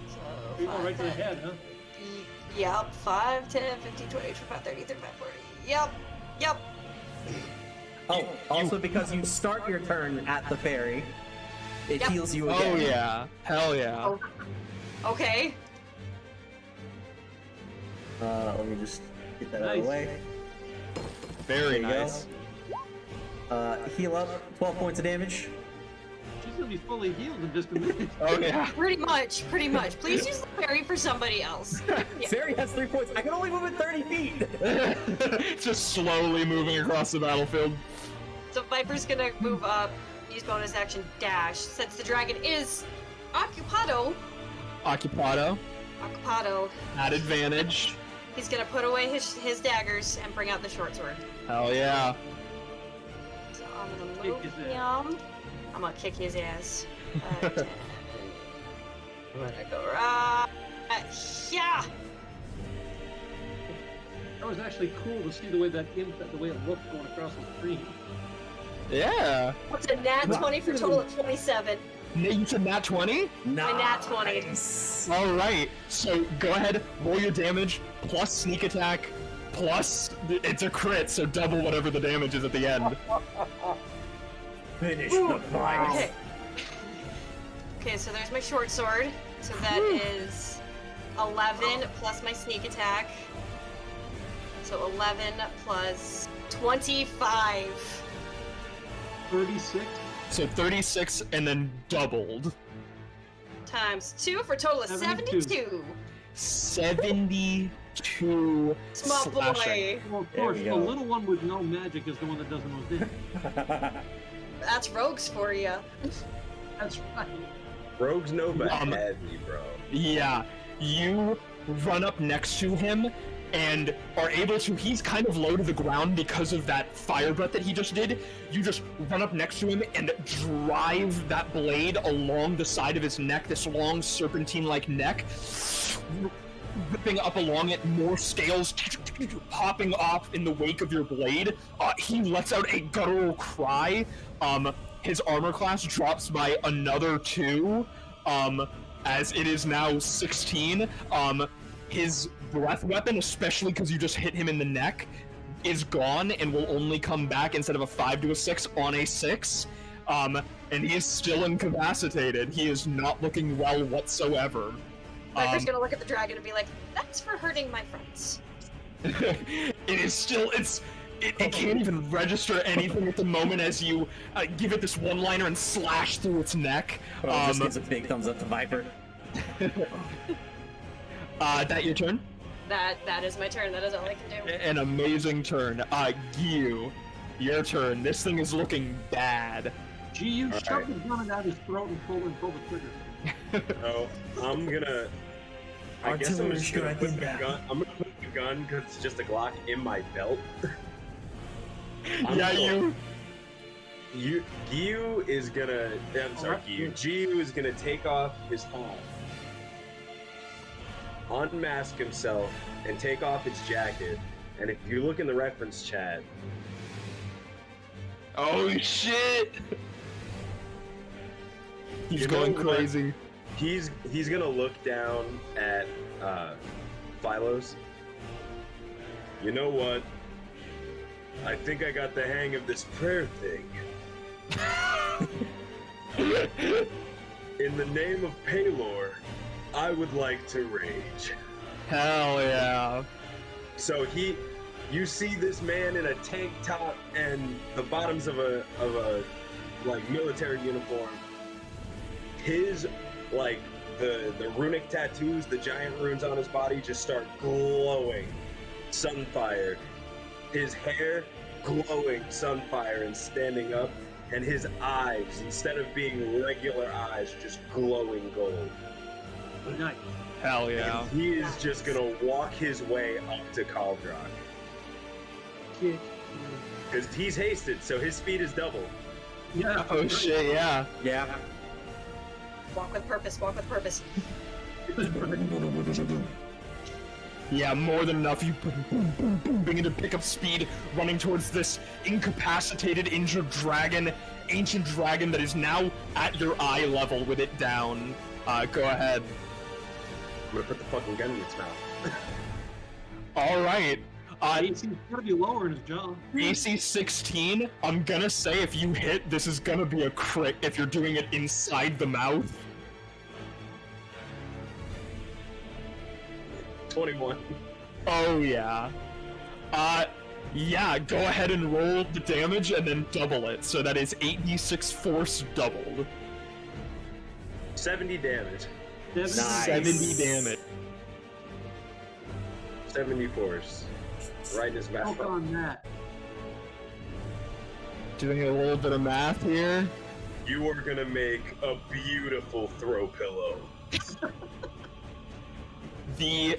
So You're going right to the 5, head, huh? Yep, 5, 10, 15, 20, 25, 30, 35, 40. Yep. Oh, also because you start your turn at the ferry, it Yep. heals you again. Oh yeah, hell yeah. Oh. Okay. Let me just get that out of the way. Very There you nice. go. Heal up, 12 points of damage. She's gonna be fully healed in just a minute. Oh yeah. Pretty much. Please use the fairy for somebody else. Yeah. Fairy has 3 points. I can only move it 30 feet. Just slowly moving across the battlefield. So Viper's gonna move up, use bonus action dash. Since the dragon is occupado, At advantage. he's gonna put away his daggers and bring out the short sword. Hell yeah. So I'm gonna Kick move his ass. him. I'm gonna kick his ass. 10. I'm gonna go right. Yeah. That was actually cool to see the way the way it looked going across the screen. Yeah. What's a nat 20 for total of 27? You said nat 20? My nat 20. Nice. Alright, so go ahead, roll your damage, plus sneak attack, plus it's a crit, so double whatever the damage is at the end. Finish the fight. Okay. Okay, so there's my short sword. So that is 11 plus my sneak attack. So 11 plus 25. 36. So 36 and then doubled. Times 2 for a total of 72. 72 Small slashing. boy. Well, of There course, we the go. little one with no magic is the one that does the most damage. That's rogues for you. That's right. Rogues know about heavy, bro. Yeah, you run up next to him and are able to, he's kind of low to the ground because of that fire breath that he just did. You just run up next to him and drive that blade along the side of his neck, this long serpentine-like neck, ripping up along it, more scales popping off in the wake of your blade. He lets out a guttural cry. His armor class drops by another 2, as it is now 16. His breath weapon, especially because you just hit him in the neck, is gone and will only come back instead of a 5 to a 6 on a 6. And he is still incapacitated. He is not looking well whatsoever. Viper's gonna look at the dragon and be like, "That's for hurting my friends." It is still, it can't even register anything at the moment as you give it this one-liner and slash through its neck. Just gives a big thumbs up to Viper. That your turn? That is my turn. That is all I can do. An amazing turn. Gyu, your turn. This thing is looking bad. Gee, you All shoved right. the gun down his throat and pull the trigger. So I'm gonna. I guess I'm Artillery just gonna strike put the inbound. gun. I'm gonna put the gun because it's just a Glock in my belt. Gyu is gonna. I'm sorry, Gyu is gonna take off his helmet, unmask himself, and take off his jacket. And if you look in the reference chat, oh shit! He's going crazy. He's gonna look down at Philos. You know what? I think I got the hang of this prayer thing. In the name of Paylor, I would like to rage. Hell yeah. So you see this man in a tank top and the bottoms of a like military uniform. His like the runic tattoos, the giant runes on his body just start glowing sunfire. His hair glowing sunfire and standing up, and his eyes, instead of being regular eyes, just glowing gold. Nice. Hell yeah. And he is just gonna walk his way up to Kuldrok. Because he's hasted, so his speed is double. Yeah. Oh shit, yeah. Yeah. Walk with purpose, walk with purpose. Yeah, more than enough. You begin to pick up speed, running towards this incapacitated, injured dragon, ancient dragon that is now at your eye level with it down. Go ahead. I'm gonna put the fucking gun in its mouth. Alright. He's gotta be lower in his jaw. AC 16, I'm gonna say if you hit, this is gonna be a crit if you're doing it inside the mouth. 21. Oh yeah. Yeah, go ahead and roll the damage and then double it. So that is 8d6 force doubled. 70 damage. Nice. 70 damage. 70 force. Right in his mouth. Help on that. Doing a little bit of math here. You are gonna make a beautiful throw pillow. The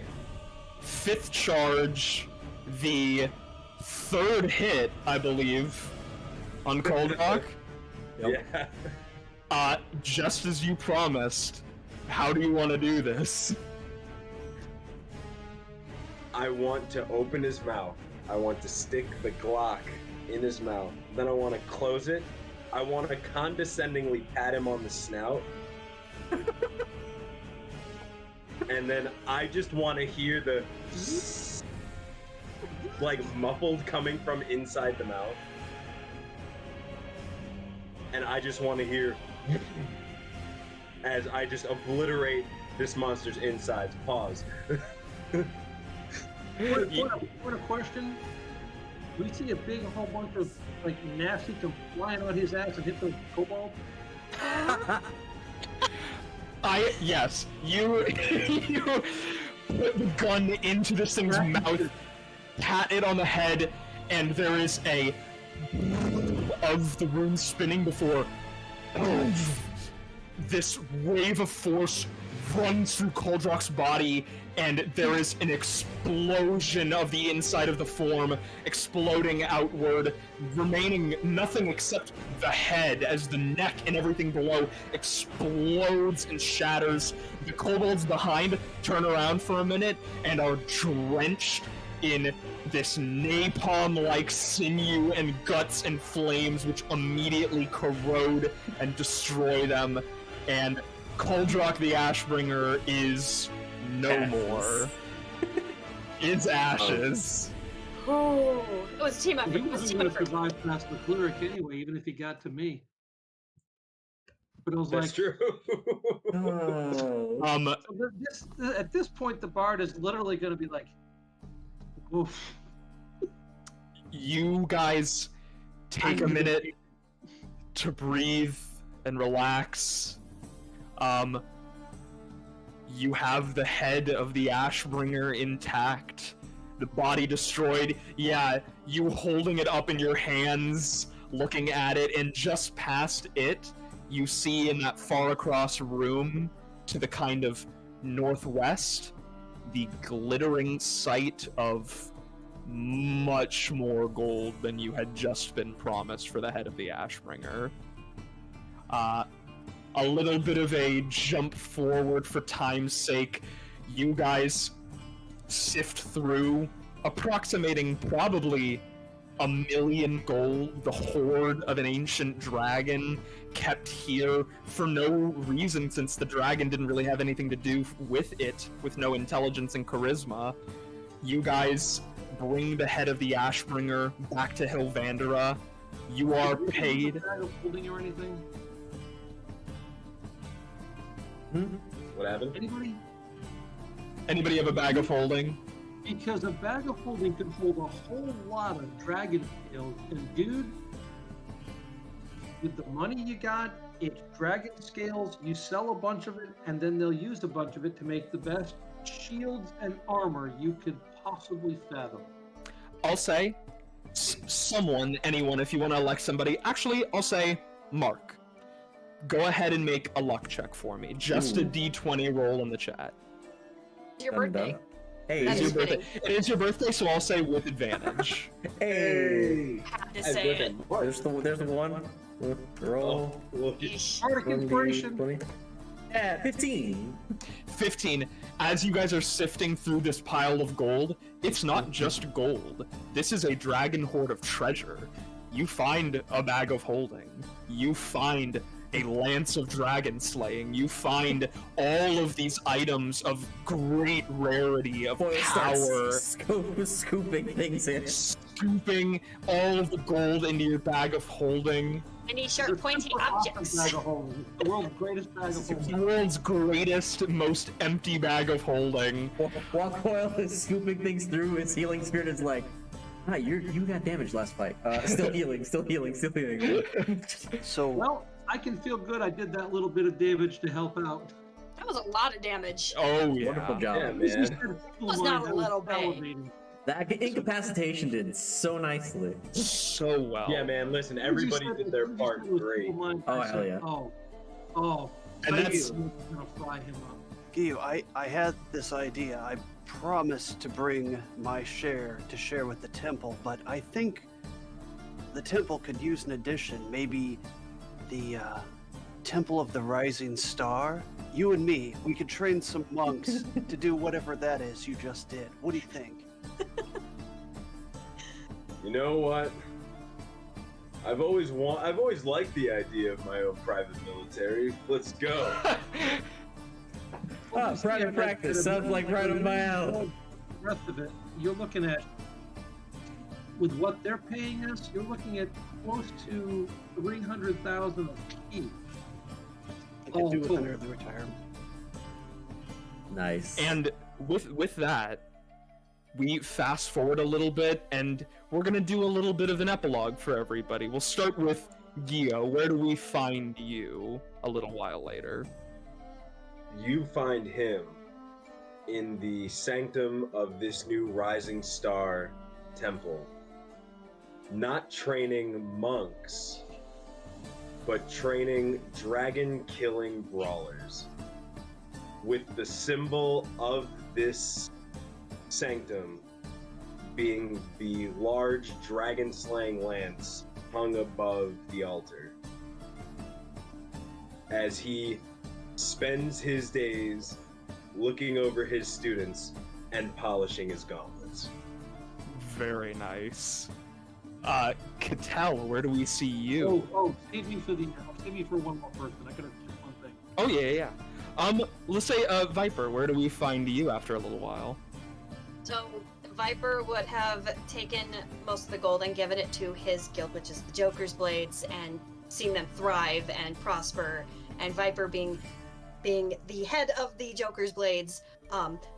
5th charge, the 3rd hit, I believe, on Kuldrok. Yeah. Just as you promised, how do you want to do this? I want to open his mouth. I want to stick the Glock in his mouth. Then I want to close it. I want to condescendingly pat him on the snout. And then I just want to hear the like muffled coming from inside the mouth. And I just want to hear as I just obliterate this monster's insides. Pause. What a question. We see a big whole bunch of like nasty come flying on his ass and hit the kobold. Yes, you put the gun into this thing's mouth, pat it on the head, and there is a of the runes spinning before this wave of force runs through Kuldrok's body, and there is an explosion of the inside of the form, exploding outward, remaining nothing except the head as the neck and everything below explodes and shatters. The kobolds behind turn around for a minute and are drenched in this napalm-like sinew and guts and flames which immediately corrode and destroy them, and Kuldrok the Ashbringer is no more. It's ashes. Oh, it was team effort. He It was wasn't team going to effort. survive past the cleric anyway, even if he got to me. But it was That's like, true. so at this point, the bard is literally going to be like, oof. You guys take a minute to breathe and relax. You have the head of the Ashbringer intact, the body destroyed. Yeah, you holding it up in your hands, looking at it, and just past it, you see in that far across room to the kind of northwest, the glittering sight of much more gold than you had just been promised for the head of the Ashbringer. A little bit of a jump forward for time's sake. You guys sift through, approximating probably 1,000,000 gold, the hoard of an ancient dragon kept here for no reason, since the dragon didn't really have anything to do with it, with no intelligence and charisma. You guys bring the head of the Ashbringer back to Hilvandera. You are paid. Bag of holding or anything? What happened? Anybody have a bag of holding? Because a bag of holding could hold a whole lot of dragon scales, and dude, with the money you got, it's dragon scales. You sell a bunch of it, and then they'll use a bunch of it to make the best shields and armor you could possibly fathom. I'll say someone, anyone, if you want to elect somebody. Actually, I'll say Mark. Go ahead and make a luck check for me. Just a D20 roll in the chat. It's your birthday. Hey, It is That your is birthday. fitting. It is your birthday, so I'll say with advantage. hey. Have to say it. There's the one. Roll. Yeesh. Bardic inspiration. 20. Yeah, 15. 15. As you guys are sifting through this pile of gold, it's not just gold. This is a dragon hoard of treasure. You find a bag of holding. You find a lance of dragon slaying. You find all of these items of great rarity, of power. Scooping things in. Scooping all of the gold into your bag of holding. Any sharp, It's pointy an awesome objects. bag of holding. It's the world's greatest bag of The holding. world's greatest, most empty bag of holding. While Coil is scooping things through, his healing spirit is like, ah, you got damaged last fight. Still healing. So Well, I can feel good. I did that little bit of damage to help out. That was a lot of damage. Oh yeah. Wonderful job. Yeah, This is man. the cool Was line not a that was little bit. elevating. That incapacitation did so nicely. So well. Yeah, man. Listen, everybody did their part great. Oh, hell yeah. Oh, And thank that's- you. I'm gonna fry him up. Gio, I had this idea. I promised to bring my share to share with the temple, but I think the temple could use an addition. Maybe the Temple of the Rising Star. You and me, we could train some monks to do whatever that is you just did. What do you think? You know what? I've always liked the idea of my own private military. Let's go. Ah, private practice. Sounds like right up my alley. The rest of it, you're looking at, with what they're paying us, you're looking at close to 300,000 a piece. I could Oh, do with cool. an early retirement. Nice. And with that, we fast forward a little bit, and we're gonna do a little bit of an epilogue for everybody. We'll start with Gio. Where do we find you a little while later? You find him in the sanctum of this new Rising Star temple, not training monks, but training dragon-killing brawlers. With the symbol of this sanctum being the large dragon-slaying lance hung above the altar. As he spends his days looking over his students and polishing his gauntlets. Very nice. Cattell, where do we see you? Save me for one more person. I could have just one thing. Oh yeah. Let's say, Viper, where do we find you after a little while? So Viper would have taken most of the gold and given it to his guild, which is the Joker's Blades, and seen them thrive and prosper. And Viper being the head of the Joker's Blades,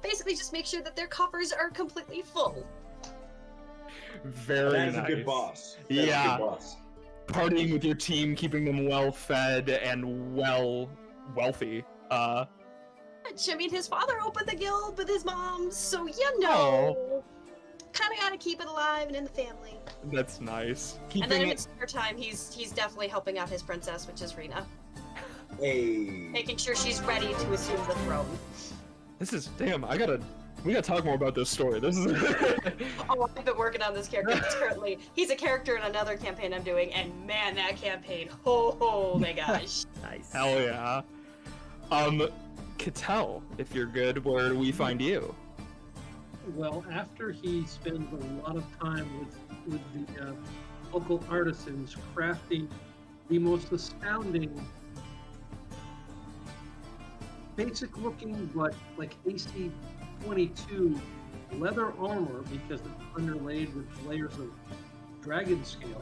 basically just make sure that their coffers are completely full. Very That's nice. a good boss. That's Yeah. a good boss. Partying with your team, keeping them well fed and wealthy. I mean, his father opened the guild with his mom, so you know, kind of gotta keep it alive and in the family. That's nice. And then Keeping in it. his spare time, he's definitely helping out his princess, which is Rena, Hey. making sure she's ready to assume the throne. This is damn. I gotta We gotta talk more about this story. This is. Oh, I've been working on this character currently. He's a character in another campaign I'm doing, and man, that campaign, oh my gosh. Nice. Hell yeah. Cattell, if you're good, where do we find you? Well, after he spends a lot of time with the local artisans crafting the most astounding, basic looking but like AC 22 leather armor because it's underlaid with layers of dragon scale.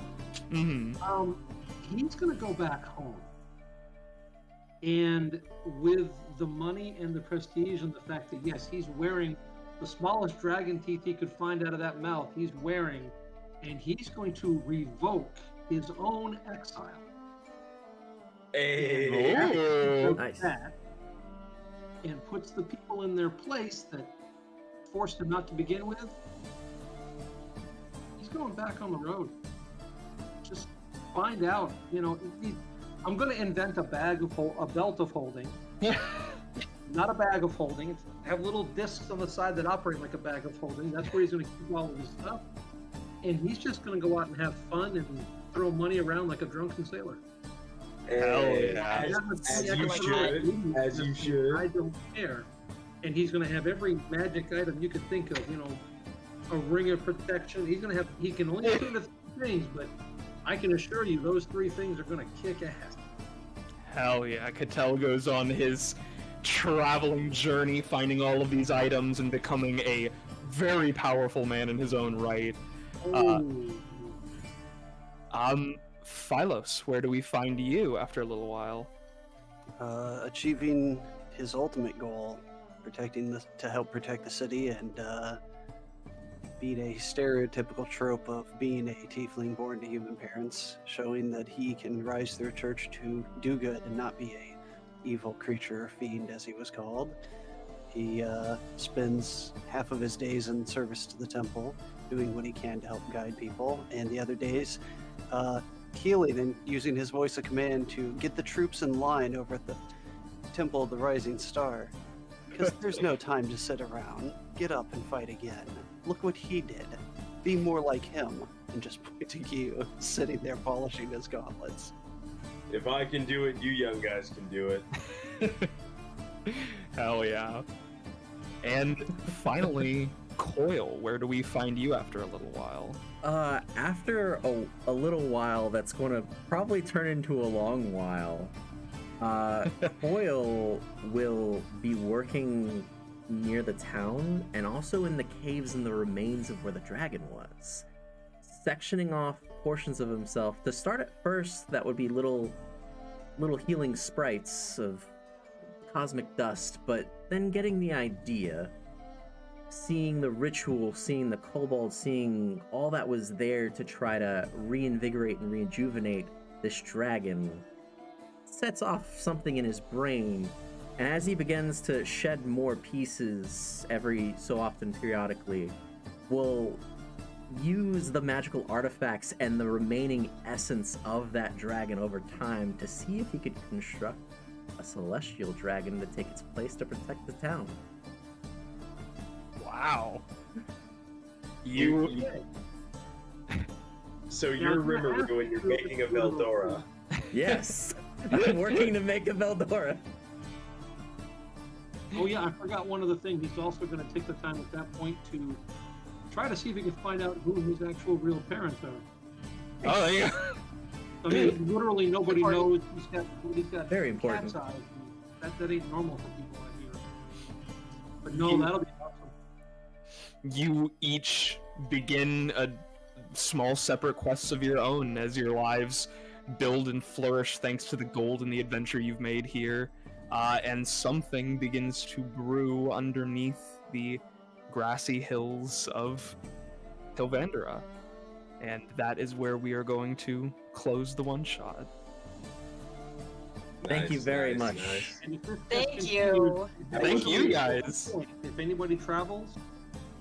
Mm-hmm. He's gonna go back home, and with the money and the prestige and the fact that yes, he's wearing the smallest dragon teeth he could find out of that mouth, he's wearing, and he's going to revoke his own exile. Hey. Oh. Nice. That, and puts the people in their place that forced him not to begin with. He's going back on the road. Just find out, I'm going to invent a belt of holding. Not a bag of holding. Have little discs on the side that operate like a bag of holding. That's where he's going to keep all of his stuff. And he's just going to go out and have fun and throw money around like a drunken sailor. Hell yeah. As you should. As you should. I don't care. And he's going to have every magic item you could think of. A ring of protection. He's going to have. He can only do the things, but I can assure you, those 3 things are going to kick ass. Hell yeah. Cattell goes on his traveling journey, finding all of these items and becoming a very powerful man in his own right. Phylos, where do we find you after a little while? Achieving his ultimate goal, to help protect the city and beat a stereotypical trope of being a tiefling born to human parents, showing that he can rise through church to do good and not be a evil creature or fiend, as he was called. He spends half of his days in service to the temple, doing what he can to help guide people, and the other days healing and using his voice of command to get the troops in line over at the Temple of the Rising Star. Because there's no time to sit around. Get up and fight again. Look what he did. Be more like him. And just point to you, sitting there polishing his gauntlets. If I can do it, you young guys can do it. Hell yeah. And finally, Coil, where do we find you after a little while? After a little while, that's going to probably turn into a long while. Coil will be working near the town and also in the caves and the remains of where the dragon was, sectioning off portions of himself. To start at first, that would be little healing sprites of cosmic dust, but then getting the idea, seeing the ritual, seeing the kobold, seeing all that was there to try to reinvigorate and rejuvenate this dragon, sets off something in his brain. And as he begins to shed more pieces every so often periodically, will use the magical artifacts and the remaining essence of that dragon over time to see if he could construct a celestial dragon to take its place to protect the town. Wow. So you're remembering when you're making a Veldora. Yes. I'm working to make a Veldora. Oh yeah, I forgot one other thing. He's also going to take the time at that point to try to see if he can find out who his actual real parents are. Oh, yeah. I mean, literally nobody knows. He's got Very important. cat's eyes. That ain't normal for people out here. But no, that'll be awesome. You each begin a small separate quests of your own as your lives build and flourish thanks to the gold and the adventure you've made here. And something begins to brew underneath the grassy hills of Hilvandera. And that is where we are going to close the one-shot. Thank you very much. And if this Thank continues, you. Thank you, guys. If anybody travels,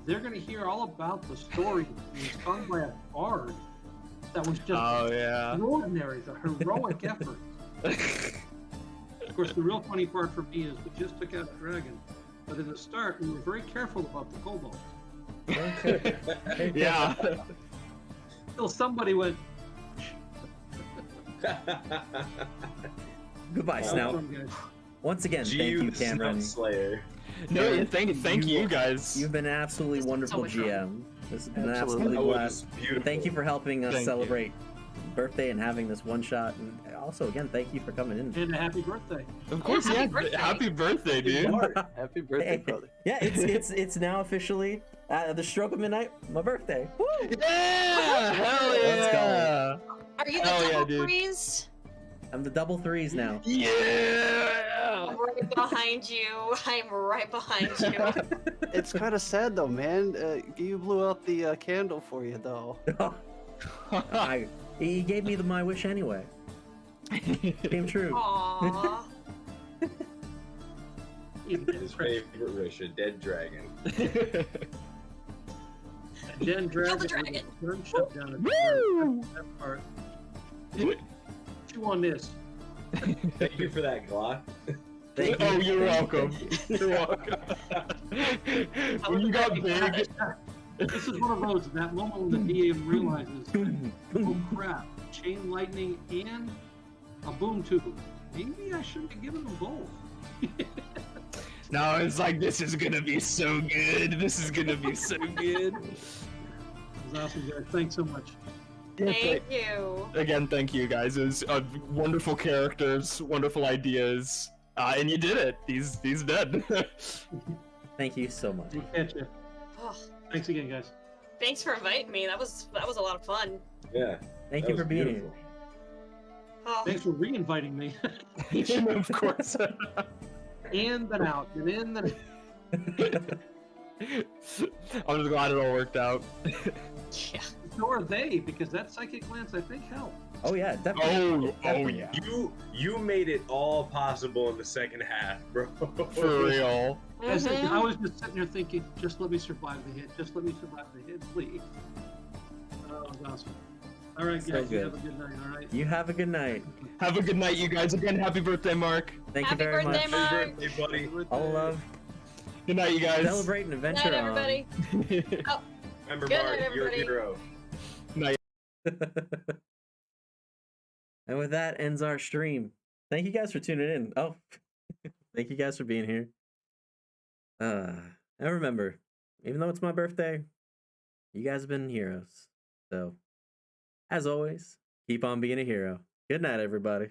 they're going to hear all about the story that was sung by a bard that was just extraordinary, the heroic effort. Of course, the real funny part for me is we just took out a dragon. But in the start, we were very careful about the kobolds. Yeah. Until somebody went, Goodbye, Wow. Snout. "Welcome, guys." Once again, thank Gee, you, the Snout Cameron. Slayer. No, thank you guys. You've been an absolutely This has been wonderful so much fun. GM. This has been an Absolutely. absolutely That blast. was beautiful. Thank you for helping us Thank you. celebrate birthday and having this one shot. And also, again, thank you for coming in. And a happy birthday. Of course, happy yeah. birthday. Happy birthday, dude. Happy birthday, brother. Yeah, it's now officially the stroke of midnight. My birthday. Woo! Yeah! Hell yeah! Let's go. Are you the Hell yeah, double dude. threes? I'm the double threes now. Yeah! I'm right behind you. I'm right behind you. It's kind of sad though, man. You blew out the candle for you though. He gave me my wish anyway. Came true. Aww. His favorite wish, a dead dragon. Jen Kill the Dragon. dragon. Turn shut down at that part. Chew on this. Thank you for that, Glock. Thank you. Oh, you're welcome. You're welcome. When you got big, This is one of those, that moment when the DM realizes, oh crap, chain lightning and a boom tube. Maybe I shouldn't have given them both. now it's like, this is gonna be so good. This is gonna be so good. It was awesome, guys. Thanks so much. Thank you. Again, thank you guys. It was wonderful characters, wonderful ideas, and you did it. He's dead. Thank you so much. We'll catch you. Oh, Thanks again, guys. thanks for inviting me. That was a lot of fun. Yeah. Thank that you for was being beautiful. Oh, Thanks for re-inviting me. Of course. And then out, and in, then I'm just glad it all worked out. yeah. so are they, because that psychic glance, I think, helped. Oh yeah, definitely. Oh yeah. You made it all possible in the second half, bro. For real. I said- Mhm. I was just sitting there thinking, just let me survive the hit. Just let me survive the hit, please. Oh, that was awesome. All right, So guys, you good. have a good night, all right? You have a good night. Have a good night, you guys. Again, happy birthday, Mark. Thank Happy you very birthday, much. Mark. Happy birthday, buddy. All love. Good night, you guys. Celebrate an Good adventure night, everybody. Remember, Good Mark, night, you're a everybody. hero. Night. on. And with that ends our stream. Thank you guys for tuning in. Oh, thank you guys for being here. And remember, even though it's my birthday, you guys have been heroes. So, as always, keep on being a hero. Good night, everybody.